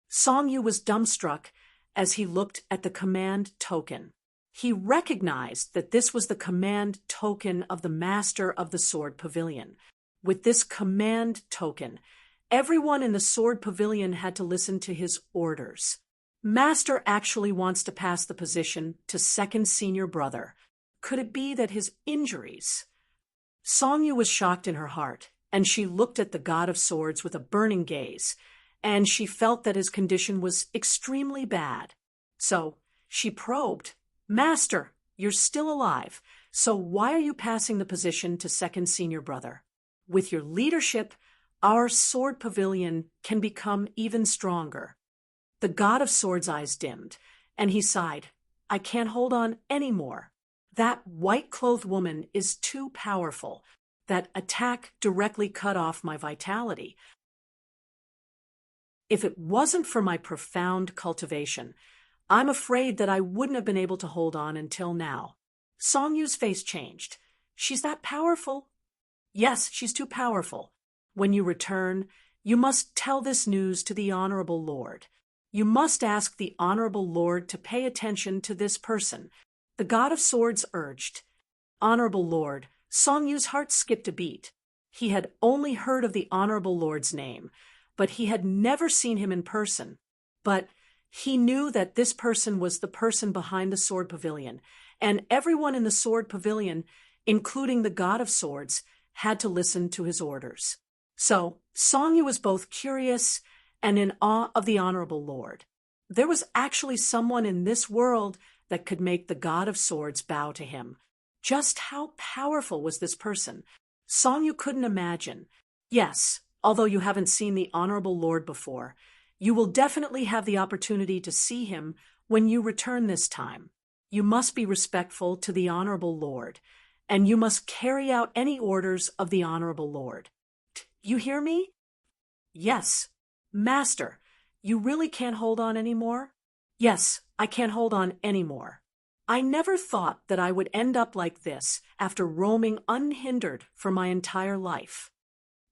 Song Yu was dumbstruck as he looked at the command token. He recognized that this was the command token of the master of the sword pavilion. With this command token, everyone in the sword pavilion had to listen to his orders. Master actually wants to pass the position to second senior brother. Could it be that his injuries? Song Yu was shocked in her heart, and she looked at the god of swords with a burning gaze, and she felt that his condition was extremely bad. So she probed, Master, you're still alive, so why are you passing the position to second senior brother? With your leadership, our sword pavilion can become even stronger. The god of swords' eyes dimmed, and he sighed, I can't hold on anymore. That white-clothed woman is too powerful. That attack directly cut off my vitality. If it wasn't for my profound cultivation, I'm afraid that I wouldn't have been able to hold on until now. Song Yu's face changed. She's that powerful? Yes, she's too powerful. When you return, you must tell this news to the Honorable Lord. You must ask the Honorable Lord to pay attention to this person. The god of swords urged. Honorable Lord, Song Yu's heart skipped a beat. He had only heard of the Honorable Lord's name, but he had never seen him in person. But he knew that this person was the person behind the sword pavilion, and everyone in the sword pavilion, including the god of swords, had to listen to his orders. So, Song Yu was both curious and in awe of the Honorable Lord. There was actually someone in this world that could make the God of Swords bow to him. Just how powerful was this person? Song Yu couldn't imagine. Yes, although you haven't seen the Honorable Lord before, you will definitely have the opportunity to see him when you return this time. You must be respectful to the Honorable Lord, and you must carry out any orders of the Honorable Lord. You hear me? Yes. Master, you really can't hold on anymore? Yes, I can't hold on anymore. I never thought that I would end up like this after roaming unhindered for my entire life.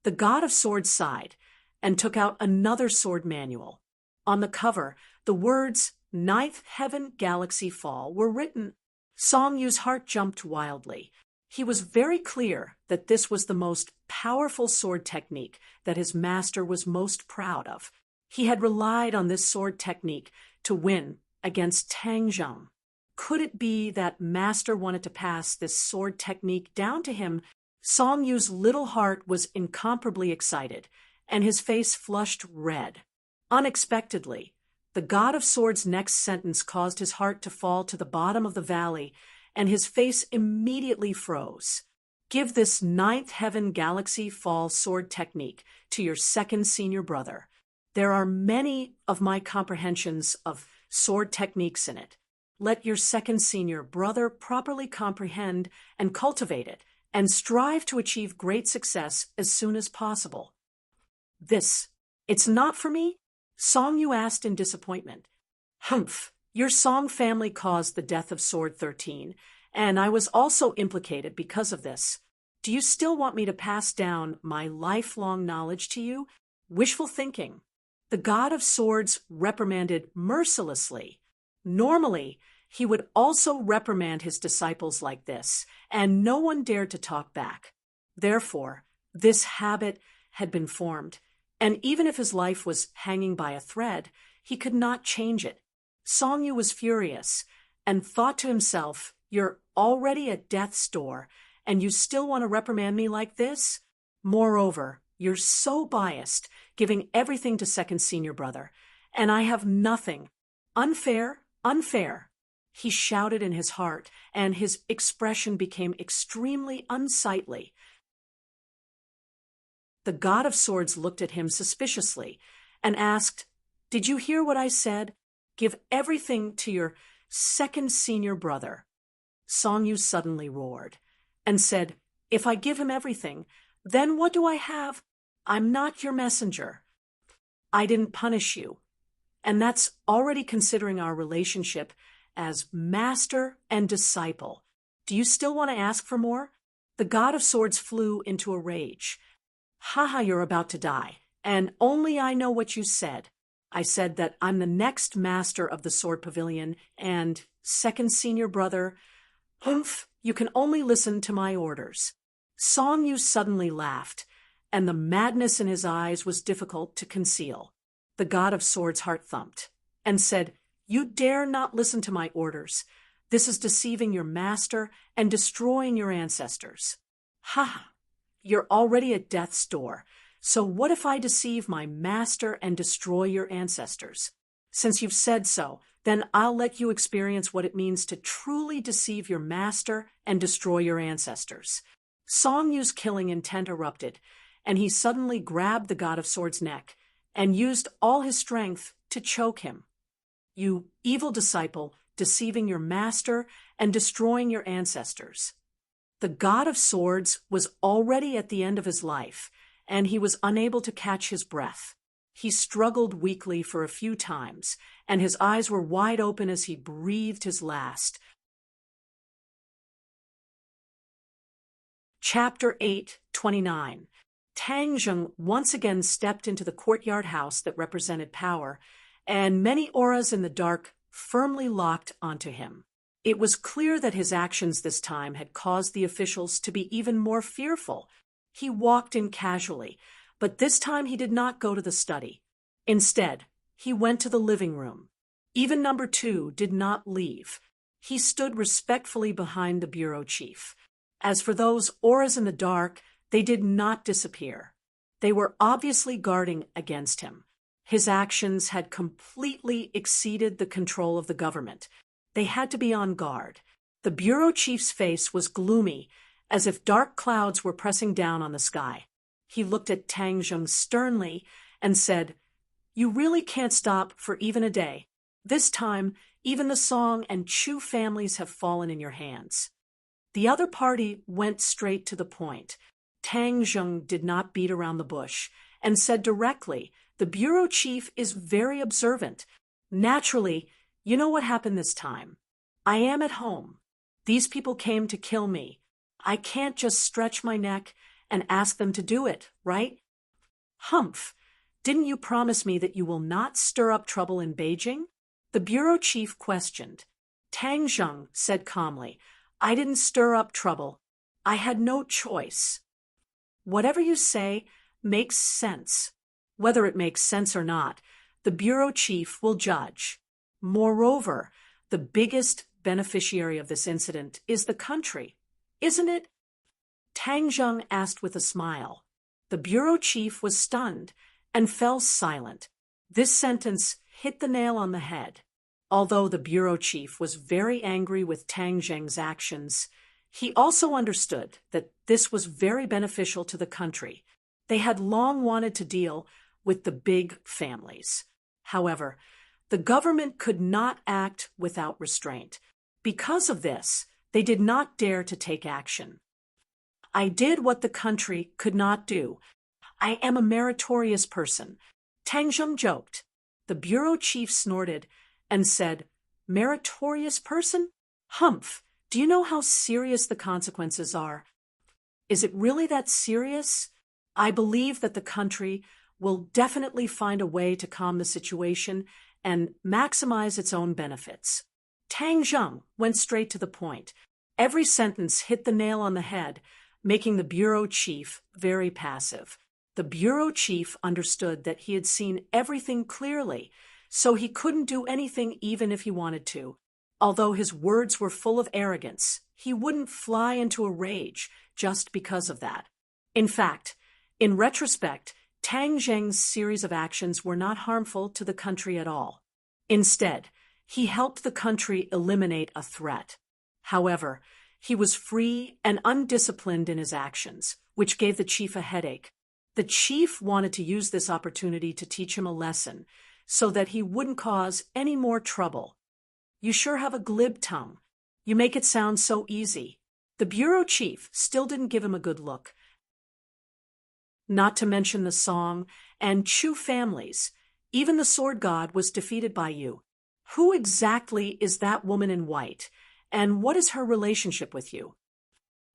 The God of Swords sighed and took out another sword manual. On the cover, the words "Ninth Heaven Galaxy Fall" were written. Song Yu's heart jumped wildly. He was very clear that this was the most powerful sword technique that his master was most proud of. He had relied on this sword technique to win against Tang Zheng. Could it be that master wanted to pass this sword technique down to him? Song Yu's little heart was incomparably excited, and his face flushed red. Unexpectedly, the God of Swords' next sentence caused his heart to fall to the bottom of the valley, and his face immediately froze. Give this Ninth Heaven Galaxy Fall sword technique to your second senior brother. There are many of my comprehensions of sword techniques in it. Let your second senior brother properly comprehend and cultivate it, and strive to achieve great success as soon as possible. It's not for me? Song Yu asked in disappointment. Humph, your Song family caused the death of Sword 13, and I was also implicated because of this. Do you still want me to pass down my lifelong knowledge to you? Wishful thinking. The God of Swords reprimanded mercilessly. Normally, he would also reprimand his disciples like this, and no one dared to talk back. Therefore, this habit had been formed, and even if his life was hanging by a thread, he could not change it. Song Yu was furious, and thought to himself, "You're already at death's door, and you still want to reprimand me like this? Moreover, you're so biased, giving everything to second senior brother, and I have nothing. Unfair, unfair." He shouted in his heart, and his expression became extremely unsightly. The God of Swords looked at him suspiciously and asked, "Did you hear what I said? Give everything to your second senior brother." Song Yu suddenly roared and said, "If I give him everything, then what do I have? I'm not your messenger. I didn't punish you. And that's already considering our relationship as master and disciple. Do you still want to ask for more?" The God of Swords flew into a rage. "Haha, you're about to die, and only I know what you said. I said that I'm the next master of the Sword Pavilion, and second senior brother, humph, you can only listen to my orders." Song Yu suddenly laughed, and the madness in his eyes was difficult to conceal. The God of Swords' heart thumped, and said, "You dare not listen to my orders. This is deceiving your master and destroying your ancestors." "Ha! You're already at death's door. So what if I deceive my master and destroy your ancestors? Since you've said so, then I'll let you experience what it means to truly deceive your master and destroy your ancestors." Song Yu's killing intent erupted, and he suddenly grabbed the God of Swords' neck and used all his strength to choke him. "You evil disciple, deceiving your master and destroying your ancestors." The God of Swords was already at the end of his life, and he was unable to catch his breath. He struggled weakly for a few times, and his eyes were wide open as he breathed his last. Chapter 8:29. Tang Zheng once again stepped into the courtyard house that represented power, and many auras in the dark firmly locked onto him. It was clear that his actions this time had caused the officials to be even more fearful. He walked in casually, but this time he did not go to the study. Instead, he went to the living room. Even number 2 did not leave. He stood respectfully behind the bureau chief. As for those auras in the dark, They did not disappear. They were obviously guarding against him. His actions had completely exceeded the control of the government. They had to be on guard. The bureau chief's face was gloomy, as if dark clouds were pressing down on the sky. He looked at Tang Zheng sternly and said, "You really can't stop for even a day. This time, even the Song and Chu families have fallen in your hands." The other party went straight to the point. Tang Zheng did not beat around the bush and said directly, "The bureau chief is very observant. Naturally, you know what happened this time. I am at home. These people came to kill me. I can't just stretch my neck and ask them to do it, right? Humph, didn't you promise me that you will not stir up trouble in Beijing?" The bureau chief questioned. Tang Zheng said calmly, "I didn't stir up trouble. I had no choice." Whatever you say makes sense. Whether it makes sense or not, the bureau chief will judge. Moreover, the biggest beneficiary of this incident is the country, isn't it? Tang Zheng asked with a smile. The bureau chief was stunned and fell silent. This sentence hit the nail on the head. Although the bureau chief was very angry with Tang Zheng's actions, he also understood that this was very beneficial to the country. They had long wanted to deal with the big families. However, the government could not act without restraint. Because of this, they did not dare to take action. "I did what the country could not do. I am a meritorious person," Tang Zheng joked. The bureau chief snorted and said, "Meritorious person? Humph, do you know how serious the consequences are?" "Is it really that serious?" "I believe that the country will definitely find a way to calm the situation and maximize its own benefits." Tang Zheng went straight to the point. Every sentence hit the nail on the head, making the bureau chief very passive. The bureau chief understood that he had seen everything clearly, so he couldn't do anything even if he wanted to. Although his words were full of arrogance, he wouldn't fly into a rage just because of that. In fact, in retrospect, Tang Zheng's series of actions were not harmful to the country at all. Instead, he helped the country eliminate a threat. However, he was free and undisciplined in his actions, which gave the chief a headache. The chief wanted to use this opportunity to teach him a lesson so that he wouldn't cause any more trouble. "You sure have a glib tongue. You make it sound so easy." The bureau chief still didn't give him a good look. Not to mention the Song and Chu families. Even the sword god was defeated by you. Who exactly is that woman in white, and what is her relationship with you?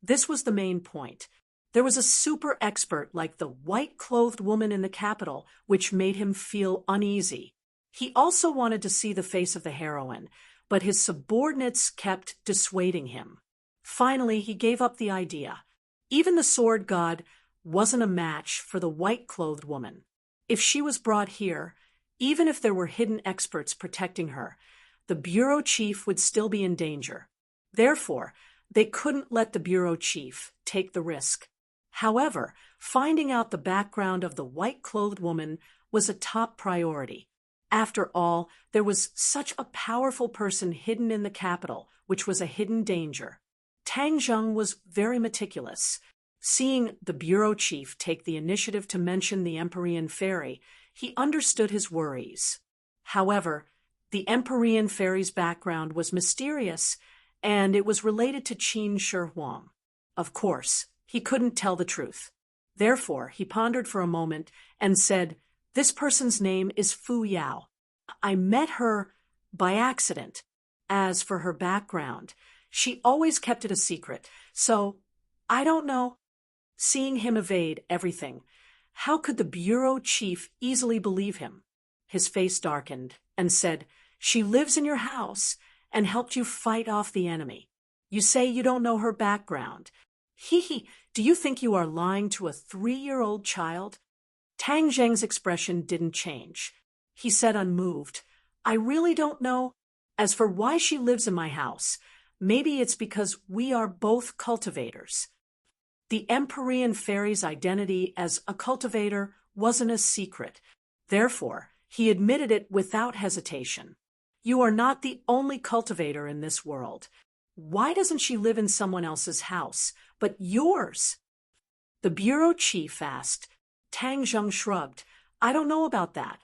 This was the main point. There was a super expert like the white-clothed woman in the capital, which made him feel uneasy. He also wanted to see the face of the heroine, but his subordinates kept dissuading him. Finally, he gave up the idea. Even the sword god wasn't a match for the white-clothed woman. If she was brought here, even if there were hidden experts protecting her, the bureau chief would still be in danger. Therefore, they couldn't let the bureau chief take the risk. However, finding out the background of the white-clothed woman was a top priority. After all, there was such a powerful person hidden in the capital, which was a hidden danger. Tang Zheng was very meticulous. Seeing the bureau chief take the initiative to mention the Empyrean fairy, he understood his worries. However, the Empyrean fairy's background was mysterious, and it was related to Qin Shi Huang. Of course, he couldn't tell the truth. Therefore, he pondered for a moment and said, "This person's name is Fu Yao. I met her by accident. As for her background, she always kept it a secret, so I don't know." Seeing him evade everything, how could the bureau chief easily believe him? His face darkened and said, "She lives in your house and helped you fight off the enemy. You say you don't know her background. Hee, do you think you are lying to a 3-year-old child?" Tang Zheng's expression didn't change. He said unmoved, "I really don't know. As for why she lives in my house, maybe it's because we are both cultivators." The Empyrean fairy's identity as a cultivator wasn't a secret. Therefore, he admitted it without hesitation. You are not the only cultivator in this world. Why doesn't she live in someone else's house, but yours? The bureau chief asked. Tang Zheng shrugged. I don't know about that.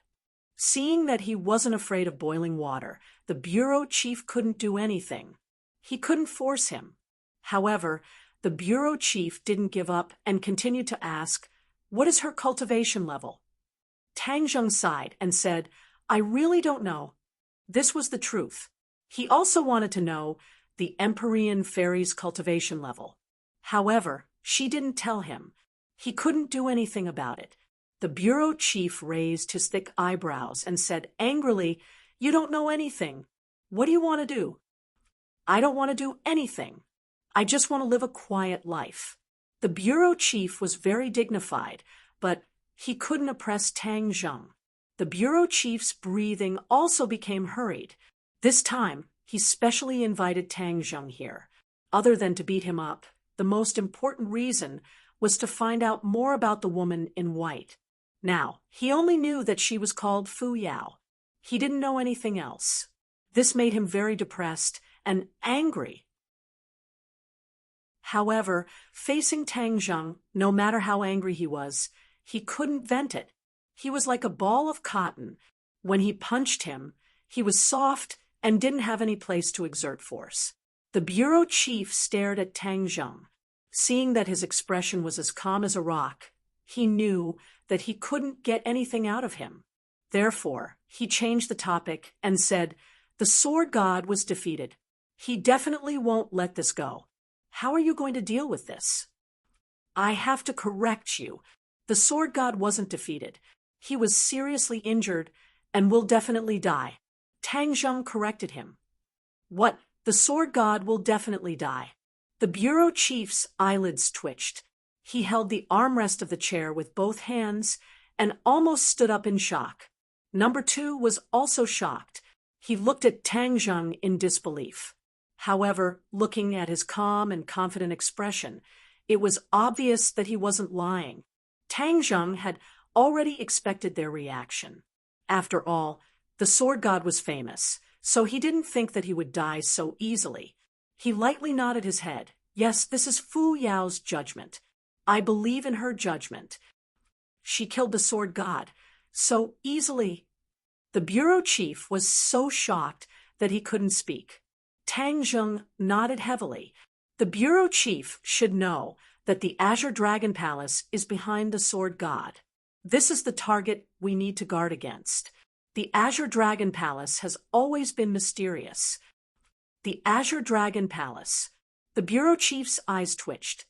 Seeing that he wasn't afraid of boiling water, the bureau chief couldn't do anything. He couldn't force him. However, the bureau chief didn't give up and continued to ask, what is her cultivation level? Tang Zheng sighed and said, I really don't know. This was the truth. He also wanted to know the Empyrean fairy's cultivation level. However, she didn't tell him. He couldn't do anything about it. The bureau chief raised his thick eyebrows and said angrily, You don't know anything. What do you want to do? I don't want to do anything. I just want to live a quiet life. The bureau chief was very dignified, but he couldn't oppress Tang Zheng. The bureau chief's breathing also became hurried. This time, he specially invited Tang Zheng here. Other than to beat him up, the most important reason was to find out more about the woman in white. Now, he only knew that she was called Fu Yao. He didn't know anything else. This made him very depressed and angry. However, facing Tang Zheng, no matter how angry he was, he couldn't vent it. He was like a ball of cotton. When he punched him, he was soft and didn't have any place to exert force. The bureau chief stared at Tang Zheng. Seeing that his expression was as calm as a rock, he knew that he couldn't get anything out of him. Therefore, he changed the topic and said, The sword god was defeated. He definitely won't let this go. How are you going to deal with this? I have to correct you. The sword god wasn't defeated. He was seriously injured and will definitely die. Tang Zheng corrected him. What? The sword god will definitely die. The bureau chief's eyelids twitched. He held the armrest of the chair with both hands and almost stood up in shock. Number 2 was also shocked. He looked at Tang Zheng in disbelief. However, looking at his calm and confident expression, it was obvious that he wasn't lying. Tang Zheng had already expected their reaction. After all, the sword god was famous, so he didn't think that he would die so easily. He lightly nodded his head. Yes, this is Fu Yao's judgment. I believe in her judgment. She killed the sword god so easily. The bureau chief was so shocked that he couldn't speak. Tang Zheng nodded heavily. The bureau chief should know that the Azure Dragon Palace is behind the sword god. This is the target we need to guard against. The Azure Dragon Palace has always been mysterious. The Azure Dragon Palace. The bureau chief's eyes twitched.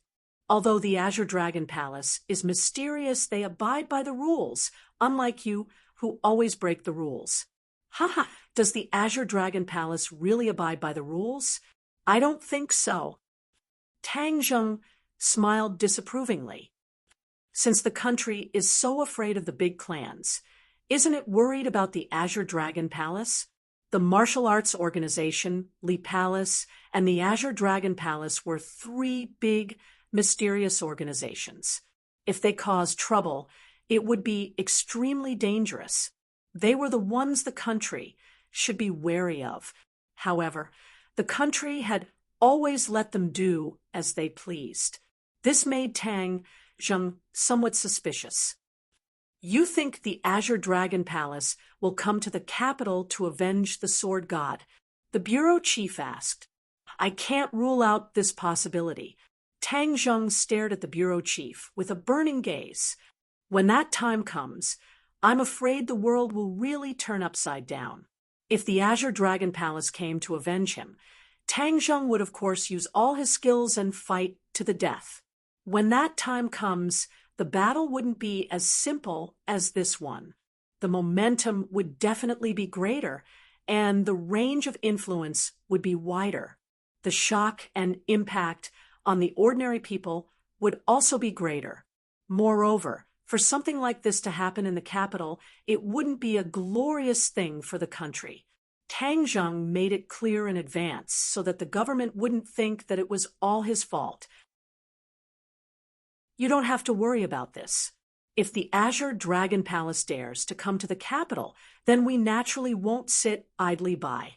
Although the Azure Dragon Palace is mysterious, they abide by the rules, unlike you, who always break the rules. Haha, does the Azure Dragon Palace really abide by the rules? I don't think so. Tang Zheng smiled disapprovingly. Since the country is so afraid of the big clans, isn't it worried about the Azure Dragon Palace? The martial arts organization, Li Palace, and the Azure Dragon Palace were 3 big, mysterious organizations. If they caused trouble, it would be extremely dangerous. They were the ones the country should be wary of. However, the country had always let them do as they pleased. This made Tang Zheng somewhat suspicious. You think the Azure Dragon Palace will come to the capital to avenge the sword god? The bureau chief asked. I can't rule out this possibility. Tang Zheng stared at the bureau chief with a burning gaze. When that time comes, I'm afraid the world will really turn upside down. If the Azure Dragon Palace came to avenge him, Tang Zheng would of course use all his skills and fight to the death. When that time comes, the battle wouldn't be as simple as this one. The momentum would definitely be greater, and the range of influence would be wider. The shock and impact on the ordinary people would also be greater. Moreover, for something like this to happen in the capital, it wouldn't be a glorious thing for the country. Tang Zheng made it clear in advance so that the government wouldn't think that it was all his fault. You don't have to worry about this. If the Azure Dragon Palace dares to come to the capital, then we naturally won't sit idly by.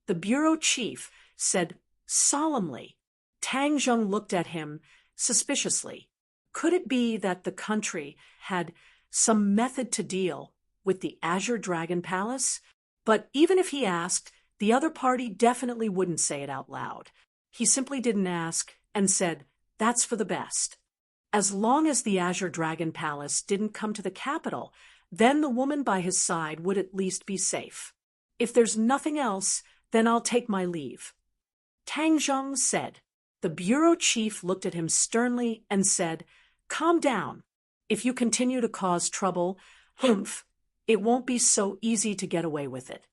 The bureau chief said solemnly. Tang Zheng looked at him suspiciously. Could it be that the country had some method to deal with the Azure Dragon Palace? But even if he asked, the other party definitely wouldn't say it out loud. He simply didn't ask and said, "That's for the best." As long as the Azure Dragon Palace didn't come to the capital, then the woman by his side would at least be safe. If there's nothing else, then I'll take my leave. Tang Zheng said. The bureau chief looked at him sternly and said, "Calm down. If you continue to cause trouble, it won't be so easy to get away with it."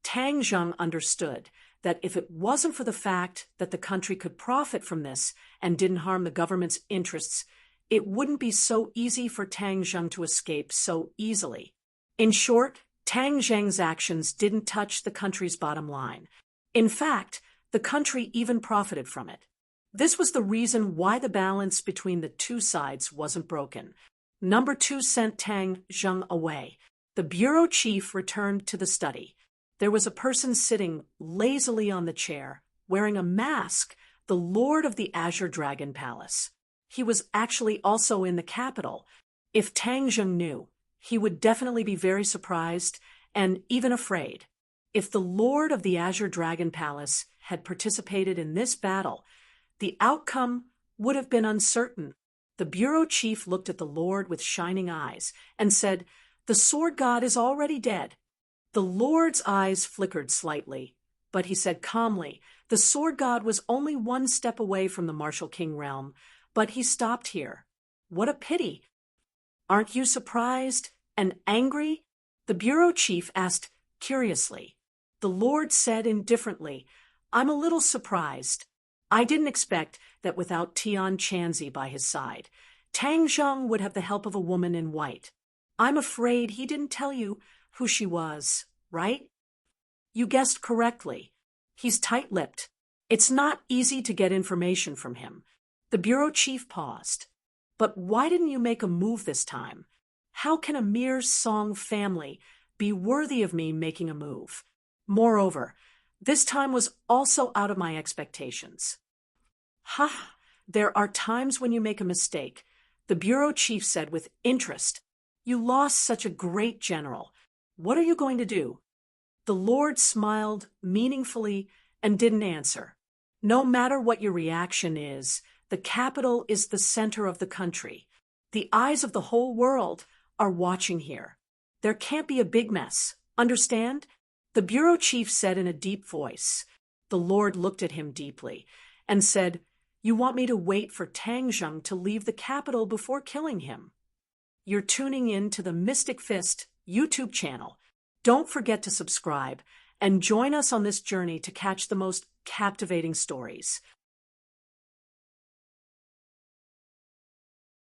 Tang Zheng understood that if it wasn't for the fact that the country could profit from this and didn't harm the government's interests, it wouldn't be so easy for Tang Zheng to escape so easily. In short, Tang Zheng's actions didn't touch the country's bottom line. In fact, the country even profited from it. This was the reason why the balance between the two sides wasn't broken. Number 2 sent Tang Zheng away. The bureau chief returned to the study. There was a person sitting lazily on the chair, wearing a mask, the lord of the Azure Dragon Palace. He was actually also in the capital. If Tang Zheng knew, he would definitely be very surprised and even afraid. If the lord of the Azure Dragon Palace had participated in this battle, the outcome would have been uncertain. The bureau chief looked at the lord with shining eyes and said, "The sword god is already dead." The lord's eyes flickered slightly, but he said calmly, "The sword god was only one step away from the Martial King realm, but he stopped here. What a pity. Aren't you surprised and angry?" The bureau chief asked curiously. The lord said indifferently, "I'm a little surprised. I didn't expect that without Tian Chanzi by his side, Tang Zheng would have the help of a woman in white. I'm afraid he didn't tell you who she was, right?" "You guessed correctly. He's tight-lipped. It's not easy to get information from him." The bureau chief paused. "But why didn't you make a move this time? How can a mere Song family be worthy of me making a move? Moreover, this time was also out of my expectations." "Ha! There are times when you make a mistake," the bureau chief said with interest. "You lost such a great general. What are you going to do?" The lord smiled meaningfully and didn't answer. "No matter what your reaction is, the capital is the center of the country. The eyes of the whole world are watching here. There can't be a big mess. Understand?" The bureau chief said in a deep voice. The lord looked at him deeply and said, "You want me to wait for Tang Zheng to leave the capital before killing him?" You're tuning in to the Mystic Fist YouTube channel. Don't forget to subscribe and join us on this journey to catch the most captivating stories.